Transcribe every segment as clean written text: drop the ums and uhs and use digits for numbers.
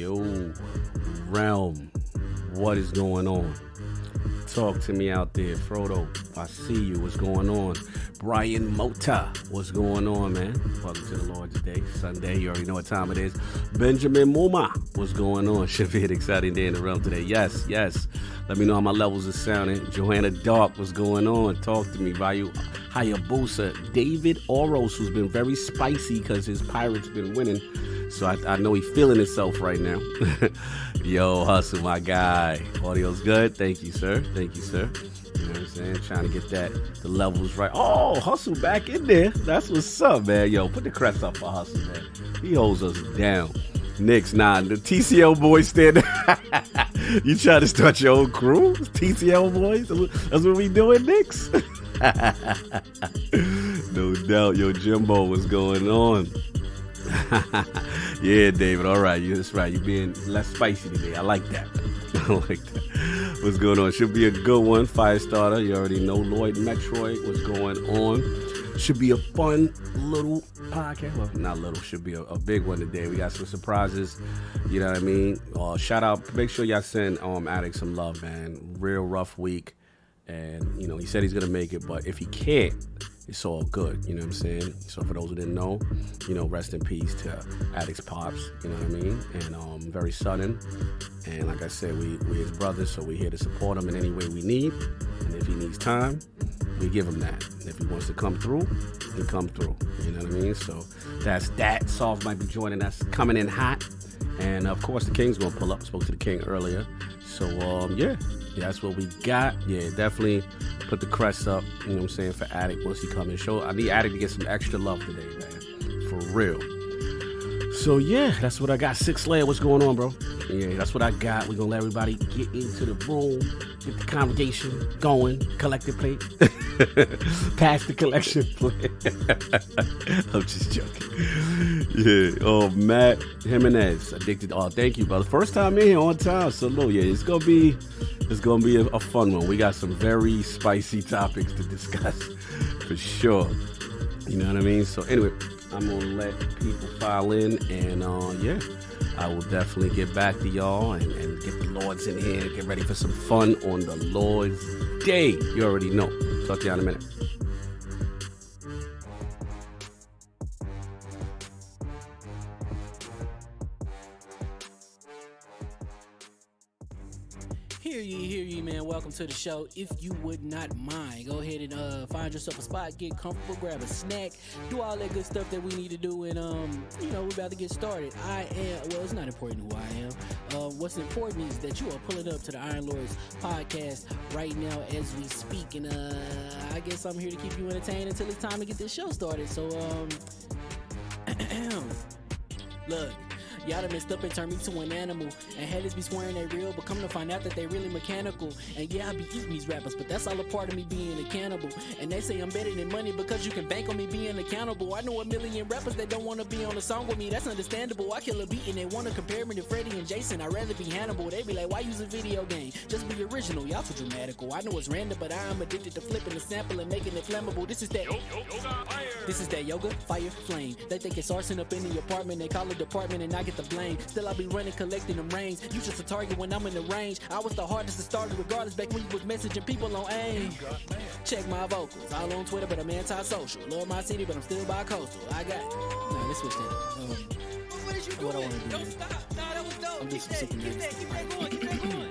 Yo, Realm, what is going on? Talk to me out there. Frodo, I see you. What's going on? Brian Mota, what's going on, man? Welcome to the Lord's Day, Sunday. You already know what time it is. Benjamin Muma, what's going on? Should be an exciting day in the realm today. Yes. Let me know how my levels are sounding. Johanna Dark, what's going on? Talk to me. Hayabusa. David Oros, who's been very spicy because his Pirates been winning. So I know he's feeling himself right now. Yo, Hustle, my guy. Audio's good. Thank you, sir. You know what I'm saying? Trying to get the levels right. Oh, Hustle back in there. That's what's up, man. Yo, put the crest up for Hustle, man. He holds us down. Knicks, nah, the TCL boys stand. You trying to start your own crew? TCL boys? That's what we doing, Knicks? No doubt. Yo, Jimbo, what's going on? Yeah, David. All right, that's right. You're being less spicy today. I like that. What's going on? Should be a good one. Firestarter. You already know. Lloyd Metroid. What's going on? Should be a fun little podcast. Well, not little. Should be a big one today. We got some surprises. You know what I mean? Shout out. Make sure y'all send Addict some love, man. Real rough week. And, he said he's going to make it. But if he can't, it's all good, you know what I'm saying? So for those who didn't know, rest in peace to Addict's pops, you know what I mean? And very sudden. And like I said, we his brothers, so we're here to support him in any way we need. And if he needs time, we give him that. And if he wants to come through, he come through. You know what I mean? So that's that. Solve might be joining us, coming in hot. And of course, the King's gonna pull up. Spoke to the King earlier. So yeah, that's what we got. Yeah, definitely put the crest up, you know what I'm saying, for Addict once he come and show. I need Addict to get some extra love today, man. For real. So yeah, that's what I got. Six Layer, what's going on, bro? Yeah, that's what I got. We're gonna let everybody get into the room, get the congregation going, collective plate. Pass the collection plate. I'm just joking. Yeah. Oh, Matt Jimenez, addicted. Oh, thank you, brother. First time in here on time. Salute. Yeah, it's gonna be a fun one. We got some very spicy topics to discuss for sure. You know what I mean? So anyway, I'm gonna let people file in, and yeah, I will definitely get back to y'all and get the Lords in here and get ready for some fun on the Lord's Day. You already know. Talk to y'all in a minute. Hear ye, man. Welcome to the show. If you would not mind, go ahead and find yourself a spot, get comfortable, grab a snack, do all that good stuff that we need to do, and we're about to get started. It's not important who I am. What's important is that you are pulling up to the Iron Lords podcast right now as we speak, and I guess I'm here to keep you entertained until it's time to get this show started. So look, y'all done messed up and turned me to an animal, and haters be swearing they real, but come to find out that they really mechanical. And yeah, I be eating these rappers, but that's all a part of me being a cannibal. And they say I'm better than money because you can bank on me being accountable. I know a million rappers that don't want to be on a song with me, that's understandable. I kill a beat and they want to compare me to Freddie and Jason. I'd rather be Hannibal. They be like, why use a video game? Just be original, y'all too dramatical. I know it's random, but I'm addicted to flipping the sample and making it flammable. This is that yoga, fire, flame. They think it's arson up in the apartment, they call it department and I get the blame. Still I be running, collecting them rains. You just a target when I'm in the range. I was the hardest to start regardless back when you was messaging people on AIM. Check my vocals, all on Twitter, but I'm anti-social. Love my city, but I'm still bi-coastal. I got no, let's switch that up. What is you doing? What I want to do? Don't stop. Nah, that was dope. I'm just some super keep that going.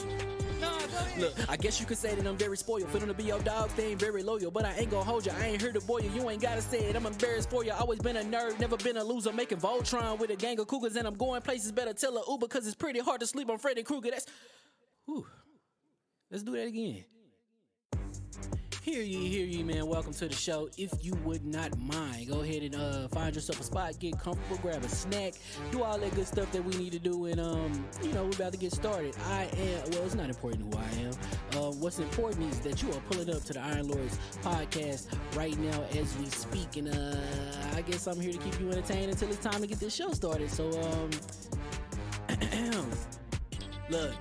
Look, I guess you could say that I'm very spoiled. For them to be your dog, they ain't very loyal. But I ain't gonna hold you, I ain't here to boil you. You ain't gotta say it, I'm embarrassed for you. Always been a nerd, never been a loser. Making Voltron with a gang of cougars. And I'm going places, better tell a Uber. Cause it's pretty hard to sleep on Freddy Krueger. Whew. Let's do that again. Hear ye, man. Welcome to the show. If you would not mind, go ahead and find yourself a spot, get comfortable, grab a snack, do all that good stuff that we need to do, and we're about to get started. It's not important who I am. What's important is that you are pulling up to the Iron Lords podcast right now as we speak, and I guess I'm here to keep you entertained until it's time to get this show started. So look,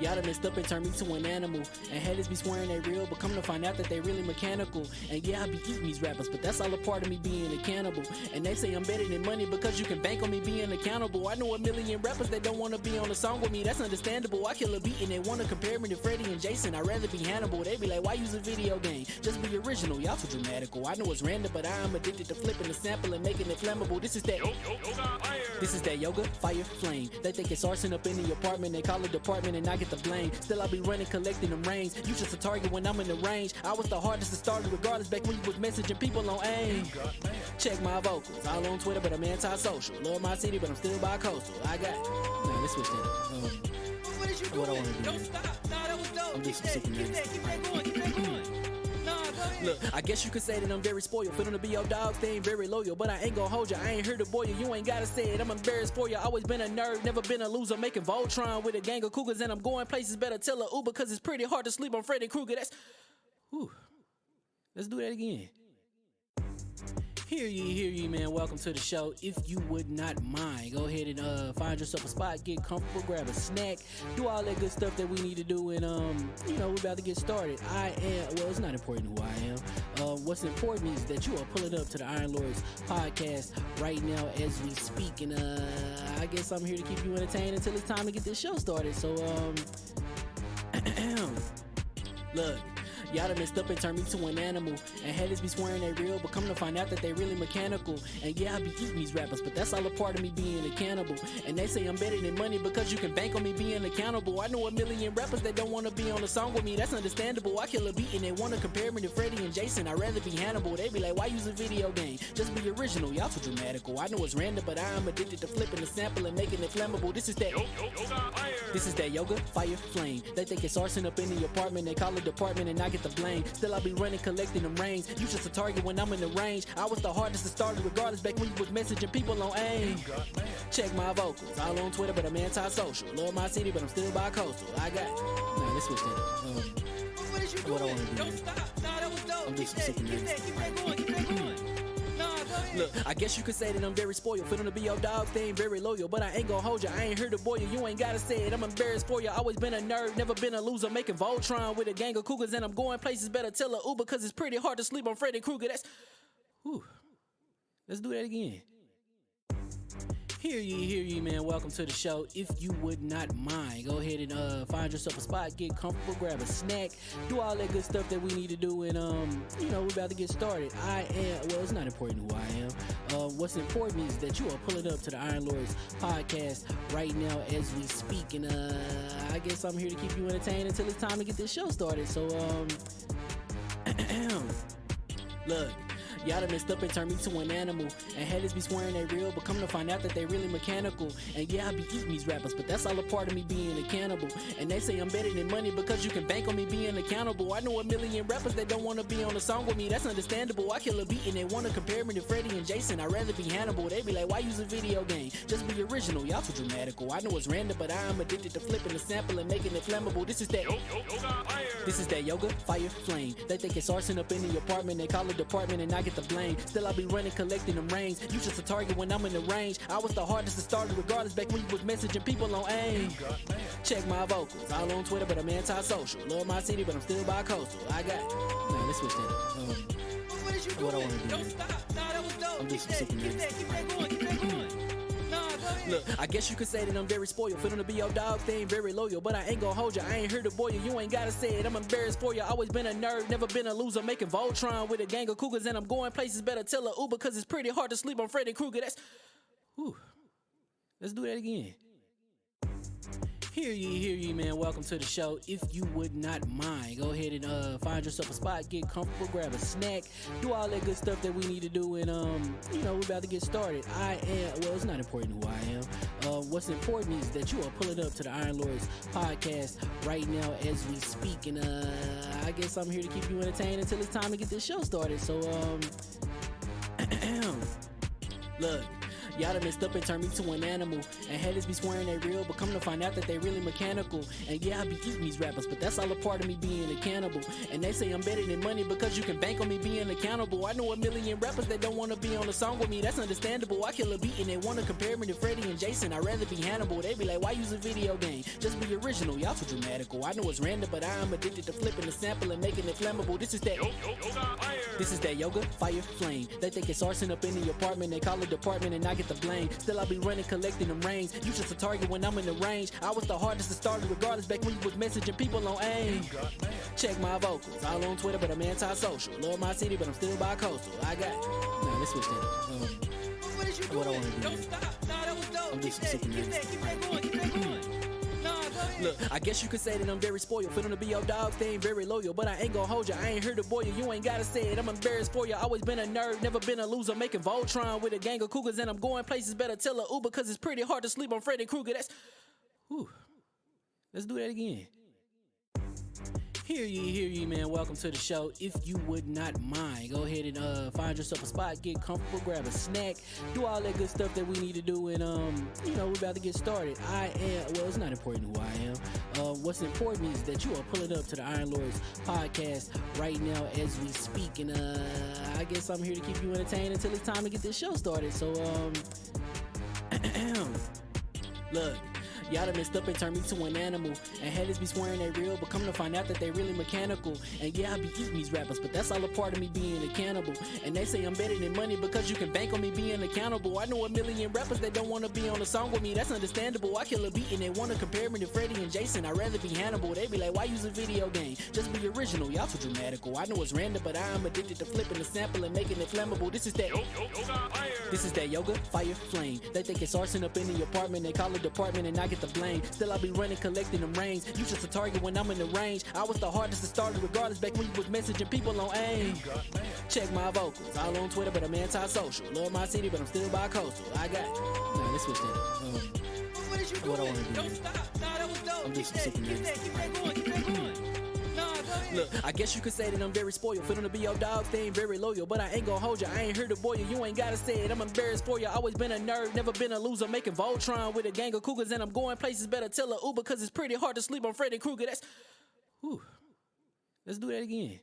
Y'all done messed up and turned me to an animal. And haters be swearing they real, but come to find out that they really mechanical. And yeah, I be eating these rappers, but that's all a part of me being a cannibal. And they say I'm better than money because you can bank on me being accountable. I know a million rappers that don't wanna be on a song with me, that's understandable. I kill a beat and they wanna compare me to Freddie and Jason. I'd rather be Hannibal. They be like, why use a video game? Just be original, y'all too dramatical. I know it's random, but I am addicted to flipping the sample and making it flammable. This is that yoga, fire, flame. They think it's arson up in the apartment. They call it department and I get the blame. Still I be running, collecting them rings. You just a target when I'm in the range. I was the hardest to start regardless back when you was messaging people on AIM. Check my vocals, all on Twitter, but I'm anti-social. Love my city, but I'm still bi-coastal. I got. Nah, let's switch that up. What is you doing? What I wanna do? Don't stop. Nah, that was dope. I'm just Keep that going. Keep that going. Nah, go ahead. Look, I guess you could say that I'm very spoiled. For them to be your dogs, they ain't very loyal. But I ain't gon' hold ya, I ain't here to boil you. You ain't gotta say it, I'm embarrassed for ya. Always been a nerd, never been a loser. Making Voltron with a gang of cougars. And I'm going places, better tell a Uber. Cause it's pretty hard to sleep on Freddy Krueger. That's... Whew. Let's do that again. Hear ye, man. Welcome to the show. If you would not mind, go ahead and find yourself a spot, get comfortable, grab a snack, do all that good stuff that we need to do, and we're about to get started. It's not important who I am. What's important is that you are pulling up to the Iron Lords podcast right now as we speak, and I guess I'm here to keep you entertained until it's time to get this show started. So look. Y'all done messed up and turned me to an animal. And haters be swearing they real, but come to find out that they really mechanical. And yeah, I be eating these rappers, but that's all a part of me being a cannibal. And they say I'm better than money because you can bank on me being accountable. I know a million rappers that don't wanna be on a song with me, that's understandable. I kill a beat and they wanna compare me to Freddie and Jason. I'd rather be Hannibal. They be like, why use a video game? Just be original, y'all too dramatical. I know it's random, but I am addicted to flipping the sample and making it flammable. This is that yoga, fire, flame. They think it's arson up in the apartment. They call it department and I get the blame. Still I be running, collecting them rings. You just a target when I'm in the range. I was the hardest to start regardless back when you was messaging people on AIM. Check my vocals, all on Twitter, but I'm anti-social. Love my city, but I'm still bi-coastal. I got. Nah, let's switch that up. What is you doing? What I wanna do? Don't stop. Nah, that was dope. I'm just Keep that going. Keep that going. Nah, go ahead. Look, I guess you could say that I'm very spoiled. For them to be your dogs, they ain't very loyal. But I ain't gon' hold ya, I ain't here to boil you. You ain't gotta say it, I'm embarrassed for ya. Always been a nerd, never been a loser. Making Voltron with a gang of cougars. And I'm going places, better tell a Uber. Cause it's pretty hard to sleep on Freddy Krueger. That's... Whew. Let's do that again. Hear ye, man. Welcome to the show. If you would not mind, go ahead and find yourself a spot, get comfortable, grab a snack, do all that good stuff that we need to do, and we're about to get started. It's not important who I am. What's important is that you are pulling up to the Iron Lords podcast right now as we speak, and I guess I'm here to keep you entertained until it's time to get this show started. So look. Y'all done messed up and turned me to an animal. And haters be swearing they real, but come to find out that they really mechanical. And yeah, I be eating these rappers, but that's all a part of me being a cannibal. And they say I'm better than money because you can bank on me being accountable. I know a million rappers that don't wanna be on a song with me, that's understandable. I kill a beat and they wanna compare me to Freddie and Jason. I'd rather be Hannibal. They be like, why use a video game? Just be original, y'all too dramatical. I know it's random, but I am addicted to flipping the sample and making it flammable. This is that yoga, fire, flame. They think it's arson up in the apartment. They call it department and I get the blame. Still I be running, collecting them rings. You just a target when I'm in the range. I was the hardest to start regardless back when you was messaging people on AIM. Check my vocals, all on Twitter, but I'm anti-social. Love my city, but I'm still bi-coastal. I got. Nah, let's switch that up. What is you doing? What I wanna do? Don't stop. Nah, that was dope. I'm just Keep that going. Keep that going. Nah, go ahead. Look, I guess you could say that I'm very spoiled. For them to be your dogs, they ain't very loyal. But I ain't gon' hold ya, I ain't here to boil you. You ain't gotta say it, I'm embarrassed for ya. Always been a nerd, never been a loser. Making Voltron with a gang of cougars. And I'm going places, better tell a Uber. Cause it's pretty hard to sleep on Freddy Krueger. That's... Whew. Let's do that again. Hear ye, man. Welcome to the show. If you would not mind, go ahead and find yourself a spot, get comfortable, grab a snack, do all that good stuff that we need to do, and we're about to get started. It's not important who I am. What's important is that you are pulling up to the Iron Lords podcast right now as we speak, and I guess I'm here to keep you entertained until it's time to get this show started. So look. Y'all done messed up and turned me to an animal. And haters be swearing they real, but come to find out that they really mechanical. And yeah, I be eating these rappers, but that's all a part of me being a cannibal. And they say I'm better than money because you can bank on me being accountable. I know a million rappers that don't wanna be on a song with me, that's understandable. I kill a beat and they wanna compare me to Freddie and Jason. I'd rather be Hannibal. They be like, why use a video game? Just be original, y'all too dramatical. I know it's random, but I'm addicted to flipping the sample and making it flammable. This is that yoga, fire, flame. They think it's arson up in the apartment, they call it department and I get the blame. Still I be running, collecting them rings. You just a target when I'm in the range. I was the hardest to start regardless back when you was messaging people on AIM. Check my vocals, all on Twitter, but I'm anti-social. Love my city, but I'm still bi-coastal. I got, nah, let's switch that. What is you doing? What I wanna do? Don't stop. Nah, that was dope. I'm Keep just that going. Keep that going. Nah, go ahead. Look, I guess you could say that I'm very spoiled. For them to be your dogs, they ain't very loyal. But I ain't gon' hold ya, I ain't here to boil you. You ain't gotta say it, I'm embarrassed for ya. Always been a nerd, never been a loser. Making Voltron with a gang of cougars. And I'm going places, better tell a Uber. Cause it's pretty hard to sleep on Freddy Krueger. That's, whew. Let's do that again. Hear ye, man. Welcome to the show. If you would not mind, go ahead and find yourself a spot, get comfortable, grab a snack, do all that good stuff that we need to do, and we're about to get started. It's not important who I am. What's important is that you are pulling up to the Iron Lords podcast right now as we speak, and I guess I'm here to keep you entertained until it's time to get this show started. So look. Y'all done messed up and turned me to an animal. And haters be swearing they real, but come to find out that they really mechanical. And yeah, I be eating these rappers, but that's all a part of me being a cannibal. And they say I'm better than money because you can bank on me being accountable. I know a million rappers that don't wanna be on a song with me, that's understandable. I kill a beat and they wanna compare me to Freddie and Jason. I'd rather be Hannibal. They be like, why use a video game? Just be original, y'all too dramatical. I know it's random, but I'm addicted to flipping the sample and making it flammable. This is that yoga, fire, flame. They think it's arson up in the apartment, they call it department and I get the blame. Still I be running, collecting them rings. You just a target when I'm in the range. I was the hardest to start regardless back when you was messaging people on AIM. Check my vocals, all on Twitter, but I'm anti-social. Love my city, but I'm still bi-coastal. I got, nah, let's switch that. What is you doing? What I wanna do? Don't stop. Nah, that was dope. I'm just Keep that going. Keep that going. Nah, go ahead. Look, I guess you could say that I'm very spoiled. For them to be your dogs, they ain't very loyal. But I ain't gon' hold ya, I ain't here to boil you. You ain't gotta say it, I'm embarrassed for ya. Always been a nerd, never been a loser. Making Voltron with a gang of cougars. And I'm going places, better tell a Uber. Cause it's pretty hard to sleep on Freddy Krueger. That's, whew. Let's do that again.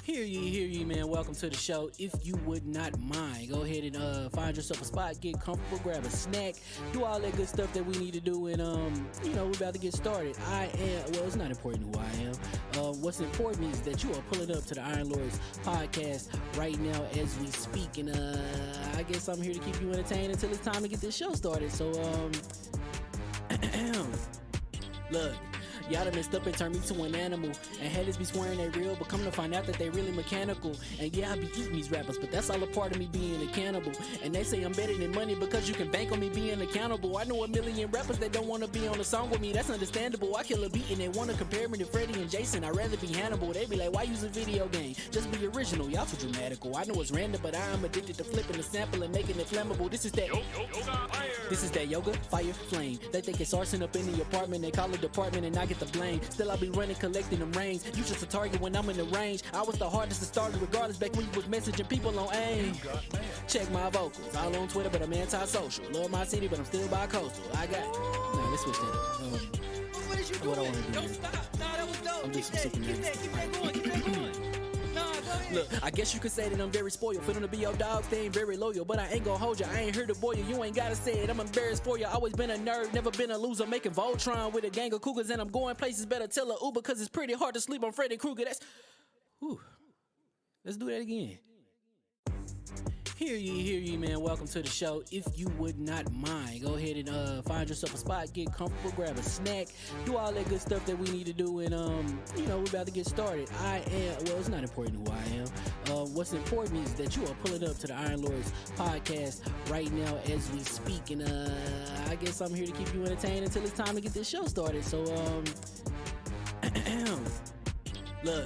Hear ye, man. Welcome to the show. If you would not mind, go ahead and find yourself a spot, get comfortable, grab a snack, do all that good stuff that we need to do, and we're about to get started. It's not important who I am. What's important is that you are pulling up to the Iron Lords podcast right now as we speak, and I guess I'm here to keep you entertained until it's time to get this show started. So look. Y'all done messed up and turned me to an animal. And haters be swearing they real, but come to find out that they really mechanical. And yeah, I be eating these rappers, but that's all a part of me being a cannibal. And they say I'm better than money because you can bank on me being accountable. I know a million rappers that don't wanna be on a song with me, that's understandable. I kill a beat and they wanna compare me to Freddie and Jason. I'd rather be Hannibal. They be like, why use a video game? Just be original, y'all too dramatical. I know it's random, but I'm addicted to flipping the sample and making it flammable. This is that yoga, fire, flame. They think it's arson up in the apartment, they call it department and I get the blame. Still I be running, collecting them rings. You just a target when I'm in the range. I was the hardest to start regardless back when you was messaging people on AIM. Check my vocals, all on Twitter, but I'm anti-social. Love my city, but I'm still bi-coastal. I got, nah, let's switch that. What is you doing? What I wanna do? Don't stop. Nah, that was dope. I'm just Keep that going. Keep that going. Nah, go ahead. Look, I guess you could say that I'm very spoiled. For them to be your dogs, they ain't very loyal. But I ain't gon' hold ya, I ain't here to boil you. You ain't gotta say it, I'm embarrassed for ya. Always been a nerd, never been a loser. Making Voltron with a gang of cougars. And I'm going places, better tell a Uber. Cause it's pretty hard to sleep on Freddy Krueger. That's, whew. Let's do that again. Hear ye, man. Welcome to the show. If you would not mind, go ahead and find yourself a spot, get comfortable, grab a snack, do all that good stuff that we need to do, and we're about to get started. It's not important who I am. What's important is that you are pulling up to the Iron Lords podcast right now as we speak, and I guess I'm here to keep you entertained until it's time to get this show started. So look.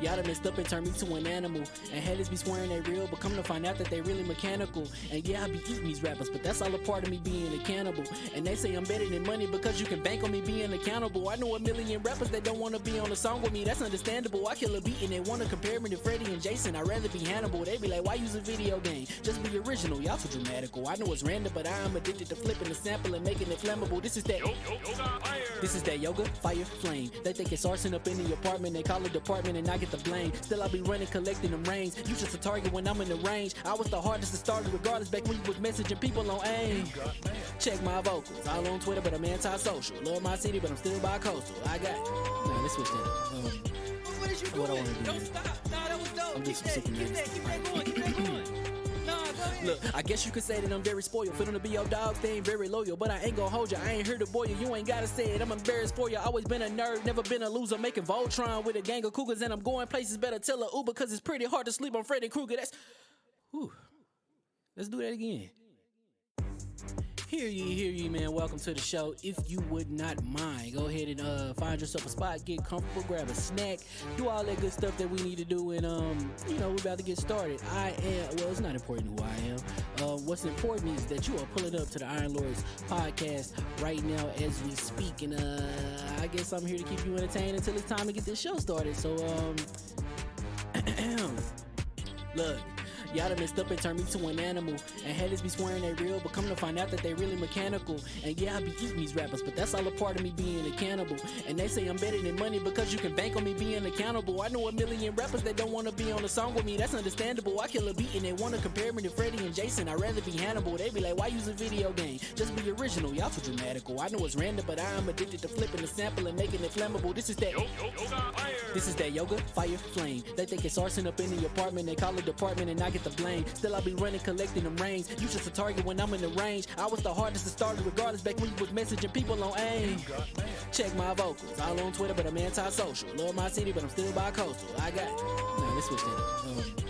Y'all done messed up and turned me to an animal. And haters be swearing they real, but come to find out that they really mechanical. And yeah, I be eating these rappers, but that's all a part of me being a cannibal. And they say I'm better than money because you can bank on me being accountable. I know a million rappers that don't wanna be on a song with me, that's understandable. I kill a beat and they wanna compare me to Freddie and Jason. I'd rather be Hannibal. They be like, why use a video game? Just be original, y'all too dramatical. I know it's random, but I am addicted to flipping the sample and making it flammable. This is that yoga, fire, flame. They think it's arson up in the apartment, they call it department and I get the blame. Still I be running, collecting them rains. You just a target when I'm in the range. I was the hardest to start regardless back when you was messaging people on AIM. Check my vocals, all on Twitter, but I'm anti-social. Love my city, but I'm still bi-coastal. I got, nah, let's switch that up. What is you doing? What I wanna do Don't is- stop. Nah, that was dope. I'm just Keep sick of that this. going. Keep that going. Nah, go ahead. Look, I guess you could say that I'm very spoiled. For them to be your dogs, they ain't very loyal. But I ain't gon' hold you, I ain't here to boil you. You ain't gotta say it, I'm embarrassed for you. Always been a nerd, never been a loser. Making Voltron with a gang of cougars. And I'm going places, better tell a Uber. Cause it's pretty hard to sleep on Freddy Krueger. That's, whew. Let's do that again. Hear ye, man. Welcome to the show. If you would not mind, go ahead and find yourself a spot, get comfortable, grab a snack, do all that good stuff that we need to do, and we're about to get started. It's not important who I am. What's important is that you are pulling up to the Iron Lords podcast right now as we speak, and I guess I'm here to keep you entertained until it's time to get this show started. So look. Y'all done messed up and turned me to an animal. And haters be swearing they real, but come to find out that they really mechanical. And yeah, I be eating these rappers, but that's all a part of me being a cannibal. And they say I'm better than money because you can bank on me being accountable. I know a million rappers that don't wanna be on a song with me, that's understandable. I kill a beat and they wanna compare me to Freddie and Jason. I'd rather be Hannibal. They be like, why use a video game? Just be original, y'all too dramatical. I know it's random, but I am addicted to flipping the sample and making it flammable. This is that yoga, fire, flame. They think it's arson up in the apartment, they call it department and I get the blame. Still I be running, collecting them rains. You just a target when I'm in the range. I was the hardest to start regardless back when you was messaging people on AIM. Check my vocals, all on Twitter, but I'm anti-social. Love my city, but I'm still bi-coastal. I got, nah, let's switch that up.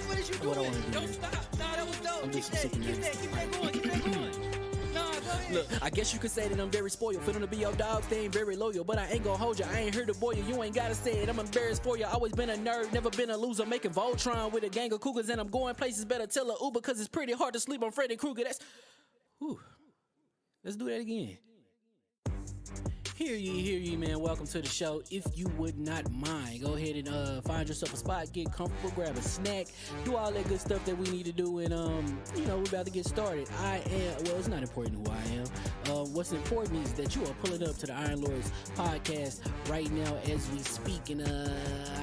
What is you doing? What I wanna do Don't is- stop. Nah, that was dope. I'm just Keep sick of that this. going. Keep that going. Nah, go ahead. Look, I guess you could say that I'm very spoiled. For them to be your dogs, they ain't very loyal. But I ain't gon' hold you, I ain't here to boil you. You ain't gotta say it, I'm embarrassed for you. Always been a nerd, never been a loser. Making Voltron with a gang of cougars. And I'm going places, better tell a Uber. Cause it's pretty hard to sleep on Freddy Krueger. That's, whew. Let's do that again. Hear ye, man. Welcome to the show. If you would not mind, go ahead and find yourself a spot, get comfortable, grab a snack, do all that good stuff that we need to do, and we're about to get started. It's not important who I am. What's important is that you are pulling up to the Iron Lords podcast right now as we speak, and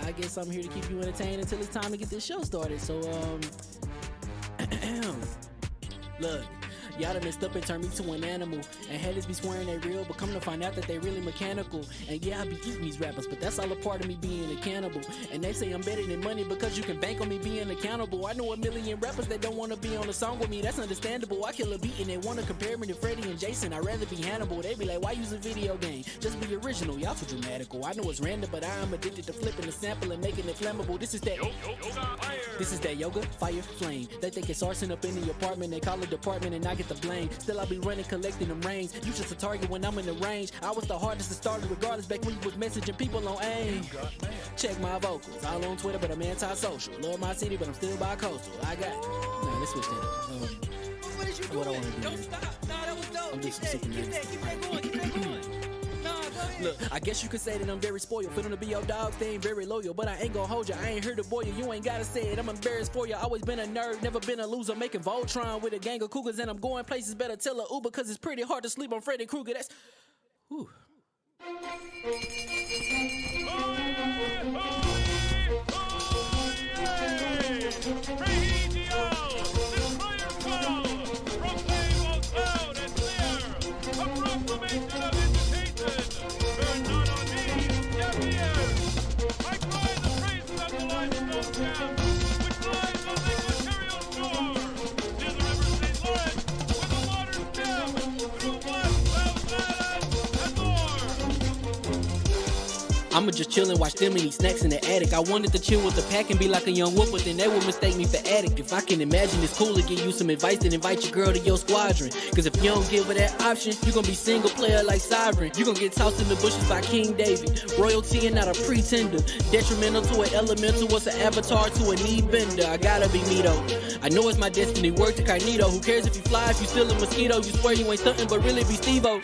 I guess I'm here to keep you entertained until it's time to get this show started. So look. Y'all done messed up and turned me to an animal. And haters be swearing they real, but come to find out that they really mechanical. And yeah, I be eating these rappers, but that's all a part of me being a cannibal. And they say I'm better than money because you can bank on me being accountable. I know a million rappers that don't wanna be on a song with me, that's understandable. I kill a beat and they wanna compare me to Freddie and Jason. I'd rather be Hannibal. They be like, why use a video game? Just be original, y'all too dramatical. I know it's random, but I am addicted to flipping the sample and making it flammable. This is that yoga, fire, flame. They think it's arson up in the apartment, they call it department and I get the blame. Still I be running, collecting them rains. You just a target when I'm in the range. I was the hardest to start regardless back when you was messaging people on AIM. Check my vocals, all on Twitter, but I'm anti-social. Love my city, but I'm still bi-coastal. I got, nah, let's switch that up. What is you What I doing? wanna do Don't is- stop. Nah, that was dope. I'm just Keep sick of this. that going. Keep that going. Nah, go ahead. Look, I guess you could say that I'm very spoiled. For them to be your dogs, they ain't very loyal. But I ain't gon' hold you, I ain't here to boil you. You ain't gotta say it, I'm embarrassed for you. Always been a nerd, never been a loser. Making Voltron with a gang of cougars. And I'm going places, better tell a Uber. Cause it's pretty hard to sleep on Freddy Krueger. That's, whew. I'ma just chill and watch them and eat snacks in the attic. I wanted to chill with the pack and be like a young wolf, but then they would mistake me for addict. If I can imagine it's cool to give you some advice, then invite your girl to your squadron. Cause if you don't give her that option, you gon' be single player like Sovereign. You gon' get tossed in the bushes by King David. Royalty and not a pretender. Detrimental to an elemental, what's an avatar to a knee bender. I gotta be me though. I know it's my destiny, word to Cognito. Who cares if you fly, if you still a mosquito? You swear you ain't stunting, but really be Steve-O.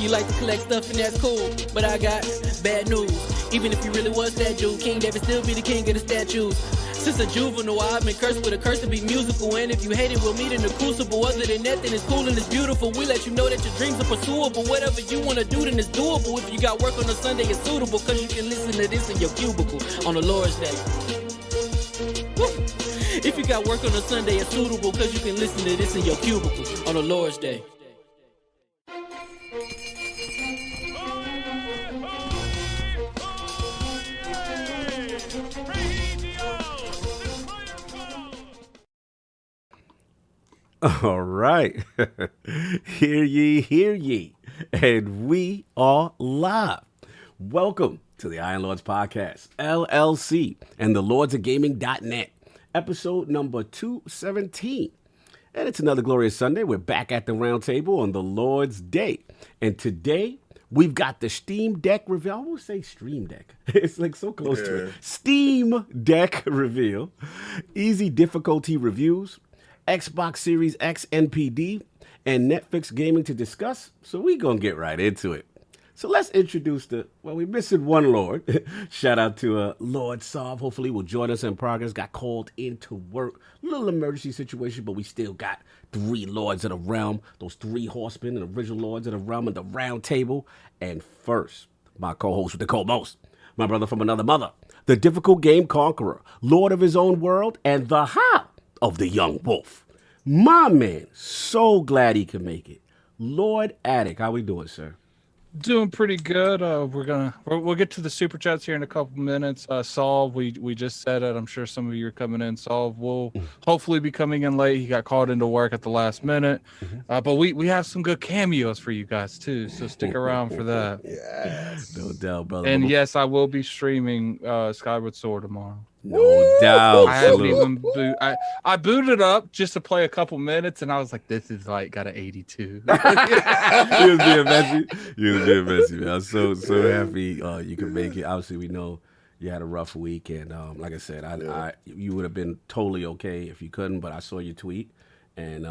You like to collect stuff and that's cool, but I got bad news. Even if you really was that dude, King David still be the king of the statues. Since a juvenile, I've been cursed with a curse to be musical. And if you hate it, we'll meet in the crucible. Other than that, then it's cool and it's beautiful. We let you know that your dreams are pursuable. Whatever you wanna do, then it's doable. If you got work on a Sunday, it's suitable. Cause you can listen to this in your cubicle on the Lord's Day. Woo. If you got work on a Sunday, it's suitable. Cause you can listen to this in your cubicle on the Lord's Day. All right. Hear ye, and we are live. Welcome to the Iron Lords Podcast, LLC, and the Lords of Gaming.net, episode number 217. And it's another glorious Sunday. We're back at the round table on the Lord's Day. And today, we've got the SteamDeck reveal. I won't say Stream Deck. It's like so close to it. SteamDeck reveal. Easy difficulty reviews. Xbox Series X NPD, and Netflix gaming to discuss, so we gonna get right into it. So let's introduce we're missing one Lord. Shout out to Lord Sav. Hopefully will join us in progress. Got called into work. Little emergency situation, but we still got 3 Lords of the Realm, those 3 horsemen and original Lords of the Realm at the round table. And first, my co-host with the co-most, my brother from another mother, the difficult game conqueror, Lord of his own world, and the how of the young wolf. My man, so glad he could make it. Lord Attic, how we doing, sir? Doing pretty good. We'll get to the super chats here in a couple minutes. Saul, we just said it. I'm sure some of you are coming in. Saul will hopefully be coming in late. He got called into work at the last minute. But we have some good cameos for you guys too. So stick around for that. Yes. No doubt, brother. And yes, I will be streaming Skyward Sword tomorrow. No doubt. I haven't even I booted up just to play a couple minutes, and I was like, "This is like got an 82." You was being messy, man. I'm so happy you could make it. Obviously, we know you had a rough week, and like I said, you would have been totally okay if you couldn't. But I saw your tweet, and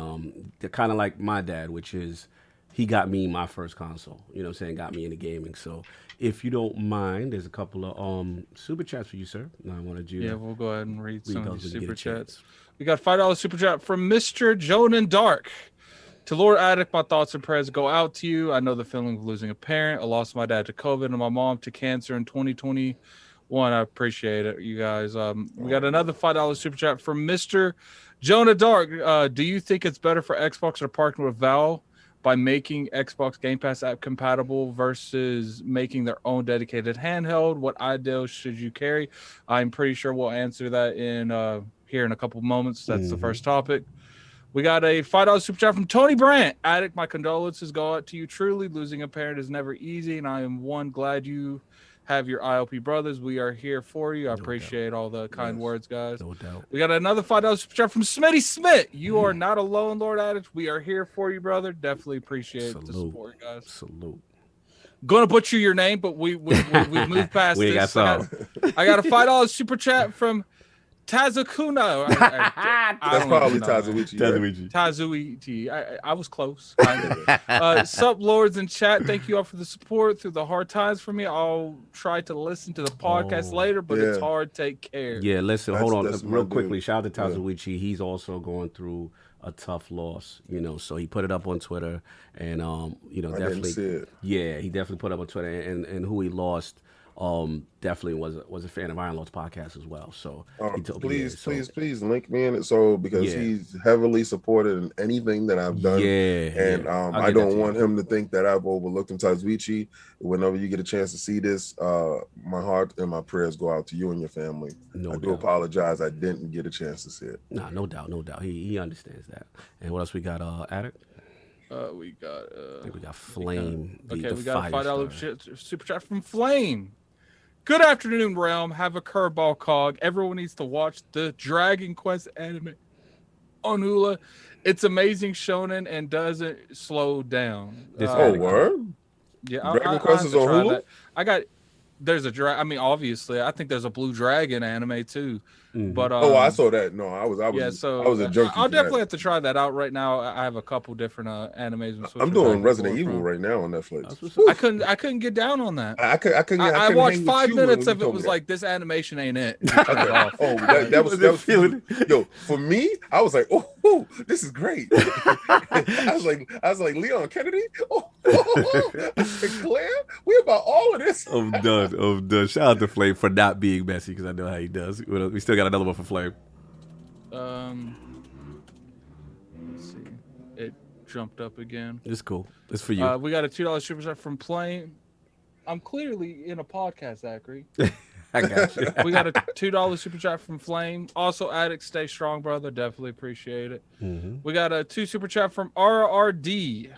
they're kind of like my dad, which is he got me my first console. You know what I'm saying? Got me into gaming. So if you don't mind, there's a couple of super chats for you, sir. I wanted you. Yeah, we'll go ahead and read some of the super chats. We got $5 super chat from Mr. Jonan Dark. To Lord Attic, my thoughts and prayers go out to you. I know the feeling of losing a parent. I lost my dad to COVID and my mom to cancer in 2021. I appreciate it, you guys. We got another $5 super chat from Mr. Jonah Dark. Do you think it's better for Xbox to partner with Valve by making Xbox Game Pass app compatible versus making their own dedicated handheld? What ideals should you carry? I'm pretty sure we'll answer that in here in a couple moments. That's the first topic. We got a $5 super chat from Tony Brandt. Attic, my condolences go out to you. Truly, losing a parent is never easy, and I am glad you have your ILP brothers. We are here for you. I appreciate all the kind words, guys. No doubt. We got another $5 super chat from Smitty Smith. You are not alone, Lord Attic. We are here for you, brother. Definitely appreciate the support, guys. Salute. Gonna butcher your name, but we moved past we this. I got a $5 super chat from Tazakuna. That's probably Tazuichi. I was close. Sup, Lords in chat. Thank you all for the support through the hard times for me. I'll try to listen to the podcast later, but it's hard. Take care. Yeah, listen, hold on real quickly. Shout out to Tazuichi. He's also going through a tough loss, so he put it up on Twitter, and definitely, he definitely put it up on Twitter, and who he lost definitely was a fan of Iron Lord's podcast as well. So please link me in it because he's heavily supported in anything that I've done. I don't want him to think that I've overlooked him. Tazuichi, whenever you get a chance to see this, my heart and my prayers go out to you and your family. I do apologize I didn't get a chance to see it. No doubt. He understands that. And what else we got, Attic? We got I think we got Flame. We got a $5 super chat from Flame. Good afternoon, Realm. Have a curveball, Cog. Everyone needs to watch the Dragon Quest anime on Hulu. It's amazing shonen and doesn't slow down. Word? Yeah, Dragon Quest is on Hulu? There's obviously, I think there's a Blue Dragon anime too. But I saw that. No, I was a junkie. I'll definitely have to try that out right now. I have a couple different animes. I'm doing Resident Evil right now on Netflix. I couldn't get down on that. I watched 5 minutes of it. Was like, this animation ain't it. That was feeling. Yo, for me, I was like, oh, this is great. I was like Leon Kennedy. I said, Claire, we about all of this. I'm done. Shout out to Flame for not being messy, because I know how he does. We still got another one for Flame. Let's see. It jumped up again. It's cool. It's for you. We got a $2 super chat from Flame. I'm clearly in a podcast, Zachary. I got you. We got a $2 super chat from Flame. Also, Addict, stay strong, brother. Definitely appreciate it. We got a 2 super chat from RRD.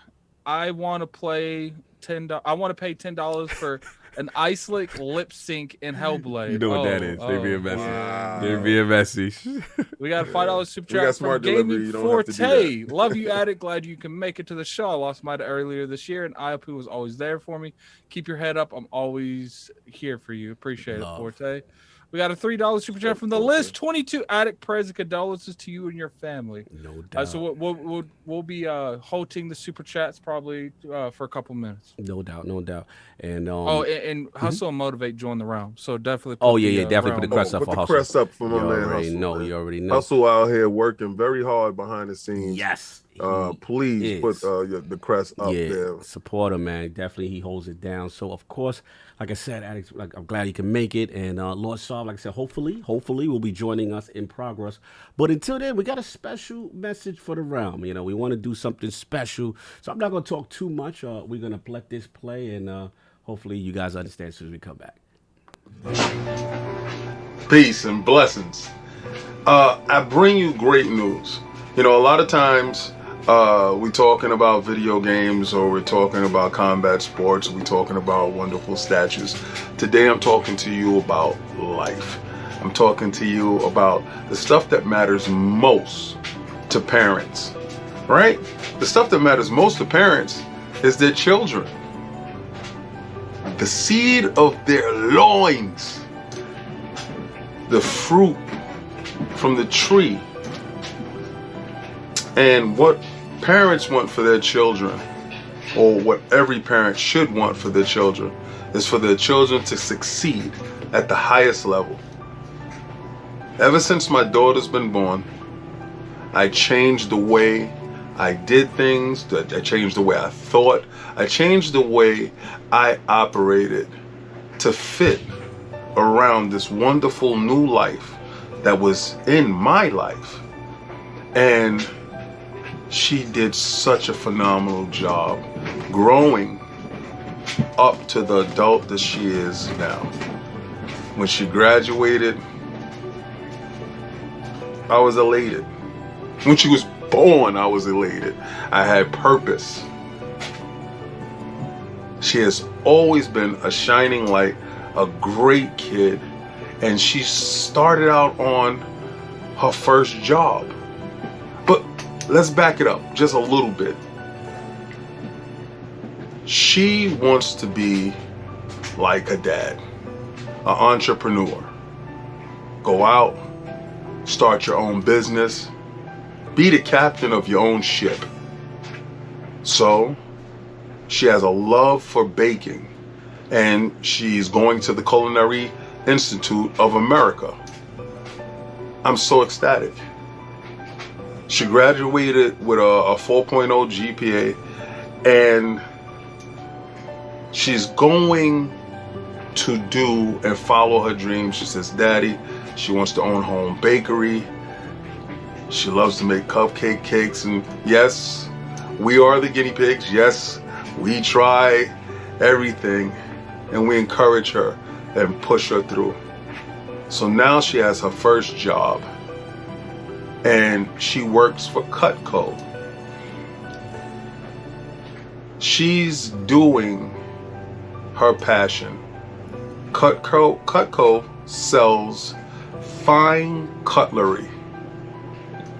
I want to pay $10 for an Iceland lip sync in Hellblade. You know what that is. They being messy. Wow. They're being messy. We got a $5 super chat from Gaming Forte. Love you, Addict. Glad you can make it to the show. I lost mine earlier this year, and ILP was always there for me. Keep your head up. I'm always here for you. Appreciate it, Forte. We got a $3 super chat from the list. 22 Addict Prez. Condolences to you and your family. No doubt. So we'll be halting the super chats probably for a couple minutes. No doubt. And and Hustle and Motivate join the round. So definitely. Definitely put the crest up for Hustle. Put the crest up for my man Hustle. You already know. Hustle out here working very hard behind the scenes. Yes. Please put the crest up there. Support him, man. Definitely, he holds it down. So, of course, like I said, Alex, I'm glad he can make it. And Lord Saab, like I said, hopefully will be joining us in progress. But until then, we got a special message for the realm. We want to do something special. So I'm not going to talk too much. We're going to let this play, and hopefully you guys understand as soon as we come back. Peace and blessings. I bring you great news. A lot of times we're talking about video games, or we're talking about combat sports, we're talking about wonderful statues. Today I'm talking to you about life. I'm talking to you about the stuff that matters most to parents, right? The stuff that matters most to parents is their children. The seed of their loins, the fruit from the tree. And what parents want for their children, or what every parent should want for their children, is for their children to succeed at the highest level. Ever since my daughter's been born, I changed the way I did things, I changed the way I thought, I changed the way I operated to fit around this wonderful new life that was in my life. And she did such a phenomenal job growing up to the adult that she is now. When she graduated, I was elated. When she was born, I was elated. I had purpose. She has always been a shining light, a great kid, and she started out on her first job. But let's back it up just a little bit. She wants to be like a dad, an entrepreneur. Go out, start your own business, be the captain of your own ship. So she has a love for baking, and she's going to the Culinary Institute of America. I'm so ecstatic. She graduated with a 4.0 GPA, and she's going to do and follow her dreams. She says, Daddy, she wants to own her own bakery. She loves to make cupcake cakes, and yes, we are the guinea pigs. Yes, we try everything, and we encourage her and push her through. So now she has her first job, and she works for Cutco. She's doing her passion. Cutco sells fine cutlery,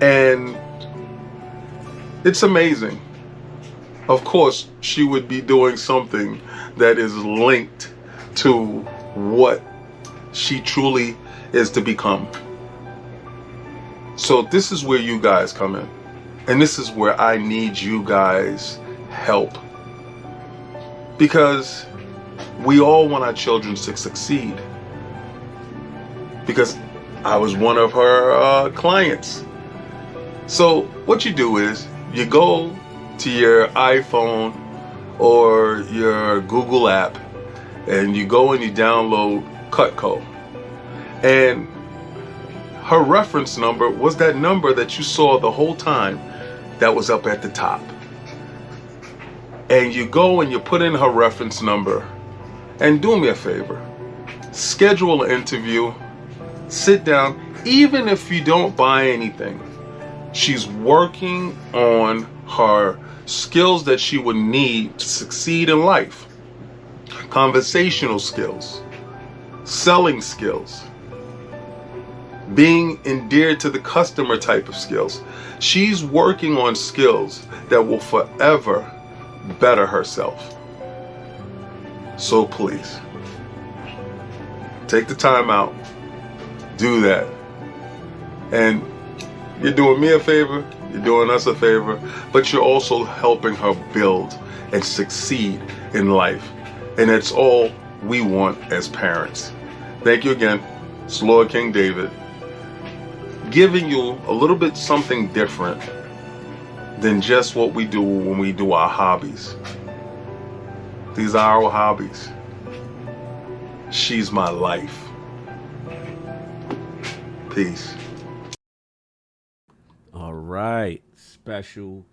and it's amazing. Of course, she would be doing something that is linked to what she truly is to become. So this is where you guys come in. And this is where I need you guys' help. Because we all want our children to succeed. Because I was one of her clients. So what you do is you go to your iPhone or your Google app and you go and you download Cutco. And her reference number was that number that you saw the whole time that was up at the top. And you go and you put in her reference number, and do me a favor, schedule an interview, sit down, even if you don't buy anything. She's working on her skills that she would need to succeed in life. Conversational skills, selling skills, being endeared to the customer type of skills. She's working on skills that will forever better herself. So please, take the time out, do that. And you're doing me a favor, you're doing us a favor, but you're also helping her build and succeed in life. And it's all we want as parents. Thank you again. It's Lord King David, giving you a little bit something different than just what we do when we do our hobbies. These are our hobbies. She's my life. Peace. All right. Special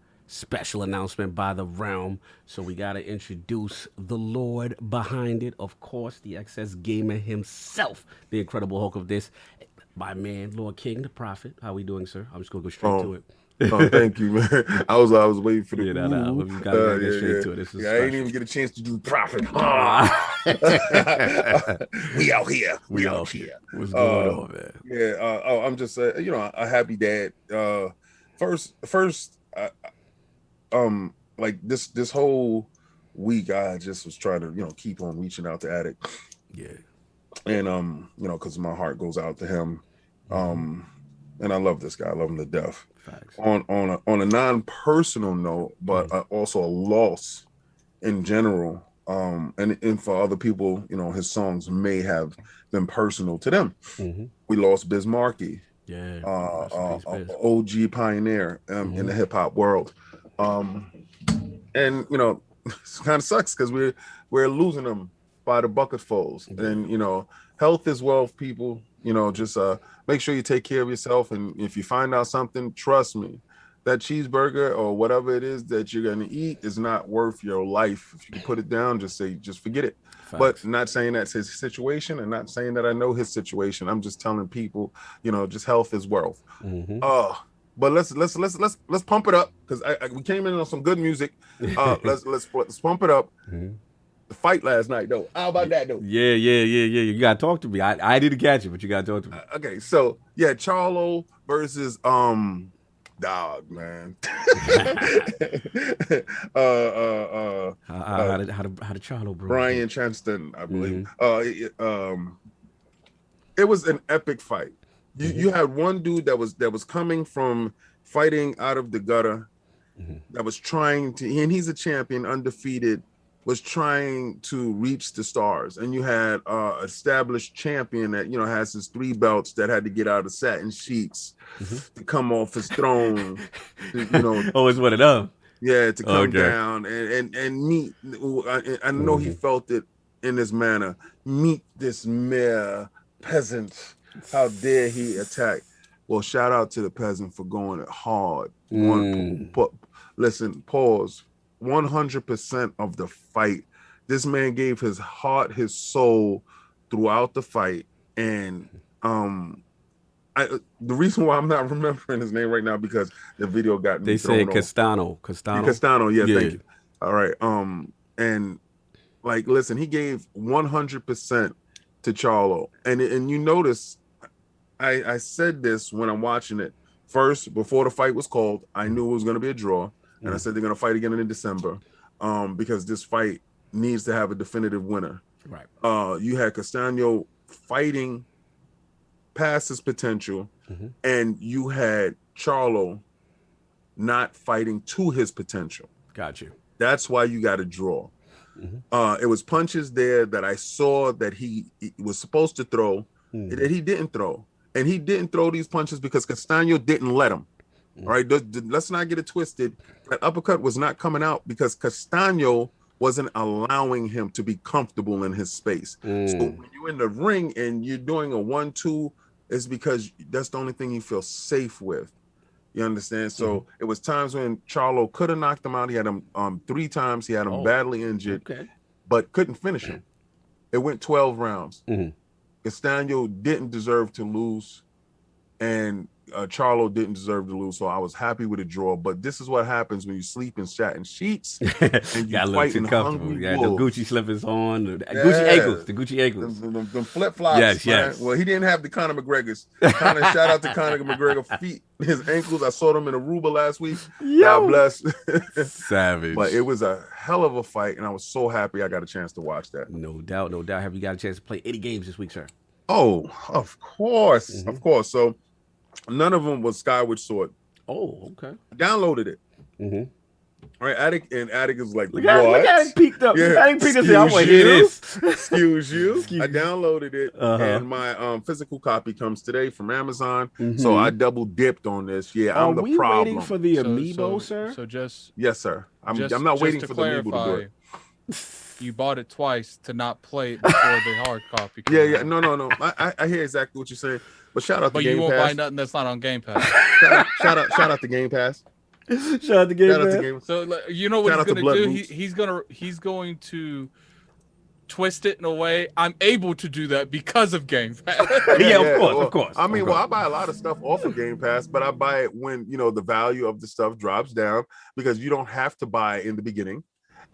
announcement by the realm. So we got to introduce the Lord behind it. Of course, the XS Gamer himself, the Incredible Hulk of this. My man, Lord King, the Prophet. How we doing, sir? I'm just going to go straight to it. Oh, thank you, man. I was waiting for the You gotta get straight to it. This is I didn't even get a chance to do Prophet. We out here. We out here. What's going on, man? Yeah. I'm just a happy dad. First, like this whole week, I just was trying to keep on reaching out to Attic. Yeah. And because my heart goes out to him. And I love this guy. I love him to death. Facts. On a non-personal note, but also a loss in general. And for other people, his songs may have been personal to them. We lost Biz Markie. Yeah. OG pioneer in the hip hop world. And it kind of sucks because we're losing them by the bucketfuls. And health is wealth, people. Just make sure you take care of yourself. And if you find out something, trust me, that cheeseburger or whatever it is that you're going to eat is not worth your life. If you can put it down, just forget it. Facts. But not saying that's his situation and not saying that I know his situation. I'm just telling people, just health is wealth. But let's pump it up because we came in on some good music. Let's pump it up. The fight last night, though. How about that, though? Yeah. You gotta talk to me. I didn't catch it, but you gotta talk to me. Okay, so yeah, Charlo versus dog, man. How did Charlo, bro? Brian Chanston, I believe. It was an epic fight. You had one dude that was coming from fighting out of the gutter, that was trying to, and he's a champion, undefeated, was trying to reach the stars. And you had established champion that has his 3 belts that had to get out of satin sheets to come off his throne. Oh, it's one of them. Yeah, to come down and meet. I know he felt it in this manner. Meet this mere peasant. How dare he attack? Well, shout out to the peasant for going it hard. Listen, pause. 100% of the fight. This man gave his heart, his soul throughout the fight. And the reason why I'm not remembering his name right now because the video got me. They say Castano. Castano, yeah, thank you. All right. And listen, he gave 100% to Charlo. And you notice, I said this when I'm watching it. First, before the fight was called, I knew it was going to be a draw. And I said they're going to fight again in December because this fight needs to have a definitive winner. Right. You had Castano fighting past his potential, and you had Charlo not fighting to his potential. Got you. That's why you got a draw. It was punches there that I saw that he was supposed to throw that he didn't throw. And he didn't throw these punches because Castano didn't let him. All right, let's not get it twisted. That uppercut was not coming out because Castano wasn't allowing him to be comfortable in his space. So when you're in the ring and you're doing a 1-2, it's because that's the only thing you feel safe with. You understand? So it was times when Charlo could have knocked him out. He had him 3 times. He had him badly injured, but couldn't finish him. It went 12 rounds. Castano didn't deserve to lose, and Charlo didn't deserve to lose. So I was happy with a draw. But this is what happens when you sleep in satin sheets and you fighting hungry the Gucci slippers on, the Gucci ankles. The flip-flops. Yes. Well, he didn't have the Conor McGregor's. Shout out to Conor McGregor feet, his ankles. I saw them in Aruba last week. God bless. Savage. But it was a hell of a fight, and I was so happy I got a chance to watch that. No doubt, no doubt. Have you got a chance to play any games this week, sir? Oh, of course. Of course. So none of them was Skyward Sword. Oh, okay. I downloaded it. All right, Attic is like, look at it peeked up. Yeah. Attic peeked up. I want to hear this. Excuse you. I downloaded it, and my physical copy comes today from Amazon. So I double dipped on this. Yeah, I'm the problem. Are we waiting for the amiibo, sir? So just yes, sir. I'm not waiting for the amiibo to do it. You bought it twice to not play it before the hard copy. Yeah. No. I hear exactly what you're saying. But shout out to Game Pass. But you won't buy nothing that's not on Game Pass. shout out to Game Pass. Shout out to Game Pass. So you know what he's gonna do? He's going to twist it in a way. I'm able to do that because of Game Pass. Of course. I mean, I buy a lot of stuff off of Game Pass, but I buy it when the value of the stuff drops down because you don't have to buy in the beginning.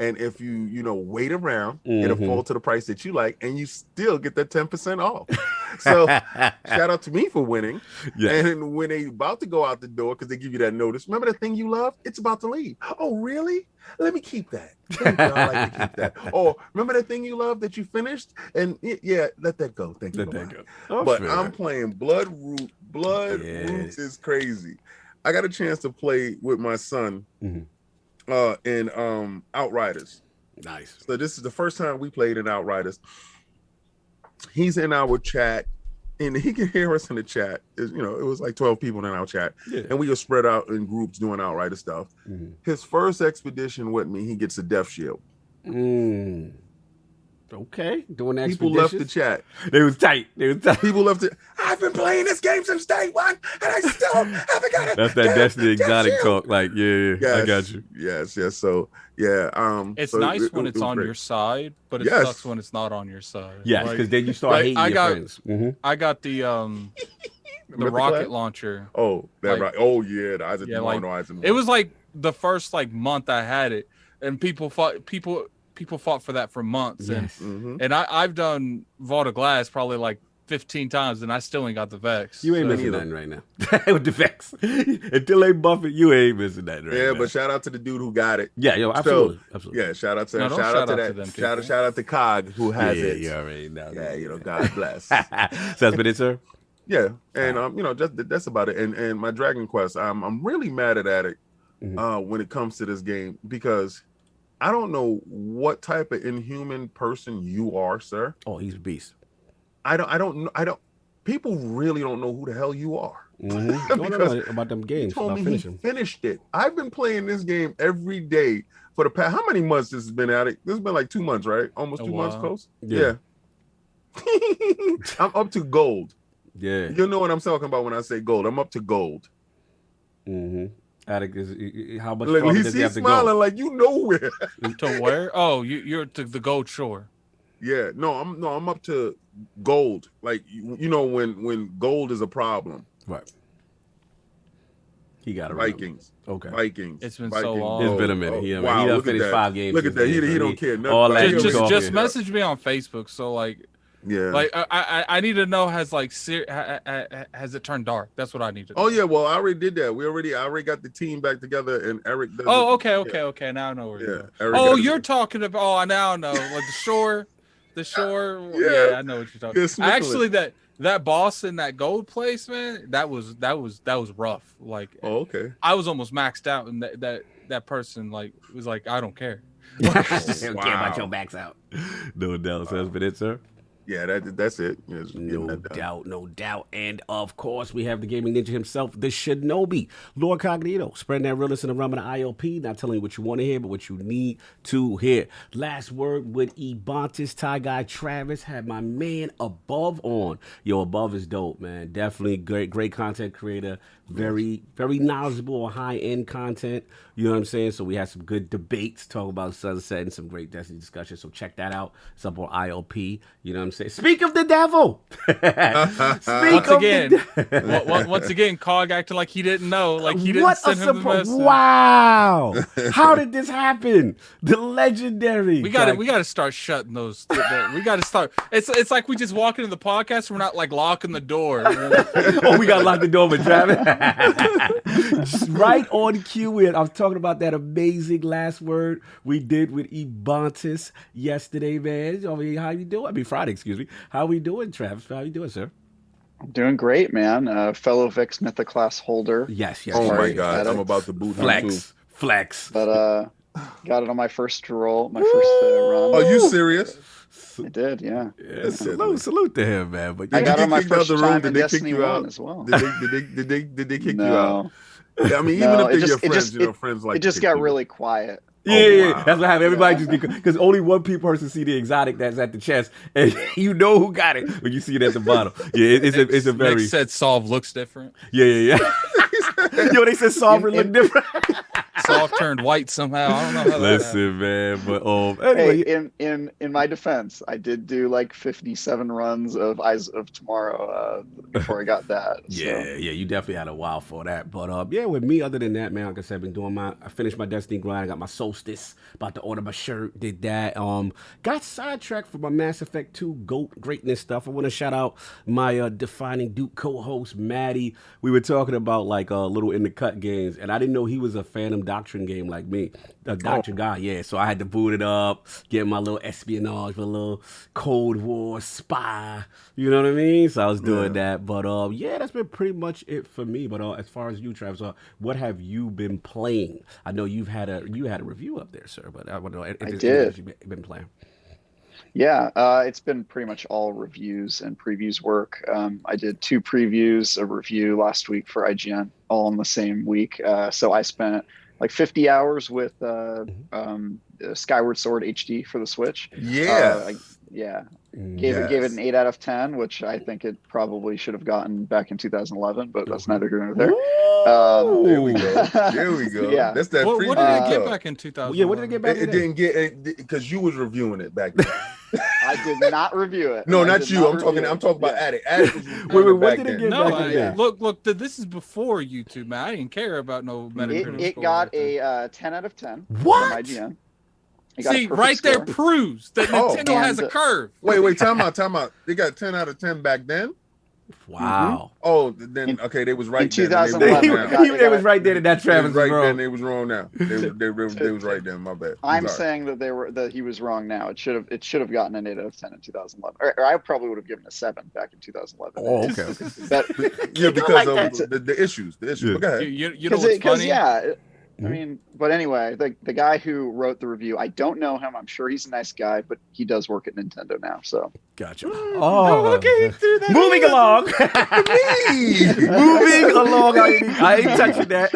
And if you wait around, it'll fall to the price that you like, and you still get that 10% off. So shout out to me for winning. Yeah. And when they about to go out the door, because they give you that notice, remember the thing you love? It's about to leave. Oh, really? Let me keep that. I like to keep that. Oh, remember the thing you love that you finished? And let that go. Thank you. Let that go. Oh, but fair. I'm playing Bloodroot. Bloodroot is crazy. I got a chance to play with my son. In Outriders. Nice. So this is the first time we played in Outriders. He's in our chat, and he can hear us in the chat. It was like 12 people in our chat, and we are spread out in groups doing Outrider stuff. His first expedition with me, he gets a death shield. Okay, doing that. People left the chat. They was tight. People left it. I've been playing this game since day one, and I still haven't got it. That's that Destiny exotic talk. Like, yes, I got you. Yes. So, it's nice when it's on your side, but it sucks when it's not on your side. Yes, because then you start hating your friends. I got the rocket launcher. Oh, that right. Oh yeah, the Eisenhower. It was like the first month I had it, and people fought for that for months. Yes. And I've done Vault of Glass probably 15 times, and I still ain't got the Vex. You ain't missing nothing right now. With the Vex. Until they buff it, you ain't missing nothing right now. Yeah, but shout out to the dude who got it. Yeah, absolutely. Yeah, shout out to that. Shout out to Cog who has it. You already know. Yeah, God bless. So that's been it, sir? Yeah, and just that's about it. And my Dragon Quest, I'm really mad at Addict when it comes to this game because I don't know what type of inhuman person you are, sir. Oh, he's a beast. I don't. People really don't know who the hell you are. Because about them games. He told me he finished it. I've been playing this game every day for the past. How many months this has been at it? This has been like 2 months, right? Almost 2 months close. Yeah. I'm up to gold. Yeah. You know what I'm talking about when I say gold. I'm up to gold. Attic is how much does he have to go? He's smiling like where. To where? Oh, you're to the gold shore. Yeah, I'm up to gold. Like when gold is a problem. Right. He got it. Vikings. Okay. Vikings. It's been so long. It's been a minute. He done finished 5 games. Look at that. He don't care nothing. All that just message me on Facebook. So Yeah. Like I need to know has it turned dark? That's what I need to know. Oh yeah, well I already did that. I already got the team back together, and Eric. Okay. Now I know where you're going. Oh, you're talking about. Oh, I now know. Like the shore. Yeah, I know what you're talking. Yeah, actually, that boss in that gold place, man, that was rough. Like, okay. I was almost maxed out, and that person like was like, I don't care. They don't care about your backs out. No doubt. So that's been it, sir. Yeah, that's it. No doubt. And of course, we have the gaming ninja himself, the Shinobi, LordCognito, spreading that realness in the realm of the ILP, not telling you what you want to hear, but what you need to hear. Last word with Ebontis, TieGuyTravis, had my man Above on. Yo, Above is dope, man. Definitely great content creator. Very, very knowledgeable on high-end content. You know what I'm saying? So we had some good debates, talk about Sunset and some great Destiny discussion. So check that out. It's up on ILP. You know what I'm saying? Speak of the devil. Once again, Cog acting like he didn't know. Like he didn't send him the message. Wow. How did this happen? The legendary. We got to start shutting those. We got to start. It's like we just walk into the podcast. We're not like locking the door. Oh, we got to lock the door with Travis. Right on cue. I was talking about that amazing last word we did with Ebontis yesterday, man. I mean, how you doing? Friday, excuse me. How we doing, Travis? How you doing, sir? I'm doing great, man. Fellow Vix Mythic class holder. Yes. Oh my God, I'm about to boot Flex. But got it on my first roll, my first run. Are you serious? I did, yeah. Salute to him, man. But I got on my first time in Destiny 1 as well. Did they kick you out? Yeah, I mean, even if they're your friends, friends like it just got really quiet. Yeah, wow. That's what happened. Everybody just because only one person see the exotic that's at the chest, and you know who got it when you see it at the bottom. Yeah, it's a very. Nick said Solve looks different. Yeah. Yo, they said Sovereign look different. Solve turned white somehow. I don't know how that happened. Man, but anyway. Hey, in my defense, I did do like 57 runs of Eyes of Tomorrow before I got that. Yeah, you definitely had a while for that. But yeah, with me, other than that, man, like I said, I've been doing I finished my Destiny grind. I got my Solstice, about to order my shirt, did that. Got sidetracked for my Mass Effect 2 GOAT greatness stuff. I want to shout out my Defining Duke co-host, Maddie. We were talking about like little in the cut games, and I didn't know he was a Phantom Doctrine game like me. A Doctrine guy, yeah. So I had to boot it up, get my little espionage, my little Cold War spy. You know what I mean? So I was doing that. But yeah, that's been pretty much it for me. But as far as you, Travis, what have you been playing? I know you had a review up there, sir. But I want to know if you've been playing. Yeah, it's been pretty much all reviews and previews work. I did 2 previews, a review last week for IGN, all in the same week. So I spent like 50 hours with Skyward Sword HD for the Switch. Yeah. Gave it an 8 out of 10, which I think it probably should have gotten back in 2011, but that's neither here nor there. There we go. Yeah. That's that. What did it get back in 2000? Yeah, what did it get back? It didn't get it because you was reviewing it back then. I did not review it. No, not you. I'm talking about Addict. Wait, what did it get back then? Look, this is before YouTube, man. I didn't care about no Metacritic. It got a 10 out of 10. What? From IGN. See, right score. there proves that Nintendo has a curve. Wait, time out. They got 10 out of 10 back then? Wow. Mm-hmm. Oh, then okay, they was right. In 2011, they was right there. That Travis was right wrong. then. They was wrong now. They was right then. My bad. I'm saying that he was wrong now. It should have gotten an 8 out of 10 in 2011, or I probably would have given a 7 back in 2011. Oh, okay. Because of the issues. The issues. Yeah. Go ahead. You know what's funny? Yeah. I mean, but anyway, the guy who wrote the review, I don't know him. I'm sure he's a nice guy, but he does work at Nintendo now. So gotcha. Moving along. Moving along. I ain't touching that.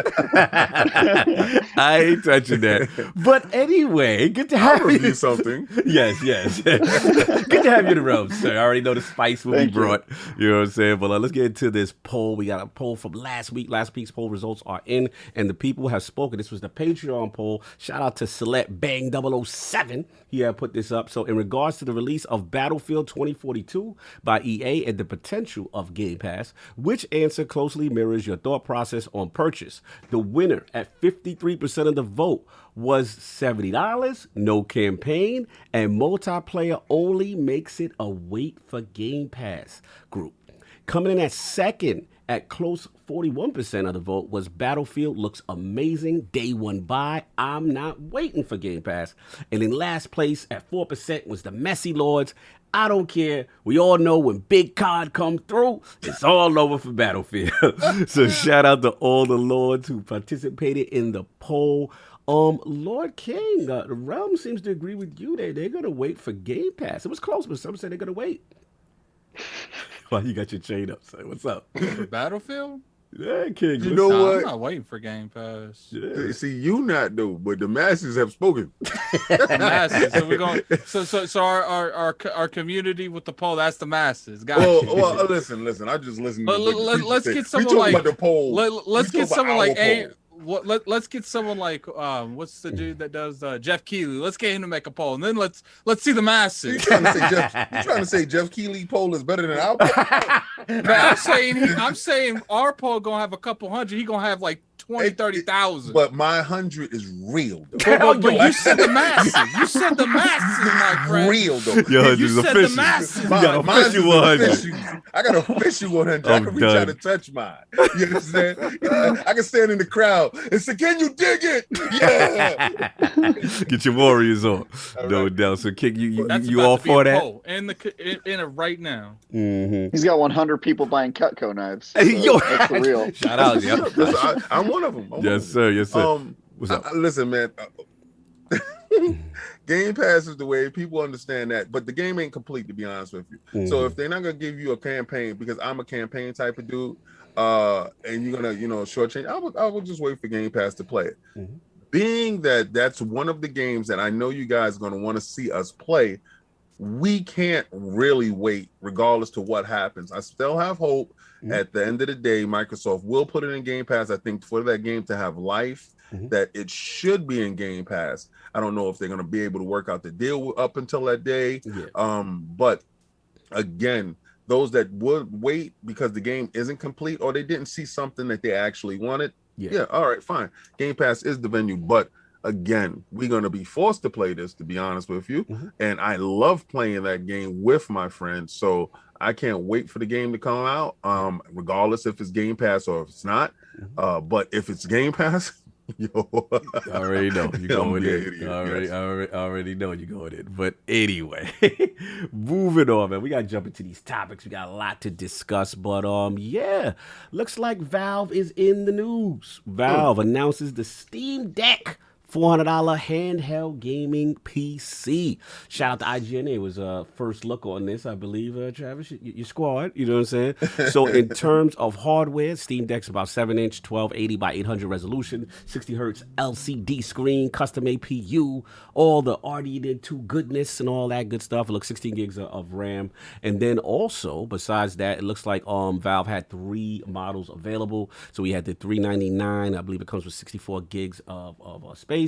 I ain't touching that. But anyway, good to have you. Something. Yes. Good to have you in the room, sir. I already know the spice will be brought. You know what I'm saying? But let's get into this poll. We got a poll from last week. Last week's poll results are in, and the people have spoken. This was the Patreon poll. Shout out to Select Bang 007. He had put this up. So in regards to the release of Battlefield 2042 by EA and the potential of Game Pass? Which answer closely mirrors your thought process on purchase? The winner at 53% of the vote was $70, no campaign, and multiplayer only makes it a wait for Game Pass group. Coming in at second at close 41% of the vote was Battlefield looks amazing, day one buy, I'm not waiting for Game Pass. And in last place at 4% was the Messy Lords, I don't care. We all know when Big COD come through, it's all over for Battlefield. So shout out to all the Lords who participated in the poll. Lord King, the Realm seems to agree with you. They're going to wait for Game Pass. It was close, but some said they're going to wait. Why you got your chain up, son? What's up? For Battlefield? Yeah, King. You know what? I'm not waiting for Game Pass. Yeah. See, you not though, but the masses have spoken. The masses. So we're going. So our community with the poll. That's the masses. Well, listen. I just listened. Let's get someone like about the poll. Let's get someone like let's get someone like what's the dude that does Jeff Keighley? Let's get him to make a poll, and then let's see the masses. You trying to say Jeff Keighley poll is better than our poll? Man, I'm saying our poll gonna have a couple hundred. He gonna have like 20, 30,000. But my 100 is real, though. But you said the masses. You said the masses, my friend. Real, though. Yo, you said the masses. You got a fishy 100. I got a fishy 100. I can reach out and touch mine. You understand? I can stand in the crowd and say, "Can you dig it?" Yeah. Get your Warriors on. No doubt. So, Kick, you all for that? In it right now. Mm-hmm. He's got 100 people buying Cutco knives. So Yo, that's for real. Shout out, yo. Listen, I'm one of them. Yes, sir. What's up? Listen, man. Game Pass is the way people understand that, but the game ain't complete, to be honest with you. Mm-hmm. So if they're not gonna give you a campaign, because I'm a campaign type of dude, and you're gonna, shortchange, I would just wait for Game Pass to play it. Mm-hmm. Being that that's one of the games that I know you guys are gonna want to see us play, we can't really wait, regardless to what happens. I still have hope. Mm-hmm. At the end of the day, Microsoft will put it in Game Pass. I think for that game to have life, that it should be in Game Pass. I don't know if they're going to be able to work out the deal up until that day. Yeah. But again, those that would wait because the game isn't complete or they didn't see something that they actually wanted. Yeah. All right, fine. Game Pass is the venue, but again, we're going to be forced to play this, to be honest with you. Mm-hmm. And I love playing that game with my friends. So I can't wait for the game to come out, regardless if it's Game Pass or if it's not. Mm-hmm. But if it's Game Pass, I already know you're going in. I already know you're going in. But anyway, moving on, man. We got to jump into these topics. We got a lot to discuss. But looks like Valve is in the news. Valve announces the SteamDeck $400 handheld gaming PC. Shout out to IGN. It was a first look on this, I believe, Travis, your squad. You know what I'm saying? So in terms of hardware, SteamDeck's about 7-inch, 1280 by 800 resolution, 60 hertz LCD screen, custom APU, all the RDNA2 goodness and all that good stuff. It looks 16 gigs of RAM. And then also, besides that, it looks like Valve had 3 models available. So we had the $399. I believe it comes with 64 gigs of space.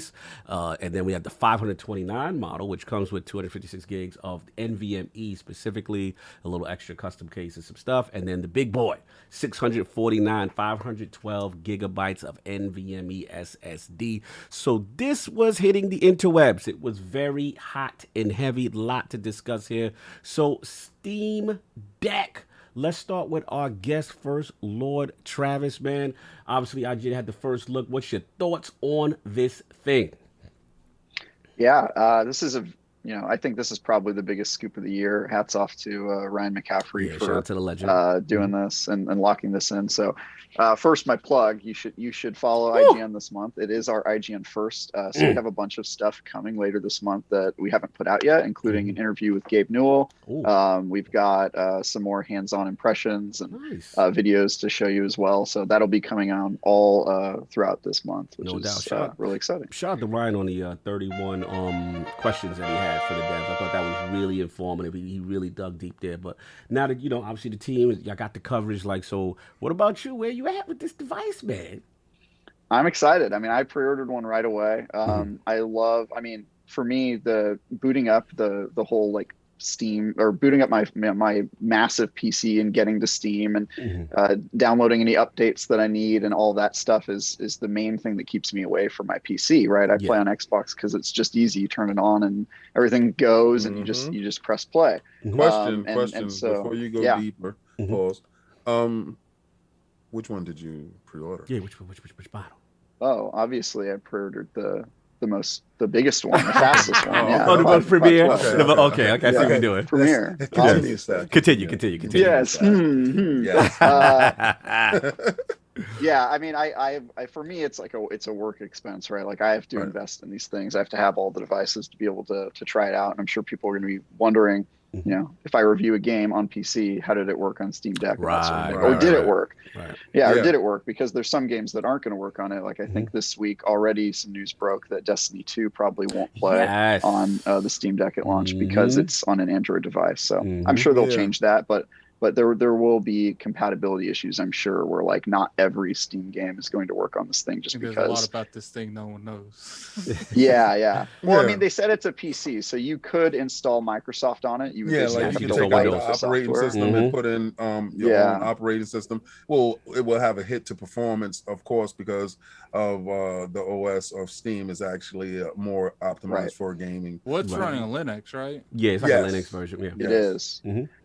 And then we have the 529 model, which comes with 256 gigs of NVMe, specifically a little extra custom case and some stuff. And then the big boy, 649, 512 gigabytes of NVMe SSD. So this was hitting the interwebs. It was very hot and heavy. A lot to discuss here. So Steam Deck. Let's start with our guest first, Lord Travis, man. Obviously, I had the first look. What's your thoughts on this thing? Yeah, this is I think this is probably the biggest scoop of the year. Hats off to Ryan McCaffrey for shout out to the legend. Doing this and locking this in. So first, my plug, you should follow IGN this month. It is our IGN first. So we have a bunch of stuff coming later this month that we haven't put out yet, including an interview with Gabe Newell. We've got some more hands-on impressions and videos to show you as well. So that'll be coming on all throughout this month, which is really exciting. Shout out to Ryan on the 31 questions that he had for the devs. I thought that was really informative. He really dug deep there. But now that, obviously the team, y'all got the coverage. So what about you? Where you at with this device, man? I'm excited. I mean, I pre-ordered one right away. For me, the booting up the whole Steam or booting up my massive PC and getting to Steam and downloading any updates that I need and all that stuff is the main thing that keeps me away from my PC, right? I play on Xbox because it's just easy. You turn it on and everything goes and you just press play. Question so, before you go deeper. Pause. Which one did you pre-order? Yeah, which model? Oh, obviously I pre-ordered the biggest one, the fastest one. The most Premiere. Okay, I see what you're doing. Premiere. Continue. Yes. Yes. Yeah, I mean, I for me, it's like it's a work expense, right? Like I have to invest in these things. I have to have all the devices to be able to try it out. And I'm sure people are going to be wondering, you know, if I review a game on PC, how did it work on SteamDeck? Or did it work? Yeah, or did it work? Because there's some games that aren't going to work on it. Like I think this week already some news broke that Destiny 2 probably won't play on the Steam Deck at launch because it's on an Android device. So I'm sure they'll change that, but there will be compatibility issues, I'm sure, where like not every Steam game is going to work on this thing just because. There's a lot about this thing no one knows. Yeah. Well, I mean, they said it's a PC, so you could install Microsoft on it. You would like you can take out the operating system and put in your own operating system. Well, it will have a hit to performance, of course, because of the OS of Steam is actually more optimized for gaming. Well, it's running on Linux, right? Yeah, it's like a Linux version. Yeah, it is.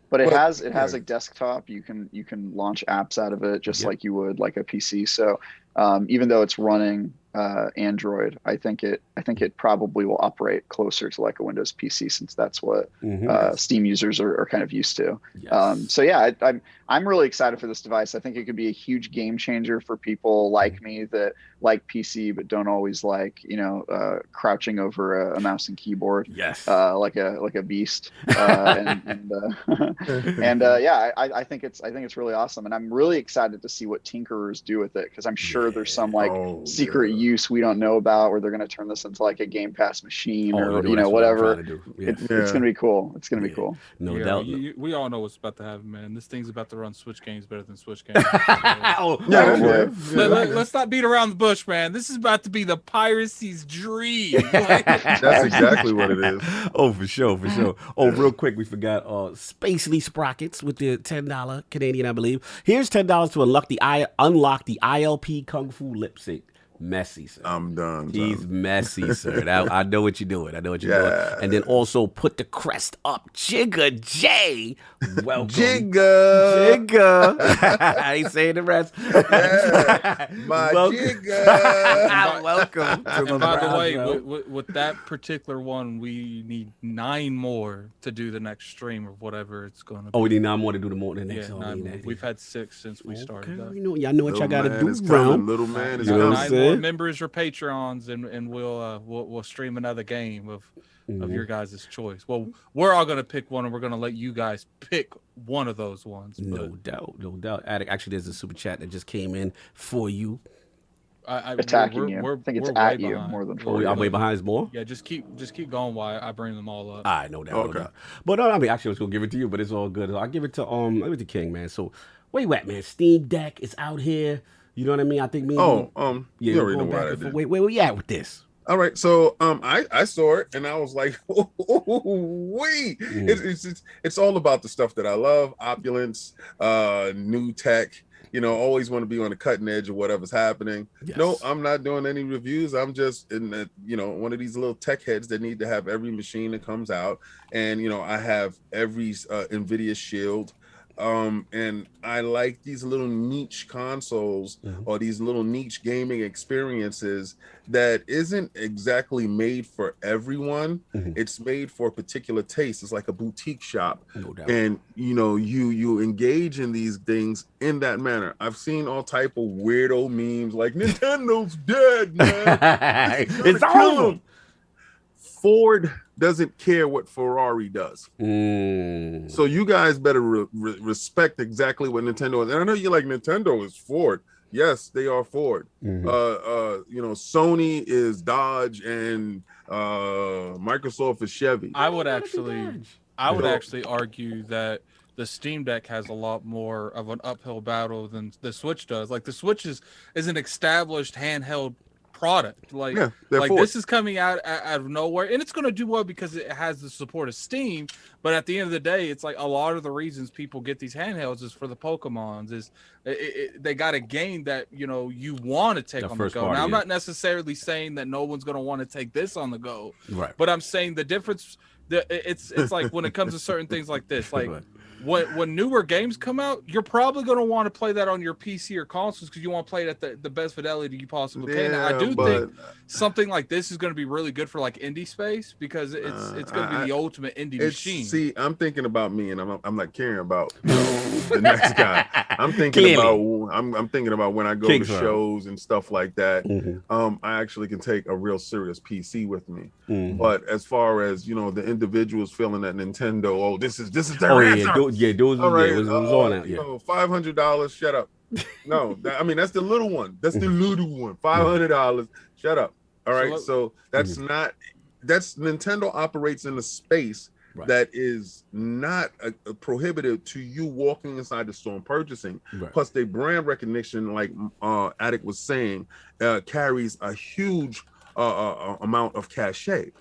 But it has a desktop. You can launch apps out of it just like you would like a PC. So even though it's running Android, I think it probably will operate closer to like a Windows PC since that's what Steam users are kind of used to. So yeah, I'm really excited for this device. I think it could be a huge game changer for people like me that like PC but don't always like crouching over a mouse and keyboard. Like a beast. I think it's really awesome, and I'm really excited to see what tinkerers do with it because I'm sure there's some like secret use we don't know about where they're going to turn this into like a Game Pass machine or whatever. It's going to be cool. It's going to be cool. No doubt. We all know what's about to happen, man. This thing's about to run Switch games better than Switch games. Let's not beat around the bush, man. This is about to be the piracy's dream. That's exactly what it is. Oh, for sure. Oh, real quick, we forgot Spacely Sprockets with the $10 Canadian, I believe. Here's $10 to unlock the ILP Kung Fu lip sync. Messy, sir. I'm done. He's messy, sir. I know what you're doing. And then also put the crest up. Jigga J. Welcome. Jigga. I ain't saying the rest. My Jigga. Welcome. And by the way, with that particular one, we need 9 more to do the next stream or whatever it's going to be. Oh, we need 9 more to do the next one. 9 more. We've had 6 since we started. Y'all know what y'all got to do, bro. Little man is coming. 9 more members or Patreons, and we'll stream another game of your guys' choice. Well, we're all gonna pick one, and we're gonna let you guys pick one of those ones. No doubt. Attic, actually, there's a super chat that just came in for you. Attacking you. I think it's at you more than for you. I'm way behind. Is more? Yeah, just keep going while I bring them all up. All right, no doubt. But I mean, actually, I was gonna give it to you, but it's all good. I'll give it to King, man. So where you at, man? Steam Deck is out here. You know what I mean? I think you already know what I did. Where we at with this? All right, so I saw it and I was like, wait, it's all about the stuff that I love, opulence, new tech. Always want to be on the cutting edge of whatever's happening. Yes. No, I'm not doing any reviews. I'm just in one of these little tech heads that need to have every machine that comes out, and I have every NVIDIA Shield. And I like these little niche consoles or these little niche gaming experiences that isn't exactly made for everyone. It's made for a particular taste. It's like a boutique shop. No doubt. And you engage in these things in that manner. I've seen all type of weirdo memes like Nintendo's dead, man. It's over. Ford doesn't care what Ferrari does. So you guys better respect exactly what Nintendo is. And I know you're like, Nintendo is Ford. Yes, they are Ford. Sony is Dodge and Microsoft is Chevy. I would actually argue that the Steam Deck has a lot more of an uphill battle than the Switch does. Like the Switch is an established handheld product. Like this is coming out of nowhere, and it's going to do well because it has the support of Steam. But at the end of the day, it's like a lot of the reasons people get these handhelds is for the Pokemons. Is they got a game that you want to take on the go. Now, I'm not necessarily saying that no one's going to want to take this on the go, right? But I'm saying the difference. It's like when it comes to certain things like this, like. When newer games come out, you're probably going to want to play that on your PC or consoles because you want to play it at the best fidelity you possibly can. Now, I do think something like this is going to be really good for like indie space because it's going to be the ultimate indie machine. See, I'm thinking about me, and I'm not caring about the next guy. I'm thinking I'm thinking about when I go to shows and stuff like that. I actually can take a real serious PC with me. But as far as the individuals feeling that Nintendo, this is their answer. Those all right, was on out. $500. Shut up. No, that's the little one. That's the little one. $500. Shut up. All right. So that's not. That's Nintendo operates in a space that is not prohibitive to you walking inside the store and purchasing. Plus, their brand recognition, like Attic was saying, carries a huge amount of cachet.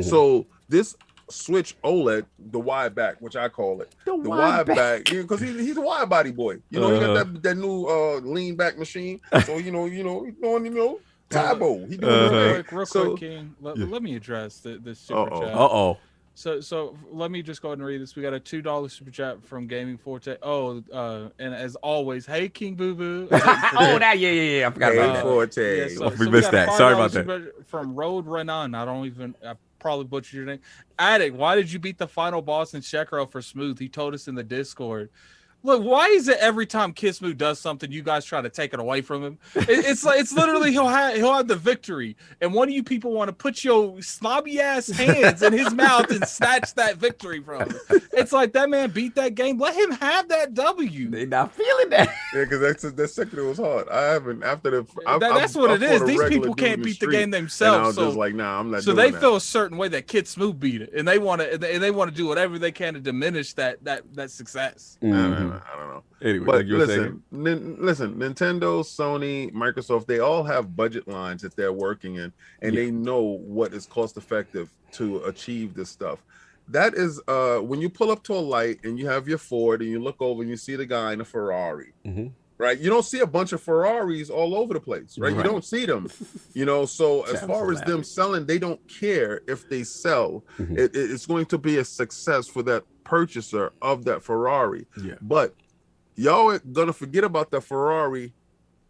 So this Switch OLED, the wide back, which I call it, the wide back, because he's a wide body boy. He got that new lean back machine. So he's doing Tybo. He doing real quick, King. Let me address this super chat. So let me just go ahead and read this. We got a $2 super chat from Gaming Forte. And as always, hey King Boo Boo. I forgot about that. Forte. We missed that. Sorry about that. From Road Renan. I probably butchered your name. Addict, why did you beat the final boss in Sekiro for Smooth? He told us in the Discord. Look, why is it every time Kismu does something, you guys try to take it away from him? It's literally he'll have the victory, and one of you people want to put your snobby ass hands in his mouth and snatch that victory from him. It's like that man beat that game. Let him have that W. They not feeling that. Yeah, because that Sekiro was hard. I haven't after the. That's what it is. These people can't beat the game themselves. So just like, nah, I'm not. So they feel a certain way that Kid Smooth beat it, and they want to do whatever they can to diminish that success. I don't know. Anyway, but like you were saying. Listen, Nintendo, Sony, Microsoft, they all have budget lines that they're working in, and they know what is cost effective to achieve this stuff. That is when you pull up to a light and you have your Ford and you look over and you see the guy in a Ferrari. Right, you don't see a bunch of Ferraris all over the place, right? You don't see them, So as far as them selling, they don't care if they sell. It's going to be a success for that purchaser of that Ferrari. But y'all are gonna forget about the Ferrari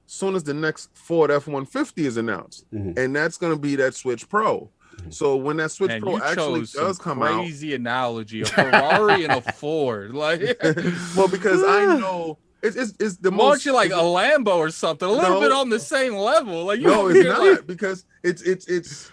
soon as the next Ford F-150 is announced, and that's gonna be that Switch Pro. So when that Switch Pro actually does come out, crazy analogy, a Ferrari and a Ford, like, well, because I know. It's the most. Why don't you like a Lambo or something? A little bit on the same level. Like no, it's not because it's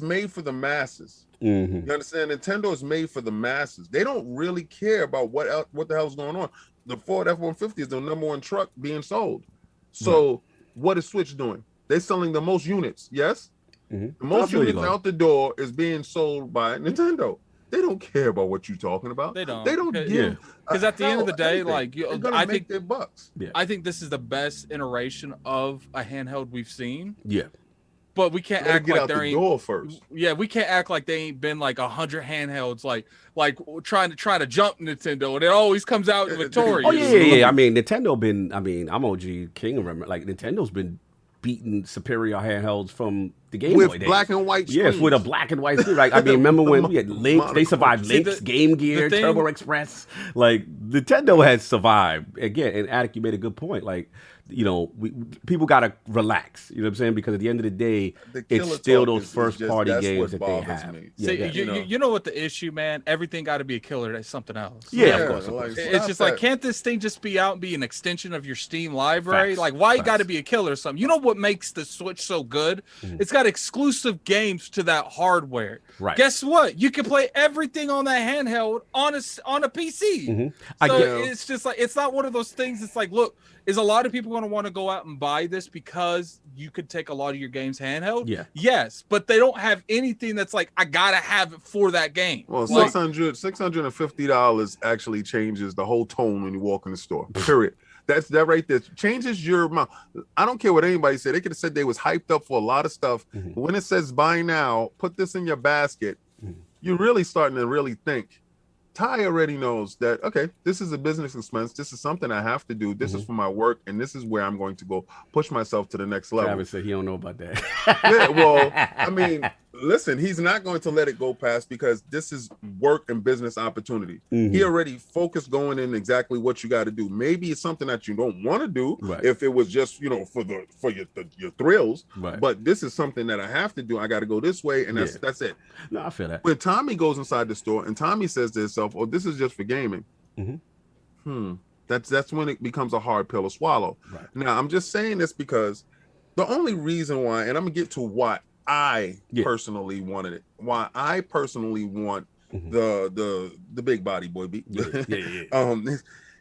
made for the masses. You understand? Nintendo is made for the masses. They don't really care about what the hell is going on. The Ford F-150 is the #1 truck being sold. So what is Switch doing? They're selling the most units. Yes, the most units out the door is being sold by Nintendo. They don't care about what you're talking about. They don't give. Because at the end of the day, anything. like I think their bucks. I think this is the best iteration of a handheld we've seen. But we can't act like there ain't. First. Yeah, we can't act like they ain't been like 100 handhelds, like trying to jump Nintendo, and it always comes out victorious. Oh yeah. I mean, Nintendo been. I mean, I'm OG King. Remember, like Nintendo's been beating superior handhelds from the Game Boy days. With black and white screens. Yes, with a black and white screen. Like, I mean, remember when we had Lynx? They survived Lynx, Game Gear, Turbo Express. Like, Nintendo has survived. Again, and Attic, you made a good point. Like, people got to relax. You know what I'm saying? Because at the end of the day, it's still those first-party games that they have. You know what the issue, man? Everything got to be a killer. That's something else. Yeah, of course. Like, it's just like, can't this thing just be out and be an extension of your Steam library? Facts. Like, why you got to be a killer or something? You know what makes the Switch so good? It's got exclusive games to that hardware. Right. Guess what? You can play everything on that handheld on a PC. It's just like, it's not one of those things. It's like, look, is a lot of people going to want to go out and buy this because you could take a lot of your games handheld? Yeah. Yes, but they don't have anything that's like, I got to have it for that game. Well, $650 actually changes the whole tone when you walk in the store. Period. That's that right there. Changes your mind. I don't care what anybody said. They could have said they was hyped up for a lot of stuff. But when it says buy now, put this in your basket, you're really starting to really think. Ty already knows that, okay, this is a business expense. This is something I have to do. This is for my work, and this is where I'm going to go push myself to the next level. Travis said he don't know about that. Yeah, well, I mean, listen, he's not going to let it go past because this is work and business opportunity. He already focused going in exactly what you got to do. Maybe it's something that you don't want to do if it was just, you know, for your thrills. Right. But this is something that I have to do. I got to go this way, and that's it. No, I feel that. When Tommy goes inside the store and Tommy says to himself, "Oh, this is just for gaming." That's when it becomes a hard pill to swallow. Right. Now, I'm just saying this because the only reason why, and I'm gonna get to why I personally wanted it, why I personally want the big body boy beat,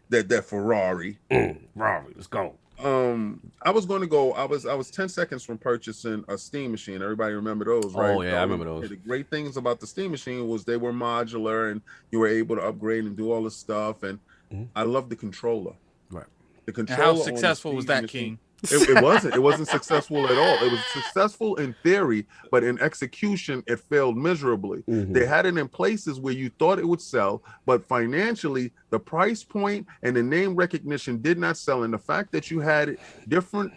that Ferrari. Ferrari, let's go. I was going to go. I was 10 seconds from purchasing a steam machine. Everybody remember those, right? Oh yeah, I remember those. The great things about the steam machine was they were modular and you were able to upgrade and do all this stuff. And I love the controller. Right. The controller. And how successful was that, King? It wasn't successful at all. It was successful in theory, but in execution it failed miserably. They had it in places where you thought it would sell, but financially the price point and the name recognition did not sell, and the fact that you had different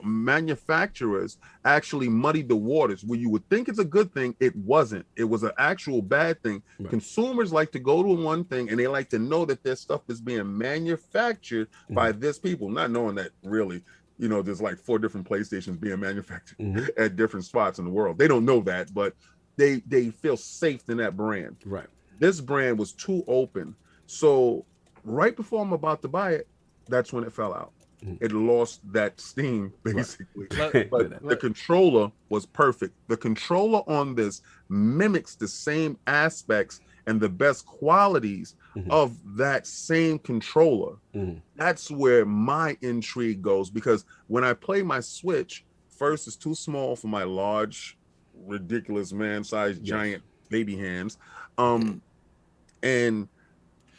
manufacturers actually muddied the waters. Where you would think it's a good thing, it wasn't. It was an actual bad thing. Consumers like to go to one thing and they like to know that their stuff is being manufactured by this people, not knowing that really, you know, there's like 4 different PlayStations being manufactured at different spots in the world. They don't know that, but they feel safe in that brand. Right. This brand was too open. So right before I'm about to buy it, that's when it fell out. It lost that steam, basically. Right. But the controller was perfect. The controller on this mimics the same aspects and the best qualities of that same controller. That's where my intrigue goes, because when I play my Switch, first it's too small for my large, ridiculous man-sized giant baby hands. And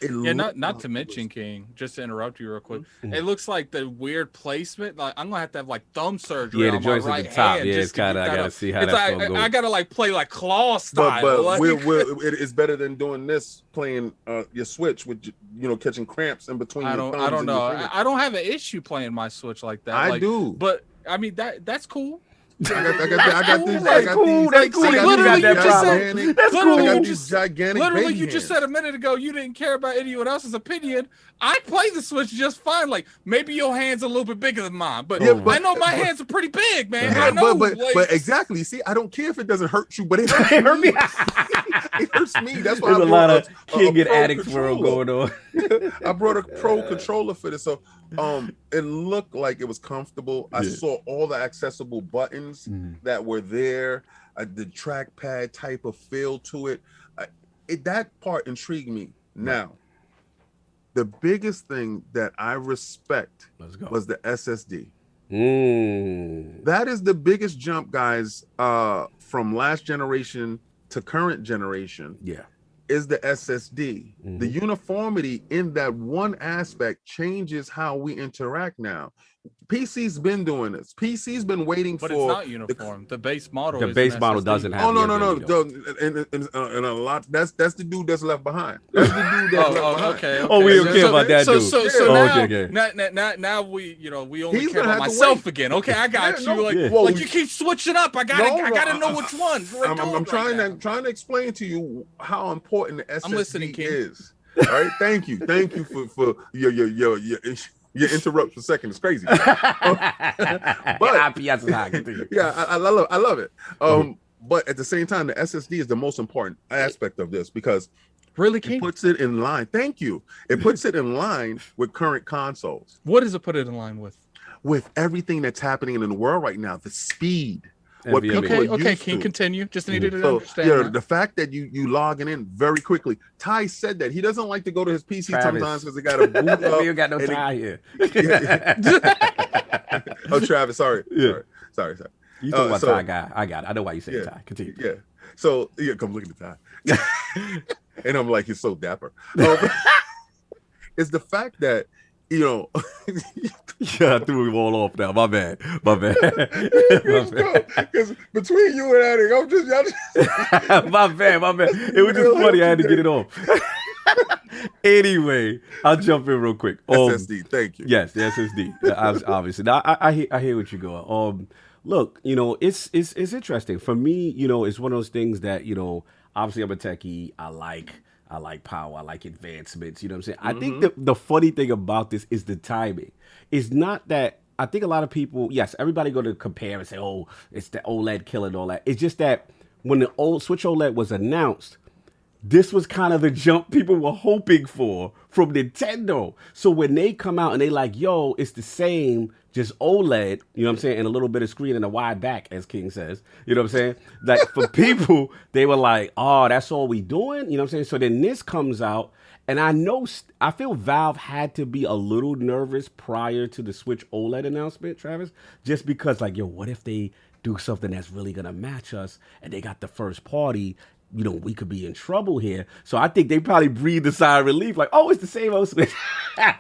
it not to mention, King, just to interrupt you real quick, it looks like the weird placement, like I'm gonna have to have like thumb surgery on my right hand. It's kind of, I gotta see how that's like, gonna go. I gotta like play like claw style. But like, it is better than doing this, playing your Switch with, you know, catching cramps in between. I don't know. I don't have an issue playing my Switch like that. I do, but I mean that's cool. I got these gigantic. Literally, you just said a minute ago you didn't care about anyone else's opinion. I play the Switch just fine. Like, maybe your hand's a little bit bigger than mine, but I know my hands are pretty big, man. I know, but exactly. See, I don't care if it doesn't hurt you, but it hurt me. It hurts me. That's why there's a lot of King and Addicts world going on. I brought a pro controller for this, so it looked like it was comfortable. I saw all the accessible buttons that were there, the trackpad type of feel to it. That part intrigued me. Now, the biggest thing that I respect was the SSD. That is the biggest jump, guys, from last generation to current generation. Is the SSD. The uniformity in that one aspect changes how we interact now. PC's been doing this. PC's been waiting but for. But it's not uniform. The base model. The base model doesn't have. Oh no. And a lot. That's the dude that's left behind. That's the dude that's left behind. Okay. Oh, we don't care about that dude. So now we only care about myself again. Okay, I got you. Like you keep switching up. I gotta know which one. I'm trying to explain to you how important the SSD is. All right. Thank you for your interrupt for a second. It's crazy. But I love it. But at the same time, the SSD is the most important aspect of this because it puts it in line. Thank you. It puts it in line with current consoles. What does it put it in line with? With everything that's happening in the world right now, the speed. What people can continue. Just needed to understand. Yeah, the fact that you logging in very quickly. Ty said that he doesn't like to go to his PC sometimes because he got to boot up. We got no Ty here. Oh, Travis, sorry. Sorry. You talking about Ty guy? I got it. I know why you say Ty. Continue. Yeah. So come look at the Ty, and I'm like, he's so dapper. It's the fact that you know. Yeah, I threw him all off now. My bad. Because between you and Attic, I'm just y'all. My bad. It was just funny. I had to get it off. Anyway, I'll jump in real quick. SSD, thank you. Yes, the SSD. Obviously, now I hear what you're going. Look, it's interesting for me. It's one of those things that obviously I'm a techie. I like power. I like advancements. You know what I'm saying? I think the funny thing about this is the timing. It's not that I think a lot of people, yes, everybody going to compare and say, oh, it's the OLED killing all that. It's just that when the old Switch OLED was announced, this was kind of the jump people were hoping for from Nintendo. So when they come out and they like, yo, it's the same, just OLED, you know what I'm saying, and a little bit of screen and a wide back, as King says, you know what I'm saying? Like for people, they were like, oh, that's all we doing? You know what I'm saying? So then this comes out, and I feel Valve had to be a little nervous prior to the Switch OLED announcement, Travis, just because like, yo, what if they do something that's really going to match us and they got the first party? We could be in trouble here. So I think they probably breathed a sigh of relief, like, oh, it's the same old Switch.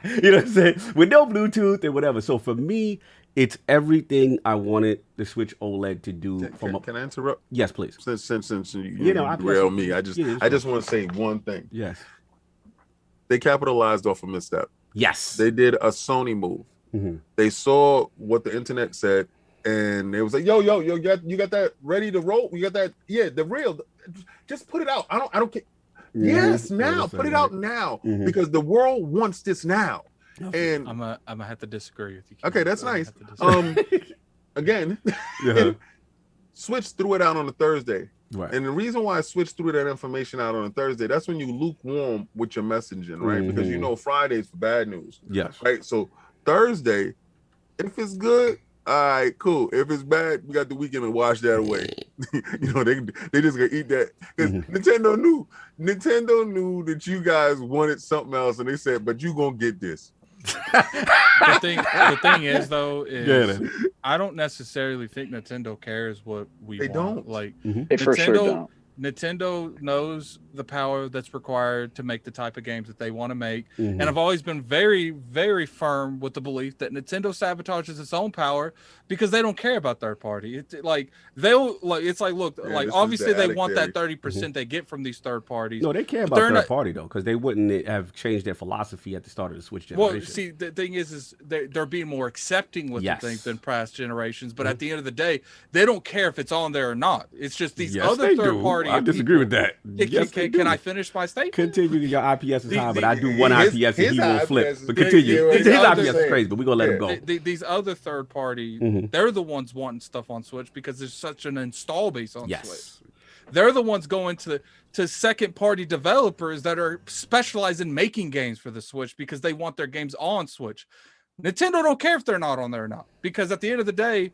You know what I'm saying? With no Bluetooth and whatever. So for me, it's everything I wanted the Switch OLED to do. Can I interrupt? Yes, please. Since you derail me, I just want to say one thing. Yes. They capitalized off a misstep. Yes. They did a Sony move. Mm-hmm. They saw what the internet said, and they was like, yo, you got that ready to roll? You got that? Yeah, the real. Just put it out. I don't care. Mm-hmm. Yes, now put it out now because the world wants this now. Okay. And I'm gonna have to disagree with you. Okay, that's nice. Again, Switch threw it out on a Thursday. Right. And the reason why I Switch threw that information out on a Thursday, that's when you lukewarm with your messaging, right? Because Friday's for bad news. Yes. Right. So Thursday, if it's good, all right, cool. If it's bad, we got the weekend to wash that away. They just gonna eat that. Because Nintendo knew that you guys wanted something else, and they said, but you gonna get this. The thing is, though, I don't necessarily think Nintendo cares what we want. Don't. Like They for sure don't. Nintendo knows the power that's required to make the type of games that they want to make. And I've always been very, very firm with the belief that Nintendo sabotages its own power because they don't care about third party. It's like obviously they want that 30% they get from these third parties. No, they care about third party though, because they wouldn't have changed their philosophy at the start of the Switch generation. Well, see, the thing is they're being more accepting with the things than past generations. But at the end of the day, they don't care if it's on there or not. It's just these other third party. I disagree with that. Can I finish my statement? Continue. Your IPS is high, but I do one IPS and he will flip. But continue. His IPS is crazy, but we're going to let him go. These other third party, they're the ones wanting stuff on Switch because there's such an install base on Switch. They're the ones going to second party developers that are specialized in making games for the Switch because they want their games on Switch. Nintendo don't care if they're not on there or not, because at the end of the day,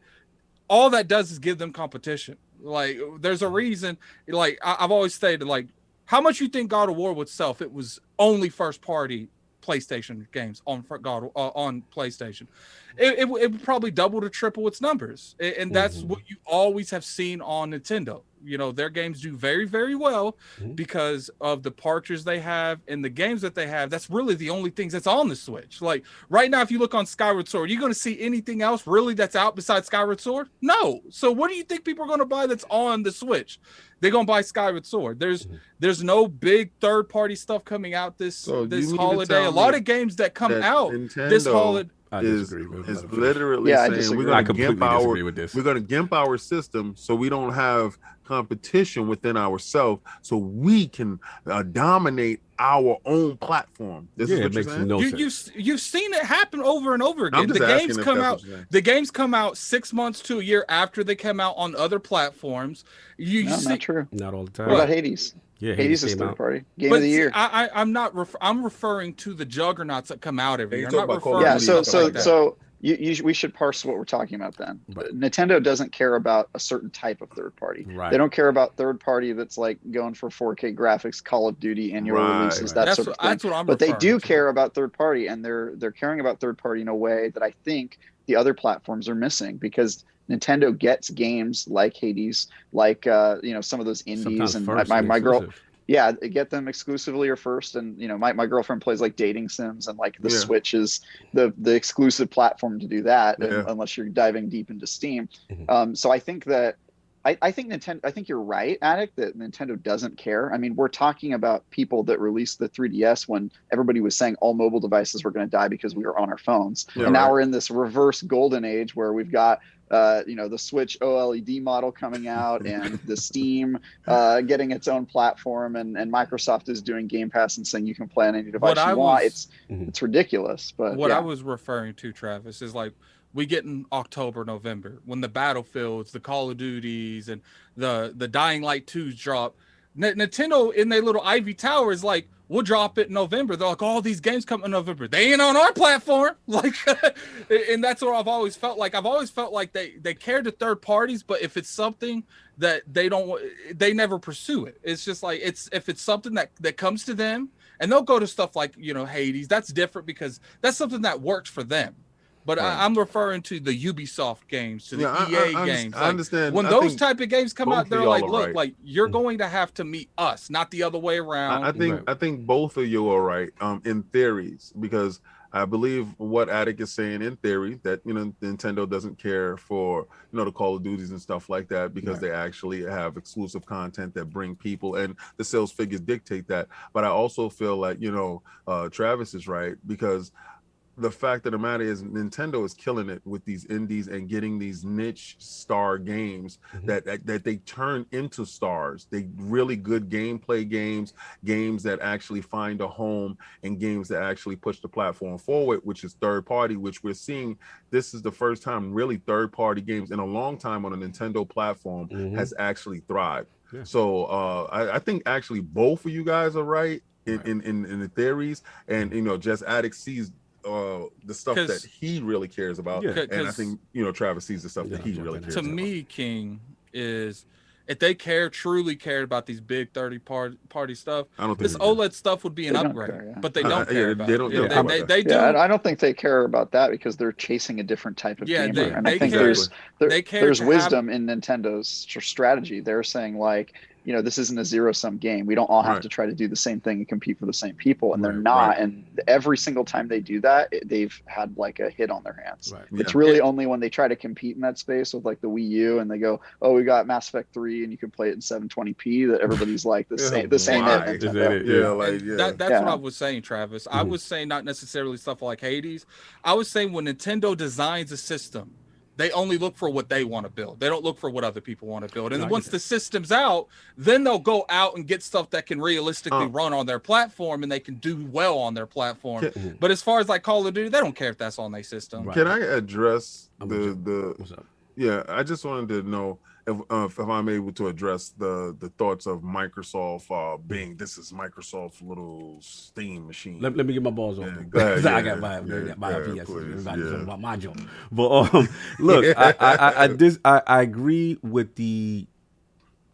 all that does is give them competition. Like, there's a reason. Like, I've always stated, like, how much you think God of War would sell if it was only first party PlayStation games on PlayStation? It would probably double to triple its numbers, and that's what you always have seen on Nintendo. Their games do very, very well because of the partridge they have and the games that they have. That's really the only things that's on the Switch. Like right now, if you look on Skyward Sword, are you going to see anything else really that's out besides Skyward Sword? No. So what do you think people are going to buy that's on the Switch? They're going to buy Skyward Sword. There's no big third party stuff coming out this holiday. A lot of games that come out this holiday. Is literally saying we're going to gimp our system so we don't have competition within ourselves, so we can dominate our own platform. This is what you're saying? No sense. You've seen it happen over and over again. The games come out 6 months to a year after they come out on other platforms. Not true. Not all the time. What about Hades? Yeah, Hades is third party game of the year. I'm referring to the juggernauts that come out every year. I'm not referring we should parse what we're talking about then. Right. Nintendo doesn't care about a certain type of third party. Right. They don't care about third party that's like going for 4K graphics, Call of Duty annual releases, that sort of thing. That's what I'm but they do care about third party, and they're caring about third party in a way that I think the other platforms are missing, because Nintendo gets games like Hades, like some of those indies, and my girl. yeah, get them exclusively or first. And you know, my girlfriend plays like dating sims, and like the Switch is the exclusive platform to do that, unless you're diving deep into Steam. So I think that I think Nintendo. I think you're right, Addict, that Nintendo doesn't care. I mean, we're talking about people that released the 3DS when everybody was saying all mobile devices were going to die because we were on our phones, and now we're in this reverse golden age where we've got you know, the Switch OLED model coming out and the Steam getting its own platform, and Microsoft is doing Game Pass and saying you can play on any device you want. It's ridiculous. But what I was referring to, Travis, is like, we get in October, November, when the Battlefields, the Call of Duties, and the Dying Light 2s drop. Nintendo in their little Ivy Tower is like, we'll drop it in November. They're like, all these games come in November. They ain't on our platform. Like, and that's what I've always felt like. I've always felt like they care to third parties, but if it's something that they never pursue it. It's just like, if it's something that comes to them, and they'll go to stuff like, you know, Hades. That's different because that's something that works for them. But I'm referring to the Ubisoft games, to the EA games. I understand. When those type of games come out, they're like, look, like, you're going to have to meet us, not the other way around. I think both of you are right in theories, because I believe what Attic is saying in theory, that, you know, Nintendo doesn't care for, you know, the Call of Duties and stuff like that, because they actually have exclusive content that bring people, and the sales figures dictate that. But I also feel like, you know, Travis is right, because the fact of the matter is Nintendo is killing it with these indies and getting these niche star games that they turn into stars. They really good gameplay games that actually find a home, and games that actually push the platform forward, which is third party, which we're seeing. This is the first time really third party games in a long time on a Nintendo platform has actually thrived. So I think actually both of you guys are right in the theories, and, you know, just Addict sees the stuff that he really cares about, and I think, you know, Travis sees the stuff that he really cares about. To me, King, is if they truly cared about these big 30-party stuff, I don't think this OLED stuff would be an upgrade, but they don't care about it. They do. I don't think they care about that, because they're chasing a different type of gamer. And I think there's wisdom in Nintendo's strategy. They're saying, like, you know, this isn't a zero-sum game. We don't all have to try to do the same thing and compete for the same people, and they're not. And every single time they do that, they've had like a hit on their hands. It's really only when they try to compete in that space with like the Wii U, and they go, "Oh, we got Mass Effect 3, and you can play it in 720p," that everybody's like, "This ain't it." That's what I was saying, Travis. I was saying not necessarily stuff like Hades. I was saying when Nintendo designs a system, they only look for what they want to build. They don't look for what other people want to build. And once the system's out, then they'll go out and get stuff that can realistically run on their platform, and they can do well on their platform. But as far as like Call of Duty, they don't care if that's on their system. Can I address what's up? Yeah, I just wanted to know if I'm able to address the thoughts of Microsoft being, this is Microsoft's little Steam machine. Let me get my balls on. I got my PS. Everybody's about my job. But look, I agree with the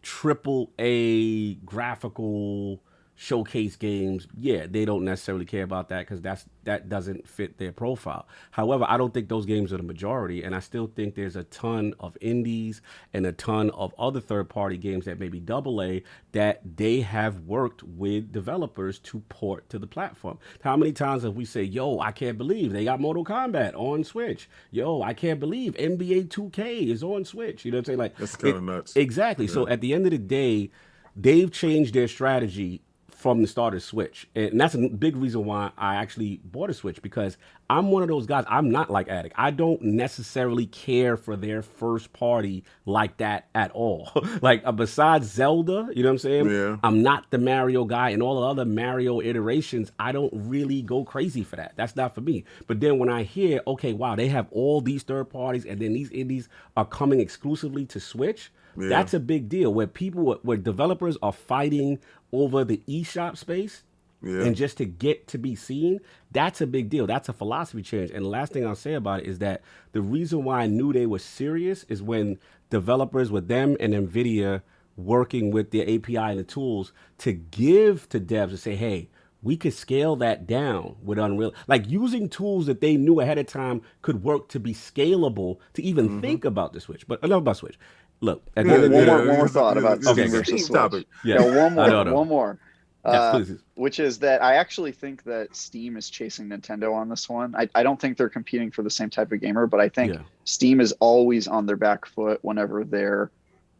AAA graphical showcase games. Yeah, they don't necessarily care about that, because that doesn't fit their profile. However, I don't think those games are the majority, and I still think there's a ton of indies and a ton of other third-party games that may be AA that they have worked with developers to port to the platform. How many times have we said, yo, I can't believe they got Mortal Kombat on Switch. Yo, I can't believe NBA 2K is on Switch. You know what I'm saying? Like, that's kind of nuts. Exactly. Yeah. So at the end of the day, they've changed their strategy from the start of Switch. And that's a big reason why I actually bought a Switch, because I'm one of those guys. I'm not like Addict. I don't necessarily care for their first party like that at all. Like, besides Zelda, you know what I'm saying? Yeah. I'm not the Mario guy, and all the other Mario iterations, I don't really go crazy for that. That's not for me. But then when I hear, okay, wow, they have all these third parties, and then these indies are coming exclusively to Switch, that's a big deal. Where developers are fighting over the eShop space, and just to get to be seen, that's a big deal. That's a philosophy change. And the last thing I'll say about it is that the reason why I knew they were serious is when developers, with them and NVIDIA working with their API and the tools to give to devs to say, hey, we could scale that down with Unreal, like using tools that they knew ahead of time could work to be scalable to even think about the Switch. But enough about Switch. look. At the end of the one more thought about okay, Steam versus Switch. Topic. Yeah, one more. Yes, which is that I actually think that Steam is chasing Nintendo on this one. I don't think they're competing for the same type of gamer, but I think Steam is always on their back foot whenever they're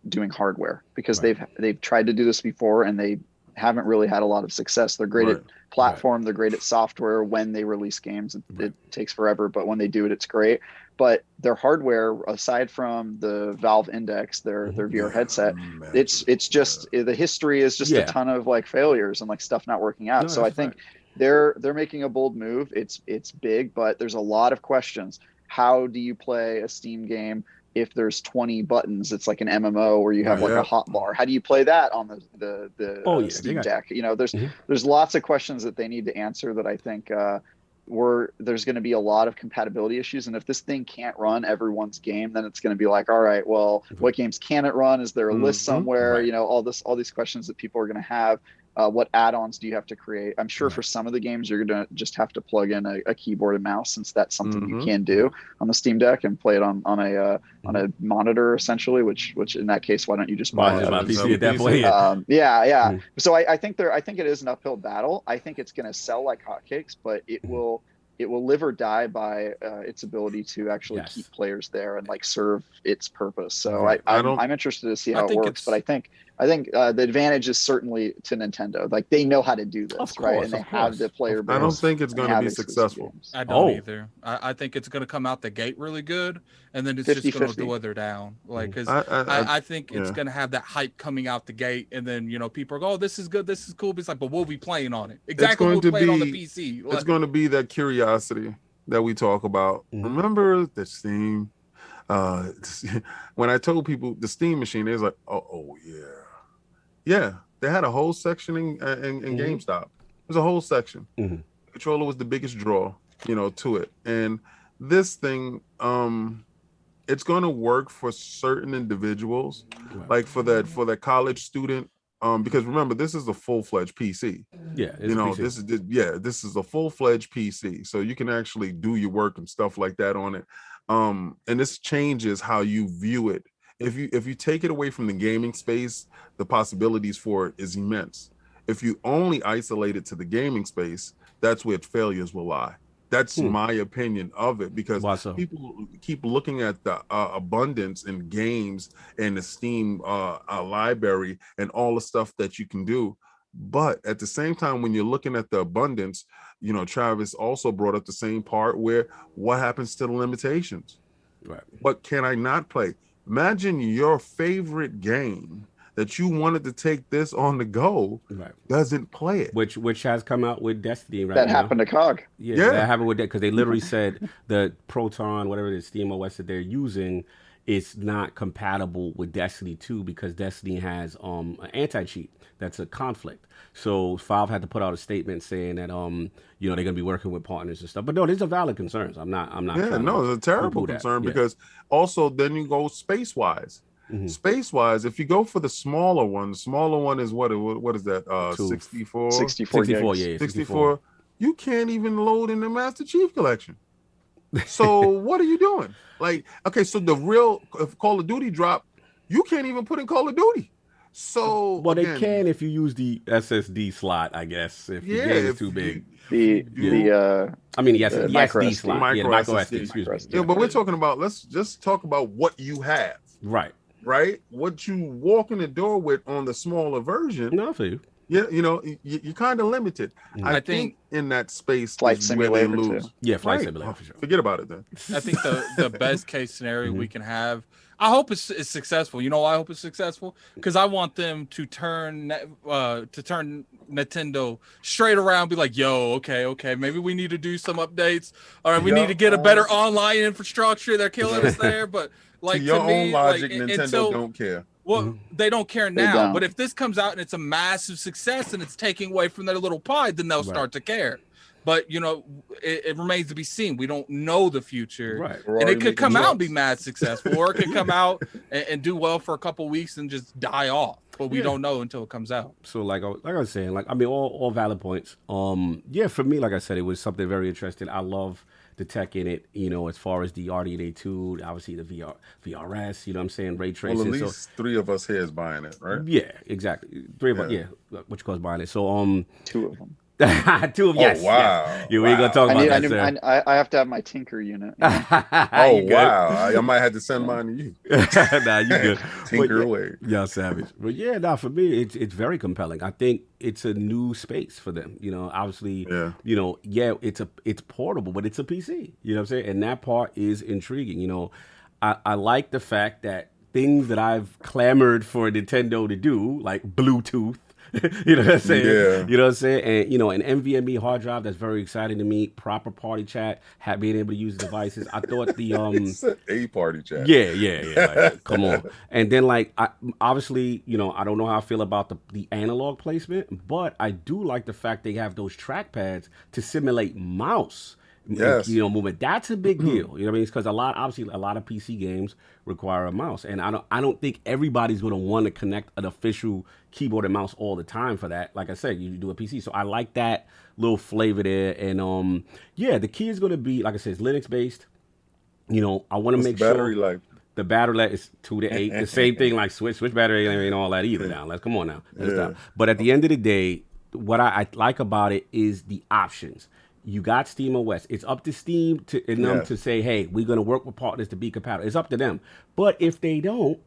doing hardware, because they've tried to do this before and they haven't really had a lot of success. They're great at platform, they're great at software. When they release games, it takes forever, but when they do it, it's great. But their hardware, aside from the Valve Index, their VR headset, it's just the history is just a ton of like failures and like stuff not working out. So I think they're making a bold move. It's big, but there's a lot of questions. How do you play a Steam game if there's 20 buttons? It's like an MMO where you have like a hotbar. How do you play that on the Steam Deck? You know, there's lots of questions that they need to answer that I think there's going to be a lot of compatibility issues. And if this thing can't run everyone's game, then it's going to be like, all right, well, what games can it run? Is there a list somewhere? You know, all these questions that people are going to have. What add-ons do you have to create? I'm sure for some of the games, you're going to just have to plug in a keyboard and mouse, since that's something you can do on the Steam Deck, and play it on a monitor essentially. Which in that case, why don't you just buy it? PC at that point. So I think it is an uphill battle. I think it's going to sell like hotcakes, but it will live or die by its ability to actually keep players there and like serve its purpose. So I'm interested to see how it works, but I think the advantage is certainly to Nintendo. Like, they know how to do this, right? And they have the player base. I don't think it's going to be successful. I don't either. I think it's going to come out the gate really good, and then it's just going to wither down. Like, because I think it's going to have that hype coming out the gate, and then, you know, people are going, oh, this is good, this is cool. But it's like, but we'll be playing on it. Exactly, we'll be playing on the PC. It's going to be that curiosity that we talk about. Remember the Steam? When I told people the Steam machine, they was like, oh yeah, they had a whole section in GameStop. There's a whole section. The controller was the biggest draw, you know, to it. And this thing, it's going to work for certain individuals, like for that college student. Because remember, this is a full-fledged PC. Yeah, you know, this is a full-fledged PC, so you can actually do your work and stuff like that on it. And this changes how you view it. If you take it away from the gaming space, the possibilities for it is immense. If you only isolate it to the gaming space, that's where failures will lie. That's my opinion of it, because people keep looking at the abundance in games and the Steam library and all the stuff that you can do. But at the same time, when you're looking at the abundance, you know, Travis also brought up the same part where what happens to the limitations? Right. What can I not play? Imagine your favorite game that you wanted to take this on the go, doesn't play it. Which has come out with Destiny right now. That now. Happened to COG. Yeah, that happened with that, because they literally said the Proton, whatever it is, Steam OS that they're using, is not compatible with Destiny 2, because Destiny has an anti-cheat that's a conflict. So Valve had to put out a statement saying that you know, they're gonna be working with partners and stuff. But no, these are valid concerns. I'm not. Yeah, no, it's a terrible concern, because also then you go space-wise. Space-wise, if you go for the smaller one is what is that? 64? 64 gigs. 64. You can't even load in the Master Chief Collection. So what are you doing? Like, okay, so the real Call of Duty drop, you can't even put in Call of Duty. So well, they can if you use the SSD slot, I guess. If the game is too big. The SD slot. Micro SD. Excuse me. Yeah, but we're talking about, let's just talk about what you have. Right? What you walk in the door with on the smaller version. No, I feel you. Yeah, you know, you're kind of limited. I think in that space, Flight Simulator where they lose. Yeah, Flight Simulator for sure. Forget about it then. I think the best case scenario we can have, I hope it's successful. You know why I hope it's successful? Because I want them to turn Nintendo straight around, be like, yo, okay, maybe we need to do some updates. All right, we need to get a better online infrastructure. They're killing us there, but like, to your me, own logic, like, Nintendo don't care. Well, they don't care now, but if this comes out and it's a massive success and it's taking away from their little pie, then they'll start to care. But you know, it remains to be seen. We don't know the future, right? And it could come out and be mad successful, or it could come out and do well for a couple weeks and just die off. But we don't know until it comes out. So like I was saying, like I mean, all valid points. Yeah, for me, like I said, it was something very interesting. I love the tech in it, you know, as far as the RDNA 2, obviously the VRS, you know what I'm saying, ray tracing. Well, at least 3 of us here is buying it, right? Yeah, exactly. 3 of us, yeah, what you call buying it. So 2 of them. 2 of them, yes. Oh, wow. Yes. Yeah, we ain't gonna talk about that, sir. I have to have my tinker unit. Oh, wow. I might have to send mine to you. Nah, you good. Tinker away. Yeah, savage. But yeah, nah, for me, it's very compelling. I think it's a new space for them. You know, obviously, you know, it's portable, but it's a PC. You know what I'm saying? And that part is intriguing. You know, I like the fact that things that I've clamored for Nintendo to do, like Bluetooth, you know what I'm saying? Yeah. You know what I'm saying? And, you know, an NVMe hard drive, that's very exciting to me. Proper party chat, being able to use devices. I thought the... a party chat. Yeah. Like, come on. And then, like, obviously, you know, I don't know how I feel about the analog placement, but I do like the fact they have those trackpads to simulate mouse. Yes. You know, movement. That's a big deal. You know what I mean? Because a lot of PC games require a mouse, and I don't think everybody's going to want to connect an official keyboard and mouse all the time for that. Like I said, you do a PC, so I like that little flavor there. And yeah, the key is going to be, like I said, it's Linux based. You know, I want to make sure battery life. The battery life is 2 to 8. The same thing like Switch battery ain't all that either. Now, come on now. Stop. But at the end of the day, what I like about it is the options. You got SteamOS. It's up to Steam to say, hey, we're going to work with partners to be compatible. It's up to them. But if they don't,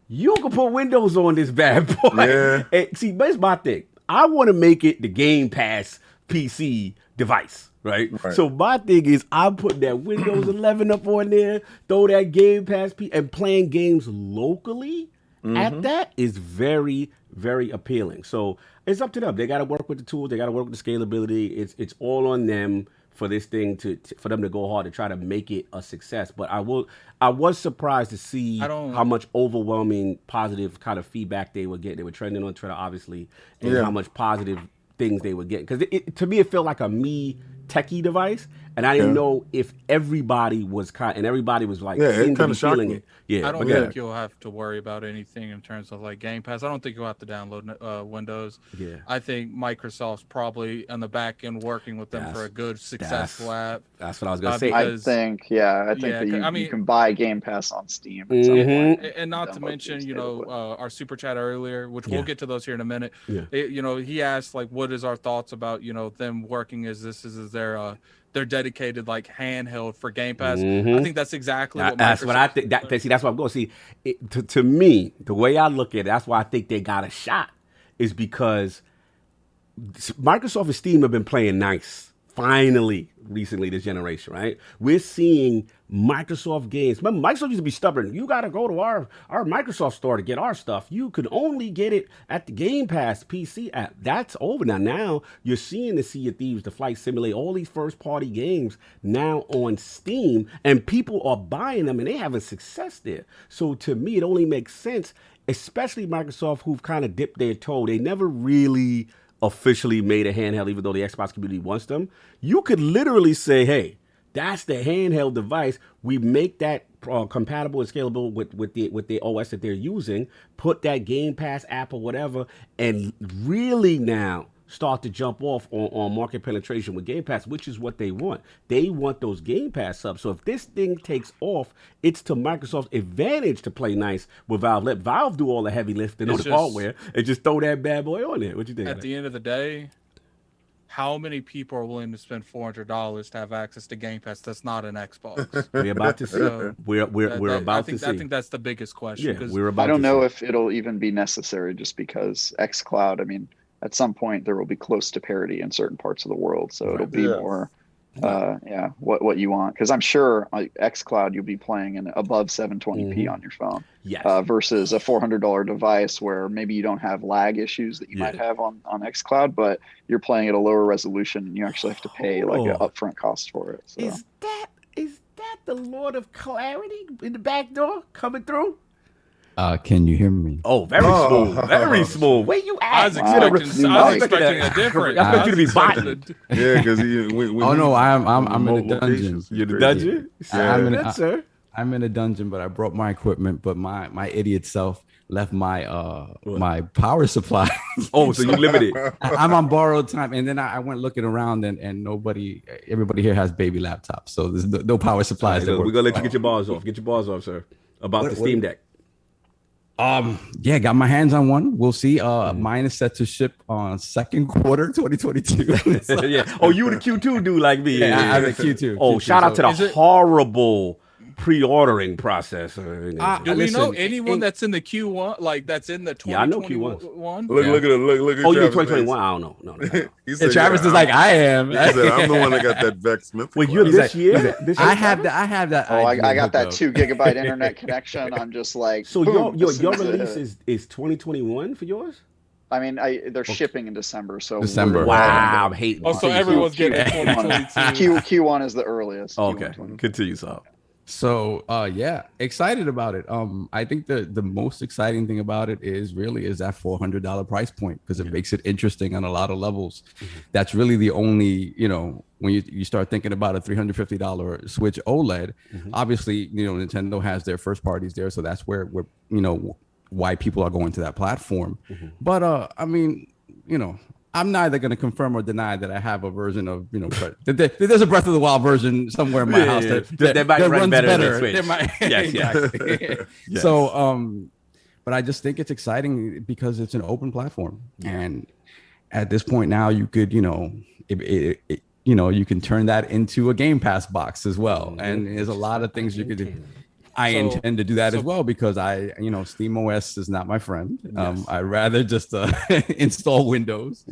you can put Windows on this bad boy. Yeah. And see, that's my thing. I want to make it the Game Pass PC device, right? So my thing is I'm putting that Windows 11 up on there, throw that Game Pass and playing games locally at that is very, very appealing. So it's up to them. They got to work with the tools. They got to work with the scalability. It's all on them for this thing for them to go hard to try to make it a success. But I was surprised to see how much overwhelming positive kind of feedback they were getting. They were trending on Twitter, obviously, and how much positive things they were getting. Because to me, it felt like a me techie device, and I didn't know if everybody was everybody was like seemed to be feeling it. Yeah, I don't think you'll have to worry about anything in terms of like Game Pass. I don't think you'll have to download Windows. Yeah, I think Microsoft's probably on the back end working with them for a good, successful app. That's what I was gonna say. I think that you can buy Game Pass on Steam. At some point and not to mention, you know, our super chat earlier, which we'll get to those here in a minute. Yeah, you know, he asked like, what is our thoughts about, you know, them working as their dedicated like handheld for Game Pass. I think that's exactly what that's what I think. That's what I'm going to see. To me, the way I look at it, that's why I think they got a shot, is because Microsoft and Steam have been playing nice. Finally, recently this generation, right? We're seeing Microsoft games. Remember, Microsoft used to be stubborn. You got to go to our Microsoft store to get our stuff. You could only get it at the Game Pass PC app. That's over now. Now you're seeing the Sea of Thieves, the Flight Simulator, all these first-party games now on Steam, and people are buying them, and they're having success there. So to me, it only makes sense, especially Microsoft, who've kind of dipped their toe. They never really officially made a handheld, even though the Xbox community wants them. You could literally say, hey, that's the handheld device. We make that compatible and scalable with the OS that they're using, put that Game Pass app or whatever, and really now start to jump off on market penetration with Game Pass, which is what they want. They want those Game Pass subs. So if this thing takes off, it's to Microsoft's advantage to play nice with Valve. Let Valve do all the heavy lifting on the hardware and just throw that bad boy on there. What you think? At the end of the day, how many people are willing to spend $400 to have access to Game Pass that's not an Xbox? We're about to see. We're about to see. I think that's the biggest question. Yeah, we're about I don't know if it'll even be necessary, just because xCloud, I mean, at some point there will be close to parity in certain parts of the world. So it'll be more, what you want. Because I'm sure xCloud, you'll be playing in above 720p on your phone. Yes. Versus a $400 device where maybe you don't have lag issues that you might have on xCloud, but you're playing at a lower resolution and you actually have to pay like an upfront cost for it. So. Is that the Lord of Clarity in the back door coming through? Can you hear me? Oh, very smooth. Very smooth. Where you at? I was expecting a different. I expect you to be botting. Yeah, because no, I'm in a dungeon. You're in the dungeon? I'm in a dungeon, but I brought my equipment, but my idiot self left my my power supply. Oh, so you limited. I'm on borrowed time, and then I went looking around, and everybody here has baby laptops, so there's no power supplies. We're gonna let you get your bars off. Get your bars off, sir. About the Steam Deck. Yeah, got my hands on one. We'll see. Mine is set to ship on second quarter 2022. So, yeah. Oh, you the Q2 dude like me. Yeah, I'm the Q2. Oh, Q2, shout out to the horrible pre-ordering process. Do we know anyone that's in the Q1, like that's in the 2021? Yeah, I know Q1. Look at oh, you're 2021. I don't know. No. He said, Travis is like, I am. He said, I'm the one that got that Vex Smith. Wait, you're this year? I have that. Oh, I got that 2 gigabyte internet connection. I'm just like, so your release is 2021 for yours? I mean, they're shipping in December, so wow, I'm hating. Oh, so everyone's getting 2022. Q1 is the earliest. Oh, okay, continue, so. So yeah, excited about it. I think the most exciting thing about it is that $400 price point, because it makes it interesting on a lot of levels. That's really the only, when you start thinking about a $350 Switch OLED, obviously, Nintendo has their first parties there, so that's where why people are going to that platform. But I mean, I'm neither going to confirm or deny that I have a version of, there's a Breath of the Wild version somewhere in my house that might run runs better than Switch. Exactly. Yes. So, but I just think it's exciting because it's an open platform, and at this point now, you could, you can turn that into a Game Pass box as well, and there's a lot of things you could do. I intend to do that as well, because SteamOS is not my friend. I'd rather just install Windows,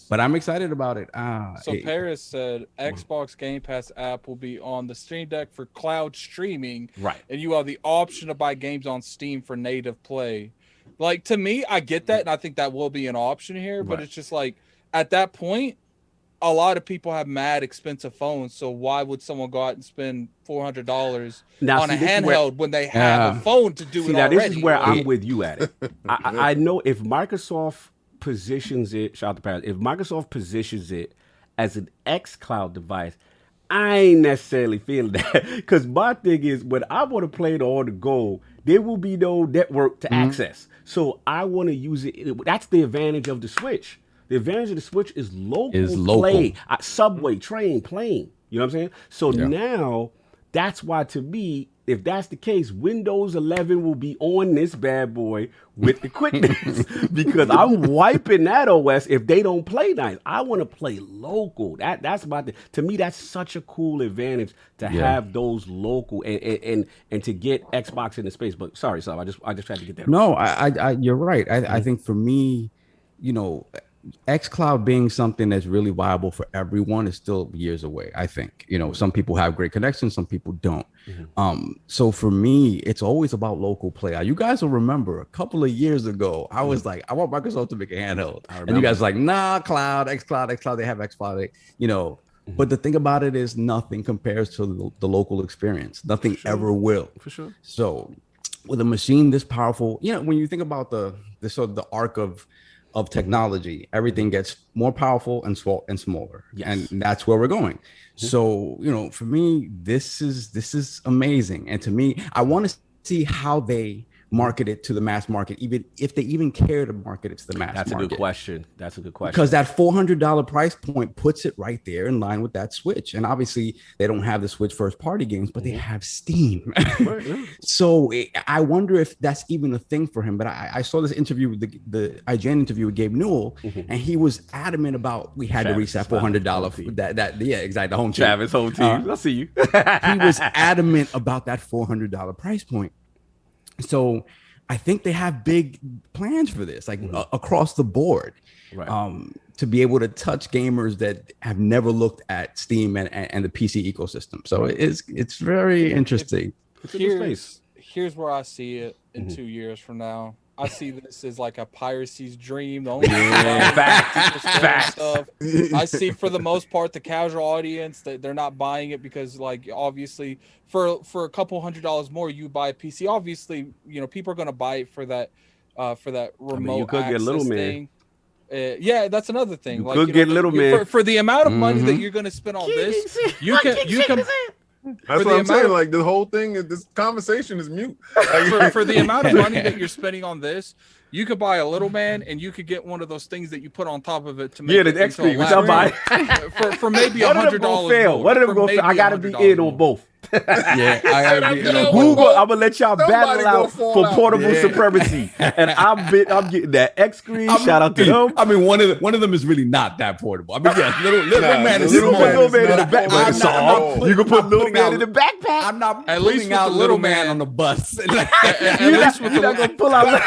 but I'm excited about it. Parris said Xbox Game Pass app will be on the Stream Deck for cloud streaming, right? And you have the option to buy games on Steam for native play. Like, to me, I get that, and I think that will be an option here, but it's just like, at that point, a lot of people have mad expensive phones, so why would someone go out and spend $400 on a handheld when they have a phone to do it already? Now, this is where I'm with you at it. I know if Microsoft positions it, shout out to Parris, if Microsoft positions it as an xCloud device, I ain't necessarily feeling that, because my thing is, when I want to play it on the go, there will be no network to access. So I want to use it. That's the advantage of the Switch. The advantage of the Switch is local play. Subway, train, plane. You know what I'm saying? So now, that's why, to me, if that's the case, Windows 11 will be on this bad boy with the quickness, because I'm wiping that OS if they don't play nice. I want to play local. That's my thing. To me, that's such a cool advantage to have those local and to get Xbox in the space. But sorry, Sal, I just tried to get that. No, you're right. I think for me, xCloud being something that's really viable for everyone is still years away. I think, some people have great connections, some people don't. So for me, it's always about local play. You guys will remember a couple of years ago, I was like, I want Microsoft to make a handheld. And you guys were like, nah, xCloud, they have xCloud, But the thing about it is, nothing compares to the local experience. Nothing ever will. For sure. So with a machine this powerful, when you think about the sort of the arc of technology, everything gets more powerful and smaller, and that's where we're going. So for me, this is amazing, and to me, I want to see how they market it to the mass market, even if they even care to market it to the mass market. That's a good question. Because that $400 price point puts it right there in line with that Switch. And obviously, they don't have the Switch first party games, but they have Steam. So I wonder if that's even a thing for him. But I saw this interview, the IGN interview with Gabe Newell, and he was adamant about we had to reach that $400. Exactly. The home team. Travis, home team. I see you. He was adamant about that $400 price point. So I think they have big plans for this, like across the board, to be able to touch gamers that have never looked at Steam and the PC ecosystem. So it's very interesting. Here's where I see it in 2 years from now. I see this as like a piracy's dream. The only stuff. I see for the most part the casual audience that they're not buying it because like obviously for a couple $100 more you buy a PC. Obviously, you know, people are going to buy it for that remote you could get little thing. Yeah, that's another thing. You could get little man for the amount of money that you're going to spend on this. You can. That's what I'm saying. Like the whole thing, this conversation is mute. For the amount of money that you're spending on this, you could buy a little man, and you could get one of those things that you put on top of it to make the XP, which I buy for maybe $100. What of them go fail? I gotta be in on both. Yeah, I gotta be in on Google, both. I'm gonna let y'all battle out for portable supremacy, and I'm getting that X screen. Shout out to them. I mean, one of them is really not that portable. I mean, yeah, little man is little small. man in the backpack. You can put little man in the backpack. I'm not at least out little man on the bus. You're not gonna pull out.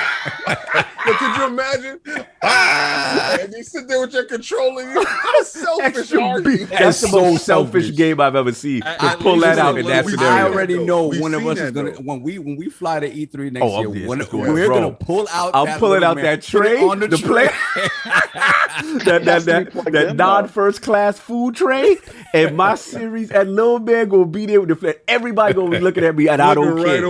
But could you imagine? And you sit there with your controller. How selfish are you? That's the most selfish game I've ever seen. To pull that out in that scenario. I already know one of us is gonna when we fly to E3 next year. We're gonna pull out. I'm pulling out that tray on the plate. that non-first class food tray, and my series at Lil Man gonna be there with the flag. Everybody gonna be looking at me, and I don't care.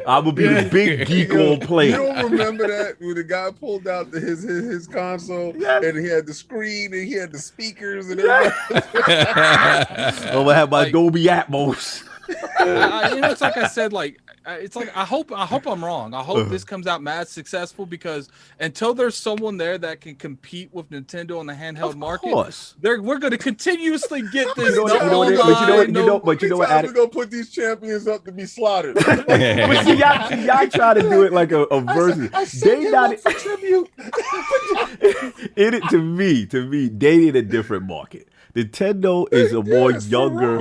I'm gonna be the big geek on play. You don't remember that when the guy pulled out his console and he had the screen and he had the speakers and everything. I'm gonna have my Dolby Atmos. It's like I said, like it's like I hope I'm wrong. I hope this comes out mad successful because until there's someone there that can compete with Nintendo in the handheld market, we're going to continuously get this. But you know what? We're gonna put these champions up to be slaughtered. But see, y'all try to do it like a version. They not for tribute. To me, they need a different market. Nintendo is a more younger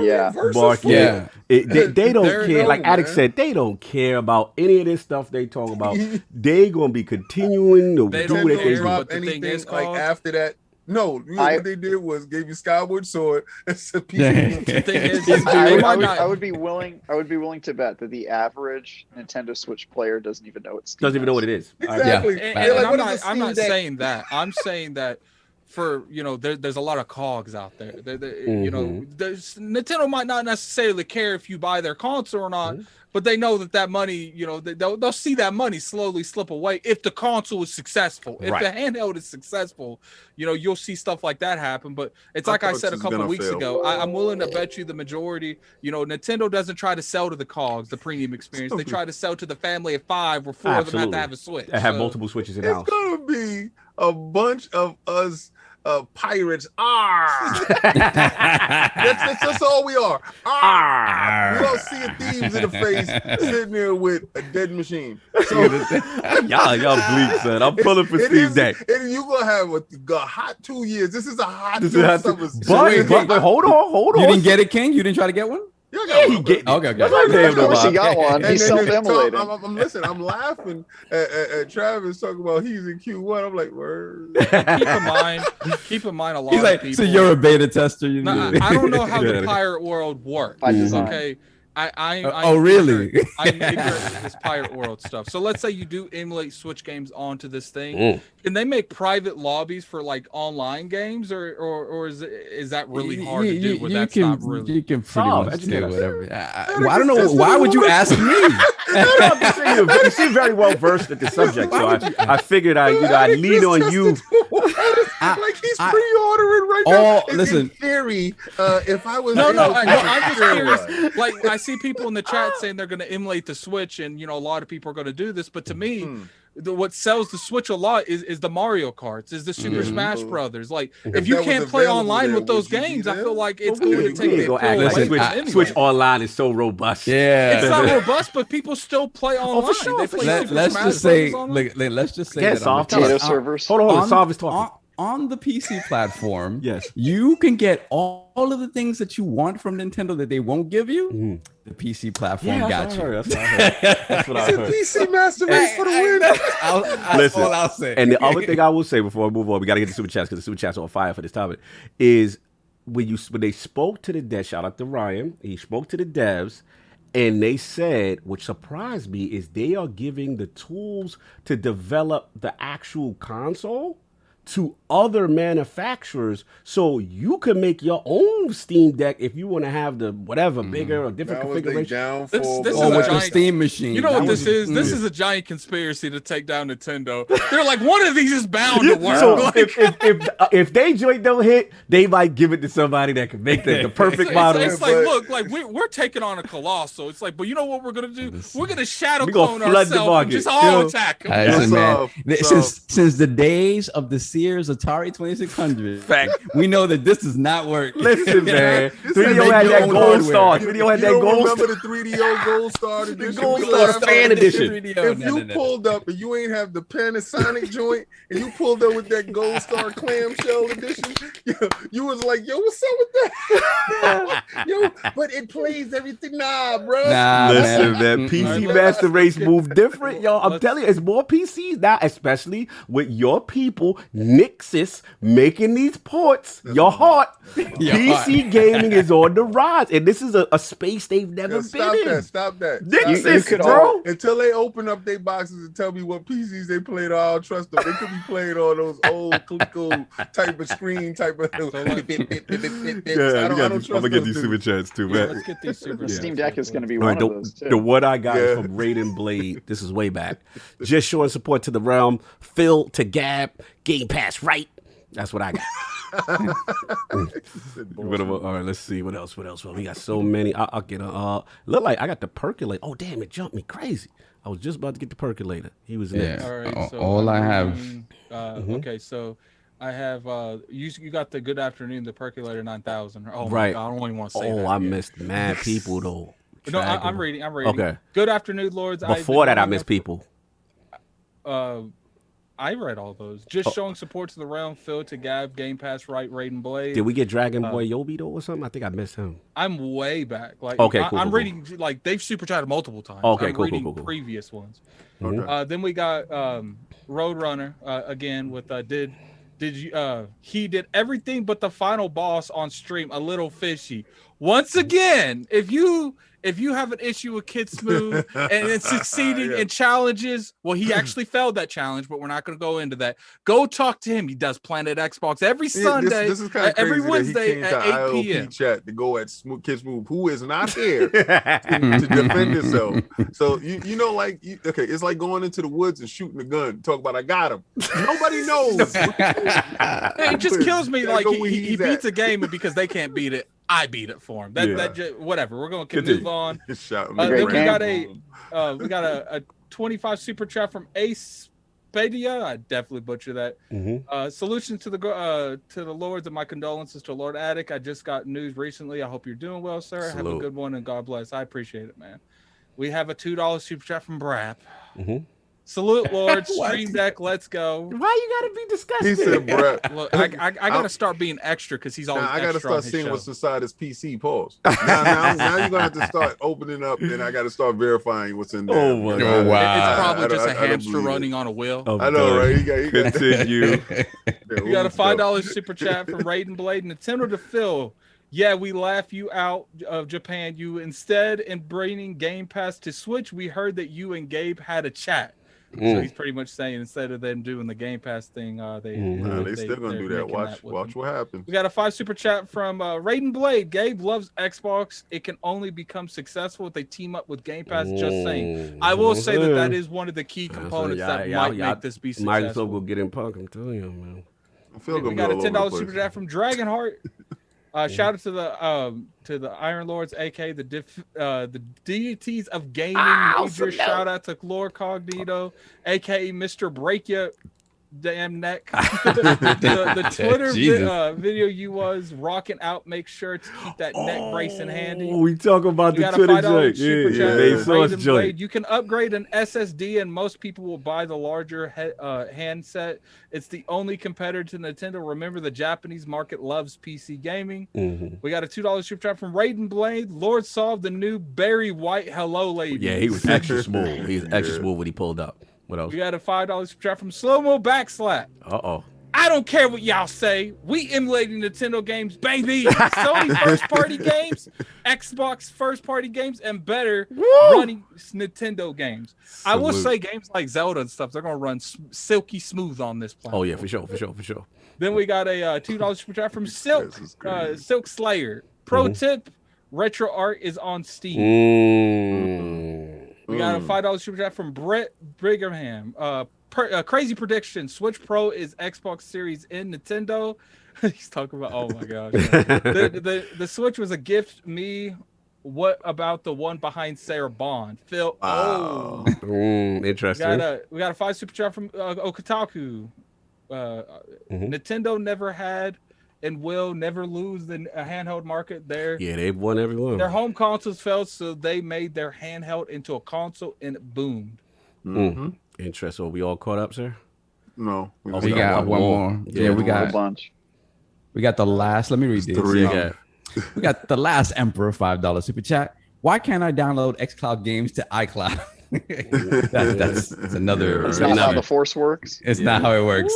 market. Yeah. They don't care. Like Addict said, they don't care about any of this stuff they talk about. They gonna be continuing to do what they drop anything like after that. No, what they did was gave you Skyward Sword. It's a piece I would be willing to bet that the average Nintendo Switch player doesn't even know it's doesn't even know what it is. Exactly. And I'm not saying that. I'm saying that. For there's a lot of cogs out there. Nintendo might not necessarily care if you buy their console or not, but they know that money, they'll see that money slowly slip away if the console is successful. If the handheld is successful, you'll see stuff like that happen. But it's like I said a couple of weeks ago. I'm willing to bet you the majority. Nintendo doesn't try to sell to the cogs, the premium experience. They try to sell to the family of 5 or 4 of them have to have a Switch. I have multiple Switches in house. It's gonna be a bunch of us. Pirates that's all we are. We don't see a thieves in the face sitting there with a dead machine. So, y'all bleak, son. I'm pulling for SteamDeck. And you're gonna have a hot 2 years. This is a hot summer. But hold on. You didn't get it, King? You didn't try to get one? He get okay. Of course he got one. He's self-immolating. I'm laughing at Travis talking about he's in Q1. I'm like, word. Keep in mind a lot of people. So you're a beta tester. I don't know how the pirate world works. Okay. Really? I'm ignorant to this pirate world stuff. So let's say you do emulate Switch games onto this thing. Can they make private lobbies for like online games, or is that really hard to do? You can pretty much do whatever. I don't know. Why would you ask me? You seem very well versed at the subject, so I figured I lean on you. Like he's pre-ordering right now. Listen, in theory, if I was I'm just curious. Like I see people in the chat saying they're going to emulate the Switch, and a lot of people are going to do this. But to me, what sells the Switch a lot is the Mario Karts, is the Super Smash Brothers. Like if you can't play online with those games, I feel like it's going to take the Switch online is so robust. Yeah, it's not robust, but people still play online. For sure. Let's just say that servers. Hold on, Solve is talking. On the PC platform, yes, you can get all of the things that you want from Nintendo that they won't give you. The PC platform got you. That's what I heard. PC Master Race for the win. That's all I'll say. And the other thing I will say before I move on, we got to get the super chats because the super chats are on fire for this topic. Is when they spoke to the devs, shout out to Ryan, he spoke to the devs, And they said, which surprised me, is they are giving the tools to develop the actual console to other manufacturers, so you can make your own Steam Deck if you want to have the whatever bigger or different configuration. This is a giant Steam machine. You know what this is? This is a giant conspiracy to take down Nintendo. They're like, one of these is bound to work. So if they joint don't hit, they might give it to somebody that can make the perfect model. It's like, look, like we're taking on a colossal. It's like, but you know what we're gonna do? We're gonna shadow clone ourselves and just all attack them. Listen, man, since the days of the Sears Atari 2600, we know that this does not work. Listen, man, 3DO had that gold star. 3DO had that gold star. Remember the 3DO Gold Star edition? The Gold Star fan edition. If you pulled up and you ain't have the Panasonic joint, and you pulled up with that Gold Star clamshell edition, you was like, yo, what's up with that? Yo, but it plays everything. Nah, bro. Listen, man, PC Master Race moved different, yo. I'm telling you, it's more PCs now, especially with your people, Nixis, making these ports. Your heart. PC gaming is on the rise, and this is a space they've never been in. Stop that. Nixis, bro. Until they open up their boxes and tell me what PCs they played, I don't trust them. They could be playing on those old Coleco type of screen, type of. I don't trust. I'm gonna get these super chats too, man. Let's get these super chats. Steam Deck is going to be one of those too. The one I got is from Raiden Blade. This is way back. Just showing support to the realm. Phil to Gab. Game Pass right. That's what I got. All right, let's see what else. Well, we got so many. I'll get a. Look like I got the percolator. Oh damn! It jumped me crazy. I was just about to get the percolator. He was next. All right. So all I have. Okay, so I have. You got the Good Afternoon, the Percolator 9000. Oh right. My God, I don't even want to say that. Oh, I missed mad people though. No, I'm reading. Okay. Good Afternoon, Lords. Before that, I missed people. I read all those. Just showing support to the realm, Phil to Gab, Game Pass, right, Raiden Blade. Did we get Dragon Boy Yobi though or something? I think I missed him. I'm way back. Like, okay, cool. I'm reading like they've super chatted multiple times. Okay, I'm cool. Previous ones. Okay. Then we got Roadrunner again with did you he did everything but the final boss on stream a little fishy. Once again, if you have an issue with Kid Smooth and it's succeeding in challenges, well, he actually failed that challenge, but we're not going to go into that. Go talk to him. He does Planet Xbox every Sunday, this is kind of every crazy Wednesday at 8 ILP p.m. chat to go at Kid Smooth, who is not there to defend himself. So you know, like it's like going into the woods and shooting a gun. Talk about I got him. Nobody knows. It just kills me. Like he beats a game because they can't beat it. I beat it for him. Whatever. We're going to move on. Then we got a 25 super chat from Ace Spadia. I definitely butchered that. Solution to the Lords, and my condolences to Lord Attic. I just got news recently. I hope you're doing well, sir. Salute. Have a good one and God bless. I appreciate it, man. We have a $2 super chat from Brap. Salute, Lord. Stream Deck, let's go. Why you gotta be disgusting? He said, "Bruh." Look, I gotta start being extra because he's always. I gotta start seeing what's inside his PC. Pause. Now you're gonna have to start opening up, and I gotta start verifying what's in there. Oh my God! Wow. It's probably just a hamster running on a wheel. I know, right? You got continue. We got a $5 super chat from Raiden Blade. Nintendo to Phil. Yeah, we laugh you out of Japan. You instead in bringing Game Pass to Switch. We heard that you and Gabe had a chat. So he's pretty much saying instead of them doing the Game Pass thing, they still gonna do that. Watch what happens. We got a 5 super chat from Raiden Blade. Gabe loves Xbox. It can only become successful if they team up with Game Pass. Just saying. I will say that is one of the key components that might make this be successful. Might as well go get in Punk. I'm telling you, man. We got a $10 super chat from Dragonheart. Shout out to the Iron Lords, aka the deities of gaming. Major shout out to LordCognito, aka Mr. Break Ya Damn Neck. the Twitter video you was rocking out. Make sure to keep that neck bracing handy. We talk about the Twitter joint. You can upgrade an SSD, and most people will buy the larger handset. It's the only competitor to Nintendo. Remember, the Japanese market loves PC gaming. We got a $2 super chat from Raiden Blade. Lord solved the new Barry White hello lady. Yeah, he was extra smooth. He was extra smooth when he pulled up. What else? We got a $5 super chat from Slow Mo Backslap. Uh-oh. I don't care what y'all say. We emulating Nintendo games, baby. Sony first-party games, Xbox first-party games, and better running Nintendo games. I will say games like Zelda and stuff, they're going to run silky smooth on this platform. Oh, yeah, for sure. Then we got a $2 super chat from Silk Slayer. Pro tip, retro art is on Steam. We got a $5 super chat from Brett Brigham. Crazy prediction: Switch Pro is Xbox Series in Nintendo. He's talking about, oh my gosh, the Switch was a gift me. What about the one behind Sarah Bond? Phil. Wow. Interesting. We got a 5 super chat from Okataku. Nintendo never had and will never lose the handheld market. They've won every one. Their home consoles failed, so they made their handheld into a console and it boomed. Interesting. Are we all caught up, sir? No. We got one more. Yeah, we got a bunch. We got the last. Let me read this. We got the last Emperor $5 super chat. Why can't I download xCloud games to iCloud? that's another. That's not how the Force works. It's not how it works.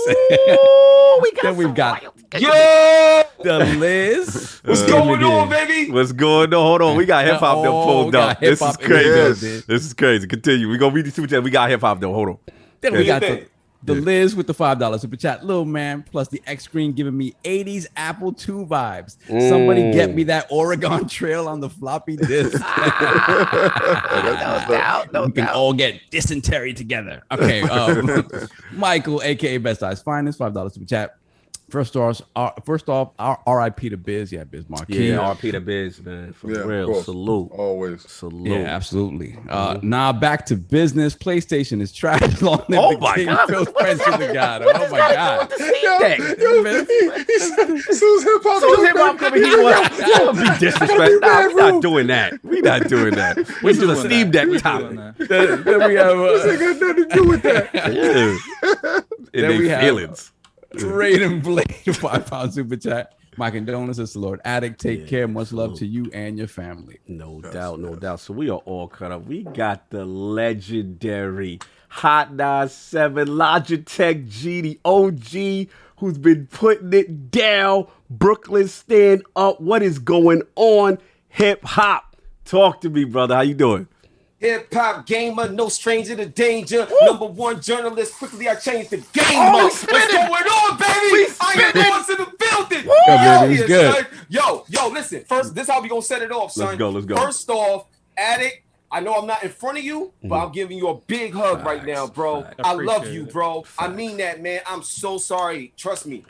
We've got the Liz. What's going on, baby? What's going on? Hold on. We got hip hop though pulled up. This is crazy. This is crazy. Continue. We're gonna read the super chat. We got hip hop though. Hold on. Then we got the Liz with the $5 super chat. Little man plus the X screen giving me 80s Apple II vibes. Somebody get me that Oregon Trail on the floppy disk. We can all get dysentery together. Okay. Michael, aka Best Eyes Finest, $5 super chat. First off, RIP to Biz. Yeah, Biz Marquis. Yeah, RIP to Biz, man. For real. Salute. Always. Salute. Yeah, absolutely. Now back to business. PlayStation is trash. Oh my God. Phil Spencer the God. Oh my God. Soon hip-hop coming here. Don't be disrespectful. Nah, we're not doing that. We're not doing that. We do the SteamDeck topic. Then we have This ain't got nothing to do with that. Then we have feelings. Raiden Blade, £5 super chat. My condolences to Lord Addict. Take care. Much love to you and your family. No doubt. So we are all cut up. We got the legendary Hot 97 Logitech G, the OG, who's been putting it down. Brooklyn, stand up. What is going on? Hip hop. Talk to me, brother. How you doing? Hip-hop gamer, no stranger to danger. Woo! #1 journalist, quickly I changed the game up. What's going on, baby? I am going to the building. He's good. Son. Yo, listen. First, this is how we gonna set it off, son. Let's go. First off, Addict, I know I'm not in front of you, but I'm giving you a big hug right now, bro. I love you, bro. I mean that, man. I'm so sorry. Trust me.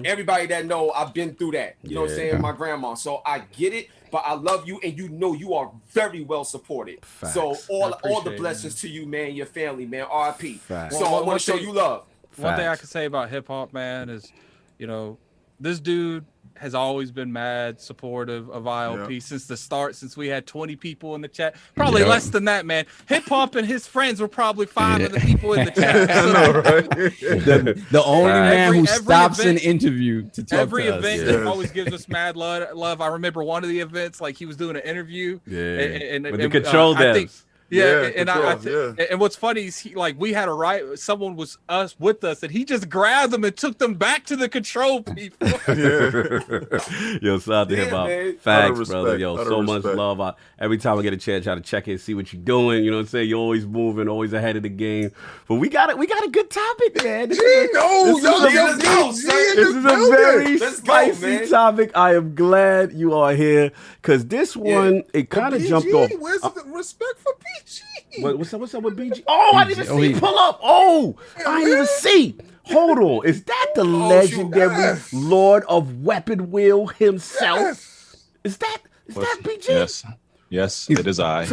Everybody that know, I've been through that. You know what I'm saying? My grandma. So I get it. But I love you, and you know you are very well supported. Facts. So all the blessings to you, man, your family, man. RIP. Facts. So I want to show you love. One thing I can say about hip hop, man, is, this dude has always been mad supportive of ILP since the start, since we had 20 people in the chat. Probably less than that, man. Hip hop and his friends were probably 5 of the people in the chat. I know, right? The only man who stops an interview to talk every to event us. always gives us mad love. I remember one of the events, like he was doing an interview. And the control devs. And what's funny is we had someone was with us, and he just grabbed them and took them back to the control people. Yo, shout out to hip hop. Facts, brother. Yo, so much love. Every time I get a chance, try to check in, see what you're doing. You know what I'm saying? You're always moving, always ahead of the game. But we got a good topic, man. This is a very spicy topic. I am glad you are here because this one it kind of jumped off. Where's the respect for PG? What's up with BG? Oh, I didn't even see. Pull up. Oh, I didn't even see. Hold on. Is that the legendary Lord of Weapon Wheel himself? Is that BG? Yes, it is I.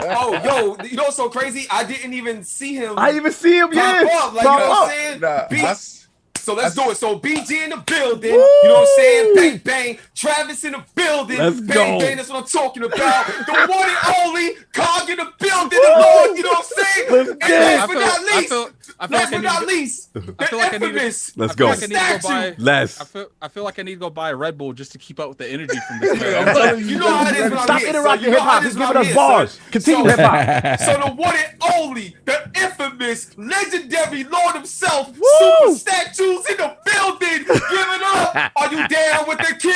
Oh, yo, you know what's so crazy? I didn't even see him. I didn't even see him. Pop up, like, you know what I'm saying? So let's do it. So BG in the building. Woo! You know what I'm saying? Bang, bang. Travis in the building. Let's bang, go. bang. That's what I'm talking about. The one and only Cog in the building. The Lord, you know what I'm saying? Let's and go. last but not least, last but not least, I feel like let's go. I feel like I need to go buy a Red Bull just to keep up with the energy from this man. You know how it is when I'm Stop here. interrupting hip hop. He's giving us bars. Continue hip hop. So the one and only, the infamous, legendary Lord himself, Super Statues in the building. Give it up. Are you down with the king?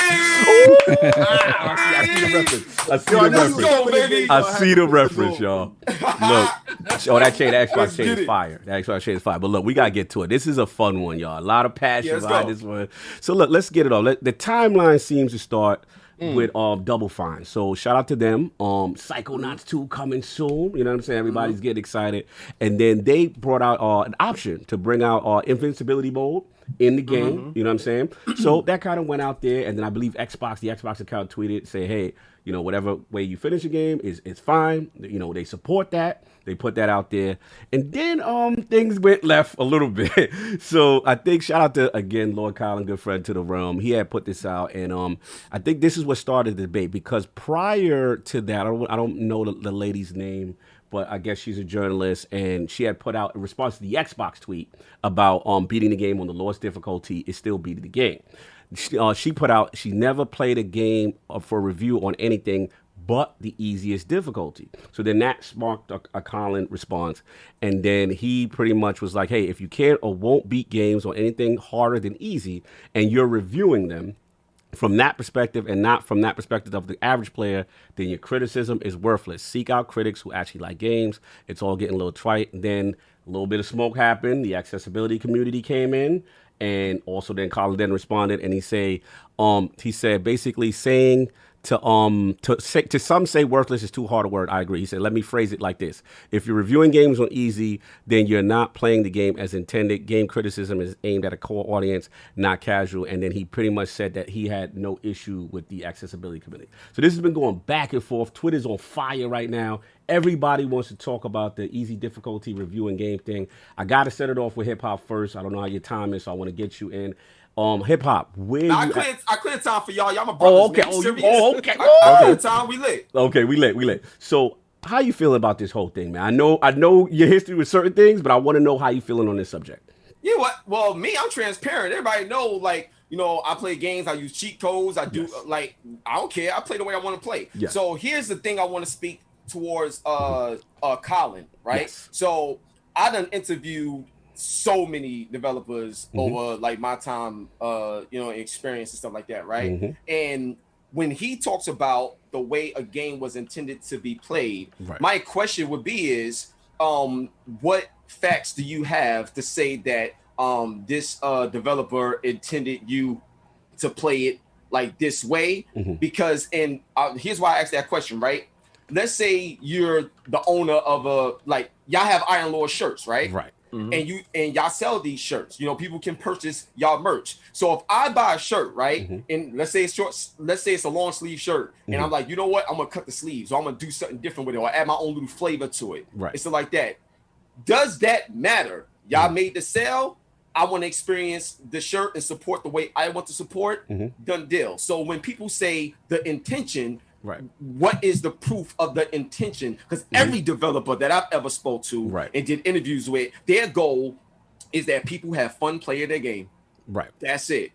I see the reference. I see the reference, y'all. Look, that Xbox chain is fire. That Xbox chain is fire. But look, we gotta get to it. This is a fun one, y'all. A lot of passion behind this one. So look, let's get it on. The timeline seems to start with Double Fine. So shout out to them. Psychonauts 2 coming soon. You know what I'm saying? Everybody's getting excited. And then they brought out an option to bring out invincibility mode in the game. You know what I'm saying? So that kind of went out there. And then I believe the Xbox account tweeted, say, hey, you know, whatever way you finish the game is fine. You know, they support that. They put that out there. And then things went left a little bit. So I think shout out to, again, Lord Colin, good friend to the realm. He had put this out. And I think this is what started the debate. Because prior to that, I don't know the lady's name, but I guess she's a journalist. And she had put out a response to the Xbox tweet about beating the game on the lowest difficulty is still beating the game. She put out, she never played a game for review on anything but the easiest difficulty. So then that sparked a Colin response. And then he pretty much was like, hey, if you can't or won't beat games on anything harder than easy, and you're reviewing them from that perspective and not from that perspective of the average player, then your criticism is worthless. Seek out critics who actually like games. It's all getting a little trite. And then a little bit of smoke happened. The accessibility community came in. And also then Colin then responded and he said basically saying to some say worthless is too hard a word. I agree. He said, let me phrase it like this. If you're reviewing games on easy, then you're not playing the game as intended. Game criticism is aimed at a core audience, not casual. And then he pretty much said that he had no issue with the accessibility committee. So this has been going back and forth. Twitter's on fire right now. Everybody wants to talk about the easy difficulty reviewing game thing. I got to set it off with hip hop first. I don't know how your time is, so I want to get you in. Hip hop. I clear time for y'all. Y'all my brothers. Oh, okay. Okay. I clear time. We lit. Okay, we lit. So, how you feeling about this whole thing, man? I know your history with certain things, but I want to know how you feeling on this subject. You know what? Well, me, I'm transparent. Everybody know, like, you know, I play games. I use cheat codes. I do like, I don't care. I play the way I want to play. Yes. So here's the thing I want to speak towards Colin, right? Yes. So I done interviewed so many developers over like my time, you know, experience and stuff like that, right? And when he talks about the way a game was intended to be played, my question would be is, what facts do you have to say that this developer intended you to play it like this way? Because, and here's why I asked that question, right? Let's say you're the owner of a, like, y'all have Iron Lord shirts, right? Right. And y'all sell these shirts. You know, people can purchase y'all merch. So if I buy a shirt, right, and let's say it's short, let's say it's a long sleeve shirt, and I'm like, you know what, I'm gonna cut the sleeves, or I'm gonna do something different with it, or add my own little flavor to it. Right. It's like that. Does that matter? Y'all made the sale. I want to experience the shirt and support the way I want to support. Done deal. So when people say the intention, what is the proof of the intention? Because every developer that I've ever spoke to and did interviews with, their goal is that people have fun playing their game. Right. That's it.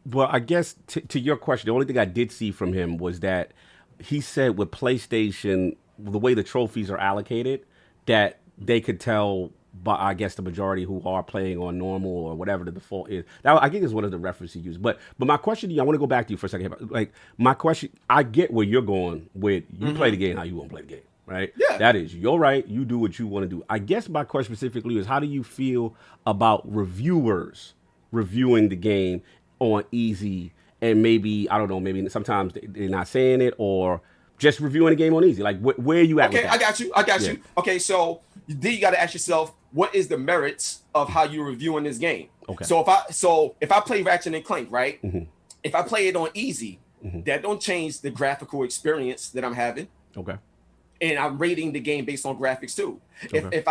Well, I guess to your question, the only thing I did see from him was that he said with PlayStation, the way the trophies are allocated, that they could tell by, I guess, the majority who are playing on normal or whatever the default is. That, I think, is one of the references he used. But my question to you, I want to go back to you for a second. Like, my question, I get where you're going with you play the game how you want to play the game, right? Yeah. That is your right. You do what you want to do. I guess my question specifically is, how do you feel about reviewers reviewing the game on easy and maybe, I don't know, maybe sometimes they're not saying it or just reviewing the game on easy? Like, where are you at with that? I got you. Okay, so then you got to ask yourself, what is the merits of how you're reviewing this game? Okay. So if I play Ratchet and Clank, right? If I play it on easy, that don't change the graphical experience that I'm having. Okay. And I'm rating the game based on graphics too. Okay.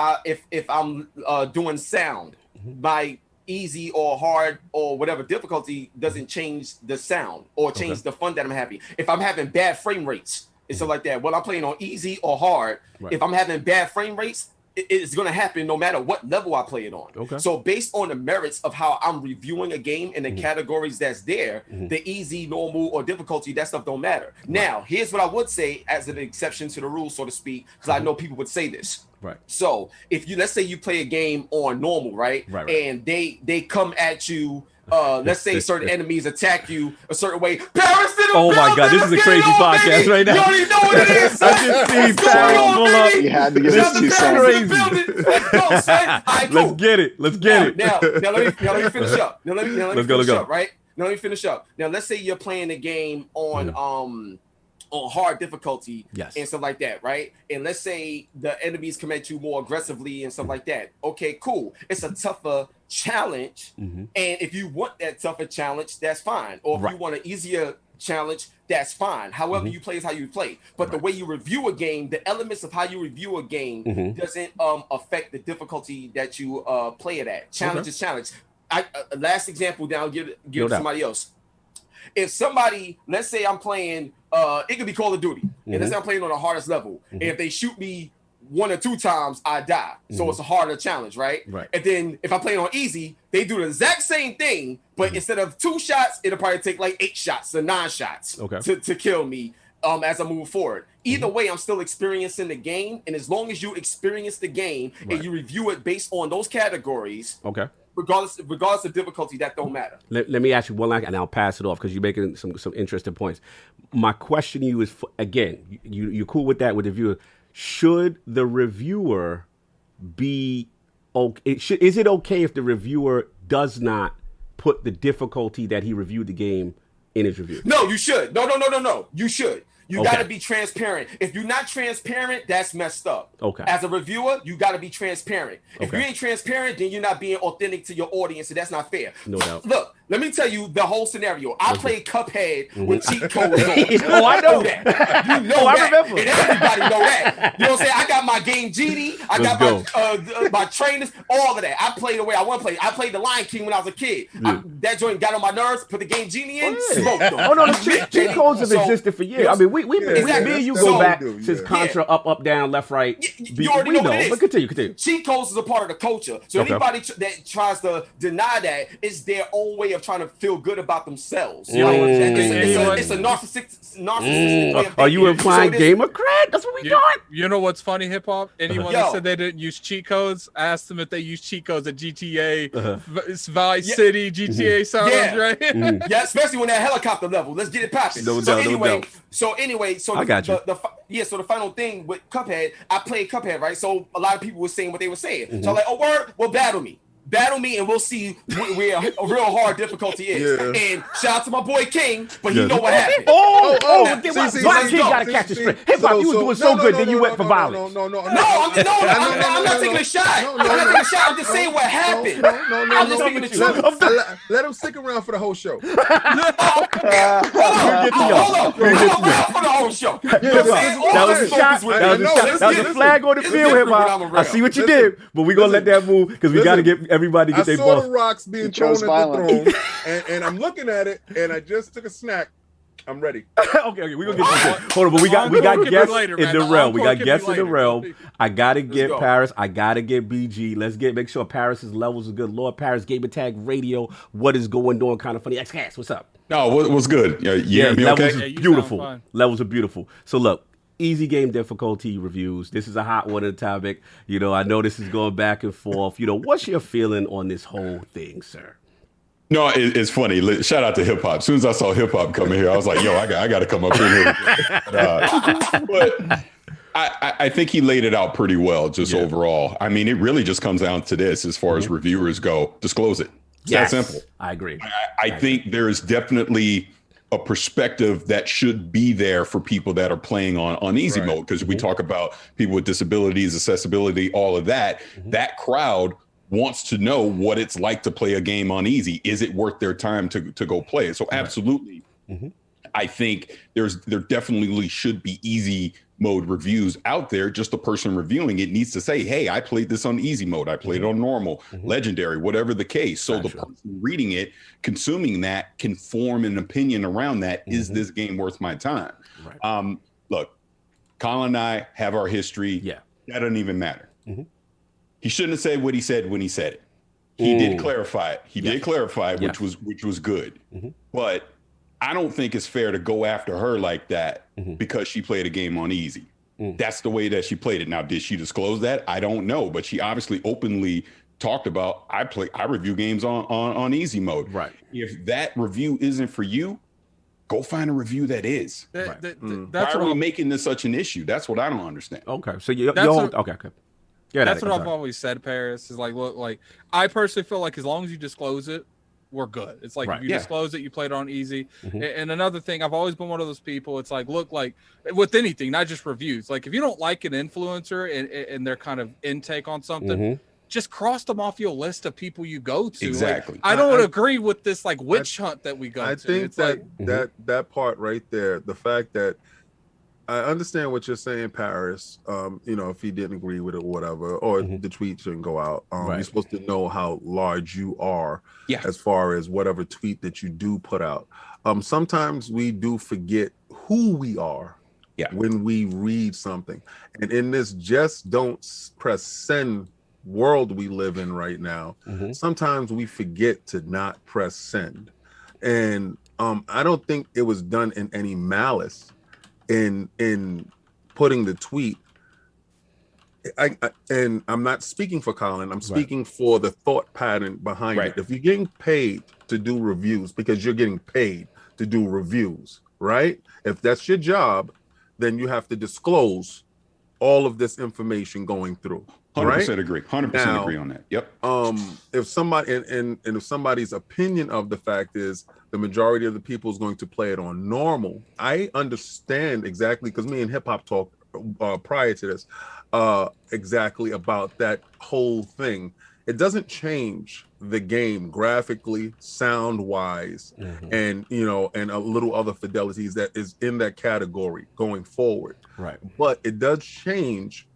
If I'm doing sound, my easy or hard or whatever difficulty doesn't change the sound or change the fun that I'm having. If I'm having bad frame rates and stuff like that, I'm playing on easy or hard. Right. If I'm having bad frame rates, it's going to happen no matter what level I play it on. Okay. So based on the merits of how I'm reviewing a game and the categories that's there, the easy, normal, or difficulty, that stuff don't matter. Right. Now, here's what I would say as an exception to the rule, so to speak, because I know people would say this. Right. So if let's say you play a game on normal, right? And they come at you. Let's say certain enemies attack you a certain way. Parris did oh my God, this is a crazy podcast baby. Right now. You already know what it is. I just see Parris pull up. You had to give us 2 cents. Let's go, son. Let's get it. Let's get it. Now let me finish up. Now let me finish up. Right. Now let me finish up. Now let's say you're playing a game on hard difficulty and stuff like that, right? And let's say the enemies come at you more aggressively and stuff like that. Okay, cool. It's a tougher challenge. And if you want that tougher challenge, that's fine. Or if you want an easier challenge, that's fine. However you play is how you play. But the way you review a game, the elements of how you review a game doesn't affect the difficulty that you play it at. Challenge is challenge. Last example, then I'll give it to somebody else. If somebody, let's say I'm playing, it could be Call of Duty, and let's say I'm playing on the hardest level, and if they shoot me 1 or 2 times, I die. So it's a harder challenge, right? And then if I play on easy, they do the exact same thing, but instead of 2 shots, it'll probably take like 8 shots or 9 shots to kill me as I move forward. Either way, I'm still experiencing the game, and as long as you experience the game and you review it based on those categories, regardless of difficulty, that don't matter. Let me ask you one last, and I'll pass it off because you're making some interesting points. My question to you is, again, you're cool with that with the viewer. Should the reviewer be okay? Is it okay if the reviewer does not put the difficulty that he reviewed the game in his review? No, you should. No. You should. You got to be transparent. If you're not transparent, that's messed up. Okay. As a reviewer, you got to be transparent. If you ain't transparent, then you're not being authentic to your audience, and that's not fair. No doubt. Look, let me tell you the whole scenario. I played Cuphead with cheat codes on. I know that. You know that. I remember. And everybody know that. You know what I'm saying? I got my game genie. I got my trainers, all of that. I played the way I want to play. I played the Lion King when I was a kid. That joint got on my nerves, put the game genie in, smoked them. Oh, no, the cheat codes have existed for years. I mean, me and you go back since Contra, up, down, left, right. You already know what it is. But continue. Cheat codes is a part of the culture. So anybody that tries to deny that is their own way of trying to feel good about themselves. It's a narcissistic way of thinking. Are you implying gamer cred? That's what we doing. You know what's funny, hip hop? Anyone that said they didn't use cheat codes, ask them if they use cheat codes at GTA, Vice City, GTA sounds, right? Yeah, especially when that helicopter level. Let's get it popping. No doubt. So I got you. So the final thing with Cuphead, I played Cuphead, right? So a lot of people were saying what they were saying. So I'm like, oh, word, well, battle me and we'll see where a real hard difficulty is. And shout out to my boy King, but he know what happened. Why King gotta catch the straight? Hip hop, you was doing so good, then you went for violence. No, I'm not taking a shot. I'm not taking a shot. I'm just saying what happened. I'm just speaking the truth. Let him stick around for the whole show. Hold on. For the whole show. That was a shot. That was a flag on the field, hip hop. I see what you did, but we're gonna let that move because we gotta get everybody get their ball. I saw the rocks being thrown at the throne, and I'm looking at it, and I just took a snack. I'm ready. Okay, we're gonna get this. Hold on, but we got guests in the realm. We got guests in the realm. I gotta get Parris. I gotta get BG. Let's make sure Parris's levels are good. Lord Parris, Gamer Tag Radio. What is going on? Kind of funny. X-Cast, what's up? No, what's good? Yeah, levels okay? is beautiful. Levels are beautiful. So look. Easy game difficulty reviews. This is a hot one topic. I know this is going back and forth. What's your feeling on this whole thing, sir? No, it's funny. Shout out to hip hop. As soon as I saw hip hop coming here, I was like, yo, I got to come up in here. But I think he laid it out pretty well just overall. I mean, it really just comes down to this as far as reviewers go. Disclose it. It's that simple. I agree. I think there is definitely a perspective that should be there for people that are playing on easy mode, because we talk about people with disabilities, accessibility, all of that. That crowd wants to know what it's like to play a game on easy. Is it worth their time to go play it? So absolutely. I think there definitely should be easy mode reviews out there. Just the person reviewing it needs to say, hey, I played this on easy mode, I played it on normal, legendary, whatever the case. So the person reading it, consuming that, can form an opinion around that. Is this game worth my time? Right. Look, Colin and I have our history. Yeah, that doesn't even matter. He shouldn't have said what he said when he said it. He did clarify it. He did clarify it, which was good. But I don't think it's fair to go after her like that because she played a game on easy. That's the way that she played it. Now, did she disclose that? I don't know, but she obviously openly talked about, I review games on easy mode. Right. If that review isn't for you, go find a review that is. Why are we making this such an issue? That's what I don't understand. Okay, so okay. Yeah, that's what I've always said, Parris, is like, look, like, I personally feel like as long as you disclose it, we're good. It's like, if you disclose it, you play it on easy. And another thing, I've always been one of those people. It's like, look, like with anything, not just reviews. Like if you don't like an influencer and their kind of intake on something, just cross them off your list of people you go to. Exactly. Like, I don't agree with this like witch hunt that we go to. I think it's that part right there, the fact that I understand what you're saying, Parris. If he didn't agree with it or whatever, or the tweet shouldn't go out. You're supposed to know how large you are as far as whatever tweet that you do put out. Sometimes we do forget who we are when we read something. And in this just don't press send world we live in right now, sometimes we forget to not press send. And I don't think it was done in any malice in putting the tweet. And I'm not speaking for Colin, I'm speaking for the thought pattern behind it. If you're getting paid to do reviews, because you're getting paid to do reviews, right? If that's your job, then you have to disclose all of this information going through. 100% agree. 100% agree on that. Yep. If somebody and if somebody's opinion of the fact is the majority of the people is going to play it on normal, I understand exactly, because me and Hip Hop talked prior to this exactly about that whole thing. It doesn't change the game graphically, sound wise, and and a little other fidelities that is in that category going forward. Right. But it does change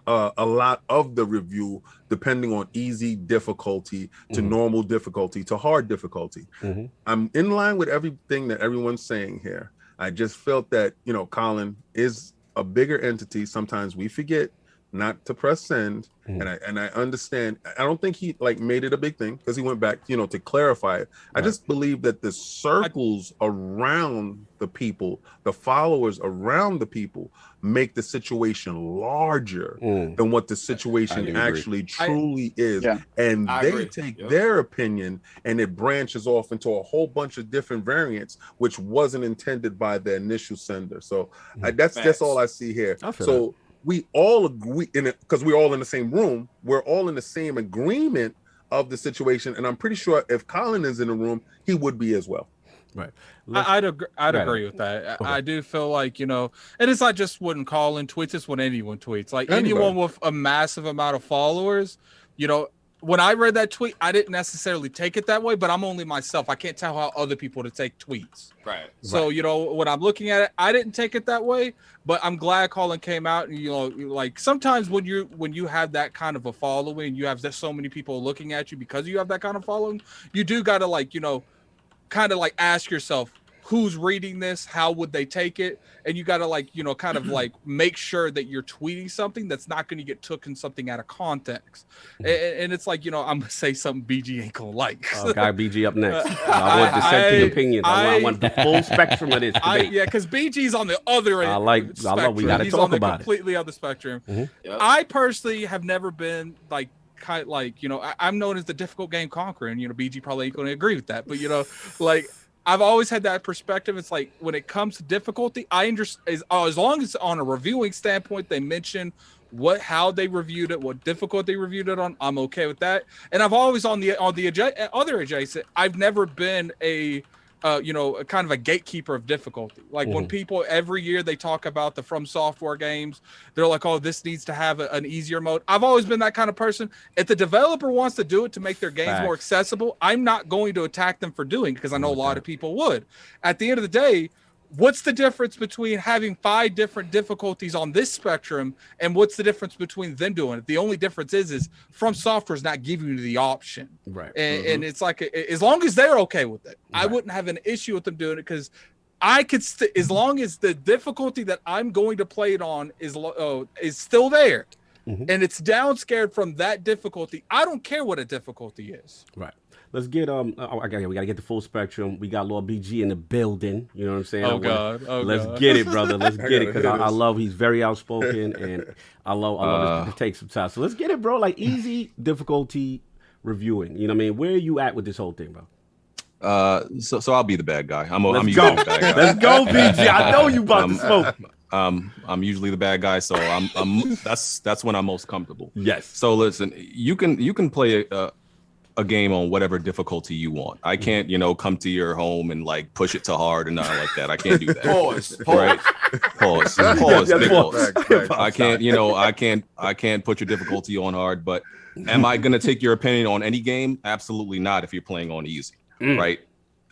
a lot of the review depending on easy difficulty to normal difficulty to hard difficulty. I'm in line with everything that everyone's saying here. I just felt that Colin is a bigger entity. Sometimes we forget not to press send, and I understand. I don't think he made it a big thing because he went back to clarify it. I just believe that the circles around the people, the followers around the people, make the situation larger than what the situation actually truly is. And they take their opinion and it branches off into a whole bunch of different variants, which wasn't intended by the initial sender. So that's all I see here. So we all agree in it because we're all in the same room. We're all in the same agreement of the situation. And I'm pretty sure if Colin is in the room, he would be as well. Right. I'd agree with that. Okay. I do feel like, and it's not just when Colin tweets, it's when anyone tweets. Like anyone with a massive amount of followers, when I read that tweet, I didn't necessarily take it that way, but I'm only myself. I can't tell how other people to take tweets. Right. So, when I'm looking at it, I didn't take it that way, but I'm glad Colin came out and, like sometimes when you have that kind of a following, you have so many people looking at you because you have that kind of following, you do got to kind of ask yourself, who's reading this? How would they take it? And you got to kind of make sure that you're tweeting something that's not going to get taken something out of context. And it's I'm going to say something BG ain't going to like. Guy BG up next. I want dissenting opinions. I want the full spectrum of this debate. Because BG's on the other end. We got to talk about it. Completely other spectrum. I personally have never been I'm known as the difficult game conqueror, and BG probably ain't going to agree with that, but I've always had that perspective. It's like when it comes to difficulty, I understand as long as on a reviewing standpoint they mention how they reviewed it, what difficulty they reviewed it on, I'm okay with that. And I've always on the other adjacent, I've never been a kind of a gatekeeper of difficulty. Like when people every year they talk about the From Software games, they're like, oh, this needs to have an easier mode. I've always been that kind of person. If the developer wants to do it to make their games more accessible, I'm not going to attack them for doing it, because I know a lot of people would. At the end of the day, what's the difference between having 5 different difficulties on this spectrum, and what's the difference between them doing it? The only difference is From Software is not giving you the option, right? And it's like, as long as they're okay with it, I wouldn't have an issue with them doing it, because I could, as long as the difficulty that I'm going to play it on is still there, and it's downscared from that difficulty, I don't care what a difficulty is. Right. Let's get we gotta get the full spectrum. We got Lord BG in the building. You know what I'm saying? Let's get it, brother. Let's get it, because I love, he's very outspoken, and I love his take some time. So let's get it, bro. Like, easy difficulty reviewing. You know what I mean? Where are you at with this whole thing, bro? So I'll be the bad guy. I'm usually the bad guy. Let's go, BG. I know you about to smoke. I'm usually the bad guy, so I'm that's when I'm most comfortable. Yes. So listen, you can play a game on whatever difficulty you want. I can't, come to your home and like push it to hard and nothing like that. I can't do that. Pause. Right? Pause. Big pause. I can't put your difficulty on hard, but am I gonna take your opinion on any game? Absolutely not if you're playing on easy. Right?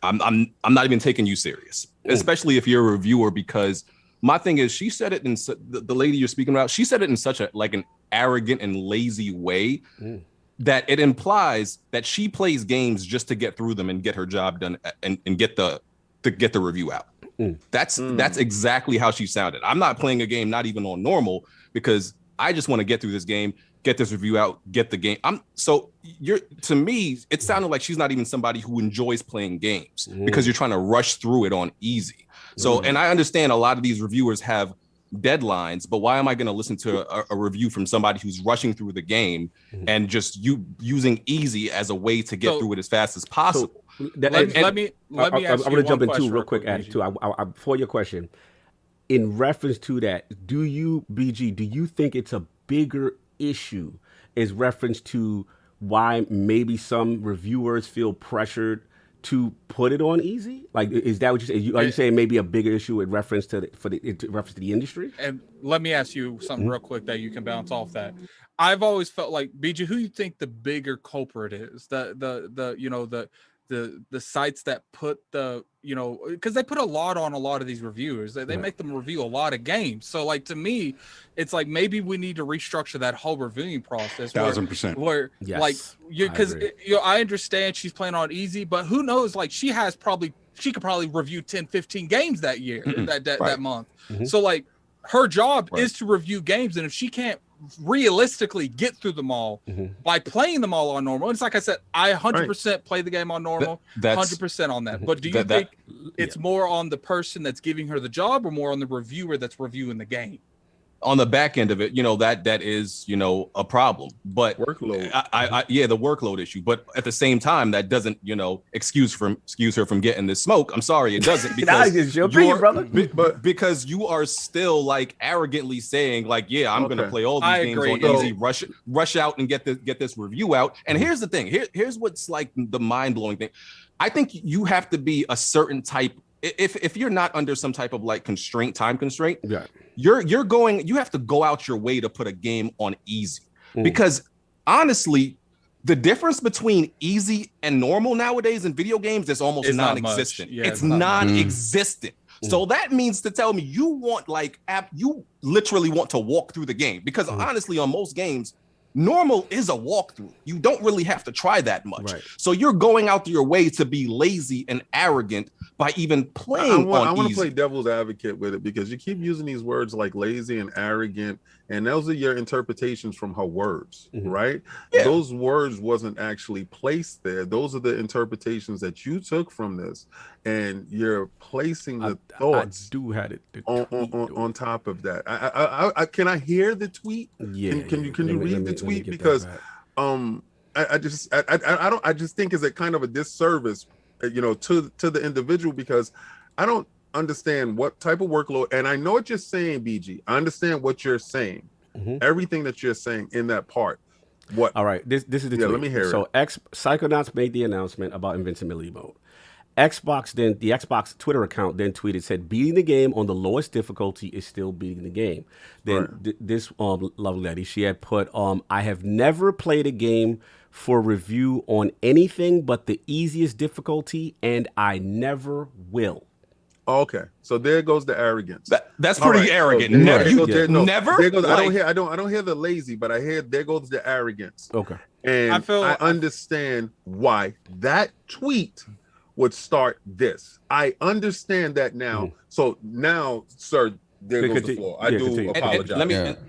I'm not even taking you serious, especially if you're a reviewer, because my thing is, she said it in the lady you're speaking about, she said it in such an arrogant and lazy way that it implies that she plays games just to get through them and get her job done and get the review out. That's exactly how she sounded. I'm not playing a game, not even on normal, because I just want to get through this game, get this review out, get the game. To me, it sounded like she's not even somebody who enjoys playing games, because you're trying to rush through it on easy. So, and I understand a lot of these reviewers have deadlines, but why am I going to listen to a review from somebody who's rushing through the game and just using easy as a way to get through it as fast as possible? Let me ask I'm going to jump in too real quick, Ash, too. For your question, in reference to that, do you think it's a bigger issue is reference to why maybe some reviewers feel pressured to put it on easy? Like, is that what you're saying? Are you saying maybe a bigger issue with reference to reference to the industry? And let me ask you something real quick that you can bounce off that. I've always felt like, BJ, who you think the bigger culprit is? The sites that put because they put a lot on a lot of these reviewers. They make them review a lot of games. So like, to me, it's like, maybe we need to restructure that whole reviewing process. 1000%. Where yes, like, because I understand she's playing on easy, but who knows? Like, she could probably review 10, 15 games that year, that month. So like, her job is to review games, and if she can't realistically get through them all by playing them all on normal, and it's like I said, I 100% play the game on normal, 100% on that. But do you think it's more on the person that's giving her the job, or more on the reviewer that's reviewing the game? On the back end of it, that is, a problem. But workload, the workload issue. But at the same time, that doesn't, excuse her from getting this smoke. I'm sorry, it doesn't, because because you are still like arrogantly saying like, yeah, I'm gonna play all these games on easy, rush out and get this review out. And here's the thing. Here's what's like the mind blowing thing. I think you have to be a certain type. If you're not under some type of like time constraint, you have to go out your way to put a game on easy, because honestly, the difference between easy and normal nowadays in video games is almost non-existent. It's non-existent. So that means to tell me you literally want to walk through the game, because honestly, on most games, normal is a walkthrough. You don't really have to try that much. So you're going out your way to be lazy and arrogant by even playing I want to play devil's advocate with it, because you keep using these words like lazy and arrogant, and those are your interpretations from her words, right? Those words wasn't actually placed there. Those are the interpretations that you took from this, and you're placing the thoughts. I do have it on top of that. I can I hear the tweet? Yeah. Can you read the tweet? Because I just think is a kind of a disservice, to the individual, because I don't understand what type of workload, and I know what you're saying, BG. I understand what you're saying, everything that you're saying in that part. What? All right, this is the tweet. Let me hear it. So Psychonauts made the announcement about invincibility mode, the Xbox Twitter account then tweeted, said, beating the game on the lowest difficulty is still beating the game. Then this lovely lady, she had put, I have never played a game for review on anything but the easiest difficulty, and I never will. Okay, so there goes the arrogance. That's pretty arrogant. So never. There goes, I don't hear the lazy, but I hear there goes the arrogance. Okay, and I understand why that tweet would start this. I understand that now. So now, sir, there goes the floor. I do apologize.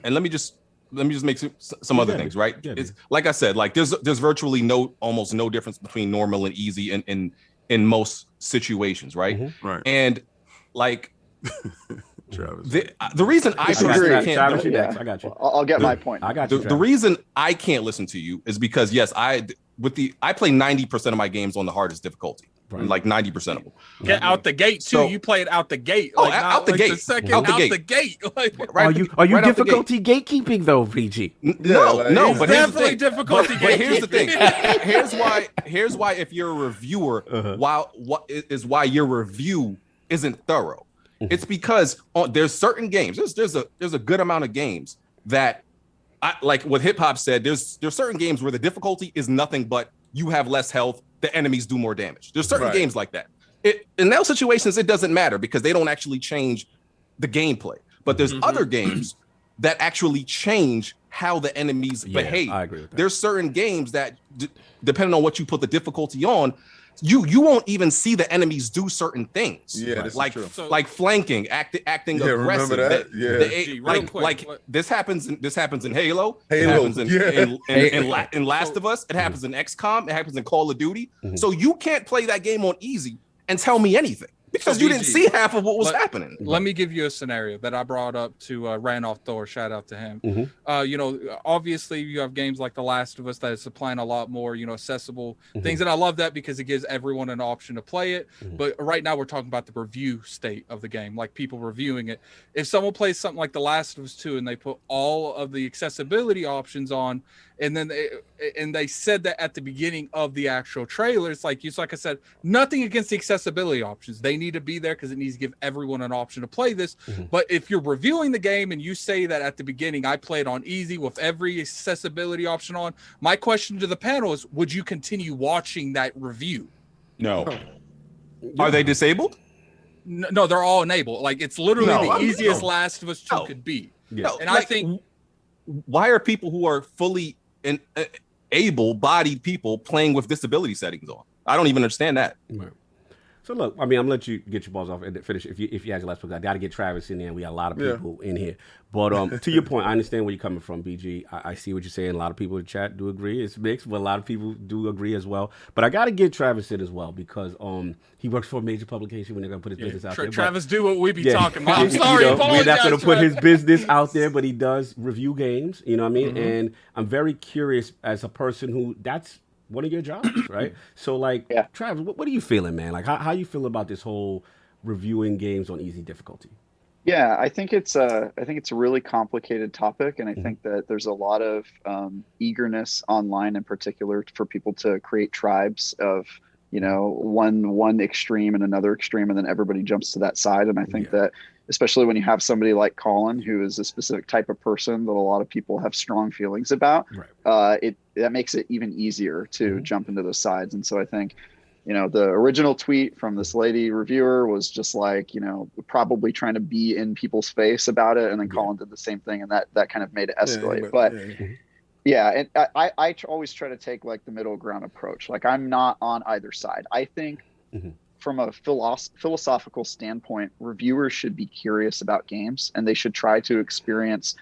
And let me just make some other things, right? It's like I said, like there's virtually almost no difference between normal and easy in most situations, right? Right. And like Travis. the reason I personally can't, I got you. I'll get my point. I got you. The reason I can't listen to you is because yes, I play 90% of my games on the hardest difficulty. Right. Like 90% of them. Get out the gate too. So, you play it out the gate. Like out the gate. Out the gate. Like, are you difficulty gatekeeping though, PG? No, but definitely difficulty gatekeeping. But here's the thing. Here's why if you're a reviewer, why your review isn't thorough. It's because there's certain games. There's a good amount of games that like what Hip Hop said, there's certain games where the difficulty is nothing but you have less health, the enemies do more damage. There's certain games like that. In those situations, it doesn't matter because they don't actually change the gameplay. But there's other games that actually change how the enemies behave. I agree with that. There's certain games that, depending on what you put the difficulty on, you won't even see the enemies do certain things. Yeah, like flanking, acting aggressive. Remember that? Like this happens in Halo. It happens in Last of Us. It happens in XCOM. It happens in Call of Duty. So you can't play that game on easy and tell me anything. Because you didn't see half of what was happening. Let me give you a scenario that I brought up to Randolph Thor. Shout out to him. Obviously you have games like The Last of Us that is supplying a lot more, accessible things. And I love that because it gives everyone an option to play it. But right now we're talking about the review state of the game, like people reviewing it. If someone plays something like The Last of Us 2 and they put all of the accessibility options on, and then they said that at the beginning of the actual trailer, it's like I said, nothing against the accessibility options. They need to be there because it needs to give everyone an option to play this. But if you're reviewing the game and you say that at the beginning, I played on easy with every accessibility option on, my question to the panel is, would you continue watching that review? No. Are they disabled? No, they're all enabled. Like it's literally the easiest Last of Us 2 could be. Yeah. And I think, why are people who are fully able-bodied people playing with disability settings on? I don't even understand that. Right. So look, I mean, I'm gonna let you get your balls off and finish. If you had your last book, I got to get Travis in there. And we got a lot of people in here. But to your point, I understand where you're coming from, BG. I see what you're saying. A lot of people in the chat do agree. It's mixed, but a lot of people do agree as well. But I got to get Travis in as well because he works for a major publication when they're gonna put his business out there. Travis do what we be talking about. I'm sorry, we're not gonna put his business out there, but he does review games. You know what I mean? And I'm very curious as a person who that's one of your jobs, right? So Travis, what are you feeling, man? Like how you feel about this whole reviewing games on easy difficulty? Yeah, I think it's a really complicated topic, and I think that there's a lot of eagerness online, in particular, for people to create tribes of one extreme and another extreme, and then everybody jumps to that side. And I think that, especially when you have somebody like Colin, who is a specific type of person that a lot of people have strong feelings about, that makes it even easier to jump into those sides. And so I think, the original tweet from this lady reviewer was just like, probably trying to be in people's face about it. And then Colin did the same thing, and that kind of made it escalate. And I always try to take like the middle ground approach. Like I'm not on either side. I think from a philosophical standpoint, reviewers should be curious about games, and they should try to experience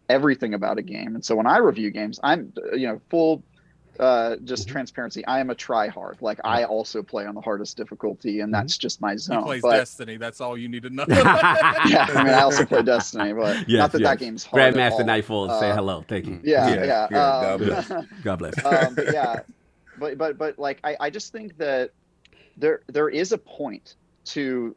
everything about a game. And so when I review games, I'm full just transparency. I am a try hard. Like I also play on the hardest difficulty, and that's just my zone. He plays Destiny. That's all you need to know. I also play Destiny, but not that that game's hard. Grandmaster Nightfall, say hello. Thank you. God bless. God bless. But like I just think that there is a point to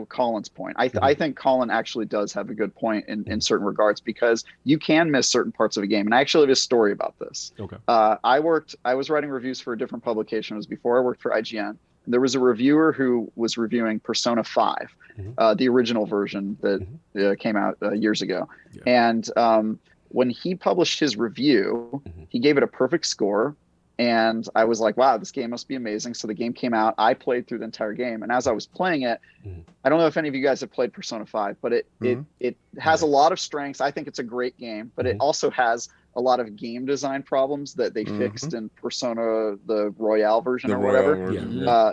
Colin's point. I think Colin actually does have a good point in certain regards, because you can miss certain parts of a game. And I actually have a story about this. Okay. I was writing reviews for a different publication. It was before I worked for IGN. There was a reviewer who was reviewing Persona 5, the original version that came out years ago. Yeah. And when he published his review, he gave it a perfect score. And I was like, wow, this game must be amazing. So the game came out. I played through the entire game. And as I was playing it, I don't know if any of you guys have played Persona 5, but it has a lot of strengths. I think it's a great game, but it also has a lot of game design problems that they fixed in Persona, the Royale version or whatever.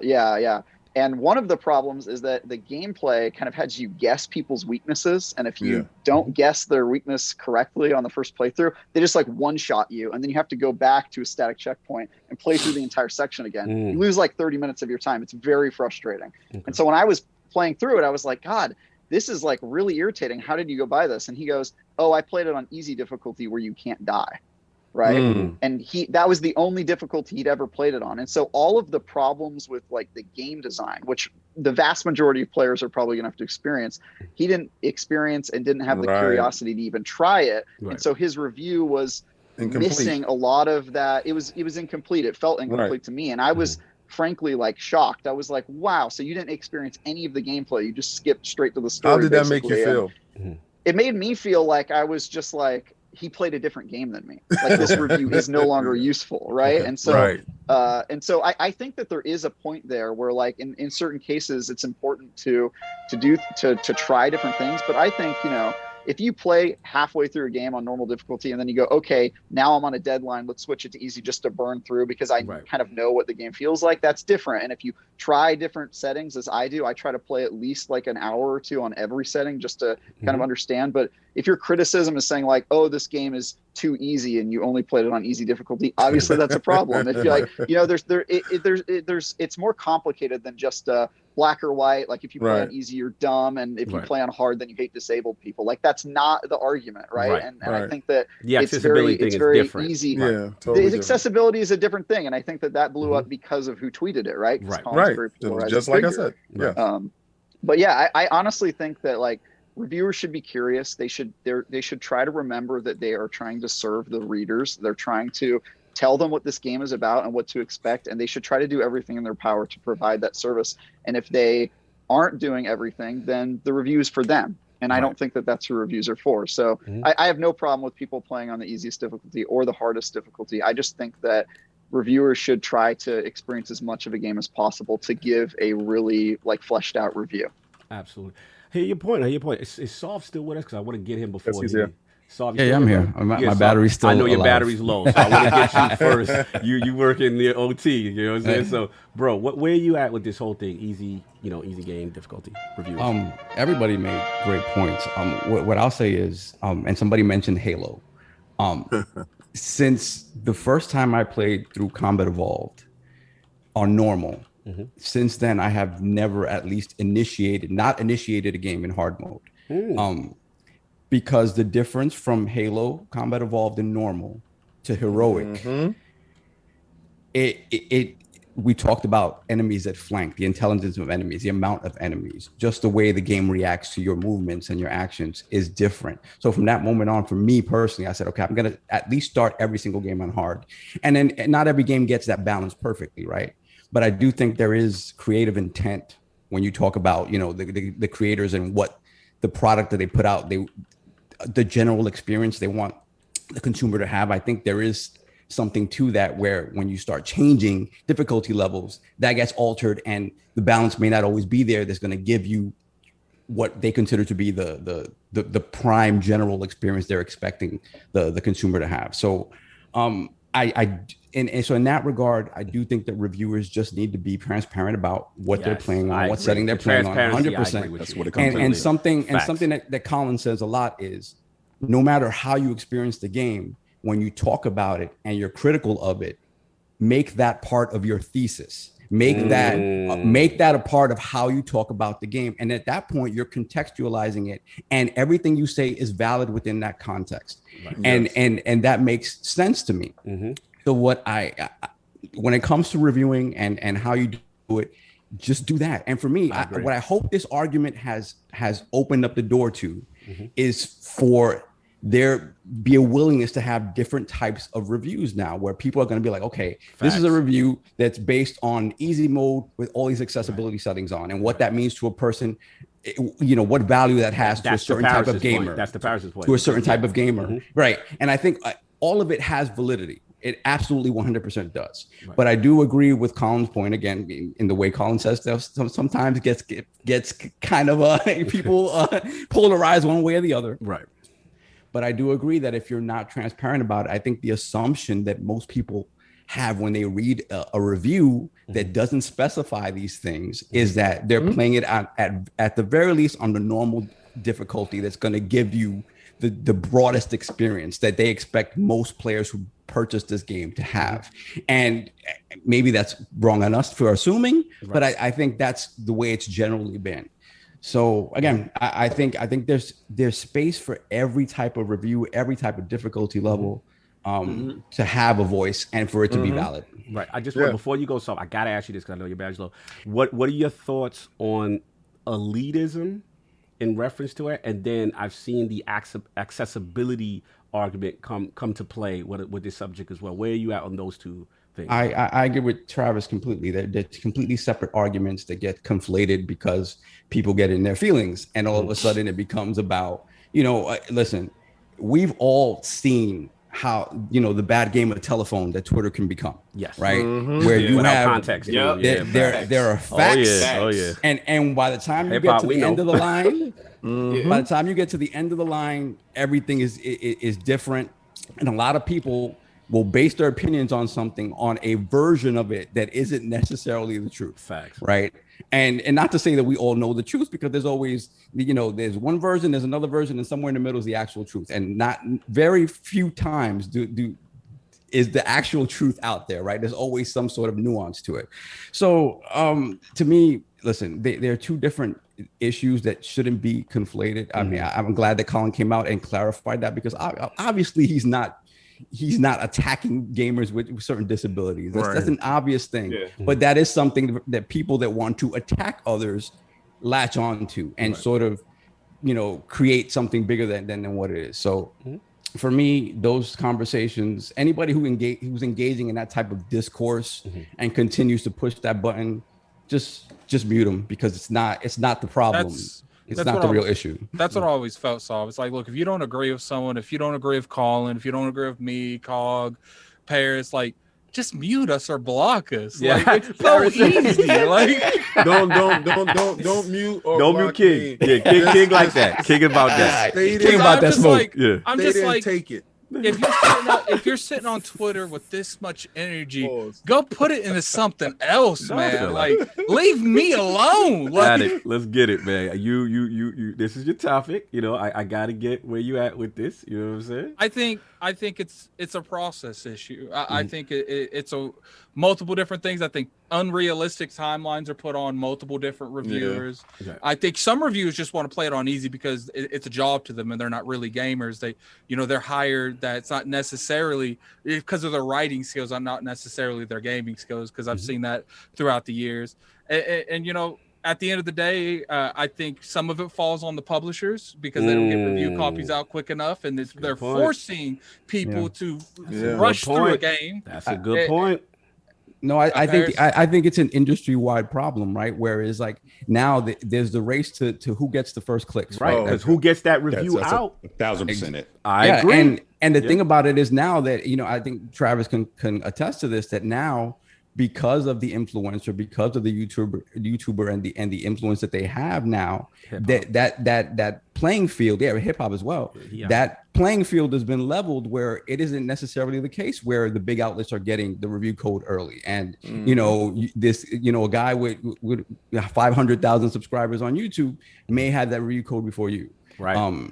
Yeah. And one of the problems is that the gameplay kind of has you guess people's weaknesses. And if you don't guess their weakness correctly on the first playthrough, they just like one-shot you. And then you have to go back to a static checkpoint and play through the entire section again. You lose like 30 minutes of your time. It's very frustrating. And so when I was playing through it, I was like, God, this is like really irritating. How did you go by this? And he goes, oh, I played it on easy difficulty where you can't die. Right. And that was the only difficulty he'd ever played it on. And so all of the problems with like the game design, which the vast majority of players are probably gonna have to experience, he didn't experience and didn't have the curiosity to even try it. And so his review was missing a lot of that. It was incomplete. It felt incomplete to me. And I was frankly like shocked. I was like, wow, so you didn't experience any of the gameplay. You just skipped straight to the story. How did that make you feel? It made me feel like I was just like, he played a different game than me. Like this review is no longer useful, right? And so, I think that there is a point there where, like in certain cases, it's important to try different things. But I think if you play halfway through a game on normal difficulty and then you go, okay, now I'm on a deadline, let's switch it to easy just to burn through because I kind of know what the game feels like, that's different. And if you try different settings as I do, I try to play at least like an hour or two on every setting just to kind of understand. But if your criticism is saying like, oh, this game is too easy and you only played it on easy difficulty, obviously that's a problem. If you're like, it's more complicated than just black or white. Like if you play on easy, you're dumb, and if you play on hard, then you hate disabled people. Like that's not the argument, right? And I think that it's very easy. Yeah, totally the accessibility is a different thing, and I think that blew up because of who tweeted it, right? Just like I said, but yeah, I honestly think that like reviewers should be curious. They should try to remember that they are trying to serve the readers. They're trying to tell them what this game is about and what to expect, and they should try to do everything in their power to provide that service. And if they aren't doing everything, then the review is for them. And I don't think that that's who reviews are for. So I have no problem with people playing on the easiest difficulty or the hardest difficulty. I just think that reviewers should try to experience as much of a game as possible to give a really like fleshed out review. Absolutely. Hey, your point. Is Soft still with us? Because I want to get him before he's here. Yeah, I'm here. My battery's still I know your alive. battery's low, so I want to get you first. You work in the OT, you know what I'm saying? So, bro, where are you at with this whole thing? Easy game difficulty reviews. Everybody made great points. What I'll say is, and somebody mentioned Halo. Since the first time I played through Combat Evolved on normal, since then I have never at least not initiated a game in hard mode. Because the difference from Halo Combat Evolved in normal to heroic, we talked about enemies that flank, the intelligence of enemies, the amount of enemies, just the way the game reacts to your movements and your actions is different. So from that moment on, for me personally, I said, okay, I'm going to at least start every single game on hard. And then not every game gets that balance perfectly, right? But I do think there is creative intent when you talk about, the creators and what the product that they put out, the general experience they want the consumer to have. I think there is something to that where when you start changing difficulty levels, that gets altered and the balance may not always be there. That's going to give you what they consider to be the prime general experience they're expecting the consumer to have. So so in that regard, I do think that reviewers just need to be transparent about what they're playing on, what setting they're playing on. 100%. That's what it comes and something that Colin says a lot is, no matter how you experience the game, when you talk about it and you're critical of it, make that part of your thesis. Make that a part of how you talk about the game. And at that point, you're contextualizing it, and everything you say is valid within that context. Right. And that makes sense to me. So what when it comes to reviewing and how you do it, just do that. And for me, what I hope this argument has opened up the door to is for there be a willingness to have different types of reviews now, where people are going to be like, okay, this is a review that's based on easy mode with all these accessibility settings on, and what that means to a person, you know, what value that has to a certain type of gamer. That's the Parris's point. To a certain type of gamer, right? And I think all of it has validity. It absolutely 100% does. Right. But I do agree with Colin's point again, in the way Colin says stuff. Sometimes it gets kind of people polarize one way or the other. Right. But I do agree that if you're not transparent about it, I think the assumption that most people have when they read a review that doesn't specify these things is that they're playing it at the very least on the normal difficulty that's going to give you the broadest experience that they expect most players who purchase this game to have. And maybe that's wrong on us for assuming, but I think that's the way it's generally been. So again, I think there's space for every type of review, every type of difficulty level to have a voice and for it to be valid. Right. I just want, before you go, so I gotta ask you this because I know your badge low. What are your thoughts on elitism in reference to it? And then I've seen the accessibility argument come to play with this subject as well. Where are you at on those two things? I agree with Travis completely. They're completely separate arguments that get conflated because people get in their feelings, and all of a sudden it becomes about, you know, listen, we've all seen how, you know, the bad game of telephone that Twitter can become. Yes. Right. Where you without have context. There are facts. Oh yeah. And by the time you get to the end of the line, by the time you get to the end of the line, everything is different. And a lot of people will base their opinions on something, on a version of it that isn't necessarily the truth. Facts. Right. And not to say that we all know the truth, because there's always, you know, there's one version, there's another version, and somewhere in the middle is the actual truth. And not very few times is the actual truth out there, right? There's always some sort of nuance to it. So to me, listen, there are two different issues that shouldn't be conflated. I mean, I'm glad that Colin came out and clarified that, because obviously he's not attacking gamers with certain disabilities. That's an obvious thing. But that is something that people that want to attack others latch on to and sort of, you know, create something bigger than what it is. So for me, those conversations, anybody who's engaging in that type of discourse and continues to push that button, just mute them, because it's not the problem. It's not the real issue. That's what I always felt, Saul. It's like, look, if you don't agree with someone, if you don't agree with Colin, if you don't agree with me, Cog, Parris, like, just mute us or block us. Yeah. Like, it's so easy. Like, don't mute or don't mute King. Yeah, King like that. King about that. King about that smoke. I'm just like, take it. If you're sitting on Twitter with this much energy, go put it into something else, man. Like, leave me alone. Like, Let's get it, man. You. This is your topic. You know, I gotta get where you at with this. You know what I'm saying? I think it's a process issue. I think it's a multiple different things. I think unrealistic timelines are put on multiple different reviewers. Okay. I think some reviewers just want to play it on easy because it's a job to them and they're not really gamers. They're hired. That it's not necessarily because of their writing skills, not necessarily their gaming skills, because I've seen that throughout the years. And you know, at the end of the day, I think some of it falls on the publishers because they don't get review copies out quick enough, and they're forcing people to rush through a game. That's a good point. No, I think it's an industry-wide problem, right? Whereas like now there's the race to who gets the first clicks, right? Because who gets that review out? 1,000% it. I agree. And the thing about it is now that, you know, I think Travis can attest to this, that now, because of the influencer, because of the YouTuber and the influence that they have now, that playing field, hip hop as well, that playing field has been leveled where it isn't necessarily the case where the big outlets are getting the review code early. And, you know, a guy with 500,000 subscribers on YouTube may have that review code before you. Right.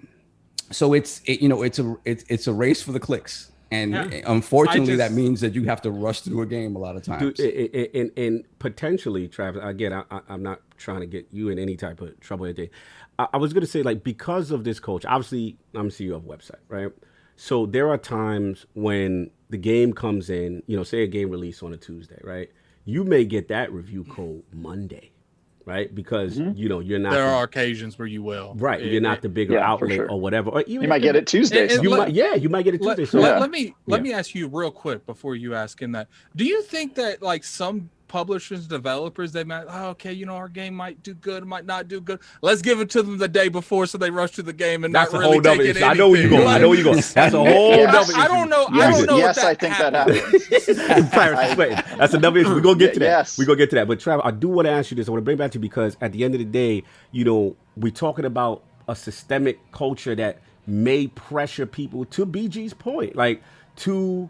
So it's a race for the clicks. And unfortunately, that means that you have to rush through a game a lot of times. Dude, and potentially, Travis, again, I'm not trying to get you in any type of trouble or anything. I was going to say, like, because of this coach, obviously, I'm a CEO of a website, right? So there are times when the game comes in, you know, say a game release on a Tuesday, right? You may get that review code Monday, right? Because you're not. There are occasions where you will. Right, you're not the bigger outlet or whatever. Or even you might get it Tuesday. You might get it Tuesday. So let me ask you real quick before you ask him that. Do you think that like some publishers, developers, they might, our game might do good, might not do good. Let's give it to them the day before so they rush to the game and that's not really take it. I know where you're going. I know where you're going. That's a whole other issue. I don't know. Yes, I think that happens. That's another issue. We're going to get to that. Yes. We're going to get to that. But Travis, I do want to ask you this. I want to bring it back to you because at the end of the day, we're talking about a systemic culture that may pressure people, to BG's point, like to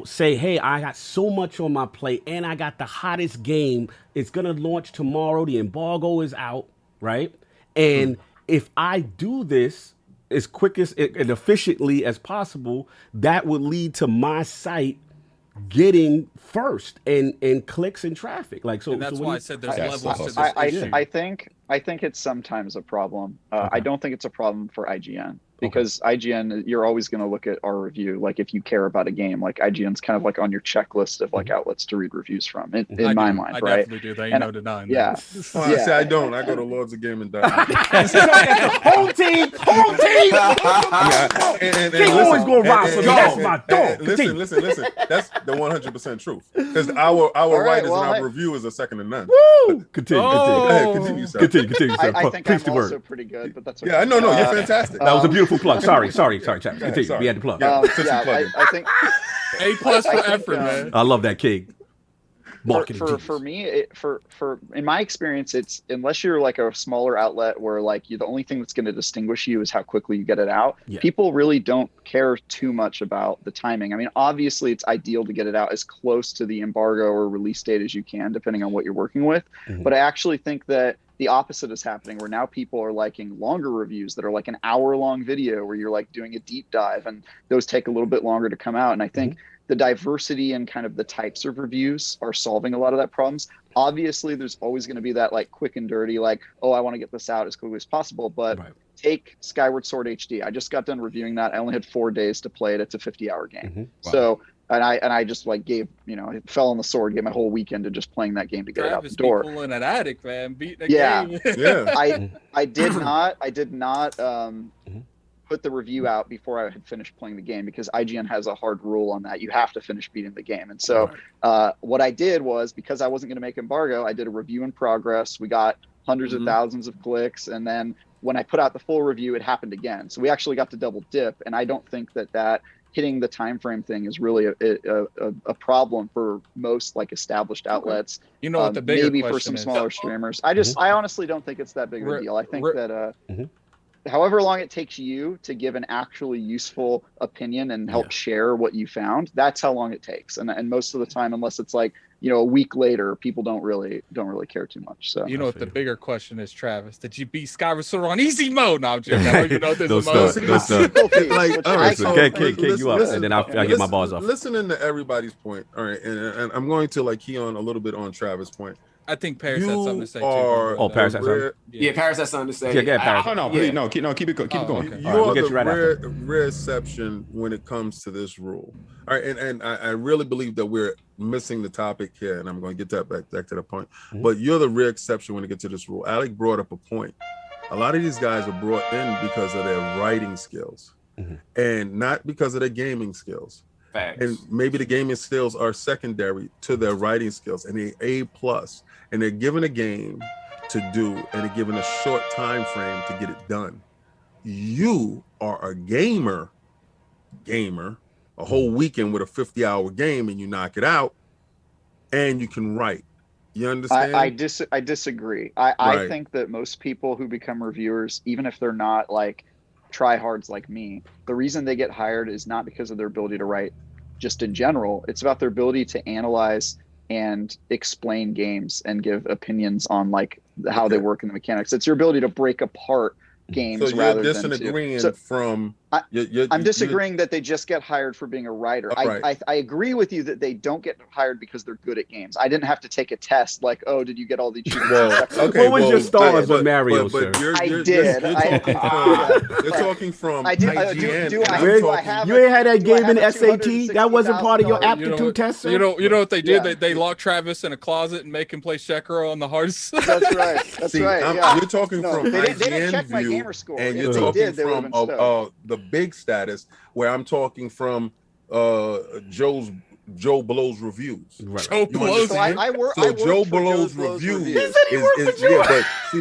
say, hey, I got so much on my plate and I got the hottest game. It's going to launch tomorrow. The embargo is out, right? And if I do this as quick as and efficiently as possible, that would lead to my site getting first and clicks and traffic. Like, so and that's why I said there's levels to this issue. I think it's sometimes a problem. I don't think it's a problem for IGN. Because IGN, you're always going to look at our review. Like if you care about a game, like IGN's kind of like on your checklist of like outlets to read reviews from. In my mind, right? I definitely do. There ain't no denying that. I say I don't. I go to Lords of Game and Die. Home team. King always go around for me. That's my dog. Listen. That's the 100% truth. Because our writers and our reviewers are second to none. Woo! Continue. Continue, sir. Continue, sir. I think I'm also pretty good, but that's okay. Yeah, no, you're fantastic. That was a beautiful plug. Sorry, Chad. Continue. We had to plug. I think A+ for effort, man. I love that, King. For me, in my experience, it's unless you're like a smaller outlet where like the only thing that's going to distinguish you is how quickly you get it out. Yeah. People really don't care too much about the timing. I mean, obviously, it's ideal to get it out as close to the embargo or release date as you can, depending on what you're working with. Mm-hmm. But I actually think that the opposite is happening, where now people are liking longer reviews that are like an hour-long video where you're like doing a deep dive, and those take a little bit longer to come out. And I think the diversity and kind of the types of reviews are solving a lot of that problems. Obviously, there's always going to be that like quick and dirty, like, oh, I want to get this out as quickly as possible. But take Skyward Sword HD. I just got done reviewing that. I only had 4 days to play it. It's a 50-hour game. Wow. So, and I just like gave, I fell on the sword, gave my whole weekend to just playing that game to get it out the door. Pulling an addict, man, beating a game. I did not put the review out before I had finished playing the game, because IGN has a hard rule on that. You have to finish beating the game. And so what I did was, because I wasn't going to make embargo, I did a review in progress. We got hundreds of thousands of clicks. And then when I put out the full review, it happened again. So we actually got to double dip. And I don't think that hitting the time frame thing is really a problem for most like established outlets. What the bigger maybe for some smaller streamers. I honestly don't think it's that big of a deal. I think that however long it takes you to give an actually useful opinion and help share what you found, that's how long it takes. And most of the time, unless it's like, a week later, people don't really care too much. So what the bigger question is, Travis? Did you beat Skyward Sword on easy mode? No, I'm joking. This like, all right, so King, you up, and then I get my balls off. Listening to everybody's point, all right, and I'm going to like key on a little bit on Travis' point. I think Parris had something to say too. Paris has something. Yeah, Parris has something to say. Yeah, Paris. Keep it going. Okay. You are the rare exception when it comes to this rule. All right, and I really believe that we're missing the topic here, and I'm going to get that back to the point. But you're the rare exception when it gets to this rule. Alec brought up a point. A lot of these guys are brought in because of their writing skills, and not because of their gaming skills. Facts. And maybe the gaming skills are secondary to their writing skills, and they're A+, and they're given a game to do, and they're given a short time frame to get it done. You are a gamer, a whole weekend with a 50-hour game, and you knock it out, and you can write. You understand? I disagree. I think that most people who become reviewers, even if they're not like tryhards like me, the reason they get hired is not because of their ability to write just in general. It's about their ability to analyze and explain games and give opinions on like how they work in the mechanics. It's your ability to break apart games. So you're disagreeing from I'm disagreeing that they just get hired for being a writer. I agree with you that they don't get hired because they're good at games. I didn't have to take a test like, oh, did you get all the achievements? What was your stars with Mario, sir? I did. You're talking from IGN. You ain't had that game in SAT? That wasn't part of your aptitude test, sir? You know what they did? They locked Travis in a closet and make him play Sekiro on the hardest. That's right. That's right. You're talking from IGN view, and you're talking from the big status, where I'm talking from Joe Blow's reviews. Right. Joe Blow's. Joe Blow's reviews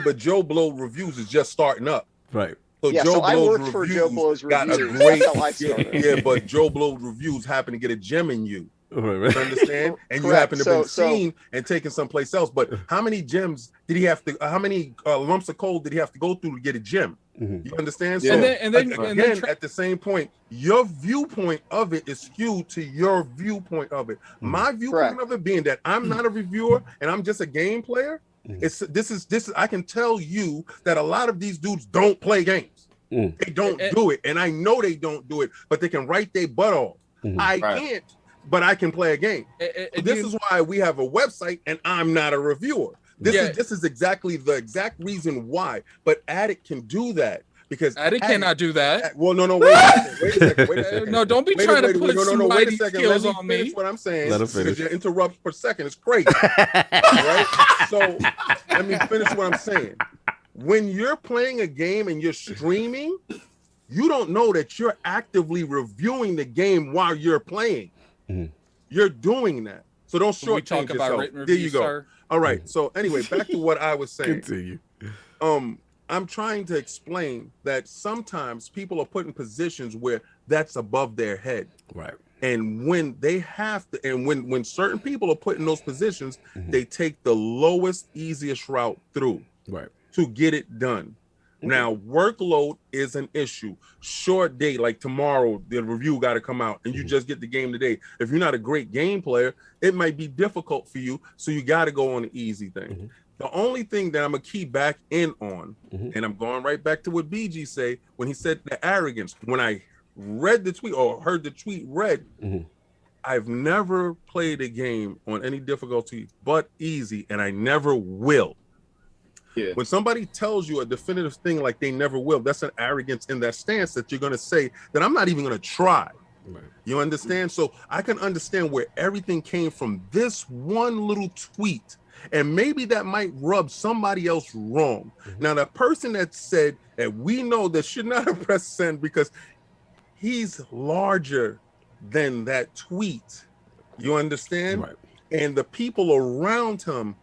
but Joe Blow reviews is just starting up. Right. So Joe Blow's reviews got a great but Joe Blow's reviews happen to get a gem in you. Right. You understand? And you happen to be seen and taken someplace else. But how many gems did he have to? How many lumps of coal did he have to go through to get a gem? You understand? So and then at the same point, your viewpoint of it is skewed to your viewpoint of it. My viewpoint of it being that I'm not a reviewer and I'm just a game player. This is I can tell you that a lot of these dudes don't play games. They don't do it, and I know they don't do it, but they can write their butt off. I can't, but I can play a game. This is why we have a website, and I'm not a reviewer. This is exactly the exact reason why. But Addict can do that because Addict cannot do that. Well, no, wait a second. No, don't be trying to put some mighty skills on me. Finish what I'm saying. Let him finish. Because you interrupt for a second. It's crazy. Right? So let me finish what I'm saying. When you're playing a game and you're streaming, you don't know that you're actively reviewing the game while you're playing. You're doing that. So don't shortchange yourself. There you go. Sir? All right. So anyway, back to what I was saying. Continue. I'm trying to explain that sometimes people are put in positions where that's above their head. Right. And when they have to, and when certain people are put in those positions, they take the lowest, easiest route through to get it done. Now, workload is an issue. Short day, like tomorrow, the review got to come out and you just get the game today. If you're not a great game player, it might be difficult for you. So you got to go on the easy thing. The only thing that I'm going to key back in on, and I'm going right back to what BG say, when he said the arrogance, when I read the tweet or heard the tweet read, I've never played a game on any difficulty but easy, and I never will. When somebody tells you a definitive thing like they never will, that's an arrogance in that stance that you're going to say that I'm not even going to try. You understand? So I can understand where everything came from this one little tweet, and maybe that might rub somebody else wrong. Now, the person that said that we know that should not have pressed send because he's larger than that tweet. You understand? And the people around him,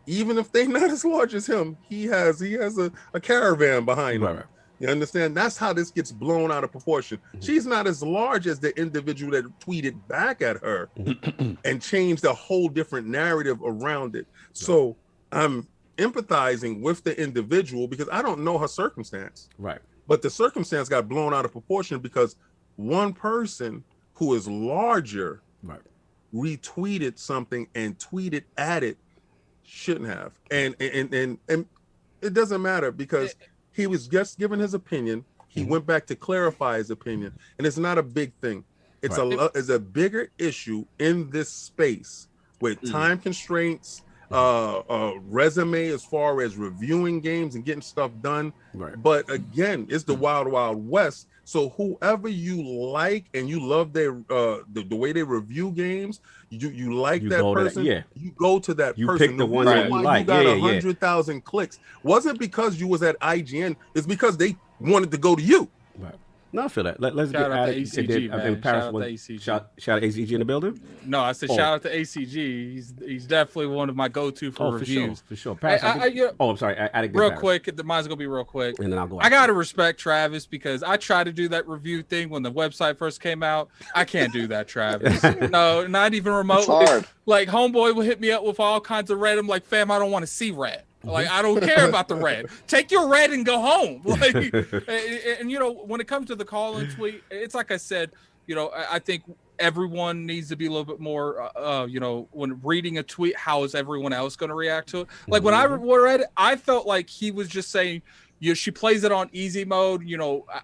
even if they're not as large as him, he has a caravan behind him. You understand? That's how this gets blown out of proportion. She's not as large as the individual that tweeted back at her and changed a whole different narrative around it. So I'm empathizing with the individual because I don't know her circumstance. But the circumstance got blown out of proportion because one person who is larger retweeted something and tweeted at it. Shouldn't have, and it doesn't matter because he was just giving his opinion. He went back to clarify his opinion, and it's not a big thing. It's a bigger issue in this space with time constraints, resume as far as reviewing games and getting stuff done. But again, it's the wild, wild west. So whoever you like and you love their the way they review games, you like that person. You go to that person. You pick the one that you like. You got 100,000 clicks. Wasn't because you was at IGN. It's because they wanted to go to you. No, I feel that. Let's get out of ACG, man. Shout out to ACG. Shout out ACG in the building. No, I said shout out to ACG. He's definitely one of my go-to for reviews. For sure. Paris, I'm sorry. Real quick, mine's gonna be real quick. And then I'll go. I gotta respect Travis because I tried to do that review thing when the website first came out. I can't do that, Travis. No, not even remotely. Like homeboy will hit me up with all kinds of red. I'm like, fam, I don't want to see red. Like, I don't care about the red. Take your red and go home. Like, and you know, when it comes to the call-in tweet, it's like I said, you know, I think everyone needs to be a little bit more, you know, when reading a tweet, how is everyone else going to react to it? Like when I read it, I felt like he was just saying, she plays it on easy mode.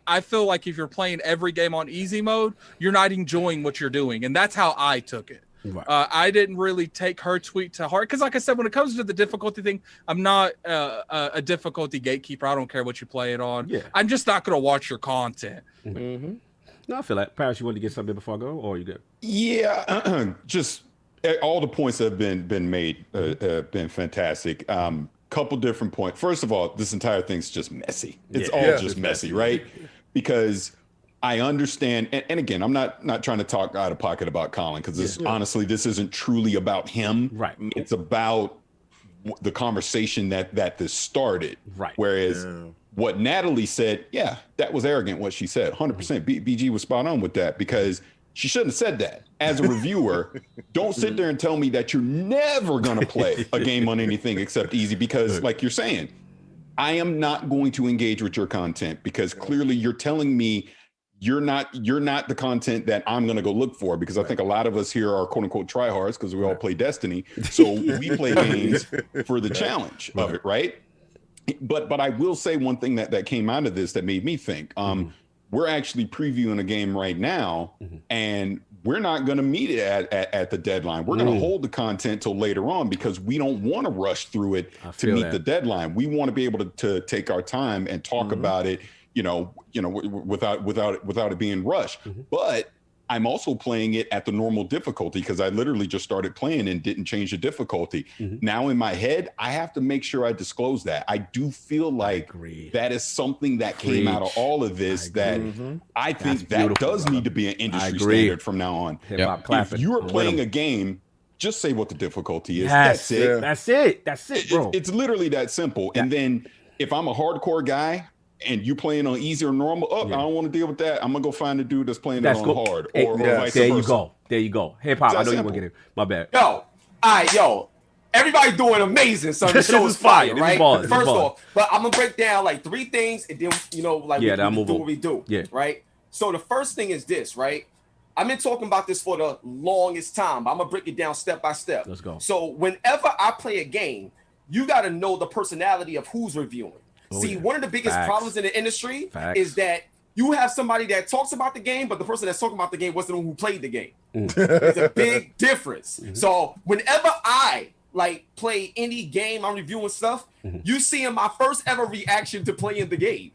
I feel like if you're playing every game on easy mode, you're not enjoying what you're doing. And that's how I took it. Right. I didn't really take her tweet to heart because, like I said, when it comes to the difficulty thing, I'm not a difficulty gatekeeper. I don't care what you play it on. Yeah. I'm just not going to watch your content. Mm-hmm. No, I feel like Parris, you wanted to get something before I go, or are you good? Yeah, just all the points that have been made have been fantastic. Couple different points. First of all, this entire thing's just messy. It's just messy, right? Because I understand, and again, I'm not trying to talk out of pocket about Colin, because honestly, this isn't truly about him. Right. It's about the conversation that this started. Right. Whereas what Natalie said, that was arrogant what she said. 100%. BG was spot on with that, because she shouldn't have said that. As a reviewer, don't sit there and tell me that you're never going to play a game on anything except easy, because like you're saying, I am not going to engage with your content, because clearly you're telling me you're not the content that I'm going to go look for, because I think a lot of us here are quote unquote tryhards, because we all play Destiny. So we play games for the challenge of it, right? But I will say one thing that came out of this that made me think. We're actually previewing a game right now, and we're not going to meet it at the deadline. We're going to hold the content till later on, because we don't want to rush through it to meet the deadline. We want to be able to take our time and talk about it, without it being rushed. But I'm also playing it at the normal difficulty, because I literally just started playing and didn't change the difficulty. Now in my head, I have to make sure I disclose that. I do feel like that is something that came out of all of this that I think that does need to be an industry standard from now on. If you are playing a game, just say what the difficulty is. That's it. That's it, bro. It's literally that simple. And then if I'm a hardcore guy, and you playing on easy or normal, I don't want to deal with that. I'm gonna go find a dude that's playing it on hard, or vice versa. There you go. Hip hop. I know you want to get it. My bad. Everybody doing amazing, son. The show is fire, right? First off, but I'm gonna break down like 3 things, and then we do what we do. Right. So the first thing is this, right? I've been talking about this for the longest time, but I'm gonna break it down step by step. Let's go. So whenever I play a game, you got to know the personality of who's reviewing. One of the biggest problems in the industry is that you have somebody that talks about the game, but the person that's talking about the game wasn't the one who played the game. There's a big difference. So whenever I play any game, I'm reviewing stuff, you seeing my first ever reaction to playing the game.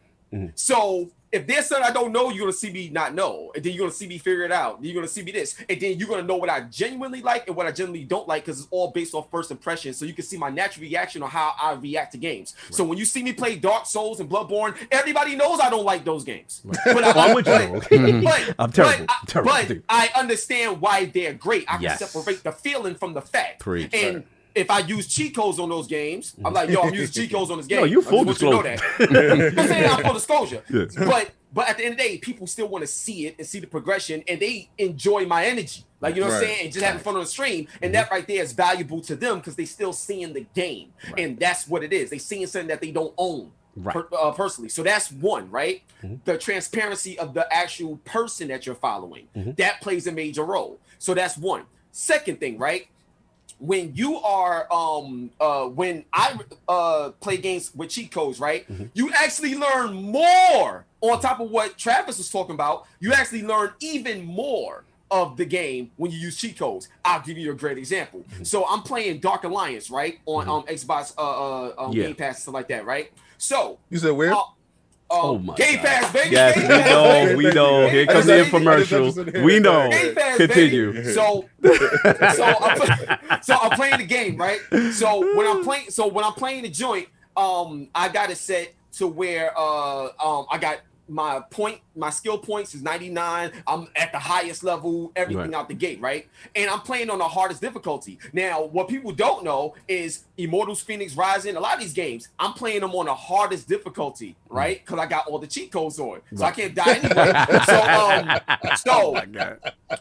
So if there's something I don't know, you're gonna see me not know, and then you're gonna see me figure it out. You're gonna see me this, and then you're gonna know what I genuinely like and what I genuinely don't like, because it's all based off first impression. So you can see my natural reaction on how I react to games. So when you see me play Dark Souls and Bloodborne, everybody knows I don't like those games. But I'm terrible. But I understand why they're great. I can separate the feeling from the fact. If I use cheat codes on those games, I'm like, I'm using cheat codes on this game. No, you full disclosure. I'm saying I'm full disclosure. But at the end of the day, people still want to see it and see the progression, and they enjoy my energy. Like, you know what I'm saying? And just having fun on the stream. And that right there is valuable to them, because they still seeing the game. And that's what it is. They seeing something that they don't own personally. So that's one, right? The transparency of the actual person that you're following. That plays a major role. So that's one. Second thing, right? When you are when I play games with cheat codes, right? You actually learn more on top of what Travis was talking about. You actually learn even more of the game when you use cheat codes. I'll give you a great example. So I'm playing Dark Alliance, right? On Xbox Game Pass and stuff like that, right? So you said where? Oh my Game God. Pass, baby. Yes, we know. Here comes the infomercial. We know. Game Pass, continue. Baby. So I'm playing the game, right? So when I'm playing the joint, I got it set to where I got my skill points is 99. I'm at the highest level, everything out the gate, right? And I'm playing on the hardest difficulty. Now, what people don't know is Immortals, Phoenix Rising, a lot of these games, I'm playing them on the hardest difficulty, right? Because I got all the cheat codes on, so I can't die anyway.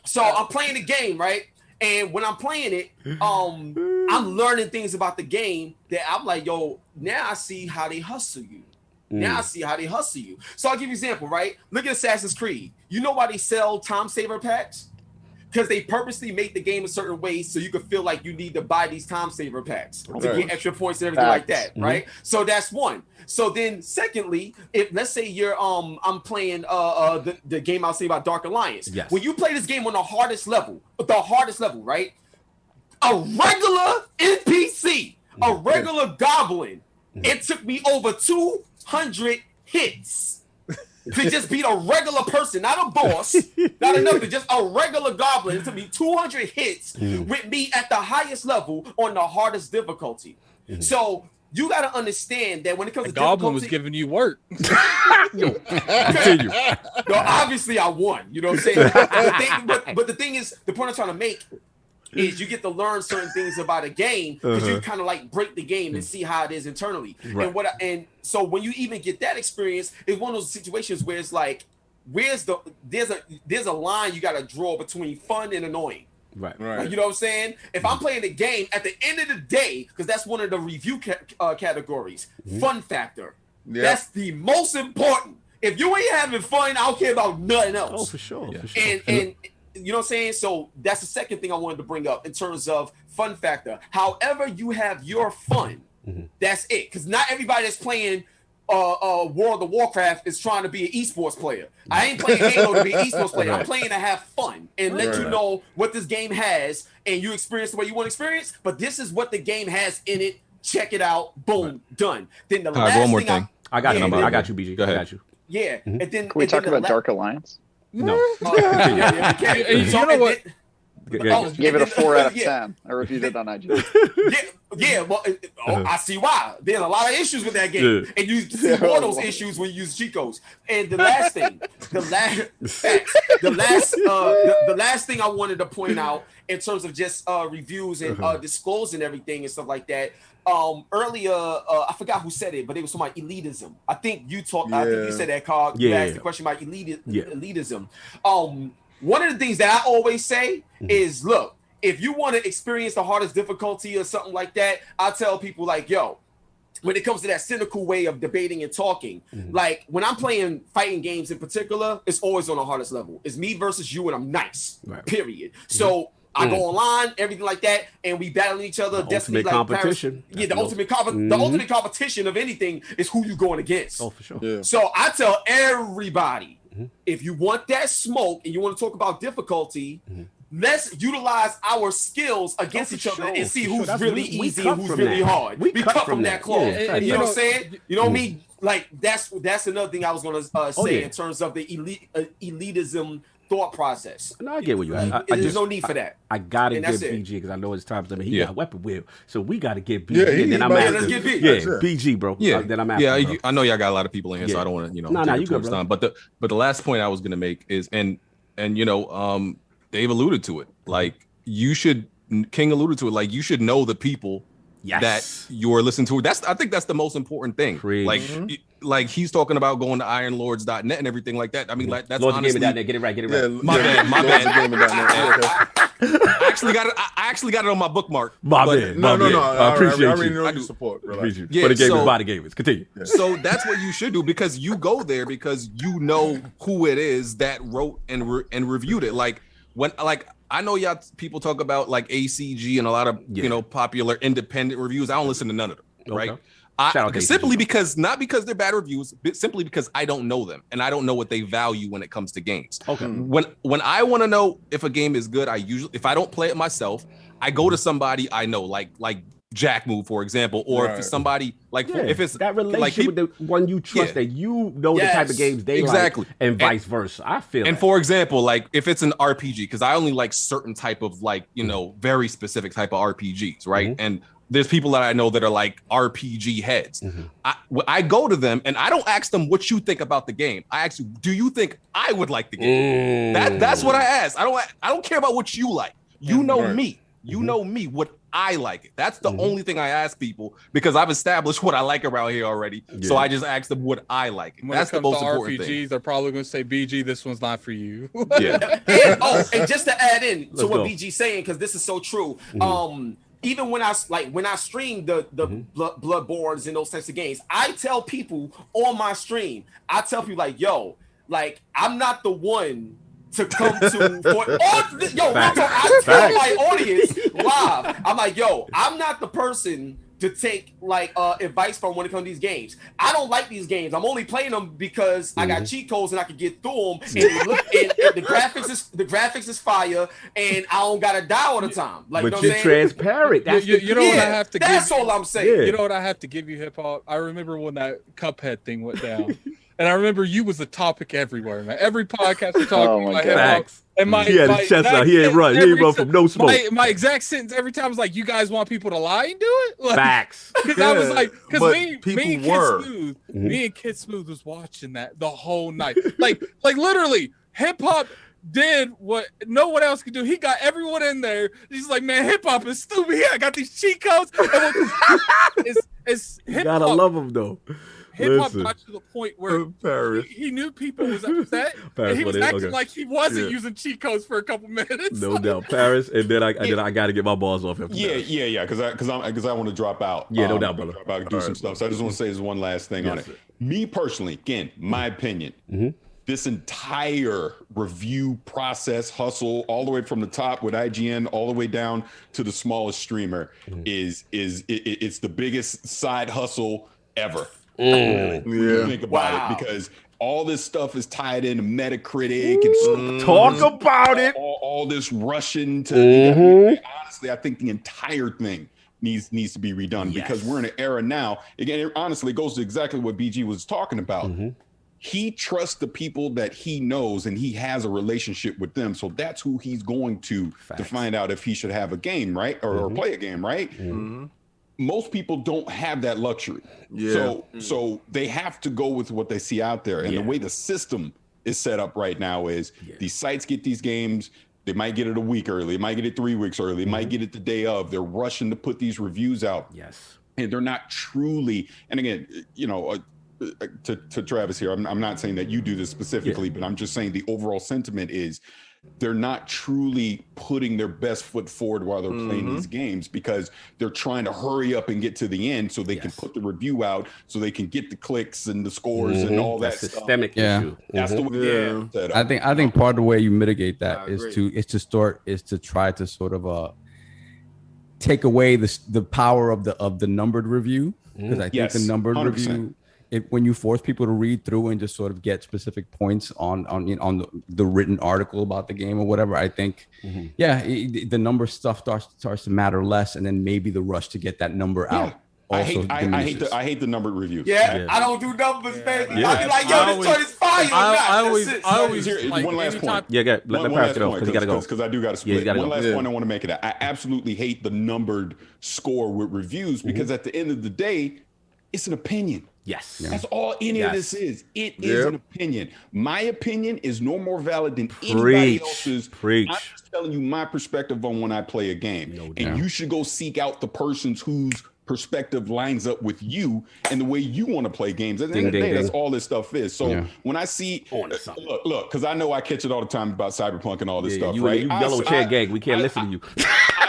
So I'm playing the game, right? And when I'm playing it, I'm learning things about the game that I'm like, yo, now I see how they hustle you. Now I see how they hustle you. So I'll give you an example, right? Look at Assassin's Creed. You know why they sell time saver packs? because they purposely make the game a certain way so you could feel like you need to buy these time saver packs to get extra points and everything like that, right? So that's one. So then secondly, if let's say you're I'm playing the game I was saying about Dark Alliance. Yes. When you play this game on the hardest level, right? A regular NPC, a regular goblin, it took me over 200 hits to just beat a regular person, not a boss, not another, just a regular goblin. It took me 200 hits with me at the highest level on the hardest difficulty. So you got to understand that when it comes to goblin was giving you work. Continue. No, obviously I won. You know what I'm saying? But the thing is, the point I'm trying to make is you get to learn certain things about a game because you kind of like break the game and see how it is internally. Right. And so when you even get that experience, it's one of those situations where it's like, there's a line you got to draw between fun and annoying. Right. Like, you know what I'm saying? If I'm playing the game, at the end of the day, because that's one of the review categories, fun factor. Yep. That's the most important. If you ain't having fun, I don't care about nothing else. Oh, for sure. Yeah. For sure. And you know what I'm saying? So that's the second thing I wanted to bring up in terms of fun factor. However you have your fun, that's it. Because not everybody that's playing World of Warcraft is trying to be an esports player. I ain't playing Halo to be an esports player. I'm playing to have fun and let you know what this game has and you experience the way you want to experience. But this is what the game has in it. Check it out. Boom. Done. Then the last one more thing I got you. I got you, BG. Go ahead. I got you. Yeah. And then can we talk about Dark Alliance? No. You know what? Gave it a 4 out of 10. I reviewed it on IG. Well, I see why. There's a lot of issues with that game, and you see more of those issues when you use cheat codes. And the last thing, the last thing I wanted to point out in terms of just reviews and disclosing everything and stuff like that. Earlier, I forgot who said it, but it was somebody elitism. I think you talked. I think you said that, Carl. You asked the question about elitism. One of the things that I always say is, look, if you want to experience the hardest difficulty or something like that, I tell people like, yo, when it comes to that cynical way of debating and talking, like when I'm playing fighting games in particular, it's always on the hardest level. It's me versus you and I'm nice, period. So I go online, everything like that, and we battling each other. Ultimate competition. Paris, the ultimate competition of anything is who you going against. Oh, for sure. Yeah. So I tell everybody, if you want that smoke and you want to talk about difficulty, let's utilize our skills against each other and see who's really easy and who's really hard. We cut from that cloth. And you know what I'm saying? You know what I mean? Like that's another thing I was going to say in terms of the elitism thought process. No, I get what you are. There's no need for that. I gotta get BG because I know it's time to me. He got weapon wheel, so we gotta get BG. And then I'm let's get BG. BG, bro. Then I'm after. I know y'all got a lot of people in here, so I don't want to, you good time. But the last point I was gonna make is, and you know, Dave alluded to it. Like King alluded to it. Like you should know the people that you're listening to. I think that's the most important thing. Like he's talking about going to ironlords.net and everything like that. I mean, like that's honestly. LordCognito.net. Get it right. My bad. I actually got it on my bookmark. No. I appreciate I already know you support. For the gamers, by the gamers. Continue. So that's what you should do because you go there because you know who it is that wrote and reviewed it. Like I know y'all people talk about like ACG and a lot of you know popular independent reviews. I don't listen to none of them, right? Simply because not because they're bad reviews, but simply because I don't know them and I don't know what they value when it comes to games. Okay. When I want to know if a game is good, if I don't play it myself, I go to somebody I know, like Jack Move, for example, or if it's somebody if it's that relationship with the one you trust that you know the type of games they like, and vice versa. I feel. And for example, like if it's an RPG, because I only like certain type of very specific type of RPGs, right? And there's people that I know that are like RPG heads. I go to them and I don't ask them what you think about the game. I ask you, do you think I would like the game? That's what I ask. I don't care about what you like. You know me. You know me. What I like it. That's the only thing I ask people because I've established what I like around here already. So I just ask them what I like. That's the most important thing. They're probably going to say, BG, this one's not for you. And just to add in to what BG's saying, because this is so true. Even when I stream the Bloodborns and those types of games, I tell people on my stream, like, yo, like I'm not the one to come to I tell my audience live, I'm like, yo, I'm not the person to take like advice from when it comes to these games. I don't like these games. I'm only playing them because I got cheat codes and I can get through them. And the graphics is fire, and I don't gotta die all the time. Like, but you're transparent. That's you know what I have to. That's all I'm saying. You know what I have to give you, hip hop. I remember when that Cuphead thing went down. And I remember you was the topic everywhere, man. Every podcast we're talking about hip hop. And he had his chest out. He ain't run. He ain't run from no smoke. My exact sentence every time was like, "You guys want people to lie and do it?" Like, facts. Because I was like, because me and Kid Smooth was watching that the whole night. Like literally, hip hop did what no one else could do. He got everyone in there. He's like, man, hip hop is stupid. Here, I got these cheat codes. It's you gotta love him though. Hip hop got to the point where he knew people was upset, and he was acting like he wasn't using cheat codes for a couple minutes. No doubt, Parris, and then I got to get my balls off him. Yeah, because I want to drop out. Yeah, no doubt, brother. About to do some stuff. So I just want to say this one last thing on it. Me personally, again, my opinion. This entire review process, hustle, all the way from the top with IGN, all the way down to the smallest streamer, is it's the biggest side hustle ever. Think about it, because all this stuff is tied into Metacritic and talk about it. All this rushing to honestly, I think the entire thing needs to be redone because we're in an era now. Again, honestly, it goes to exactly what BG was talking about. He trusts the people that he knows, and he has a relationship with them. So that's who he's going to find out if he should have a game, right, or play a game, right. Most people don't have that luxury. So they have to go with what they see out there. And the way the system is set up right now is these sites get these games, they might get it a week early, they might get it 3 weeks early, they might get it the day of. They're rushing to put these reviews out. And they're not truly, and again, you know, to Travis here, I'm not saying that you do this specifically, but I'm just saying the overall sentiment is they're not truly putting their best foot forward while they're playing these games, because they're trying to hurry up and get to the end so they can put the review out, so they can get the clicks and the scores and all that systemic issue. That's the way. I think part of the way you mitigate that is to try to sort of take away the power of the numbered review, because I think the numbered 100%. Review, when you force people to read through and just sort of get specific points on the written article about the game or whatever, I think, the number stuff starts to matter less, and then maybe the rush to get that number out. I hate the numbered reviews. I don't do numbers, baby. I'll be like, yo, this joint is fire. I always like, one last point. Let Parris get off because he got to go. Because I do got to split. One last point I want to make it. I absolutely hate the numbered score with reviews, because at the end of the day, it's an opinion. That's all any of this is. It is an opinion. My opinion is no more valid than anybody else's. I'm just telling you my perspective on when I play a game. And you should go seek out the persons whose perspective lines up with you and the way you want to play games. At the end of the day, that's all this stuff is. So when I see, look, because I know I catch it all the time about Cyberpunk and all this stuff, right? You yellow chair gang. We can't listen to you.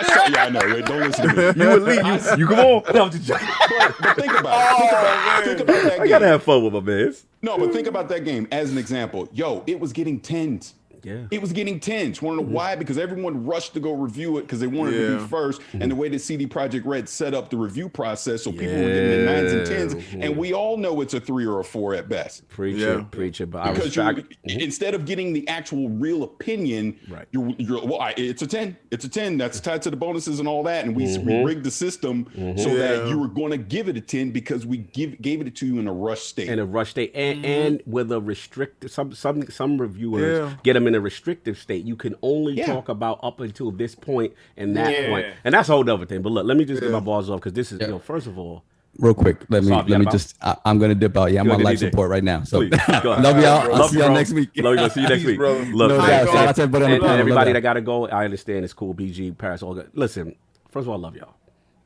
I know. Right? Don't listen to me. You would leave. You come on. But think about it. Think about that game. I gotta have fun with my man. No, but think about that game as an example. Yo, it was getting 10s. It was getting 10s. Want to know why? Because everyone rushed to go review it because they wanted to be first. And the way that CD Projekt Red set up the review process, so people were getting the 9s and 10s. And we all know it's a 3 or a 4 at best. Preach it. But because instead of getting the actual real opinion, it's a 10. It's a 10. That's tied to the bonuses and all that. And we rigged the system so that you were going to give it a 10 because we gave it to you in a rush state. And with a restricted, some reviewers get them in a restrictive state. You can only talk about up until this point and that point, and that's a whole other thing. But look, let me just get my balls off, because this is first of all, real quick, let me just I'm gonna dip out. I'm on life support right now, so love y'all. I'll see y'all next week. Love you. See you next week, bro. Look, and everybody that gotta go, I understand, it's cool. BG, Parris, all good. Listen, first of all, I love y'all,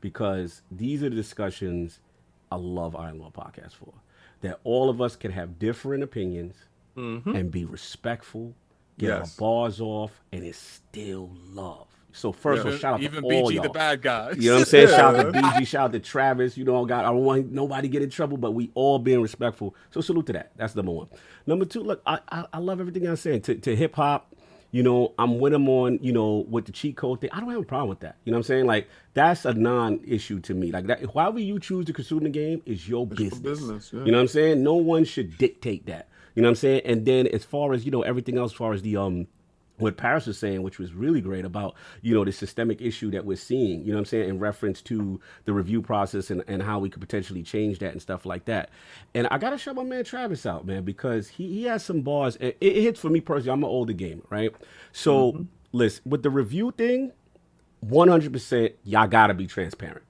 because these are the discussions I love Iron Law Podcast for, that all of us can have different opinions and be respectful, get our bars off, and it's still love. So first of all, shout out to all y'all. The bad guys. You know what I'm saying? Shout out to BG, shout out to Travis. I don't want nobody to get in trouble, but we all being respectful. So salute to that. That's number one. Number two, look, I love everything I'm saying. To hip hop, you know, I'm with them on, you know, with the cheat code thing. I don't have a problem with that. You know what I'm saying? Like, that's a non-issue to me. Like, that, however you choose to consume the game is your business. Yeah. You know what I'm saying? No one should dictate that. You know what I'm saying? And then as far as, you know, everything else, as far as the what Parris was saying, which was really great about, you know, the systemic issue that we're seeing, you know what I'm saying, in reference to the review process and how we could potentially change that and stuff like that. And I got to shout my man Travis out, man, because he has some bars. It hits for me personally. I'm an older gamer, right? So, listen, with the review thing, 100%, y'all got to be transparent.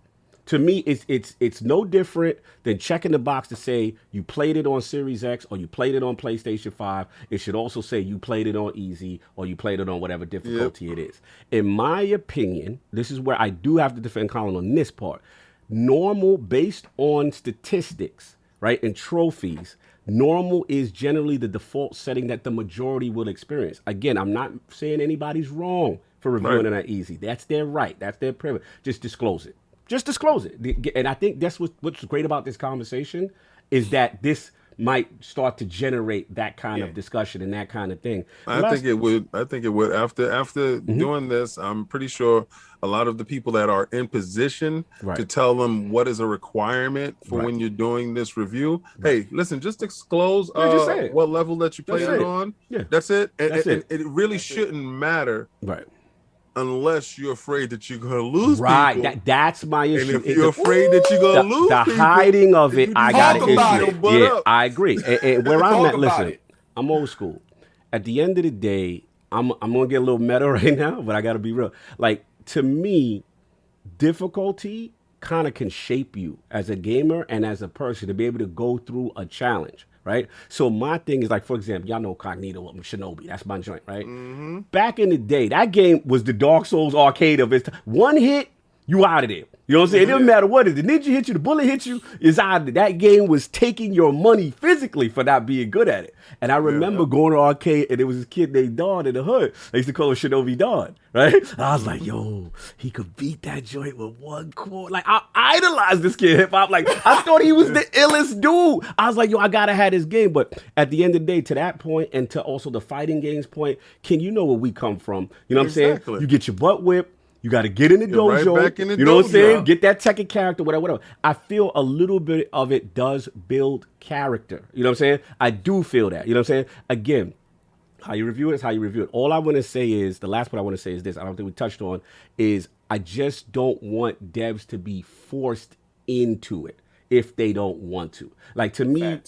To me, it's no different than checking the box to say you played it on Series X or you played it on PlayStation 5. It should also say you played it on easy or you played it on whatever difficulty it is. In my opinion, this is where I do have to defend Colin on this part. Normal, based on statistics, right, and trophies, normal is generally the default setting that the majority will experience. Again, I'm not saying anybody's wrong for reviewing it on easy. That's their right. That's their privilege. Just disclose it. Just disclose it. And I think that's what's great about this conversation is that this might start to generate that kind of discussion and that kind of thing. I think it would. After doing this, I'm pretty sure a lot of the people that are in position to tell them what is a requirement for when you're doing this review. Hey, listen, just disclose what level that you played it on. Yeah. That's it. And it really shouldn't matter. Right. Unless you're afraid that you're gonna lose people. That's my issue. And if you're afraid that you're gonna lose the people, hiding of it, I got an issue. Yeah, I agree. And where I'm at, listen, I'm old school. At the end of the day, I'm gonna get a little meta right now, but I gotta be real. Like, to me, difficulty kind of can shape you as a gamer and as a person to be able to go through a challenge. Right. So my thing is, like, for example, y'all know Cognito, Shinobi. That's my joint. Right. Back in the day, that game was the Dark Souls arcade of its time. One hit, you out of there. You know what I'm saying? It doesn't matter what it is. The ninja hit you, the bullet hit you, is out of there. That game was taking your money physically for not being good at it. And I remember going to arcade, and there was this kid named Don in the hood. They used to call him Shinobi Don, right? And I was like, yo, he could beat that joint with one chord. Like, I idolized this kid hip hop. Like, I thought he was the illest dude. I was like, yo, I gotta have this game. But at the end of the day, to that point, and to also the fighting games point, King, you know where we come from. You know what I'm saying? You get your butt whipped. You got to get in the dojo. Right in the you know what I'm saying? dojo. Get that Tekken character, whatever. I feel a little bit of it does build character. You know what I'm saying? I do feel that. You know what I'm saying? Again, how you review it is how you review it. All I want to say is, the last part I want to say is this, I don't think we touched on, is I just don't want devs to be forced into it if they don't want to. Like, to me,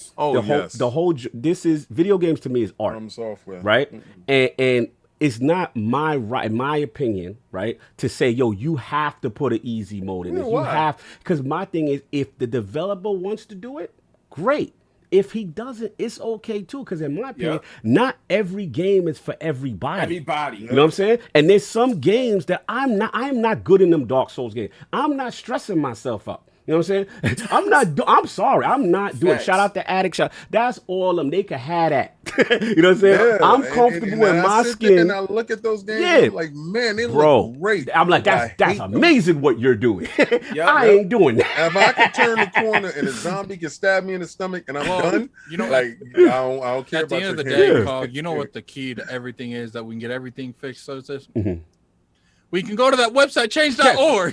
this is, video games to me is art. From software. Right? And it's not my right, in my opinion, right, to say, yo, you have to put an easy mode in this. You have, because my thing is, if the developer wants to do it, great. If he doesn't, it's okay too. Because in my opinion, not every game is for everybody. You know what I'm saying? And there's some games that I'm not good in them Dark Souls games. I'm not stressing myself up. You know what I'm saying? I'm sorry. I'm not doing. Shout out to Addict Shot. That's all them. They can have that. You know what I'm saying? Yeah, I'm comfortable in my skin. And I look at those games, I'm like, man, they look great. I'm like, that's amazing what you're doing. I ain't doing that. If I can turn the corner and a zombie can stab me in the stomach and I'm done, you know, like, I don't care at the about end of the your day, Carl, you know what the key to everything is, that we can get everything fixed. So it's this. We can go to that website, change.org.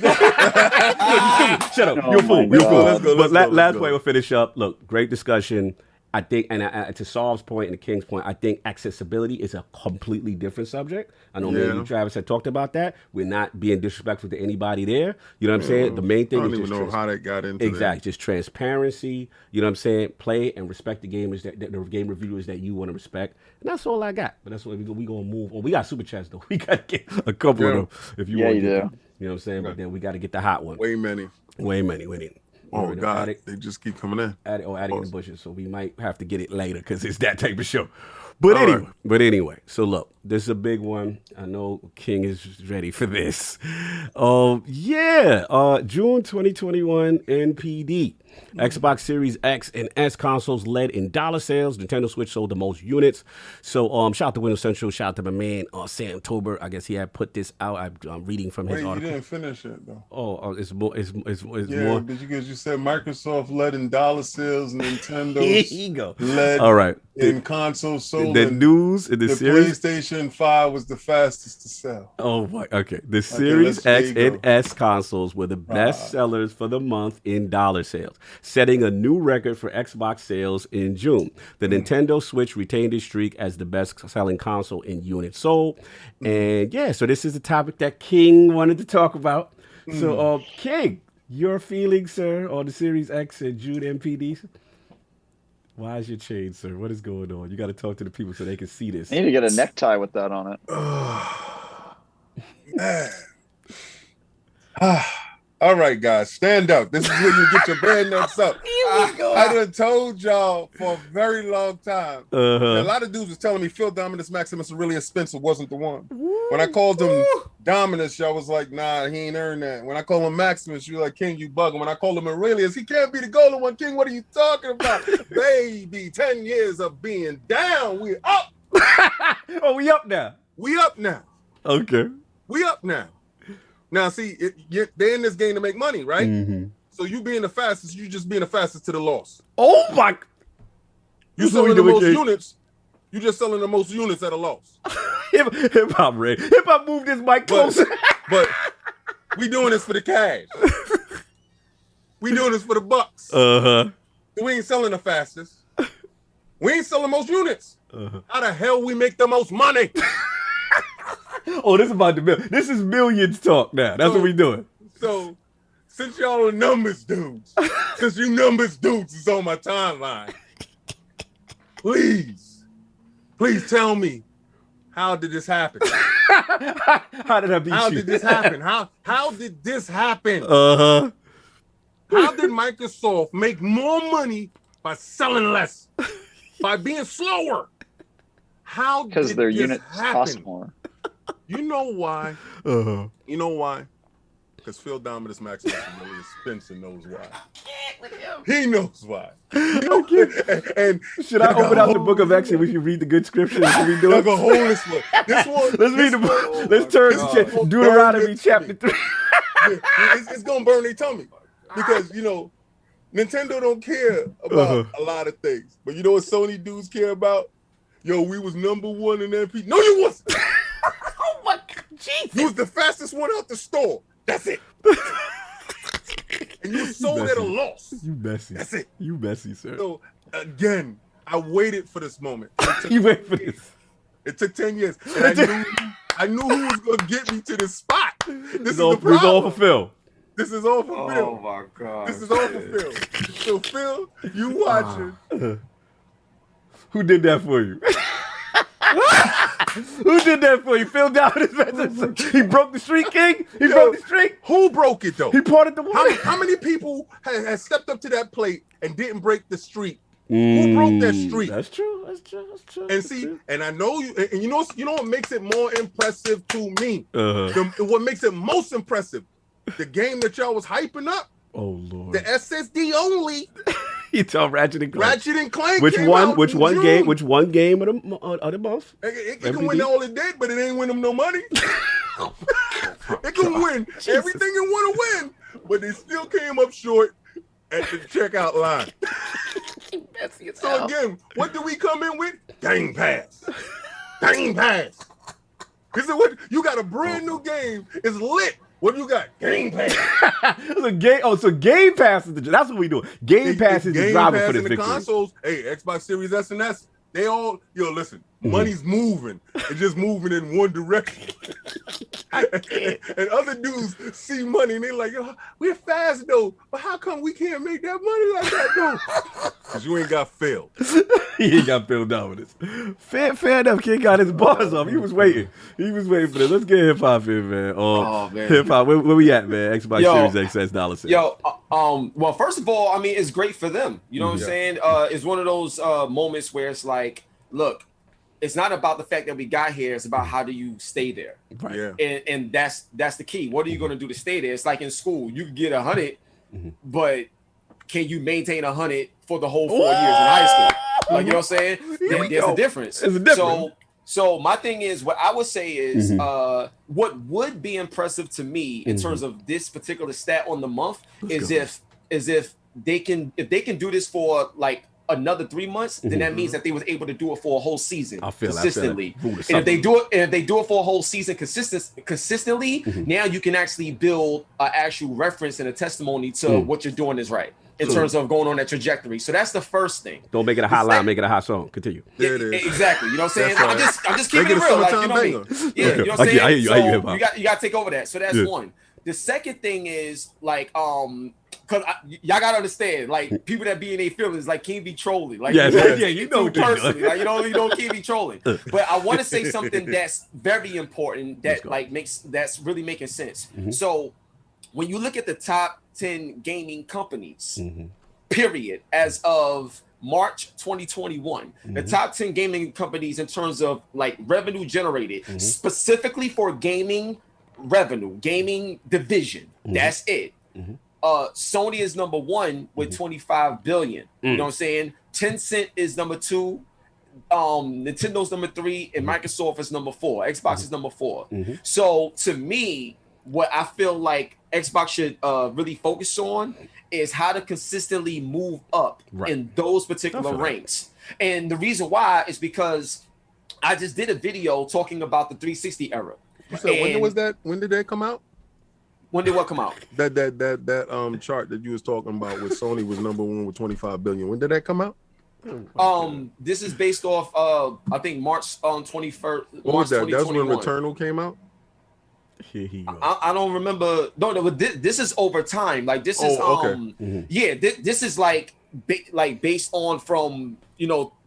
Shut up. You're a fool. You're a fool. But last way we'll finish up. Look, great discussion. I think, and to Saul's point and the King's point, I think accessibility is a completely different subject. I know maybe Travis had talked about that. We're not being disrespectful to anybody there. You know what I'm saying? The main thing I is don't even know how that got into exactly just transparency. You know what I'm saying? Play and respect the gamers, the game reviewers that you want to respect. And that's all I got. But that's what we gonna move on. We got super chats though. We gotta get a couple of them if you want. You do. You know what I'm saying? But then we got to get the hot one. Way many. Oh God, they just keep coming in. Adding in the bushes, so we might have to get it later because it's that type of show. But anyway, so look, this is a big one. I know King is ready for this. June 2021 NPD. Xbox Series X and S consoles led in dollar sales. Nintendo Switch sold the most units. So shout out to Windows Central. Shout out to my man Sam Tober. I guess he had put this out. I'm reading from his article. You didn't finish it though. It's more. It's yeah, more. because you said Microsoft led in dollar sales. Nintendo Here you go. led. All right. in console sold. The news in the series. PlayStation 5 was the fastest to sell. Oh my, okay. The Series X and S consoles were the best sellers for the month in dollar sales, setting a new record for Xbox sales in June. The Nintendo Switch retained its streak as the best-selling console in units sold. And yeah, so this is the topic that King wanted to talk about. So, King, your feelings, sir, on the Series X and June MPDs? Why is your chain, sir? What is going on? You got to talk to the people so they can see this. I need to get a necktie with that on it. All right, guys, stand up. This is where you get your band necks up. I done told y'all for a very long time. A lot of dudes was telling me Phil Dominus Maximus is really expensive, wasn't the one. When I called him Dominus, y'all was like, nah, he ain't earned that. When I call him Maximus, you're like, King, you bugging. When I call him Aurelius, he can't be the golden one. King, what are you talking about? Baby, 10 years of being down. We up. Oh, we up now. We up now. Okay. We up now. Now, see, they're in this game to make money, right? So you being the fastest, you just being the fastest to the loss. Oh, my. You selling the most units. You just selling the most units at a loss. Hip-hop, Ray. Hip-hop moved this mic closer. But we doing this for the cash. We doing this for the bucks. We ain't selling the fastest. We ain't selling most units. How the hell we make the most money? Oh, this is about the this is millions talk now. That's what we doing. So, since y'all are numbers dudes, since you numbers dudes is on my timeline, please tell me, how did this happen? How did I beat you? How did this happen? How did this happen? How did Microsoft make more money by selling less, by being slower? How did because their this units happen? cost more. You know why? You know why? Because Phil Dominus Maximus is really expensive, knows why. He knows why. And should I open out the book of Exodus? We should read the good scriptures. Should we do it? Go hold this one. This one. Let's read the book. Let's turn to Deuteronomy chapter 3. It's gonna burn their tummy because Nintendo don't care about a lot of things, but you know what Sony dudes care about? Yo, we was number one in MP. No, you wasn't. Oh my God, Jesus! You was the fastest one out the store. That's it. And you sold at a loss. You messy. That's it. You messy, sir. So again, I waited for this moment. You wait for this. It took 10 years, and I knew who was gonna get me to this spot. This is the problem. This is all for Phil. This is all for Phil. Oh my God. This is all for Phil. So Phil, you watching? Who did that for you? Who did that for you? Phil down his message. He broke the streak, King. He broke the streak. Who broke it though? He parted the water. How many people has stepped up to that plate and didn't break the streak? Who broke that streak? That's true. That's true. That's true. And see, and I know you. And you know what makes it more impressive to me? What makes it most impressive? The game that y'all was hyping up. Oh Lord. The SSD only. You tell Ratchet and Clank. Ratchet and Clank. Which one game of the month? It can win all it did, but it ain't win them no money. It can win everything it want to win, but they still came up short at the checkout line. So again, what do we come in with? Game Pass. Game Pass. This is what you got, a brand new game. It's lit. What do you got? Game Pass. So Game Pass is that's what we do. Game Pass is the driver for this victory. Consoles, hey, Xbox Series S and S, they all, listen, money's moving. It's just moving in one direction. And other dudes see money and they're like, yo, we're fast though, but how come we can't make that money like that though? Because you ain't got Phil. He ain't got Phil Dominus. Fair enough. Kid got his bars off. He was waiting. He was waiting for this. Let's get hip hop in, man. Man. Hip hop. Where we at, man? Xbox Series XS dollar sales. Well, first of all, I mean, it's great for them. You know what I'm saying? It's one of those moments where it's like, look, it's not about the fact that we got here. It's about how do you stay there. Right. Yeah. And that's the key. What are you going to do to stay there? It's like in school, you can get 100, but can you maintain 100 for the whole 4 years in high school? Like, you know what I'm saying? There's a difference. There's a difference. So my thing is, what I would say is, what would be impressive to me in terms of this particular stat on the month is if they can do this for like another 3 months, then that means that they was able to do it for a whole season consistently. And if they do it for a whole season consistently, now you can actually build an actual reference and a testimony to what you're doing is right in terms of going on that trajectory. So that's the first thing. Don't make it a hot line, make it a hot song. Continue. There it is. Exactly. You know what I'm saying? Right. I'm just keeping it real. Like, you know what I mean? Yeah, you know what I'm saying? I hear you, so you got to take over that. So that's one. The second thing is like because y'all gotta understand, like people that be in their feelings, like can't be trolling, like you know personally, like you know can't be trolling. But I want to say something that's very important that that's really making sense. So when you look at the top 10 gaming companies, period, as of March 2021, the top 10 gaming companies in terms of like revenue generated, specifically for gaming revenue, gaming division, that's it. Sony is number 1 with 25 billion. You know what I'm saying? Tencent is number 2. Nintendo's number 3, and Microsoft is number 4. Xbox is number 4. So to me, what I feel like Xbox should really focus on is how to consistently move up in those particular ranks. And the reason why is because I just did a video talking about the 360 era. So when was that? When did that come out? When did what come out? That chart that you was talking about with Sony was number 1 with 25 billion. When did that come out? This is based off I think March 21st. What was that? That's when Returnal came out. Here he goes. I don't remember. No, this is over time. Like this is yeah. This is like based on from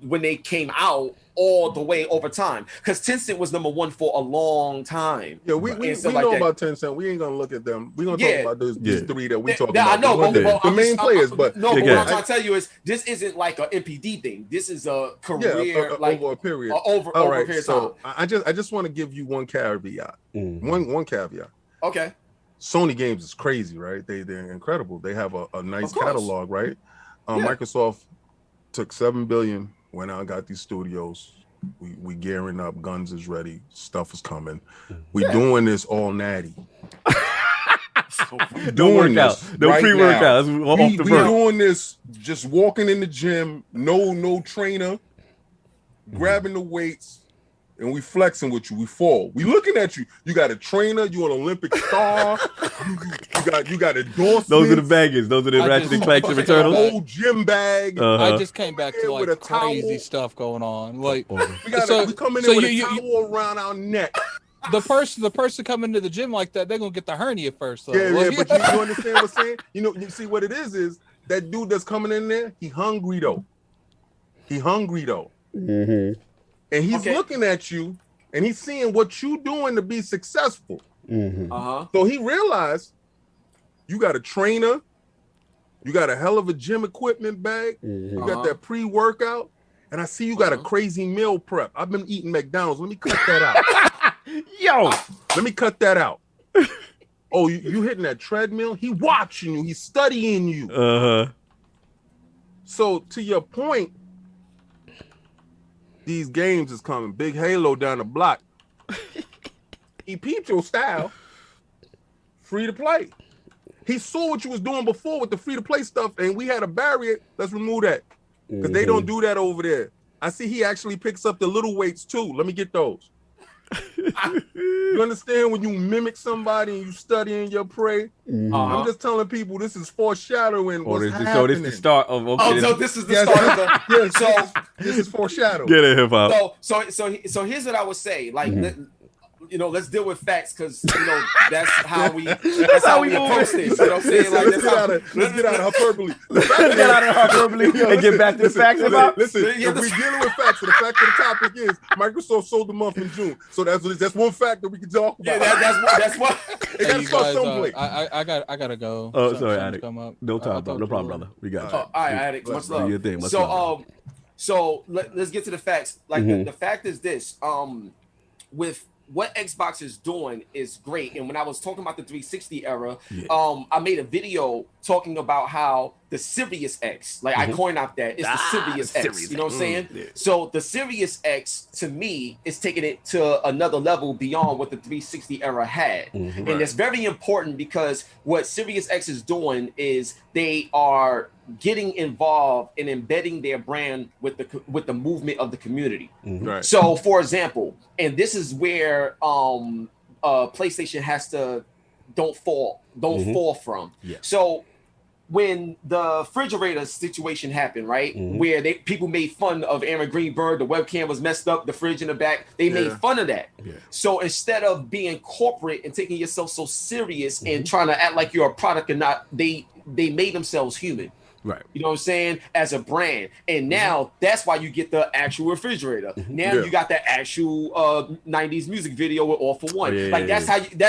when they came out all the way over time, because Tencent was number 1 for a long time. Yeah, we know about Tencent. We ain't gonna look at them. We're gonna talk about these 3 that we talking about. I know, but the main players. But what I'm trying to tell you is this isn't like an MPD thing. This is a career like over a period. Over a period of time. I just want to give you one caveat. One caveat. Okay. Sony games is crazy, right? They're incredible. They have a nice catalog, right? Microsoft took $7 billion, went out and got these studios. We gearing up, guns is ready, stuff is coming. We doing this all natty. No workout, no pre-workouts. We doing this just walking in the gym, no trainer, grabbing the weights, and we flexing with you. We fall. We looking at you. You got a trainer. You an Olympic star. you got endorsements. Those are the baggage. Those are the Ratchet and Clank Returnal. Whole gym bag. I just came back to like crazy stuff going on. Like we coming in with a towel around our neck. The person coming to the gym like that, they're gonna get the hernia first. Though. Yeah, but you understand what I'm saying? You see what it is that dude that's coming in there. He hungry though. And he's looking at you, and he's seeing what you doing to be successful. So he realized you got a trainer, you got a hell of a gym equipment bag, you got that pre-workout, and I see you got a crazy meal prep. I've been eating McDonald's. Let me cut that out. Let me cut that out. Oh, you hitting that treadmill? He watching you. He's studying you. So to your point, these games is coming. Big Halo down the block. He peeped your style. Free to play. He saw what you was doing before with the free to play stuff, and we had a barrier. Let's remove that. Because they don't do that over there. I see he actually picks up the little weights too. Let me get those. You understand when you mimic somebody and you studying your prey? I'm just telling people this is foreshadowing what's happening. So this is the start of so this is the start of the this is foreshadowing. Get it, hip hop. So here's what I would say. Like let's deal with facts, because that's how we approach this. You know what I'm saying? Like let's get out of hyperbole. And get back to the facts about. Listen, if we're dealing with facts, so the fact of the topic is Microsoft sold the month in June. So that's one fact that we can talk about. Yeah, that's what. It gotta start someplace. I gotta go. Oh, sorry, Addict. No problem, no problem, brother. We got you. All right, Addict. Much love. Do your thing. So let's get to the facts. Like the fact is this. With what Xbox is doing is great. And when I was talking about the 360 era, I made a video talking about how the Sirius X, like I coined out that, it's the Sirius X. You know what I'm saying? Yeah. So the Sirius X, to me, is taking it to another level beyond what the 360 era had. And it's very important because what Sirius X is doing is they are getting involved and embedding their brand with the movement of the community. Right. So, for example, and this is where PlayStation has to don't fall from. Yeah. So when the refrigerator situation happened, right, where people made fun of Aaron Greenberg, the webcam was messed up, the fridge in the back, they made fun of that. Yeah. So instead of being corporate and taking yourself so serious and trying to act like you're a product and not, they made themselves human. Right. You know what I'm saying? As a brand. And now that's why you get the actual refrigerator. Now you got the actual 90s music video with All For One. That's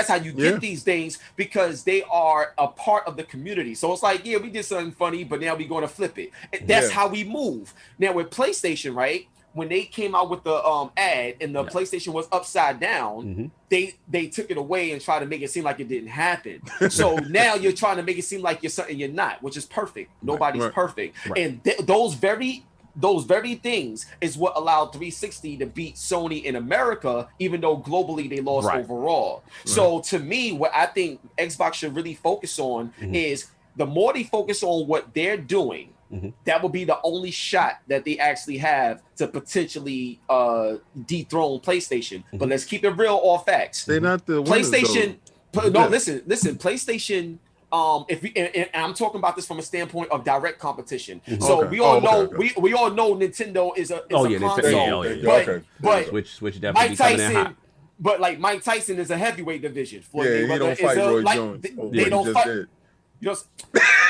how you get these things, because they are a part of the community. So it's like, we did something funny, but now we're going to flip it. That's how we move. Now with PlayStation, right? When they came out with the ad and the PlayStation was upside down, they took it away and tried to make it seem like it didn't happen. So now you're trying to make it seem like you're something you're not, which is perfect. Nobody's perfect. And those very things is what allowed 360 to beat Sony in America, even though globally they lost overall. So to me, what I think Xbox should really focus on is the more they focus on what they're doing, that will be the only shot that they actually have to potentially dethrone PlayStation. But let's keep it real, all facts. They're not the PlayStation. Listen. PlayStation. And I'm talking about this from a standpoint of direct competition. So we all know Nintendo is a console. But Switch definitely coming in hot. But like Mike Tyson is a heavyweight division. He don't fight Roy Jones. They don't fight. You know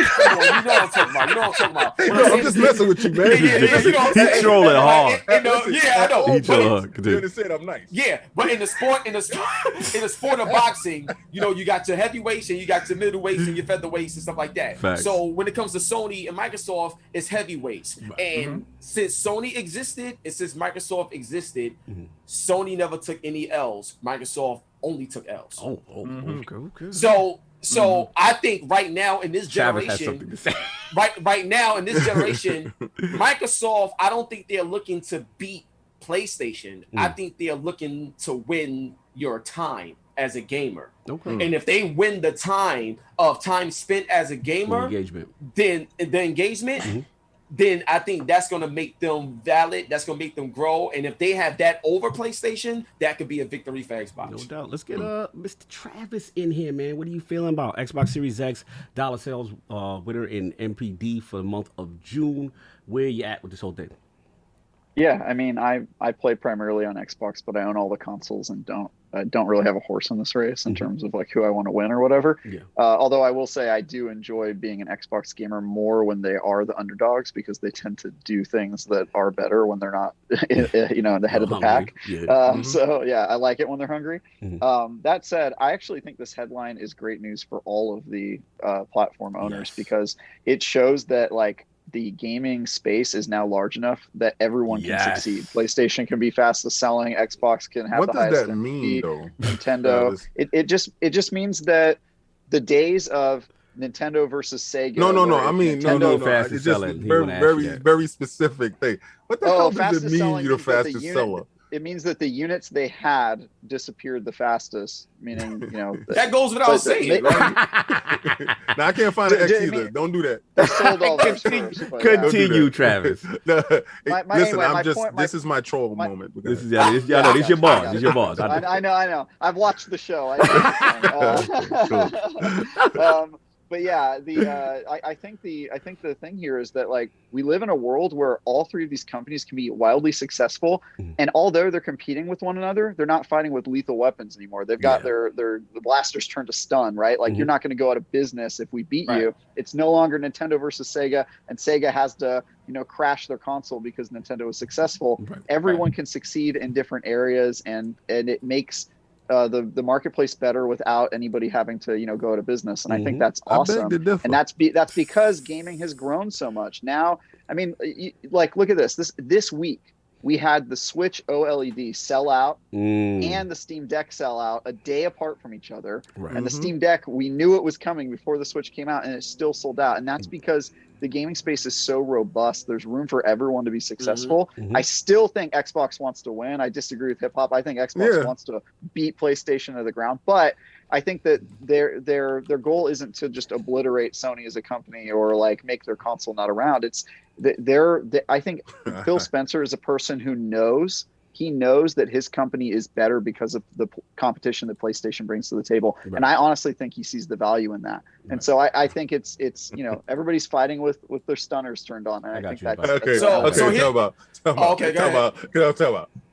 what I'm talking about. I'm just messing with you, man. He's trolling hard. I know. He trolling. You said I'm nice. Yeah, but in the sport of boxing, you got your heavyweights and you got your middleweights and your featherweights and stuff like that. Facts. So when it comes to Sony and Microsoft, it's heavyweights. And since Sony existed and since Microsoft existed, Sony never took any L's. Microsoft only took L's. Okay. So I think right now in this generation, right now in this generation, Microsoft, I don't think they're looking to beat PlayStation. I think they're looking to win your time as a gamer. And if they win the time spent as a gamer, then the engagement, then I think that's going to make them valid. That's going to make them grow. And if they have that over PlayStation, that could be a victory for Xbox. No doubt. Let's get Mr. Travis in here, man. What are you feeling about Xbox Series X dollar sales winner in MPD for the month of June? Where you at with this whole thing? Yeah, I mean, I play primarily on Xbox, but I own all the consoles and don't really have a horse in this race in terms of like who I want to win or whatever. Although I will say I do enjoy being an Xbox gamer more when they are the underdogs, because they tend to do things that are better when they're not, in the head of the pack. So yeah, I like it when they're hungry. That said, I actually think this headline is great news for all of the platform owners, because it shows that like the gaming space is now large enough that everyone can succeed. PlayStation can be fastest selling. Xbox can have the highest. What does that mean, though? Nintendo. It just means that the days of Nintendo versus Sega. No. I mean, no. It's just very specific thing. What the hell does it mean? You're the fastest seller. It means that the units they had disappeared the fastest, meaning, that goes without saying. Now, I can't find an X either. Don't do that. They sold all those Continue, Travis. This is my troll moment. This is your boss. This your boss. I know. I've watched the show. But yeah, I think the thing here is that like we live in a world where all three of these companies can be wildly successful, and although they're competing with one another, they're not fighting with lethal weapons anymore. They've got the blasters turned to stun, right? Like you're not going to go out of business if we beat you. It's no longer Nintendo versus Sega, and Sega has to crash their console because Nintendo is successful. Everyone can succeed in different areas, and it makes the marketplace better without anybody having to go out of business, and I think that's awesome. And that's because gaming has grown so much. Now, I mean, like look at this week we had the Switch OLED sell out and the Steam Deck sell out a day apart from each other. And the Steam Deck, we knew it was coming before the Switch came out, and it still sold out. And that's because the gaming space is so robust. There's room for everyone to be successful. I still think Xbox wants to win. I disagree with Hip Hop. I think Xbox wants to beat PlayStation to the ground. But I think that their goal isn't to just obliterate Sony as a company or like make their console not around. It's I think Phil Spencer is a person who knows that his company is better because of the competition that PlayStation brings to the table. Right. And I honestly think he sees the value in that. Right. And so I think it's everybody's fighting with their stunners turned on. And I think that's okay. Tell about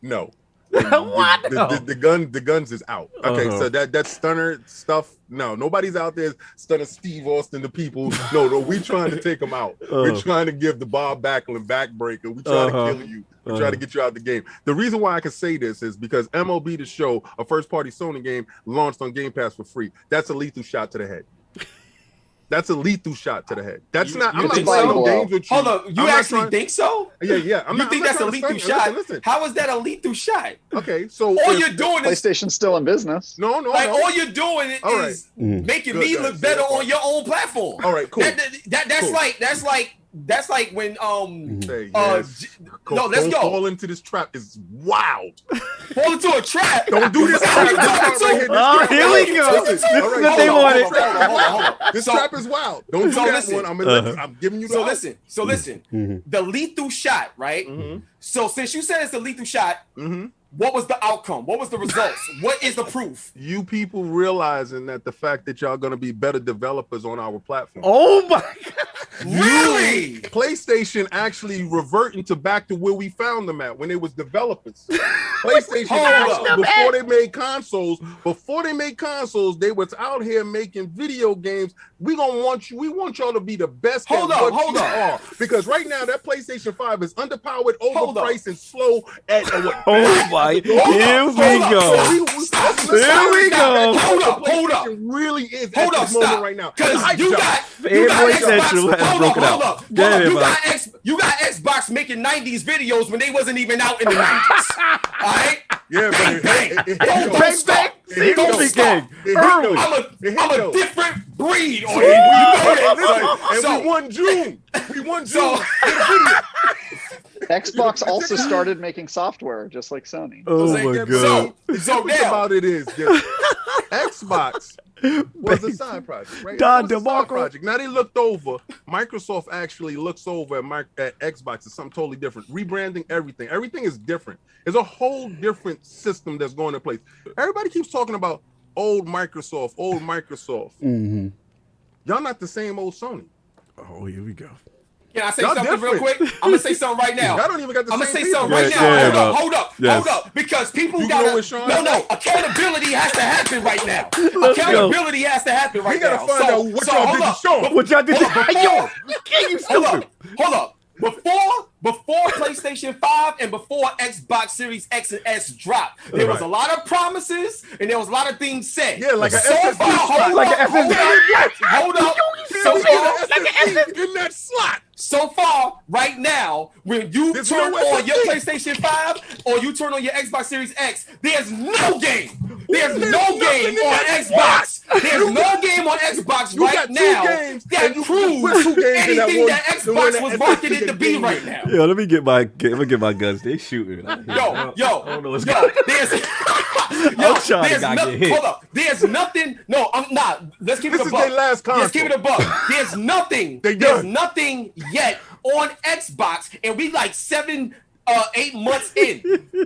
no. What? The guns is out. Okay, so that stunner stuff. No, nobody's out there stunning Steve Austin to people. No, we trying to take them out. We're trying to give the Bob Backlund backbreaker. We trying to kill you. We're trying to get you out the game. The reason why I can say this is because MLB The Show, a first-party Sony game, launched on Game Pass for free. That's a lethal shot to the head. That's a lethal shot to the head. That's not. I'm not playing no games with you. Hold on, you actually think so? Yeah. You think that's a lethal shot? Listen. How is that a lethal shot? Okay, so all you're doing is PlayStation's still in business. No. All you're doing is making me look better on your own platform. All right, cool. That's like when let's go. Fall into this trap is wild. Fall into a trap. Don't do this. Here we go. This is what they wanted. Hold on. This trap is wild. Don't do that one. I'm giving you the listen. The lethal shot, right? Mm-hmm. So since you said it's a lethal shot, what was the outcome? What was the results? What is the proof? You people realizing that the fact that y'all gonna be better developers on our platform. Oh my God. Really? PlayStation actually reverting back to where we found them at when they was developers. PlayStation actually, before they made consoles, they was out here making video games. We want y'all to be the best. Hold on. Because right now that PlayStation 5 is underpowered, overpriced, and slow at what? Oh my! Here we go. Hold up. Really is at this moment right now. Because you got Central has broken out. You got Xbox making 90s videos when they wasn't even out in the 90s. All right? Yeah, but don't stop. I'm a different breed on it. And we won June. Xbox also started making software just like Sony. Oh my God. So about it is Xbox was a side project, right? Project. Now they looked over. Microsoft actually looks over at Xbox. It's something totally different. Rebranding everything. Everything is different. It's a whole different system that's going in place. Everybody keeps talking about old Microsoft. Mm-hmm. Y'all not the same old Sony. Oh, here we go. Can I say something real quick? I'm gonna say something right now. I don't even got the I'm same gonna say people. something right now. Hold up. Because people gotta accountability has to happen right now. Accountability has to happen right now. We gotta find out what y'all did to Sean. What y'all did to Hold up. Before PlayStation 5 and before Xbox Series X and S dropped, there was a lot of promises and there was a lot of things said. Yeah, like an SSD. Hold up. In that slot. So far, right now, when you turn on your PlayStation 5 or you turn on your Xbox Series X, there's no game. There's no game on Xbox. There's no game on Xbox right now that proves anything that Xbox was marketed to be right now. Yo, let me get my guns. They shooting. I don't know what's going on. Hold up. There's nothing. No, I'm not. Let's keep it a buck. Let's keep it a buck. There's nothing. There's nothing yet on Xbox, and we like 8 months in.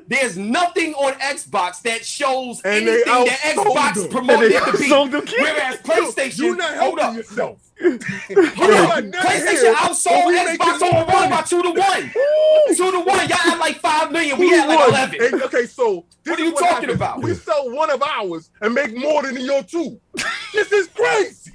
There's nothing on Xbox that shows anything that Xbox promoted it to be. Whereas PlayStation, you're not helping yourself. PlayStation outsold Xbox over one by 2-1. 2-1. Y'all had like 5 million. We had like 11. Okay, so what are you talking about? We sell one of ours and make more than your 2. This is crazy.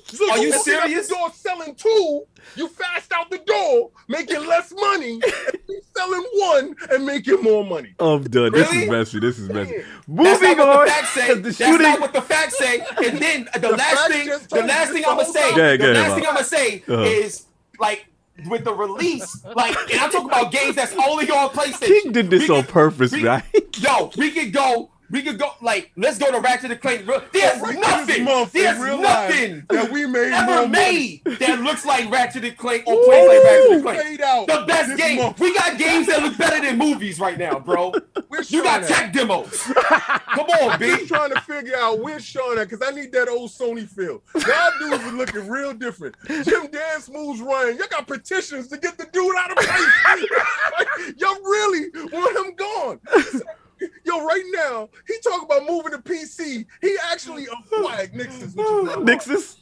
So are you serious? You're selling 2. You fast out the door, making less money, and you selling 1 and making more money. I'm done. Really? This is messy. Moving on. That's not what the facts say. And then the last thing I'm gonna say is like with the release, and I'm talking about games that's only on PlayStation. King did this on purpose, right? We could go We could go like let's go to Ratchet and Clank. There's nothing that we made ever made that looks like Ratchet and Clank or plays like Ratchet and Clank. The best game. We got games that look better than movies right now, bro. You got tech demos. Come on, B. I'm trying to figure out where's Sean at because I need that old Sony feel. Y'all dudes are looking real different. Jim Dance moves Ryan. Y'all got petitions to get the dude out of place. Y'all really want him gone. Yo, right now, he talking about moving to PC. He actually a flag, Nixus. Nixus?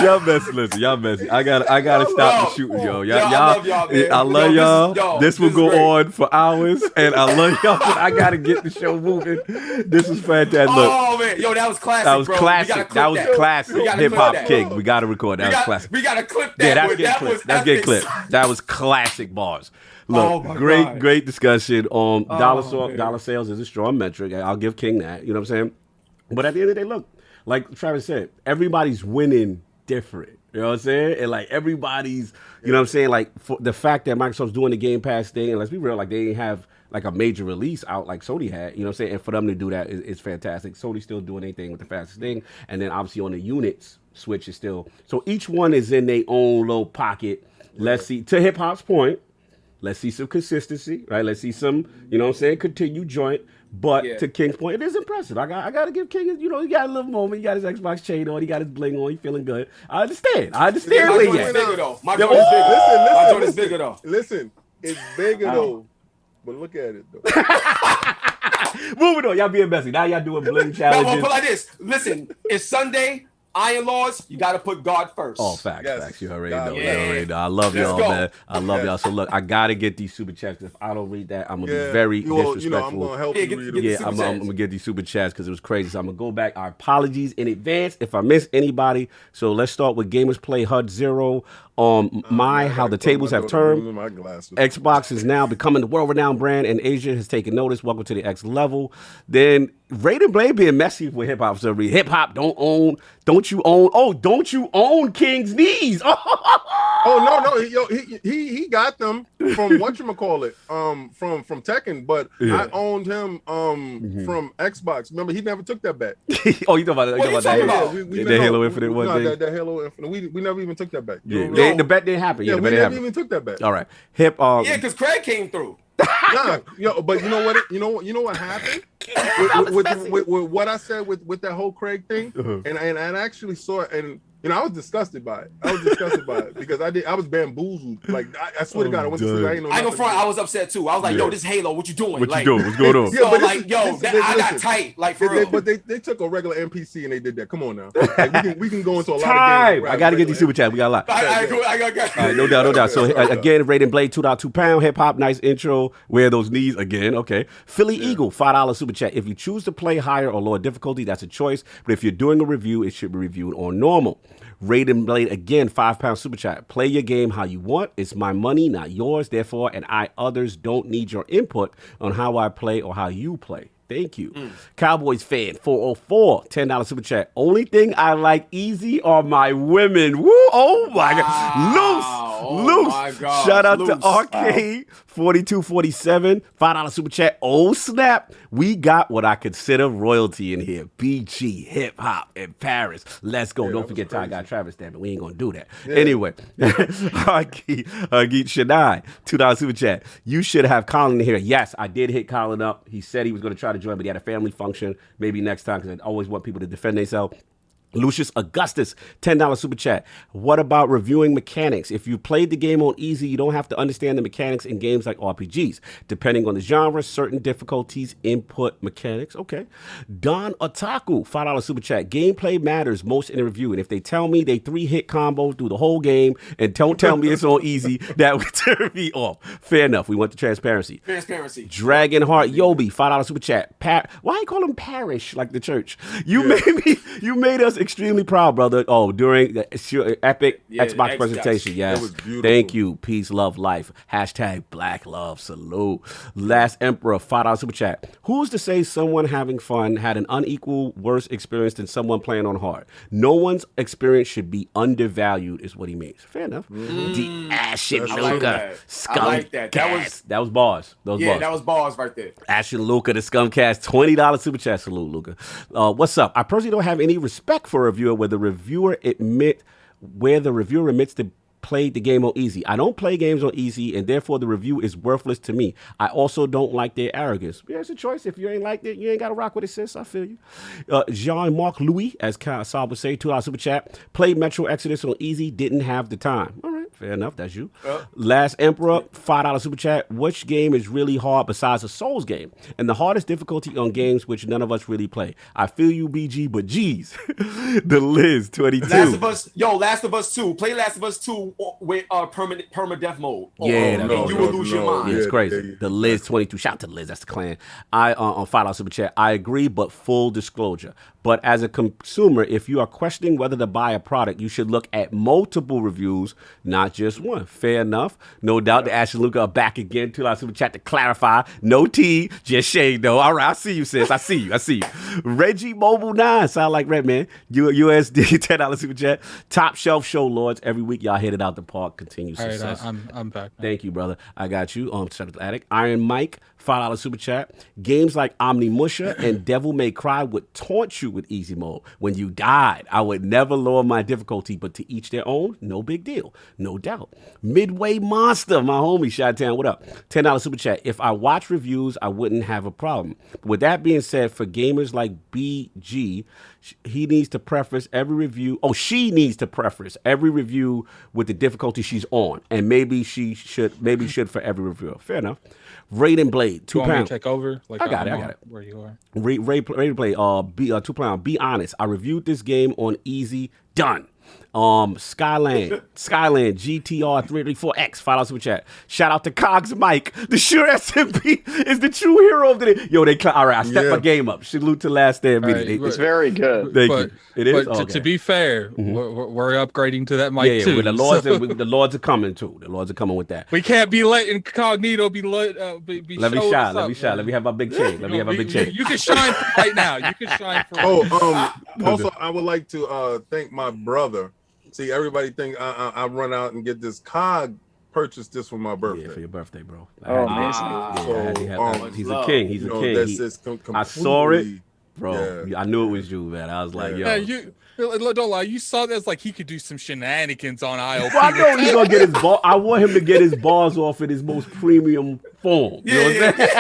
Y'all messy, listen. Y'all messy. I gotta stop the shooting, yo. I love y'all. This will go on for hours, and I love y'all, but I gotta get the show moving. This is fantastic. Look, oh man, yo, that was classic. That was classic. That was classic. Hip Hop King. We gotta record. That was classic. We gotta clip that. That's getting clipped. That was classic bars. Look, great discussion on dollar sales is a strong metric. I'll give King that. You know what I'm saying? But at the end of the day, look, like Travis said, everybody's winning different. You know what I'm saying? And like everybody's, you know what I'm saying? Like for the fact that Microsoft's doing the Game Pass thing, and let's be real, like they didn't have like a major release out like Sony had, you know what I'm saying? And for them to do that is fantastic. Sony's still doing anything with the fastest thing. And then obviously on the units, Switch is still. So each one is in their own little pocket. Let's see, to Hip Hop's point, let's see some consistency, right? Let's see some, you know what I'm saying, continued joint. But to King's point, it is impressive. I got to give King, you know, he got a little moment. He got his Xbox chain on. He got his bling on. He feeling good. I understand. My joint is bigger, though. My joint is bigger, though. Listen, it's bigger, though. But look at it, though. Moving on. Y'all being messy. Now y'all doing bling challenges. No, but like this. Listen, it's Sunday. Iron Laws, you got to put God first. Oh, facts. You already know. You already know. I love y'all, man. I love y'all. So look, I got to get these super chats. If I don't read that, I'm going to be very disrespectful. You know, I'm going to help you read them. I'm going to get these super chats because it was crazy. So I'm going to go back. Our apologies in advance if I miss anybody. So let's start with Gamers Play HUD 0. How the tables have turned. Xbox is now becoming the world-renowned brand, and Asia has taken notice. Welcome to the X level. Then Raiden Blade being messy with hip hop. So hip hop don't you own King's knees? Oh no, yo, he got them from whatchamacallit, from Tekken, but I owned him from Xbox. Remember, he never took that back. Oh, you talking about the Halo Infinite one thing? The Halo Infinite. We never even took that back. The bet didn't happen. Yeah, we never even took that back. All right, because Craig came through. Nah, but you know what? You know what happened with what I said with that whole Craig thing, and I actually saw it, and you know I was disgusted by it. Because I was bamboozled. Like I swear to God, I went to sleep. I ain't know front. I was upset too. I was like, yo, this Halo, what you doing? What you doing? What's going on? So like, yo, I got tight. Like for real. But they took a regular NPC and they did that. Come on now. Like, we can go into a lot of games. I got to get these super chats. We got a lot. I got. All right, no doubt. So again, Raiden Blade 2.2 pound hip hop. Nice intro. Wear those knees again. Okay. Philly Eagle $5 super chat. If you choose to play higher or lower difficulty, that's a choice. But if you're doing a review, it should be reviewed on normal. Raiden Blade again, £5 super chat. Play your game how you want. It's my money, not yours. Therefore, others don't need your input on how I play or how you play. Thank you. Cowboys fan 404 $10 super chat. Only thing I like easy are my women. Woo! Oh my God. Loose. My God. Shout out to Arcade 4247 $5 super chat. Oh snap! We got what I consider royalty in here. BG, hip hop, and Paris. Let's go. Don't forget TieGuyTravis. Damn it, we ain't gonna do that. Anyway, Agit Shadai $2 super chat. You should have Colin in here. Yes, I did hit Colin up. He said he was gonna try to join, but he had a family function. Maybe next time, because I always want people to defend themselves. Lucius Augustus, $10 super chat. What about reviewing mechanics? If you played the game on easy, you don't have to understand the mechanics in games like RPGs. Depending on the genre, certain difficulties, input mechanics. Okay. Don Otaku, $5 super chat. Gameplay matters most in a review. And if they tell me they 3-hit combo through the whole game and don't tell me it's on easy, that would turn me off. Fair enough. We went to transparency. Dragonheart Yobi, $5 super chat. Why you call him parish like the church? You made us was extremely proud, brother. Oh, during the epic Xbox presentation. Yes. Thank you. Peace, love, life. Hashtag Black Love. Salute. Last Emperor, $5 super chat. Who's to say someone having fun had an unequal worse experience than someone playing on hard? No one's experience should be undervalued, is what he means. Fair enough. The Ashen Luca. I like that. That was bars. That was bars right there. Ashen Luca, the Scumcast, $20 super chat. Salute, Luca. What's up? I personally don't have any respect for a reviewer where the reviewer admits to play the game on easy. I don't play games on easy, and therefore the review is worthless to me. I also don't like their arrogance. Yeah, it's a choice. If you ain't liked it, you ain't got to rock with it, sis. I feel you. Jean-Marc Louis, as Saab would say, $2 super chat. Played Metro Exodus on easy, didn't have the time. All right. Fair enough. That's you. Last Emperor, $5 super chat. Which game is really hard besides a Souls game? And the hardest difficulty on games which none of us really play. I feel you, BG, but geez. The Liz, 22. Last of Us 2. Play Last of Us 2 with permadeath mode. You will lose your mind. It's crazy. The Liz, 22. Shout out to the Liz. That's the clan. I on $5 super chat. I agree, but full disclosure. But as a consumer, if you are questioning whether to buy a product, you should look at multiple reviews, not just one. Fair enough. No doubt the Ashley Luca are back again. $2 super chat to clarify. No T, just shade though. All right, I see you, sis. I see you. Reggie Mobile 9, sound like Red Man. USD, $10 super chat. Top shelf show lords. Every week y'all hit it out the park. Continue success. All right, I'm back. Man. Thank you, brother. I got you. Shout out to Attic. Iron Mike, $5 super chat. Games like Omnimusha and Devil May Cry would taunt you with easy mode. When you died, I would never lower my difficulty, but to each their own, no big deal. No doubt. Midway Monster, my homie, Chi-Town, what up? $10 super chat. If I watch reviews, I wouldn't have a problem. With that being said, for gamers like BG, he needs to preface every review. Oh, she needs to preface every review with the difficulty she's on. And maybe should for every reviewer. Fair enough. Raiden Blade, £2. Want me to take over? I got it. Where you are? Raiden Blade, £2. Be honest. I reviewed this game on easy. Done. Skyland GTR 334X, $5 super chat. Shout out to Cogs Mike. The sure SMP is the true hero of the day. Yo, all right, I stepped my game up. Salute to Last Stand Media. It's very good. Thank you. It is. But to be fair, we're upgrading to that mic too. The Lords are coming too. The Lords are coming with that. We can't be letting Cognito be Let me shine. Let me have my big chain. You can shine right now. You can shine for also, I would like to thank my brother. See, everybody think I run out and get this. Cog purchased this for my birthday. Yeah, for your birthday, bro. Amazing. He's a king. He's a king. I saw it, bro. Yeah. I knew it was you, man. I was like, yo. Yeah, don't lie. You saw that like he could do some shenanigans on ILP. Well, I know he's gonna get his ball. I want him to get his balls off in his most premium form. You know what I'm saying?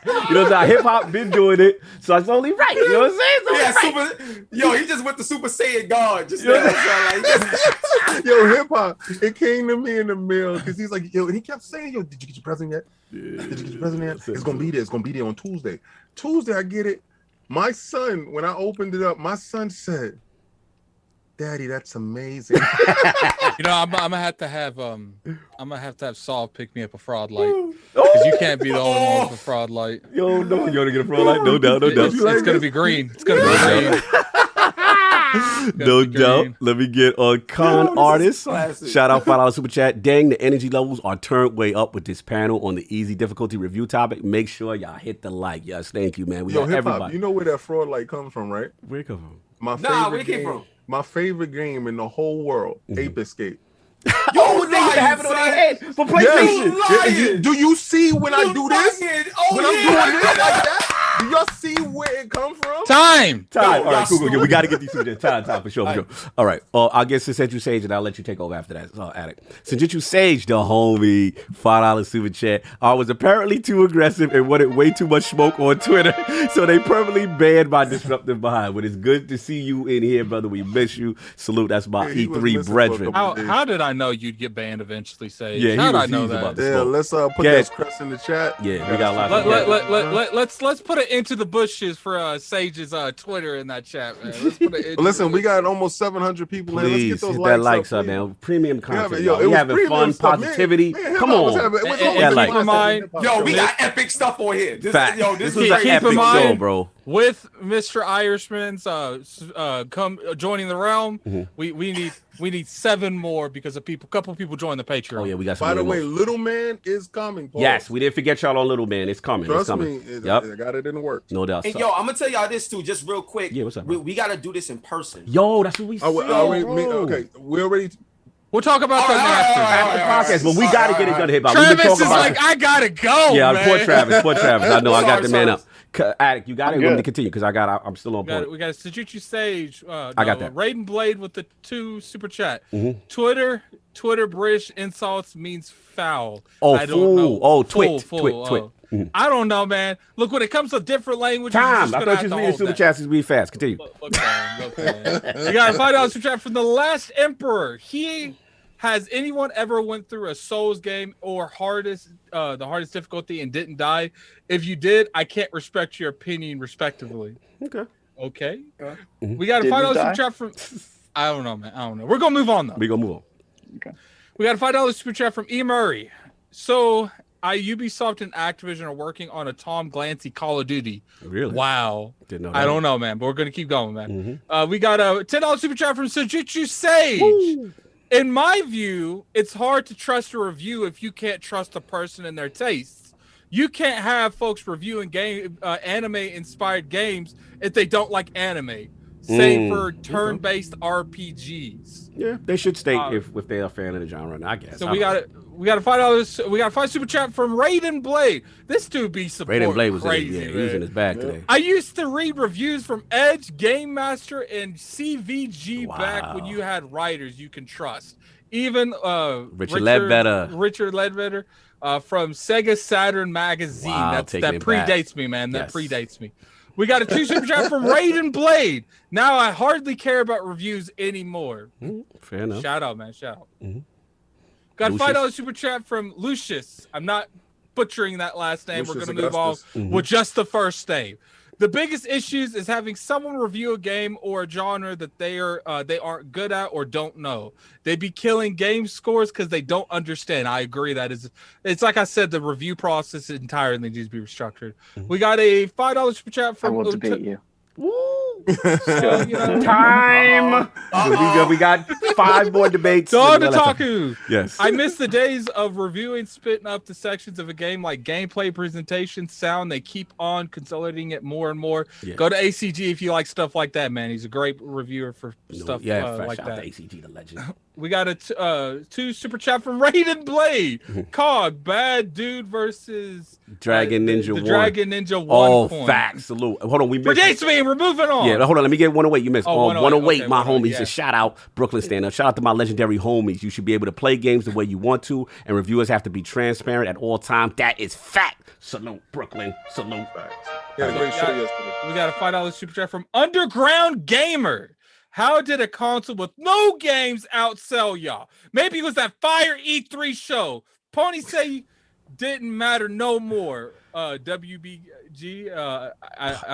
You know what I'm saying? Hip hop been doing it, so it's only right. You know what I'm saying? He just went to Super Saiyan God. Just Hip hop. It came to me in the mail because he's like, he kept saying, did you get your present yet? Did you get your present yet? It's gonna be there. It's gonna be there on Tuesday. Tuesday, I get it. My son, when I opened it up, my son said, Daddy, that's amazing. I'm gonna have to have Saul pick me up a fraud light because you can't be the only one with a fraud light. Yo, no, you wanna get a fraud light? No doubt. It's gonna be green. It's gonna be green. No doubt. Let me get on Con Artist. Shout out $5 super chat. Dang, the energy levels are turned way up with this panel on the easy difficulty review topic. Make sure y'all hit the like. Yes, thank you, man. We got everybody. You know where that fraud light comes from, right? Where it come from? Where it came from? My favorite game in the whole world, Ape Escape. Yo, they used to have it on their head for PlayStation. Yes. Do you see when I do this? When I'm doing this like that? Do y'all see where it come from? Time. All right, cool. We got to get these super time for sure. All right. I'll get Senjutsu Sage and I'll let you take over after that. Addict. Senjutsu Sage, the homie, $5 super chat. I was apparently too aggressive and wanted way too much smoke on Twitter, so they permanently banned my disruptive behind. But it's good to see you in here, brother. We miss you. Salute. That's my E3 brethren. How did I know you'd get banned eventually, Sage? Yeah, how did I know that? Yeah, let's put that crest in the chat. Yeah, we got a lot. Let's put it into the bushes for Sage's Twitter in that chat, man. Let's put it Listen, we got almost 700 people in. Let's get those hit likes that likes up, man. Premium content. We having fun, positivity. Come on. We got epic stuff on here. This was an epic show, bro. with Mr. Irishman's come joining the realm, we need 7 more because a couple people joined the Patreon. Oh yeah, we got some. By the way, Little Man is coming. Paul. Yes, we didn't forget y'all on Little Man. It's coming. Trust it's coming. me, I got it in the works. No doubt. And yo, I'm gonna tell y'all this too, just real quick. Yeah, what's up? We gotta do this in person. Yo, that's what we said. Okay, we already. We'll talk about that after the podcast, but we got to get it done here. Travis is like, I gotta go. Yeah, man. Poor Travis. I know. I got the man up. Addict, you got it. Let me continue because I'm still on point. We got a Sujuchi Sage. I got that. Raiden Blade with the 2 super chat. Twitter British insults means foul. Oh, I don't know. Oh, twit. I don't know, man. Look, when it comes to different languages, I thought you was reading super chats. Read fast. Continue. Look, man. You got a $5 super chat from the Last Emperor. Has anyone ever went through a Souls game or the hardest difficulty and didn't die? If you did, I can't respect your opinion respectively. Okay. We got a $5 super chat from. I don't know, man. I don't know. We're gonna move on though. We're gonna move on. Okay. We got a $5 super chat from E. Murray. So Ubisoft and Activision are working on a Tom Clancy Call of Duty. Really? Wow. Didn't know that. I don't know, man, but we're gonna keep going, man. We got a $10 super chat from Sujitsu Sage. Woo! In my view, it's hard to trust a review if you can't trust a person and their tastes. You can't have folks reviewing anime-inspired games if they don't like anime. Say for turn-based RPGs. Yeah, they should state if they're a fan of the genre. I guess. So we got a $5. We got a $5 super chat from Raiden Blade. This dude be supporting Raiden Blade was crazy. he was in his bag today. I used to read reviews from Edge, Game Master, and CVG back when you had writers you can trust. Even Richard Ledbetter from Sega Saturn Magazine. That predates me, man. That predates me. We got a 2 super chat from Raiden Blade. Now I hardly care about reviews anymore. Fair enough. Shout out, man. Shout out. Got a $5 super chat from Lucius. I'm not butchering that last name. Lucius We're going to move on with just the first name. The biggest issues is having someone review a game or a genre that they aren't good at or don't know. They be killing game scores because they don't understand. I agree it's like I said, the review process entirely needs to be restructured. We got a $5 super chat from. I will debate you. Woo! Time. We got 5 more debates. Dog Otaku. Yes. I miss the days of reviewing, spitting up the sections of a game like gameplay, presentation, sound. They keep on consolidating it more and more. Yeah. Go to ACG if you like stuff like that, man. He's a great reviewer for stuff like that. Out to ACG, the legend. We got a 2 super chat from Raiden Blade. Cog, bad dude versus Dragon Ninja 1. Dragon Ninja 1. Oh, facts. Salute. Hold on. We missed. Predates me. We're moving on. Yeah, hold on. Let me get 108. You missed. 108, okay, my homies. Yeah. Shout out Brooklyn Stand Up. Shout out to my legendary homies. You should be able to play games the way you want to, and reviewers have to be transparent at all times. That is fact. Salute, Brooklyn. Salute. Yeah, great show yesterday. We got a $5 super chat from Underground Gamer. How did a console with no games outsell y'all? Maybe it was that fire E3 show. Pony say didn't matter no more. WBG. I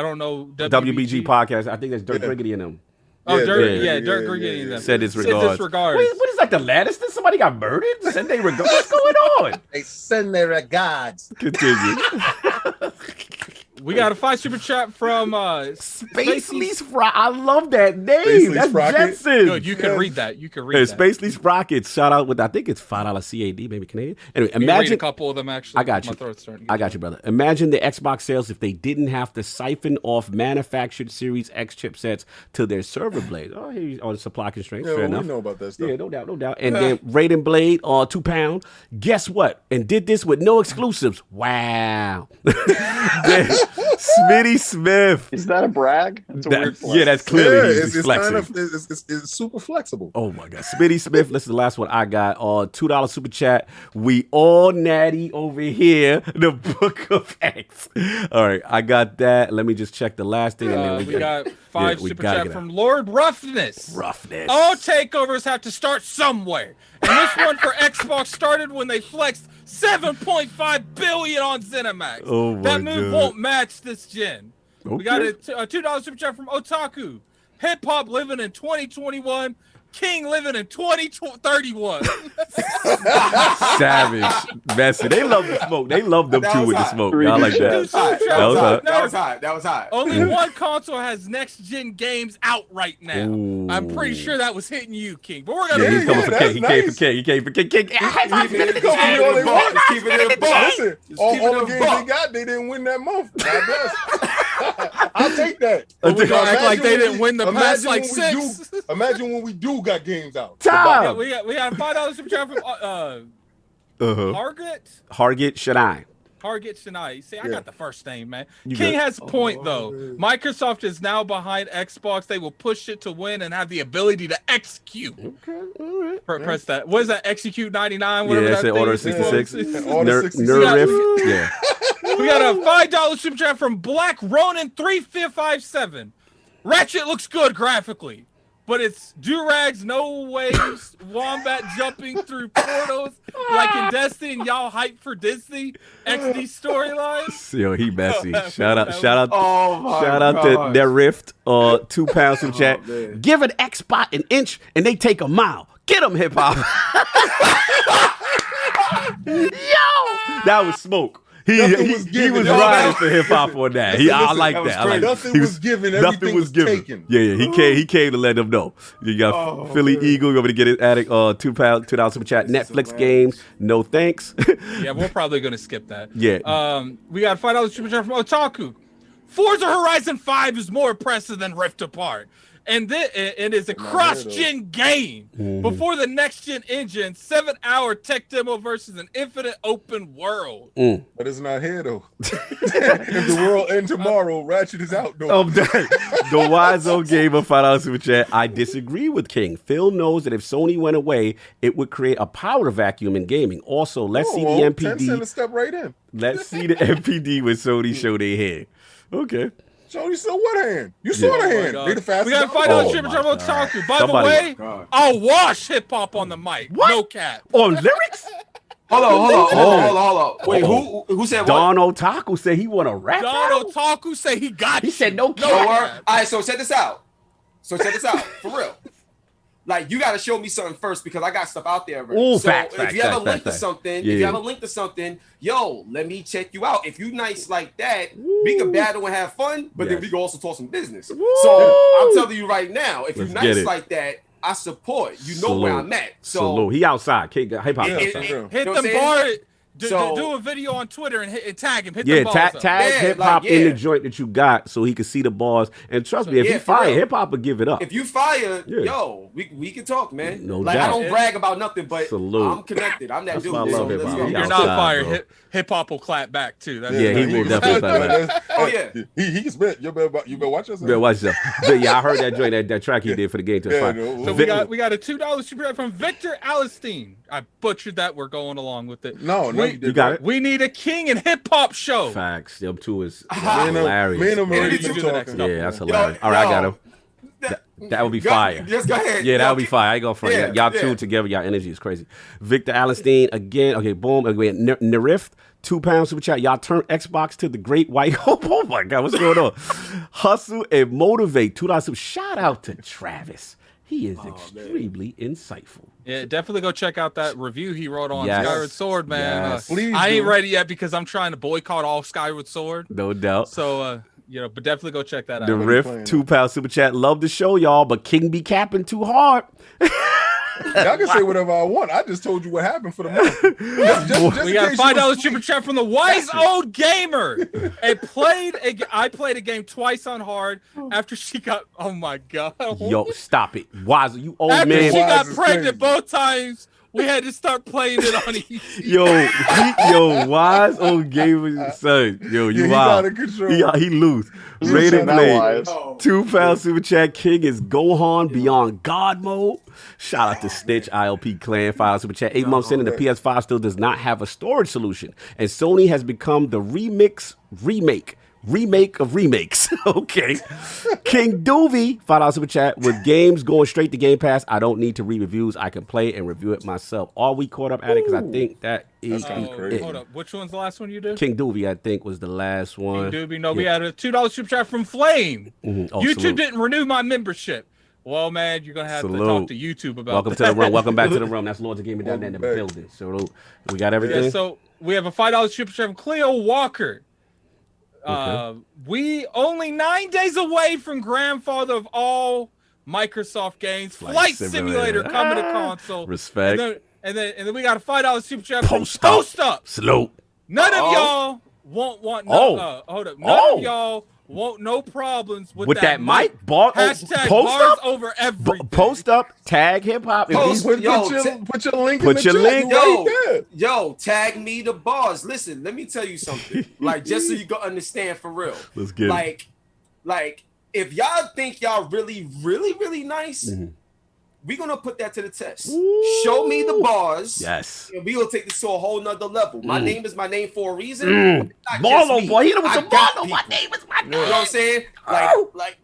don't know. WBG podcast. I think that's Dirk Griggity in them. Oh, Dirk Griggity in them. Said disregards. What is that? The Lannister? Somebody got murdered? Send they regards. What's going on? They send their regards. Continue. We got a 5 super chat from Spacely Sprocket. I love that name. That's Jetson. Good, you can read that. You can read that. Spacely Sprocket. Shout out with I think it's $5 CAD, maybe Canadian. Anyway, imagine a couple of them actually. I got you. I got you, brother. Imagine the Xbox sales if they didn't have to siphon off manufactured Series X chipsets to their server blades. Oh, he's on supply constraints. Fair enough. We know about that stuff. Yeah, no doubt. And then Raiden Blade, £2. Guess what? And did this with no exclusives. Wow. Smitty Smith. Is that a brag? That's a weird flex. Yeah, that's clearly it's kind of it's super flexible. Oh my God, Smitty Smith. Listen, the last one I got. $2 super chat. We all natty over here. The Book of X. All right, I got that. Let me just check the last thing, and then we got 5 super chat from Lord Roughness. All takeovers have to start somewhere, and this one for Xbox started when they flexed $7.5 billion on ZeniMax. Oh my that move God. won't match this gen. Okay. We got a $2 super chat from Otaku. Hip hop living in 2021. King living in 2031. Savage. Messy. They love the smoke. They love them too with the smoke. I like that. That was hot. Only one console has next gen games out right now. Ooh. I'm pretty sure that was hitting you, King. But we're gonna he's coming for King. He came for King. He came for King. King. Listen, all the games they got, they didn't win that month. God bless. I'll take that. We're gonna act like they didn't win the past like 6. Imagine when we do got games out. We got $5 super chat from Hargit Shadai. Hargit Shadai. See, I got the first name, man. King has a point though. Microsoft is now behind Xbox. They will push it to win and have the ability to execute. Okay, all right. Press that. What is that? Execute 99. Yeah, that's Order 66. Nerf. Yeah. We got a $5 super chat from Black Ronin 3557. Ratchet looks good graphically, but it's do-rags, no waves, wombat jumping through portals like in Destiny, and y'all hype for Disney XD storylines. Yo, he messy. Shout out to their Rift, 2 pounds super chat. Give an Xbot an inch and they take a mile. Get him, hip hop. Yo, that was smoke. He was riding for hip hop on that. I like that. Nothing was given. Everything was taken. Yeah. He came to let them know. You got Philly Eagle. You want me to get it? Addict, $2 super chat. Netflix games. No thanks. Yeah, we're probably gonna skip that. Yeah. We got $5 super chat from Otaku. Forza Horizon 5 is more impressive than Rift Apart. And it is a cross-gen game. Before the next-gen engine, 7-hour tech demo versus an infinite open world. But it's not here, though. If the world ends tomorrow, Ratchet is out, though. The Wise Old Gamer $5 super chat. I disagree with King. Phil knows that if Sony went away, it would create a power vacuum in gaming. Also, let's see the MPD. Tencent step right in. Let's see the MPD when Sony show their hand. Okay. Sony saw what hand? You saw the hand. They the fastest. We got $5 super chat on Otaku. By the way, I'll wash hip hop on the mic. What? No cap. On lyrics? Hold on. Wait, who said what? Don Otaku said he want to rap. Don Otaku said he got. He said no cap. All right, so check this out. For real. Like, you got to show me something first because I got stuff out there. Ooh, so if you have a link to something, yo, let me check you out. If you nice like that, we can battle and have fun, but then we can also talk some business. So I'm telling you right now, if you're nice like that, I support. You know where I'm at. So he outside. Hip hop outside. Hit them bars. Do a video on Twitter and tag him. Hit the balls tag hip hop in the joint that you got so he can see the bars. And trust me, if he fire, hip hop will give it up. If you fire, yo, we can talk, man. No doubt. I don't brag about nothing, but I'm connected. I'm that dude. I love hip hop. You're not fired. Hip hop will clap back too. He will definitely clap back. Oh yeah, he can spit. You better watch yourself. Better watch yourself. But yeah, I heard that joint, that track he did for the game. So we got a $2 super chat from Victor Alistine. I butchered that. We're going along with it. No, you got it. We need a King and hip hop show. Facts. Them two is hilarious. Me and him already talking. Yeah, that's hilarious. All right, I got him. That would be fire. Just go ahead. Yeah, that would be fire. I ain't going for it. Y'all two together, y'all energy is crazy. Victor Alistine again. Okay, boom. Nerift, £2 super chat. Y'all turn Xbox to the great white hope. Oh my God, what's going on? Hustle and motivate. $2 super. Shout out to Travis. He is extremely insightful. Yeah, definitely go check out that review he wrote on Skyward Sword, man. Yes. I ain't ready yet because I'm trying to boycott all Skyward Sword. No doubt. So, but definitely go check that out. The Rift, £2 super chat. Love the show, y'all, but King be capping too hard. Y'all can say whatever I want. I just told you what happened for the month. We got $5 super chat from the Wise Old Gamer. I played a game twice on hard after she got. Oh my God! Yo, stop it, Wise. You old after man. After she got pregnant both times. We had to start playing it on easy. Wise Old Gamer, son. Yo, you wild. Out of control. He loose. Rated play. £2 super chat. King is Gohan Beyond God mode. Shout out to Stitch, ILP Clan, $5 super chat. 8 months in, and the PS5 still does not have a storage solution. And Sony has become the remake of remakes. Okay. King Doovie, $5 super chat. With games going straight to Game Pass, I don't need to read reviews. I can play and review it myself. Are we caught up at it? Because I think that is it. Hold up. Which one's the last one you did? King Doovie, I think, was the last one. King Doovie. No, we had a $2 super chat from Flame. Mm-hmm. YouTube didn't renew my membership. Well, man, you're gonna have to talk to YouTube about. Welcome to the room. Welcome back to the room. That's LordHipHopGamer in the building. So we got everything. Yeah, so we have a $5 super chat from Cleo Walker. We only 9 days away from grandfather of all Microsoft games, Flight Simulator coming to console. Respect. And then we got a $5 super chat Post from up. Slow. None of y'all won't hold up. None of y'all won't no problems with that mic. Hashtag bars over everything. Post up. Tag hip hop. Put your link. Put your link. Yo, tag me the bars. Listen, let me tell you something. Like, just so you can understand for real. Let's get it. Like, if y'all think y'all really, really, really nice, we're gonna put that to the test. Ooh. Show me the bars. Yes. And we will take this to a whole nother level. My name is my name for a reason. Marlo, boy. He was a Marlo. My name is my name. You know what I'm saying?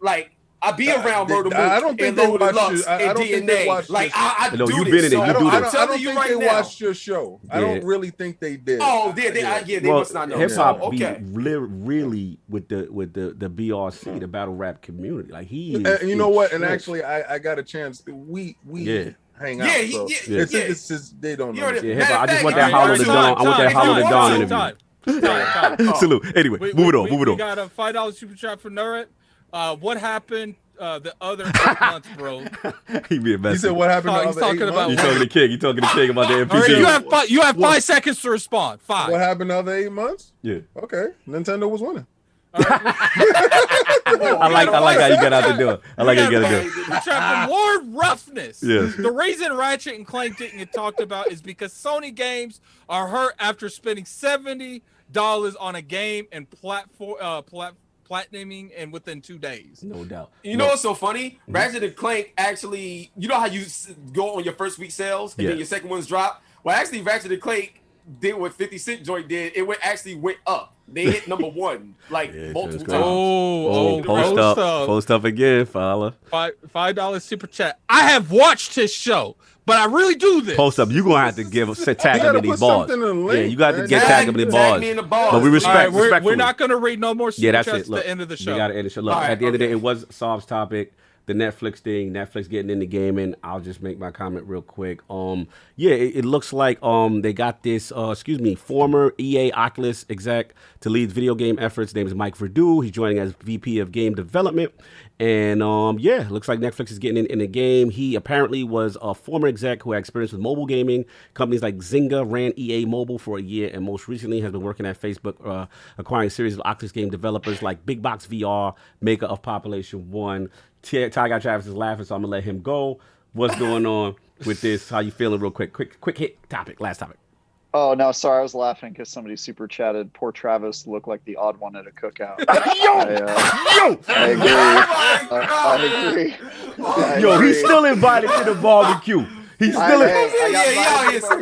Like I be around Murder Moon. I don't think they watched you. I don't think they watched. Like I do you've this. Been in it. You do this. I don't think they watched your show. I don't really think they did. Oh, they must not know. Hip hop be really with the BRC, the battle rap community. Like he is. And you know what? And actually, I got a chance. We hang out. It's just they don't know. I just want that Hollow the Dawn. I want that Hollow the Dawn interview. Salute. Anyway, move it on. We got a $5 super chat for Nurit. What happened the other 8 months, bro? He be a mess. He said, "What happened?" He's talking about. You talking to King? You talking to King about the MPG? Right, you have 5 seconds to respond. 5. What happened the other 8 months? Yeah. Okay. Nintendo was winning. I like how you got out the door. I like how you got out the door. From Lord Roughness. Yes. The reason Ratchet and Clank didn't get talked about is because Sony games are hurt after spending $70 on a game and platinuming and within 2 days. No doubt. You know what's so funny? Ratchet and Clank actually, you know how you go on your first week sales and then your second one's drop? Well, actually, Ratchet and Clank did what 50 Cent joint did. It actually went up. They hit number 1 multiple times. Post up again, fella. $5 super chat. I have watched his show, but I really do this. Post up. You're gonna have to tag him in these bars. You got to get tag him in the bars. But we respect. We're not gonna read no more super chats at the end of the show. We got to end the show. Look, at the end of the day, it was Saab's topic. The Netflix thing, Netflix getting into gaming. I'll just make my comment real quick. It looks like they got this, former EA Oculus exec to lead video game efforts. His name is Mike Verdu. He's joining as VP of Game Development. And looks like Netflix is getting in the game. He apparently was a former exec who had experience with mobile gaming. Companies like Zynga ran EA Mobile for a year, and most recently has been working at Facebook, acquiring a series of Oculus game developers like Big Box VR, maker of Population 1. TieGuyTravis is laughing, so I'm gonna let him go. What's going on with this? How you feeling, real quick? Quick hit topic. Last topic. Oh no, sorry, I was laughing because somebody super chatted. Poor Travis looked like the odd one at a cookout. I agree. He's still invited to the barbecue. He's still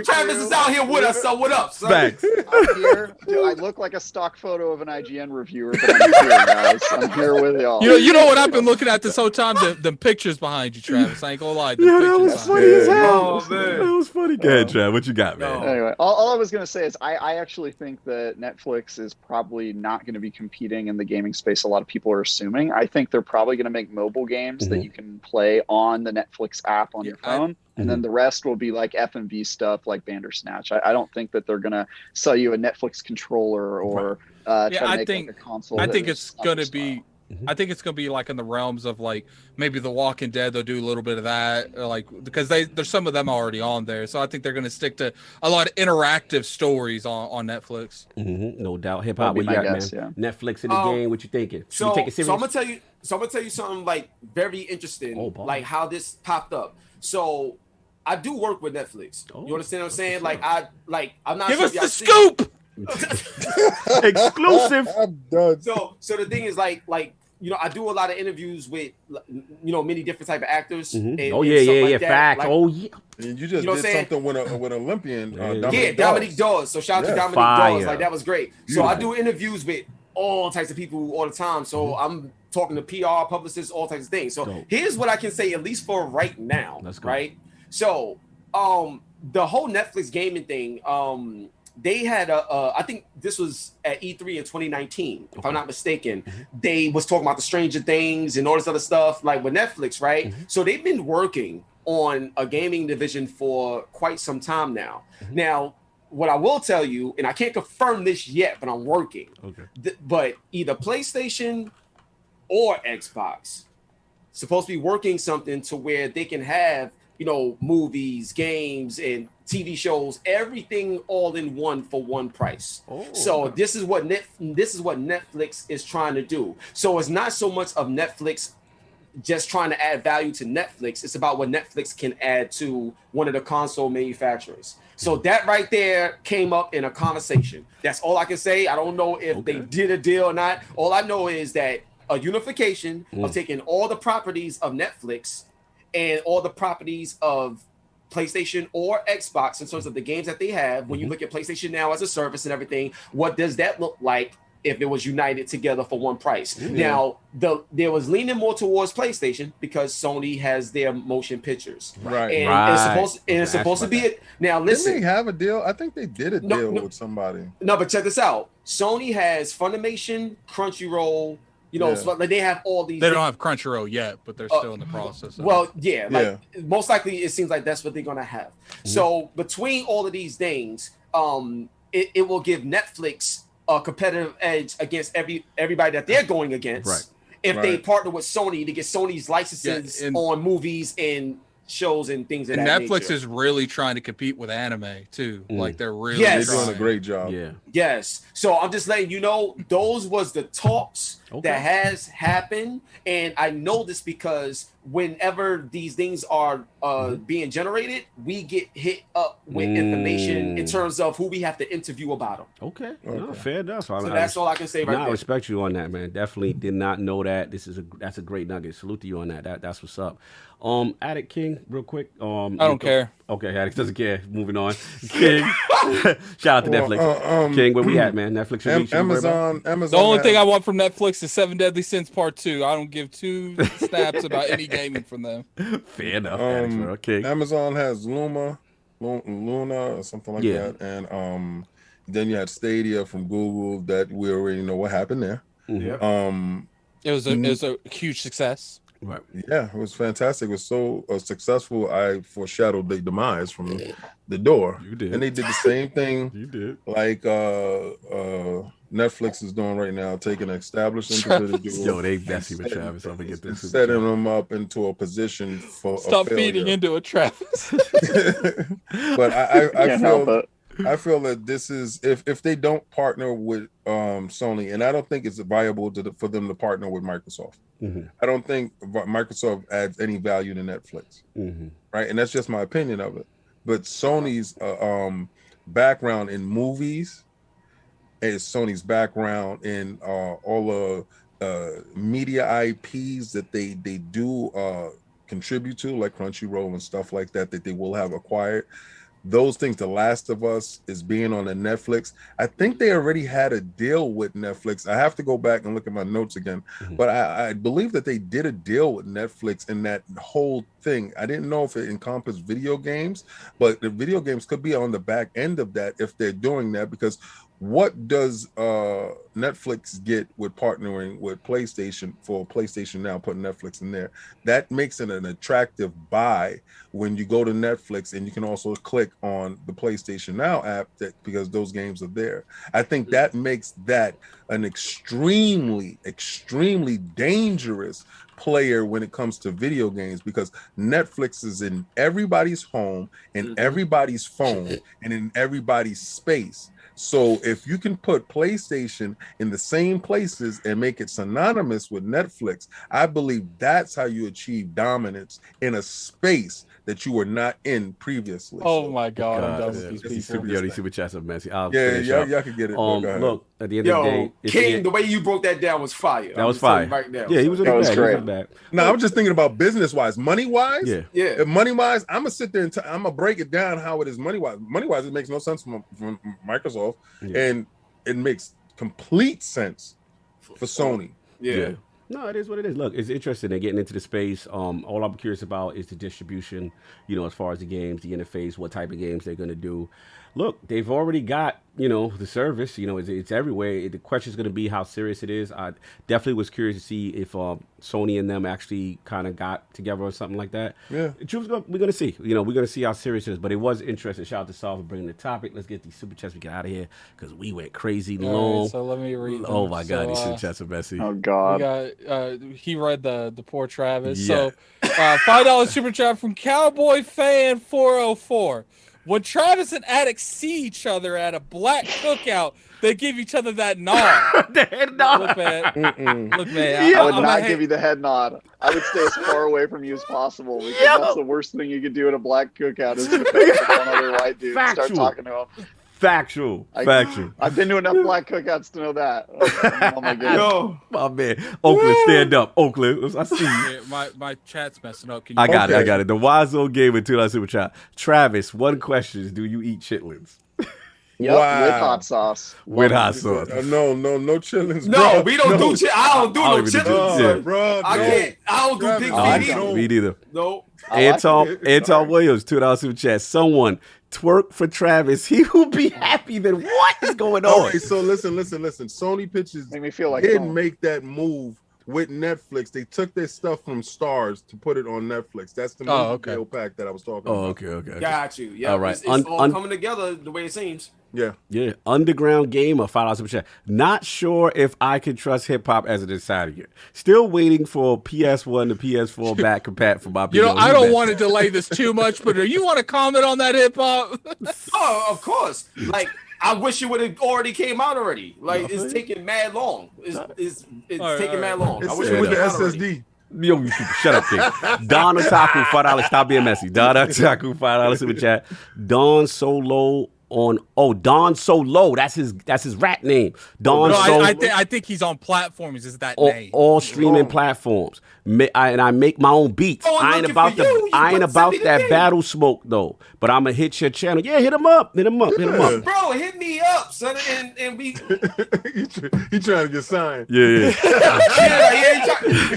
Travis is out here with us, so what up, son? Thanks. I'm here. Dude, I look like a stock photo of an IGN reviewer, but I'm here, guys. I'm here with y'all. You know what I've been looking at this whole time? The pictures behind you, Travis. I ain't gonna lie. That was funny as hell. That was funny. Go ahead, Trav. What you got, man? Anyway, all I was gonna say is I actually think that Netflix is probably not going to be competing in the gaming space. A lot of people are assuming. I think they're probably going to make mobile games that you can play on the Netflix app on your phone. And then the rest will be like F&B stuff like Bandersnatch. I don't think that they're going to sell you a Netflix controller or try to make like a console. I think it's going to be I think it's going to be like in the realms of like maybe The Walking Dead. They'll do a little bit of that, like because there's some of them already on there. So I think they're going to stick to a lot of interactive stories on Netflix. No doubt. Hip hop, what you got, man? Netflix in the game. What you thinking? So I'm gonna tell you something like very interesting, like how this popped up. So I do work with Netflix. You understand what I'm saying? I'm not. Give us the scoop. Exclusive. I'm done. So the thing is like I do a lot of interviews with many different type of actors. And facts. And you just did something with an Olympian. Dominique Dawes. So shout out to Dominique Dawes. Like that was great. So I do interviews with all types of people all the time. So I'm talking to PR, publicists, all types of things. So here's what I can say, at least for right now. Right. So the whole Netflix gaming thing, they had I think this was at E3 in 2019, if I'm not mistaken. They was talking about the Stranger Things and all this other stuff, like with Netflix, right? So they've been working on a gaming division for quite some time now. Now, what I will tell you, and I can't confirm this yet, but I'm working. But either PlayStation or Xbox supposed to be working something to where they can have, you know, movies, games, and TV shows, everything all in one for one price. So this is what Netflix is trying to do. So it's not so much of Netflix just trying to add value to Netflix. It's about what Netflix can add to one of the console manufacturers. So that right there came up in a conversation. That's all I can say. I don't know if they did a deal or not. All I know is that a unification of taking all the properties of Netflix and all the properties of PlayStation or Xbox in terms of the games that they have. When you look at PlayStation Now as a service and everything, what does that look like if it was united together for one price? Now, there was leaning more towards PlayStation because Sony has their motion pictures, and it's supposed to be it. Now, listen, didn't they have a deal? I think they did a deal with somebody. No, but check this out. Sony has Funimation, Crunchyroll. You know, so like they have all these. They don't have Crunchyroll yet, but they're still in the process. Most likely, it seems like that's what they're gonna have. So between all of these things, it will give Netflix a competitive edge against everybody that they're going against. If they partner with Sony to get Sony's licenses on movies and shows and things of that Netflix nature. is really trying to compete with anime too. Like they're really they're doing a great job. Yes. So I'm just letting you know those was the talks that has happened, and I know this because whenever these things are being generated, we get hit up with information in terms of who we have to interview about them. No, fair enough. So that's all I can say right there. I respect you on that, man. Definitely did not know that. That's a great nugget. Salute to you on that. That's what's up. Addict King, real quick. I don't care. Okay, Addict doesn't care. Moving on. King, shout out to Netflix. King, where we at, man? Netflix. Amazon. The only thing I want from Netflix is 7 Deadly Sins Part 2. I don't give two snaps about any gaming from them. Fair enough. Okay. Amazon has Luna or something like that, and then you had Stadia from Google that we already know what happened there. It was a huge success. Right. Yeah, it was fantastic. It was so successful. I foreshadowed the demise from the door. You did. And they did the same thing. You did. Like Netflix is doing right now, taking an established individual. Yo, they messy with Travis. I'm gonna get this. Setting them up into a position for stop feeding into a Travis. But I feel that this is if they don't partner with Sony, and I don't think it's viable for them to partner with Microsoft. I don't think Microsoft adds any value to Netflix, right? And that's just my opinion of it. But Sony's background in movies is Sony's background in all the media IPs that they do contribute to, like Crunchyroll and stuff like that they will have acquired. Those things, The Last of Us is being on the Netflix. I think they already had a deal with Netflix. I have to go back and look at my notes again, but I believe that they did a deal with Netflix in that whole thing. I didn't know if it encompassed video games, but the video games could be on the back end of that if they're doing that, because what does Netflix get with partnering with PlayStation for PlayStation Now, putting Netflix in there? That makes it an attractive buy when you go to Netflix, and you can also click on the PlayStation Now app because those games are there. I think that makes that an extremely, extremely dangerous player when it comes to video games, because Netflix is in everybody's home, in everybody's phone, and in everybody's space. So if you can put PlayStation in the same places and make it synonymous with Netflix, I believe that's how you achieve dominance in a space that you were not in previously. Oh my God! I'm done with these people. These super chats are messy. Y'all can get it. Look, at the end of the day, King, the way you broke that down was fire. That was fire. Right now. Yeah, he was in the back. No, I'm just thinking about business wise, money wise. Yeah. Money wise, I'm gonna sit there and I'm gonna break it down how it is money wise. Money wise, it makes no sense from Microsoft, and it makes complete sense for Sony. Yeah. No, it is what it is. Look, it's interesting. They're getting into the space. All I'm curious about is the distribution, as far as the games, the interface, what type of games they're going to do. Look, they've already got, the service, it's everywhere. The question is going to be how serious it is. I definitely was curious to see if Sony and them actually kind of got together or something like that. Yeah. We're going to see. We're going to see how serious it is. But it was interesting. Shout out to Saul for bringing the topic. Let's get these super chats. We get out of here because we went crazy long. Right, so let me read them. Oh, my God. These super chats are messy. Oh, God. He read the poor Travis. Yeah. So $5 super chat from Cowboy Fan 404. When Travis and Attic see each other at a black cookout, they give each other that nod. The head nod. Look, man. Look, man. I would not give you the head nod. I would stay as far away from you as possible because that's the worst thing you could do at a black cookout is to pick up one other white dude and start talking to him. Factual. I've been to enough black cookouts to know that. Oh my God. Yo, my man. Oakland, stand up. Oakland, I see you. My chat's messing up. I got it. The Wazoo Gamer $2 super chat. Travis, one question: do you eat chitlins? Yep, wow. With hot sauce. With hot sauce. No chitlins. No, bro. we don't do chitlins. I don't do no chitlins, bro. I can't. I don't do big meat either. Me neither. No. Anton Williams, $2 super chat. Someone twerk for Travis. He will be happy. Then what is going on? All right, so listen. Sony Pictures make me feel like didn't make that move with Netflix. They took their stuff from Stars to put it on Netflix. That's the movie deal pack that I was talking about. Okay. Got you. Yeah. All right. It's all coming together the way it seems. Yeah. Underground Gamer, $5 super chat. Not sure if I can trust hip hop as a decider yet. Still waiting for PS1 to PS4 back compat for my. I don't want to delay this too much, but do you want to comment on that hip hop? Oh, of course. Like I wish it would have already came out already. Like it's taking mad long. It's taking mad long. I wish it with the SSD. Yo, you shut up, kid. Don Otaku, $5. Stop being messy. Don Otaku, $5 super chat. Don Solo. Don Solo. That's his rap name. I think he's on platforms. Is that name? All streaming platforms. I make my own beats. I ain't about that battle smoke though. But I'm gonna hit your channel. Yeah, hit him up. Bro, hit me up, son, and we. he trying to get signed. Yeah.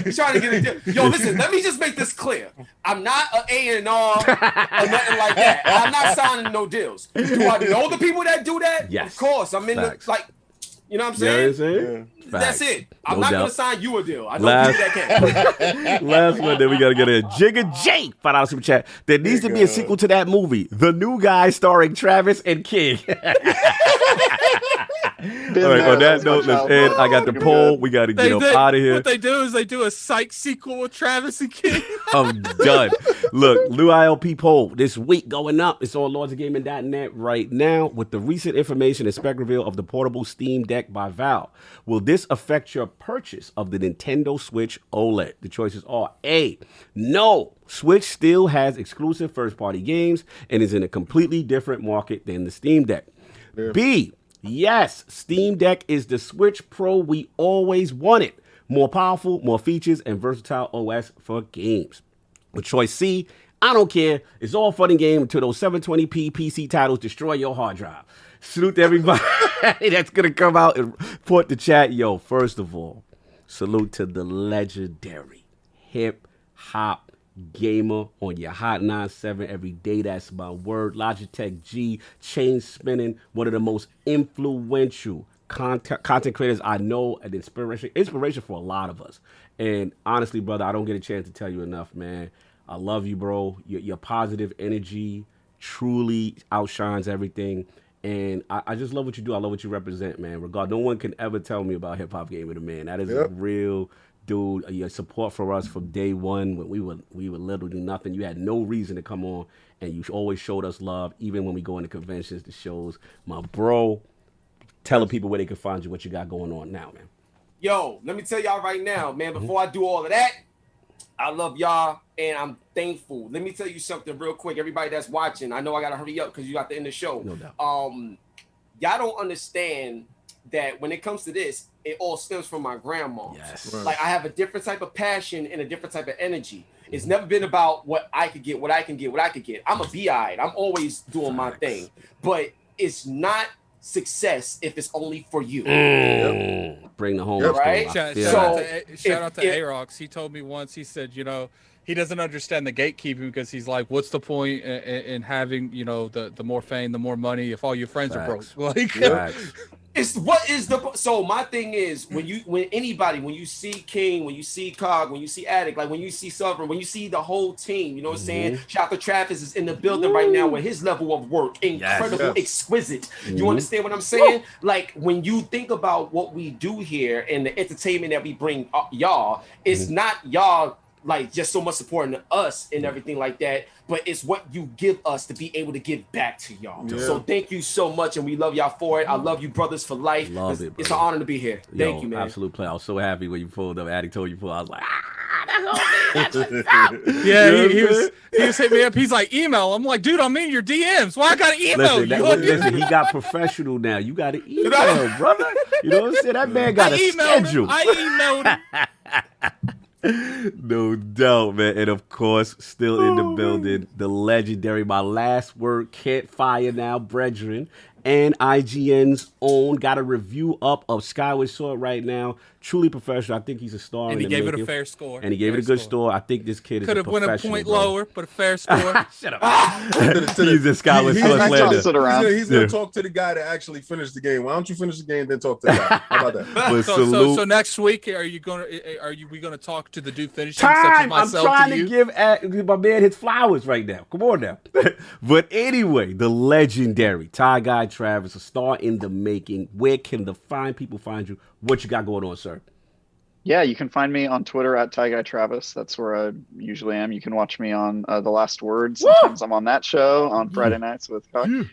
He's trying to get it. Yo, listen. Let me just make this clear. I'm not an A&R or nothing like that. I'm not signing no deals. Do I know the people that do that? Yes. Of course. I'm in the you know what I'm saying? Yeah. That's it. I'm not going to sign you a deal. I know people that can. Last one, then we got to get a Jigga J $5 super chat. There needs to be a sequel to that movie, The New Guy, starring Travis and King. All right, on that note, let's end. I got the poll. We got to get up out of here. What they do is they do a psych sequel with Travis and King. I'm done. Look, new ILP poll this week going up. It's on LordsGaming.net right now with the recent information and spec reveal of the portable SteamDeck by Valve. Will this affect your purchase of the Nintendo Switch OLED? The choices are A, no. Switch still has exclusive first-party games and is in a completely different market than the Steam Deck. Yeah. B, yes, Steam Deck is the Switch Pro we always wanted. More powerful, more features, and versatile OS for games. With choice C, I don't care. It's all fun and game until those 720p PC titles destroy your hard drive. Salute to everybody that's going to come out and put the chat. Yo, first of all, salute to the legendary Hip Hop Gamer on your Hot 97 every day. That's my word. Logitech G, chain spinning, one of the most influential content creators I know, and inspiration for a lot of us. And honestly, brother, I don't get a chance to tell you enough, man. I love you, bro. Your positive energy truly outshines everything. And I just love what you do. I love what you represent, man. No one can ever tell me about Hip Hop Gamer, man. That is a real dude. Your support for us from day one when we were literally nothing. You had no reason to come on, and you always showed us love, even when we go into conventions, the shows. My bro, telling people where they can find you, what you got going on now, man. Yo, let me tell y'all right now, man, before I do all of that, I love y'all and I'm thankful. Let me tell you something real quick. Everybody that's watching, I know I gotta hurry up because you got to end the show. No doubt. Y'all don't understand that when it comes to this, it all stems from my grandma. Yes. Right. Like I have a different type of passion and a different type of energy. It's never been about what I could get, what I can get. I'm a VI. I'm always doing my thing. But it's not success if it's only for you. Bring the home. Right? Shout out to Arox. He told me once, he said, he doesn't understand the gatekeeping because he's like, what's the point in having, the more fame, the more money if all your friends are broke? Like, so my thing is when you see King, when you see Cog, when you see Addict, like when you see Sovereign, when you see the whole team, you know what I'm saying? Shout out to Travis is in the building right now with his level of work, incredible, exquisite. You understand what I'm saying? Like when you think about what we do here and the entertainment that we bring y'all, it's not y'all like just so much supporting us and everything like that, but it's what you give us to be able to give back to y'all. So thank you so much, and we love y'all for it. I love you, brothers, for life. It's an honor to be here. Thank you, man. Absolute play. I was so happy when you pulled up. Addict told you pull. I was like, he was hitting me up. He's like, email. I'm like, dude, I'm in your DMs. Why I gotta email you? Listen, he got professional now. You got to email, brother. You know what I'm saying? That man got a schedule. I emailed him. No doubt, man. And of course, still in the building, the legendary, my last word, can't fire now, brethren, and IGN's own. Got a review up of Skyward Sword right now. Truly professional. I think he's a star. And he gave it a fair score. And he gave it a good score. I think this kid is could have went a point lower, but a fair score. Shut up. He's a Skyward Sword slander. He's going to talk to the guy that actually finished the game. Why don't you finish the game, then talk to the guy? How about that? So next week, are we going to talk to the dude finishing? Time. I'm trying to give my man his flowers right now. Come on now. But anyway, the legendary TieGuyTravis, a star in the making. Where can the fine people find you? What you got going on, sir? Yeah, you can find me on Twitter at TieGuyTravis. That's where I usually am. You can watch me on The Last Word. Sometimes I'm on that show on Friday nights with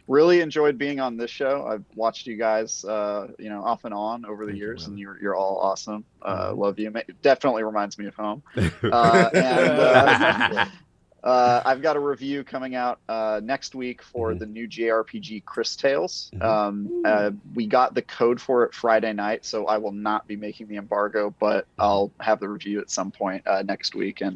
Really enjoyed being on this show. I've watched you guys, off and on over the years, and you're all awesome. Love you. It definitely reminds me of home. I've got a review coming out next week for the new JRPG Chris Tales. We got the code for it Friday night, so I will not be making the embargo, but I'll have the review at some point next week, and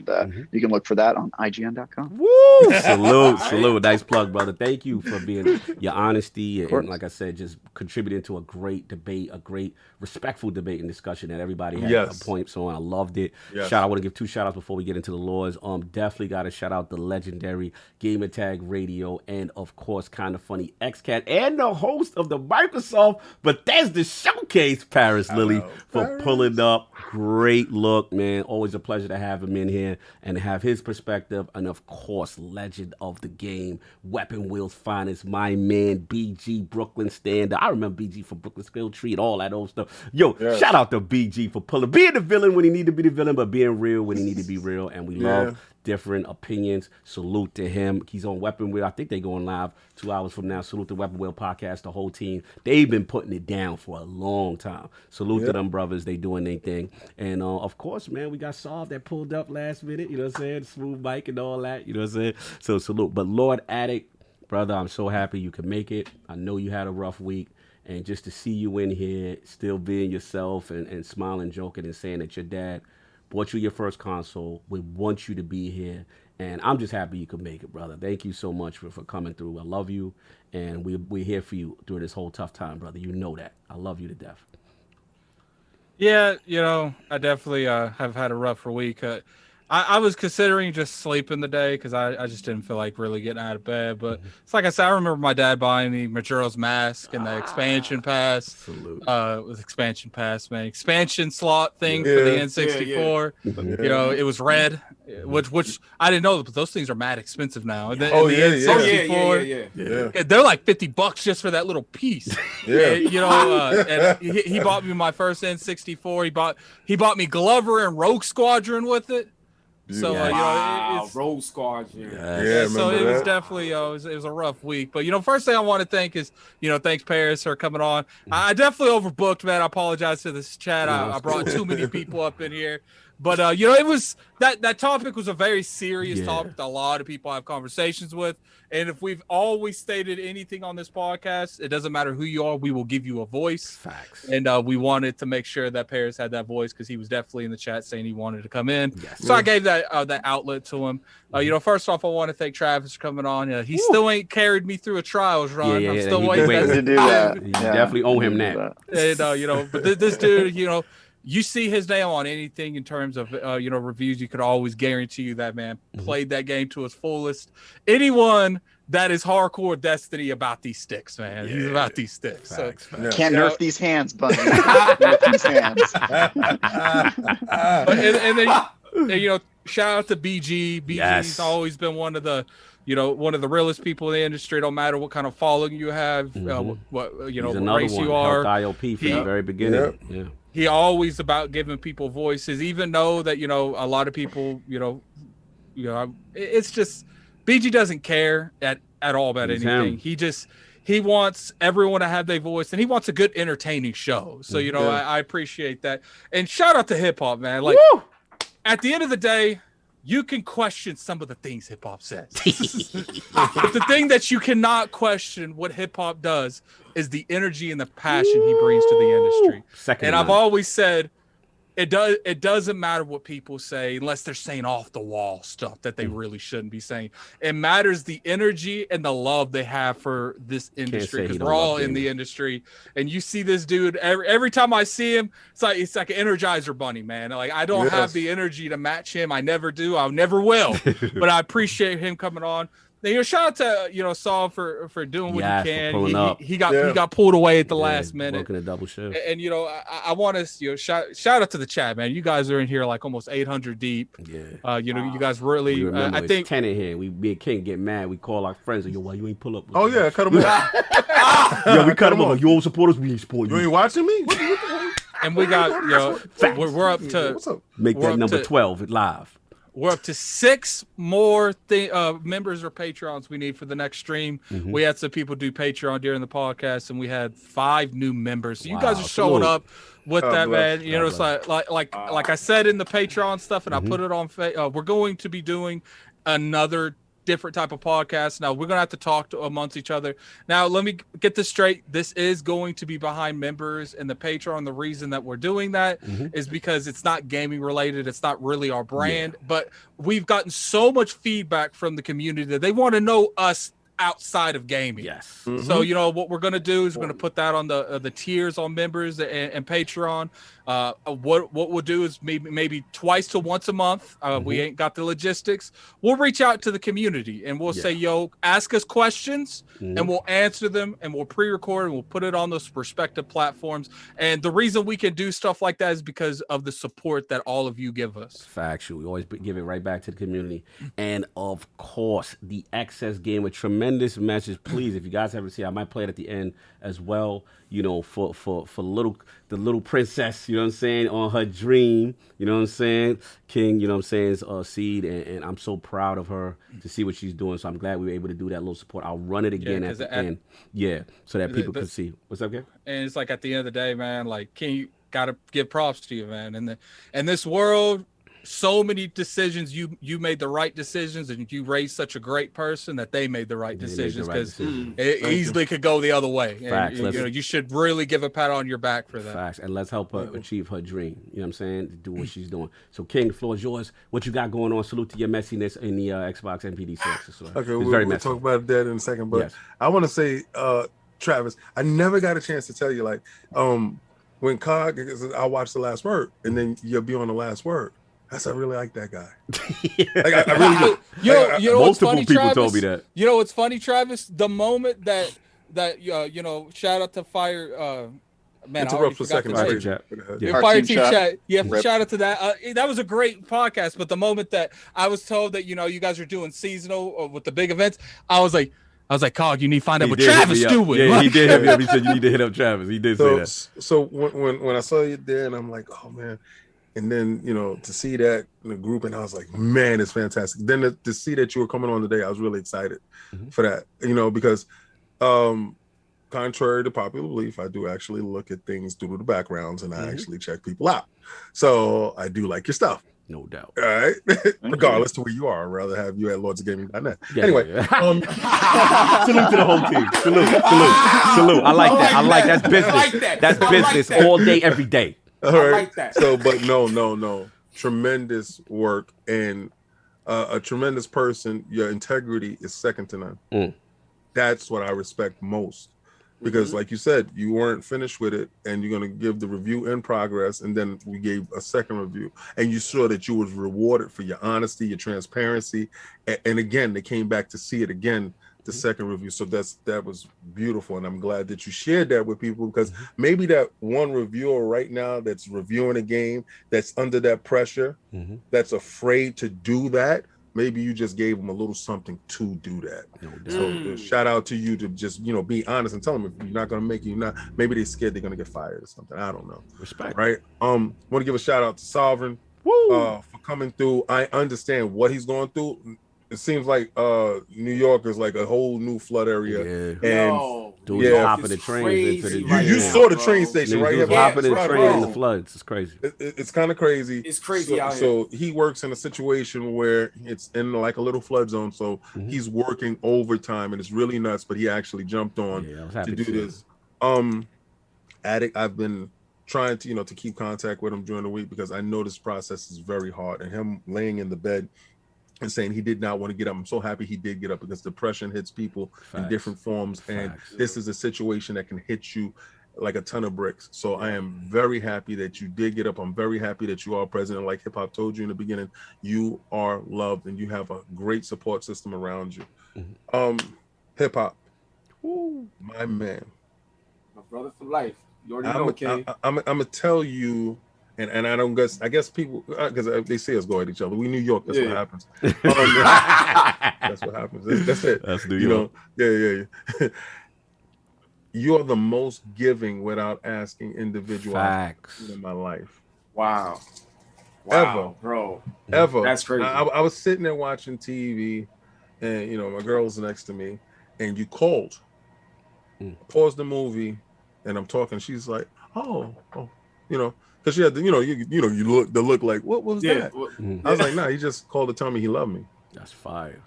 you can look for that on IGN.com. Woo! Salute. Nice plug, brother. Thank you for being your honesty and, like I said, just contributing to a great debate, a great respectful debate and discussion that everybody had points on. I loved it. I want to give 2 shout outs before we get into the Lords. Definitely got to shout out the legendary Gamer Tag Radio and, of course, Kind of Funny XCat and the host of the Microsoft Bethesda Showcase, Parris Lilly, for pulling up. Great look, man. Always a pleasure to have him in here and have his perspective. And, of course, legend of the game, Weapon Wheel's finest, my man, BG Brooklyn Stander. I remember BG from Brooklyn Skill Tree and all that old stuff. Shout out to BG for being the villain when he need to be the villain, but being real when he need to be real. And we love different opinions. Salute to him. He's on Weapon Wheel. I think they're going live 2 hours from now. Salute to Weapon Wheel Podcast, the whole team. They've been putting it down for a long time. Salute to them brothers. They doing their thing. And of course, man, we got Solve that pulled up last minute. You know what I'm saying? Smooth mic and all that. You know what I'm saying? So salute. But Lord Addict, brother, I'm so happy you could make it. I know you had a rough week. And just to see you in here, still being yourself and smiling, joking, and saying that your dad bought you your first console. We want you to be here. And I'm just happy you could make it, brother. Thank you so much for coming through. I love you. And we're here for you during this whole tough time, brother. You know that. I love you to death. Yeah, I definitely have had a rougher week. I was considering just sleeping the day because I just didn't feel like really getting out of bed. But it's like I said, I remember my dad buying me Majora's Mask and the expansion pass. Salute. With expansion pass, man. Expansion slot thing for the N64. It was red, which I didn't know, but those things are mad expensive now. And N64, they're like $50 just for that little piece. And he bought me my first N64. He bought me Glover and Rogue Squadron with it. So it's Rogue Squadron. So it was definitely it was a rough week. But first thing I want to thank is thanks Parris for coming on. I definitely overbooked, man. I apologize to this chat. I brought too many people up in here. But it was that topic was a very serious topic that a lot of people have conversations with, And if we've always stated anything on this podcast, it doesn't matter who you are, we will give you a voice. Facts. And we wanted to make sure that Parris had that voice because he was definitely in the chat saying he wanted to come in. Yes. So I gave that outlet to him. First off, I want to thank Travis for coming on. He still ain't carried me through a trials run. I'm still waiting to do that. You definitely owe him that. And but this dude, you see his name on anything in terms of reviews, you could always guarantee you that man played that game to its fullest. Anyone that is hardcore Destiny about these sticks, man. He's about these sticks. Facts. Can't nerf these hands, buddy. Nerf these hands. and then shout out to BG. BG's always been one of the realest people in the industry. Don't matter what kind of following you have, what race you are. ILP from the very beginning. Yeah. He always about giving people voices, even though that a lot of people it's just BG doesn't care at all about anything. He wants everyone to have their voice, and he wants a good entertaining show. So I appreciate that. And shout out to hip hop, man. Like at the end of the day, you can question some of the things hip hop says. But the thing that you cannot question what hip hop does is the energy and the passion he brings to the industry. I've always said it doesn't matter what people say unless they're saying off the wall stuff that they really shouldn't be saying. It matters the energy and the love they have for this industry, because we're all in the industry. And you see this dude every time I see him, it's like an Energizer bunny, man. Like I don't have the energy to match him. I never do. I never will. But I appreciate him coming on. Now, shout out to Saul for doing what he can. He got pulled away at the last minute. Working a double shift. And I want to shout out to the chat, man. You guys are in here like almost 800 deep. Yeah. You guys really. I think 10 in here. Me and King get mad. We call our friends. Yo, why you ain't pull up? Oh yeah, cut him off. Yo, we cut him off. You don't support us. We ain't support you. You ain't watching me. And we got we're up to what's up? Make that number 12 live. We're up to 6 more members or Patreons we need for the next stream. We had some people do Patreon during the podcast, and we had 5 new members. So you guys are showing up with that, man. It's like I said in the Patreon stuff, and I put it on. We're going to be doing another different type of podcast. Now we're gonna have to talk amongst each other. Now let me get this straight. This is going to be behind members and the Patreon. The reason that we're doing that is because it's not gaming related. It's not really our brand, but we've gotten so much feedback from the community that they want to know us outside of gaming. Yes. So what we're gonna do is we're gonna put that on the tiers on members and Patreon. What we'll do is maybe twice to once a month. We ain't got the logistics. We'll reach out to the community and we'll say, ask us questions and we'll answer them, and we'll pre-record and we'll put it on those respective platforms. And the reason we can do stuff like that is because of the support that all of you give us. Factual. We always give it right back to the community. And of course, the Excess Game with tremendous message. Please, if you guys haven't seen, I might play it at the end as well. For the little princess, you know what I'm saying, on her dream, you know what I'm saying, King, you know what I'm saying, is Seed, and I'm so proud of her to see what she's doing. So I'm glad we were able to do that little support. I'll run it again at the end, so that people can see. What's up, King? And it's like at the end of the day, man, like King, you gotta give props to you, man. And this world, so many decisions, you made the right decisions, and you raised such a great person that they made the right decisions, because it easily could go the other way. Facts. And, you should really give a pat on your back for that. Facts. And let's help her achieve her dream. You know what I'm saying? To do what she's doing. So King, the floor is yours. What you got going on? Salute to your messiness in the Xbox NPD series. So okay, we'll talk about that in a second. But I want to say, Travis, I never got a chance to tell you, like, when Cog, I watched The Last Word, and then you'll be on The Last Word. I really like that guy. Like, I really do. You know what's funny, people Travis? told me that. You know what's funny, Travis? The moment that shout out to Fire. Man, interrupt for a second. Fire Team Chat. Yeah, shout out to that. That was a great podcast. But the moment that I was told that you guys are doing seasonal with the big events, I was like, Cog, you need to find out what Travis doing. Yeah, he did hit me up. He said you need to hit up Travis. He did say that. So when I saw you there, and I'm like, oh man. And then, to see that in the group, and I was like, man, it's fantastic. Then to see that you were coming on today, I was really excited for that, because contrary to popular belief, I do actually look at things through the backgrounds, and I actually check people out. So I do like your stuff. No doubt. All right. Regardless to where you are, I'd rather have you at lordsgaming.net. Yeah, anyway. Yeah. Salute to the whole team. Salute. I like that. I like that. That's business. like that. That's business like that. all day, every day. All right. I like that. So, but no. Tremendous work and a tremendous person. Your integrity is second to none. That's what I respect most. Because like you said, you weren't finished with it and you're going to give the review in progress. And then we gave a second review and you saw that you was rewarded for your honesty, your transparency. And again, they came back to see it again, the second review. So that was beautiful. And I'm glad that you shared that with people because maybe that one reviewer right now that's reviewing a game that's under that pressure, that's afraid to do that. Maybe you just gave them a little something to do that. So shout out to you to just, be honest and tell them if you're not going to make it, maybe they're scared they're going to get fired or something. I don't know. Respect. Right. Want to give a shout out to Sovereign for coming through. I understand what he's going through. It seems like New York is like a whole new flood area. And dudes hopping the trains into the you saw the train station right here. Hopping the train in the floods. It's crazy. It's kind of crazy. It's crazy out here. So he works in a situation where it's in like a little flood zone. So he's working overtime and it's really nuts, but he actually jumped on to do this. Addict, I've been trying to, to keep contact with him during the week because I know this process is very hard and him laying in the bed and saying he did not want to get up. I'm so happy he did get up because depression hits people in different forms. And this is a situation that can hit you like a ton of bricks. So I am very happy that you did get up. I'm very happy that you are present. Like Hip Hop told you in the beginning, you are loved and you have a great support system around you. Hip Hop, my man. My brother for life. You already know, okay? I'm gonna tell you, and I guess people, because they see us go at each other. We New York. That's what happens. That's what happens. That's it. That's New York. Yeah. You're the most giving without asking individual in my life. Wow, ever, bro. Ever. That's crazy. I was sitting there watching TV, and my girl's next to me, and you called. Pause the movie, and I'm talking. She's like, "Oh, because she had the, you look like, what was that?" I was like, "Nah, he just called to tell me he loved me." That's fire.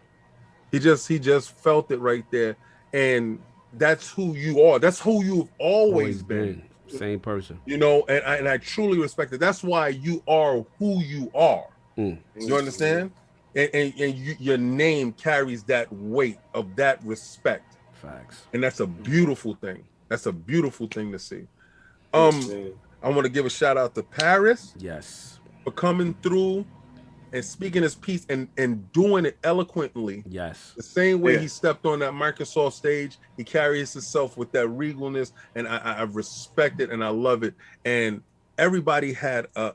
He just felt it right there, and that's who you are. That's who you've always been. Same person. And I truly respect it. That's why you are who you are. You understand? And your name carries that weight of that respect. Facts. And that's a beautiful thing. That's a beautiful thing to see. I want to give a shout out to Parris. Yes. For coming through and speaking his piece and doing it eloquently. Yes. The same way he stepped on that Microsoft stage, he carries himself with that regalness, and I respect it and I love it. And everybody had a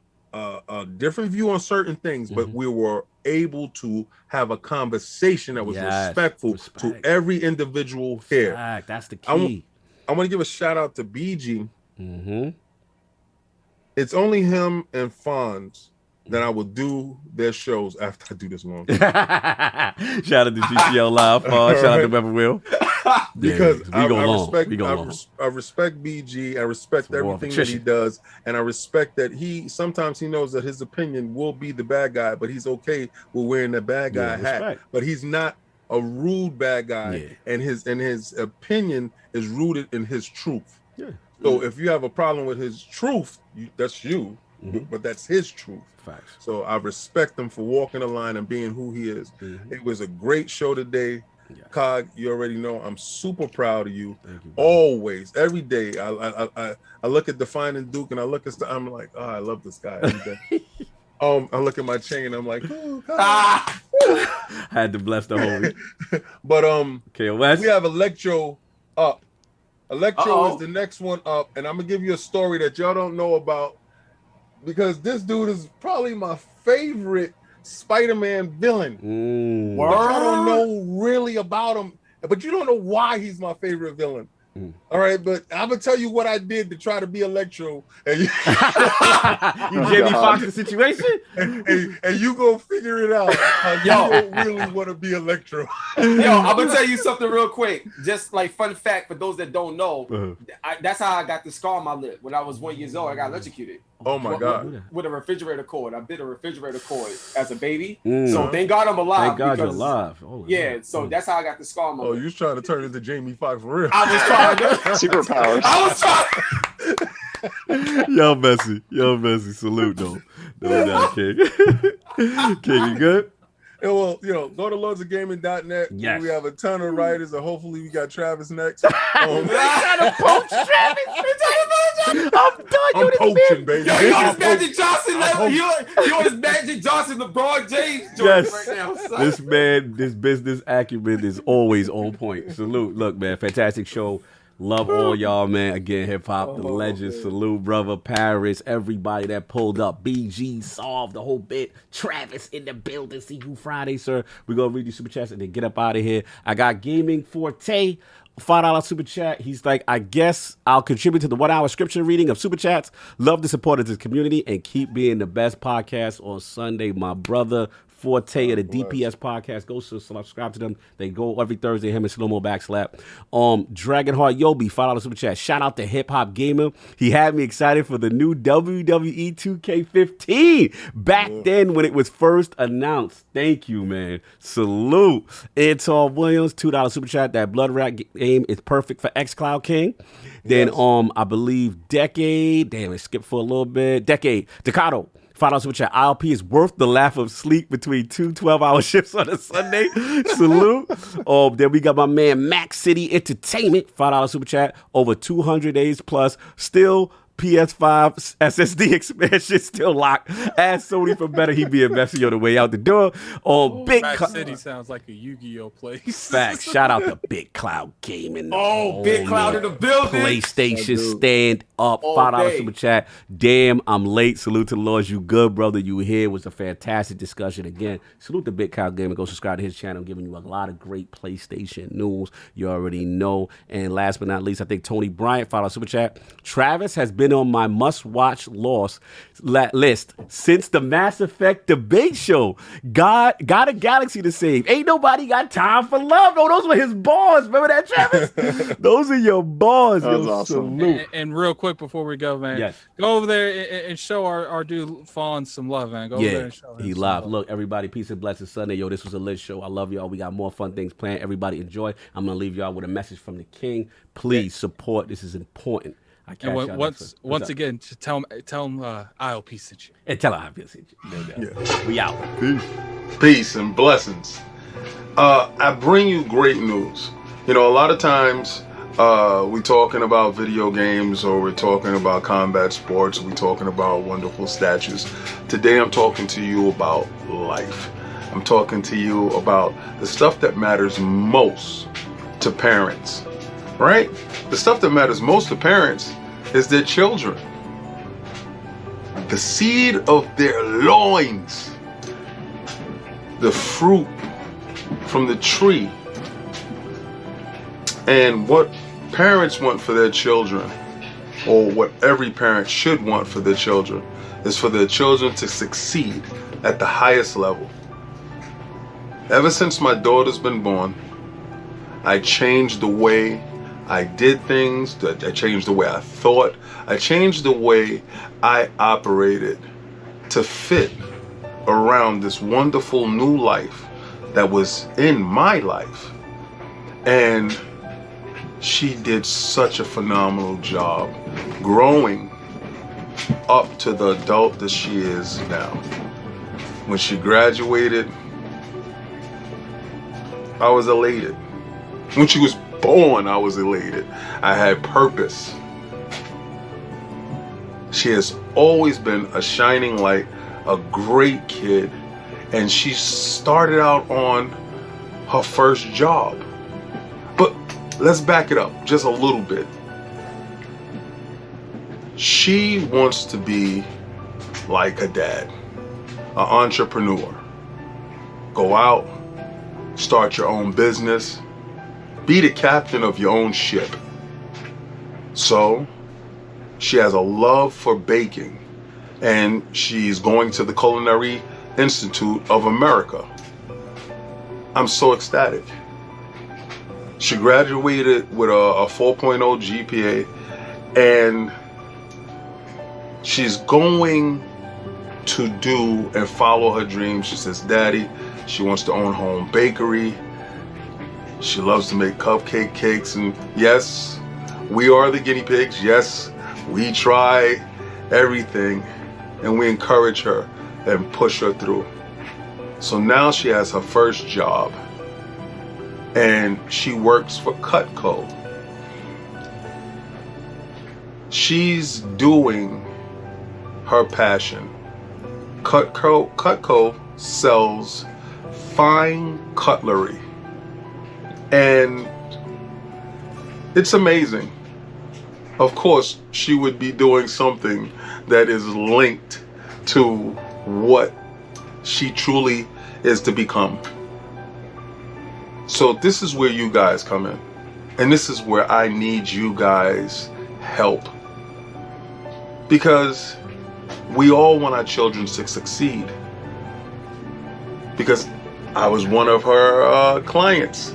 different view on certain things, but we were able to have a conversation that was respectful to every individual here. That's the key. I want to give a shout out to BG. It's only him and Fonz that I will do their shows after I do this long. Shout out to GCL Live. Shout out to Weapon Wheel. Because I respect BG. I respect everything that he does. And I respect that sometimes he knows that his opinion will be the bad guy, but he's okay with wearing the bad guy hat. But he's not a rude bad guy. And his opinion is rooted in his truth. So if you have a problem with his truth, that's you. But that's his truth. Facts. So I respect him for walking the line and being who he is. It was a great show today. Cog, you already know I'm super proud of you. Always, every day. I look at Defining Duke and I look at I'm like, oh, I love this guy every day. I look at my chain and I'm like, oh, God. Had to bless the homie. But KOS. We have Electro up. Electro is the next one up, and I'm gonna give you a story that y'all don't know about. Because this dude is probably my favorite Spider-Man villain. I don't know really about him, but you don't know why he's my favorite villain. All right, but I'm gonna tell you what I did to try to be Electro. And you, Jamie Foxx the situation, and you go figure it out. You don't really want to be Electro. Yo, I'm gonna tell you something real quick. Just like fun fact for those that don't know, that's how I got the scar on my lip when I was 1 year old. I got electrocuted. Oh my God! With a refrigerator cord. I bit a refrigerator cord as a baby. So thank God I'm alive. Thank God you're alive. Oh, yeah, so that's how I got the scar on my lip. You was trying to turn into Jamie Foxx for real. I was trying to. Superpowers. I was trying. Yo, messy. Salute, though. No doubt, King. King, you good? Yeah, well, go to lordsofgaming.net. Yes. We have a ton of writers, and hopefully we got Travis next. I'm trying to poach Travis. I'm done. I'm poaching, baby. Yo, you on this Magic Johnson level? You on this Magic Johnson, LeBron James joint right now, son. This man, this business acumen is always on point. Salute. Look, man, fantastic show. Love all y'all, man. Again, hip hop, the legends. Salute, brother Parris, everybody that pulled up. BG, Solve, the whole bit. Travis in the building. See you Friday, sir. We're going to read these super chats and then get up out of here. I got Gaming Forte. $5 super chat. He's like, I guess I'll contribute to the 1 hour scripture reading of super chats. Love the support of this community and keep being the best podcast on Sunday. My brother Forte of the DPS podcast. Go subscribe to them. They go every Thursday. Him and Slow-Mo Backslap. Dragonheart Yobi, $5 super chat. Shout out to HipHopGamer. He had me excited for the new WWE 2K15 back then when it was first announced. Thank you, man. Salute. Anton Williams, $2 super chat. That Blood Rat game is perfect for xCloud King. Then I believe Decade. Damn, it skipped for a little bit. Decade. Decado. $5 super chat. ILP is worth the laugh of sleep between 2 12-hour shifts on a Sunday. Salute. Then we got my man Max City Entertainment. $5 super chat. Over 200 days plus. Still PS5 SSD expansion still locked. Ask Sony for better. He be investing on the way out the door. Big Max City sounds like a Yu-Gi-Oh place. Facts. Shout out to Big Cloud Gaming. Big Cloud in the building. PlayStation stand up. $5 super chat. Damn, I'm late. Salute to the Lords. You good, brother. You here. It was a fantastic discussion. Again, salute to Big Cloud Gaming. Go subscribe to his channel. Giving you a lot of great PlayStation news. You already know. And last but not least, I think Tony Bryant, $5 super chat. Travis has been on my must-watch list since the Mass Effect debate show. Got a galaxy to save. Ain't nobody got time for love. No, those were his bars. Remember that, Travis? Those are your bars. That was awesome. And real quick before we go, man, go over there and show our dude Fawn some love, man. Go over there and show him. He live. Look, everybody, peace and blessings Sunday. Yo, this was a lit show. I love y'all. We got more fun things planned. Everybody enjoy. I'm gonna leave y'all with a message from the King. Please support. This is important. And once again, tell him ILP sent you. And tell him ILP sent you. We out. Peace and blessings. I bring you great news. A lot of times we talking about video games, or we're talking about combat sports, we're talking about wonderful statues. Today I'm talking to you about life. I'm talking to you about the stuff that matters most to parents. Right? The stuff that matters most to parents is their children. The seed of their loins. The fruit from the tree. And what parents want for their children, or what every parent should want for their children, is for their children to succeed at the highest level. Ever since my daughter's been born, I changed the way I did things, I changed the way I thought, I changed the way I operated to fit around this wonderful new life that was in my life. And she did such a phenomenal job growing up to the adult that she is now. When she graduated, I was elated. When she was born, I was elated. I had purpose. She has always been a shining light, a great kid, and she started out on her first job. But let's back it up just a little bit. She wants to be like a dad, an entrepreneur. Go out, start your own business, be the captain of your own ship. So she has a love for baking, and she's going to the Culinary Institute of America. I'm so ecstatic. She graduated with a 4.0 GPA, and she's going to do and follow her dreams. She says, Daddy, she wants to own her own bakery. She loves to make cupcake cakes, and yes, we are the guinea pigs. Yes, we try everything, and we encourage her and push her through. So now she has her first job, and she works for Cutco. She's doing her passion. Cutco sells fine cutlery, and it's amazing. Of course, she would be doing something that is linked to what she truly is to become. So this is where you guys come in, and this is where I need you guys' help, because we all want our children to succeed. Because I was one of her clients.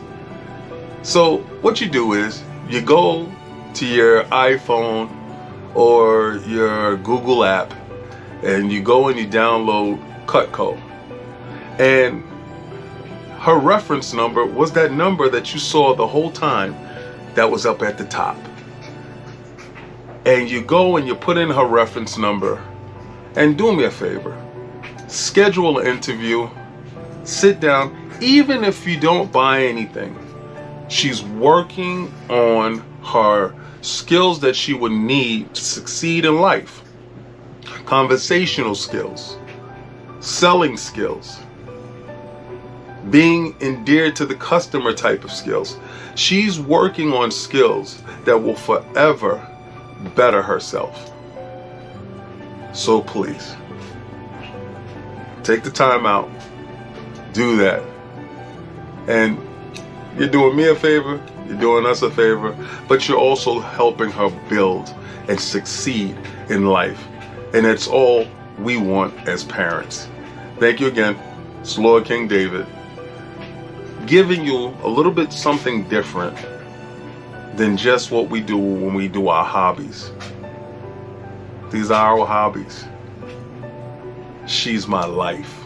So what you do is you go to your iPhone or your Google app, and you go and you download Cutco, and her reference number was that number that you saw the whole time that was up at the top. And you go and you put in her reference number, and do me a favor, schedule an interview, sit down. Even if you don't buy anything, she's working on her skills that she would need to succeed in life. Conversational skills, selling skills, being endeared to the customer type of skills. She's working on skills that will forever better herself. So please, take the time out, do that. And you're doing me a favor, you're doing us a favor, but you're also helping her build and succeed in life. And it's all we want as parents. Thank you again. It's Lord King David, giving you a little bit something different than just what we do when we do our hobbies. These are our hobbies. She's my life.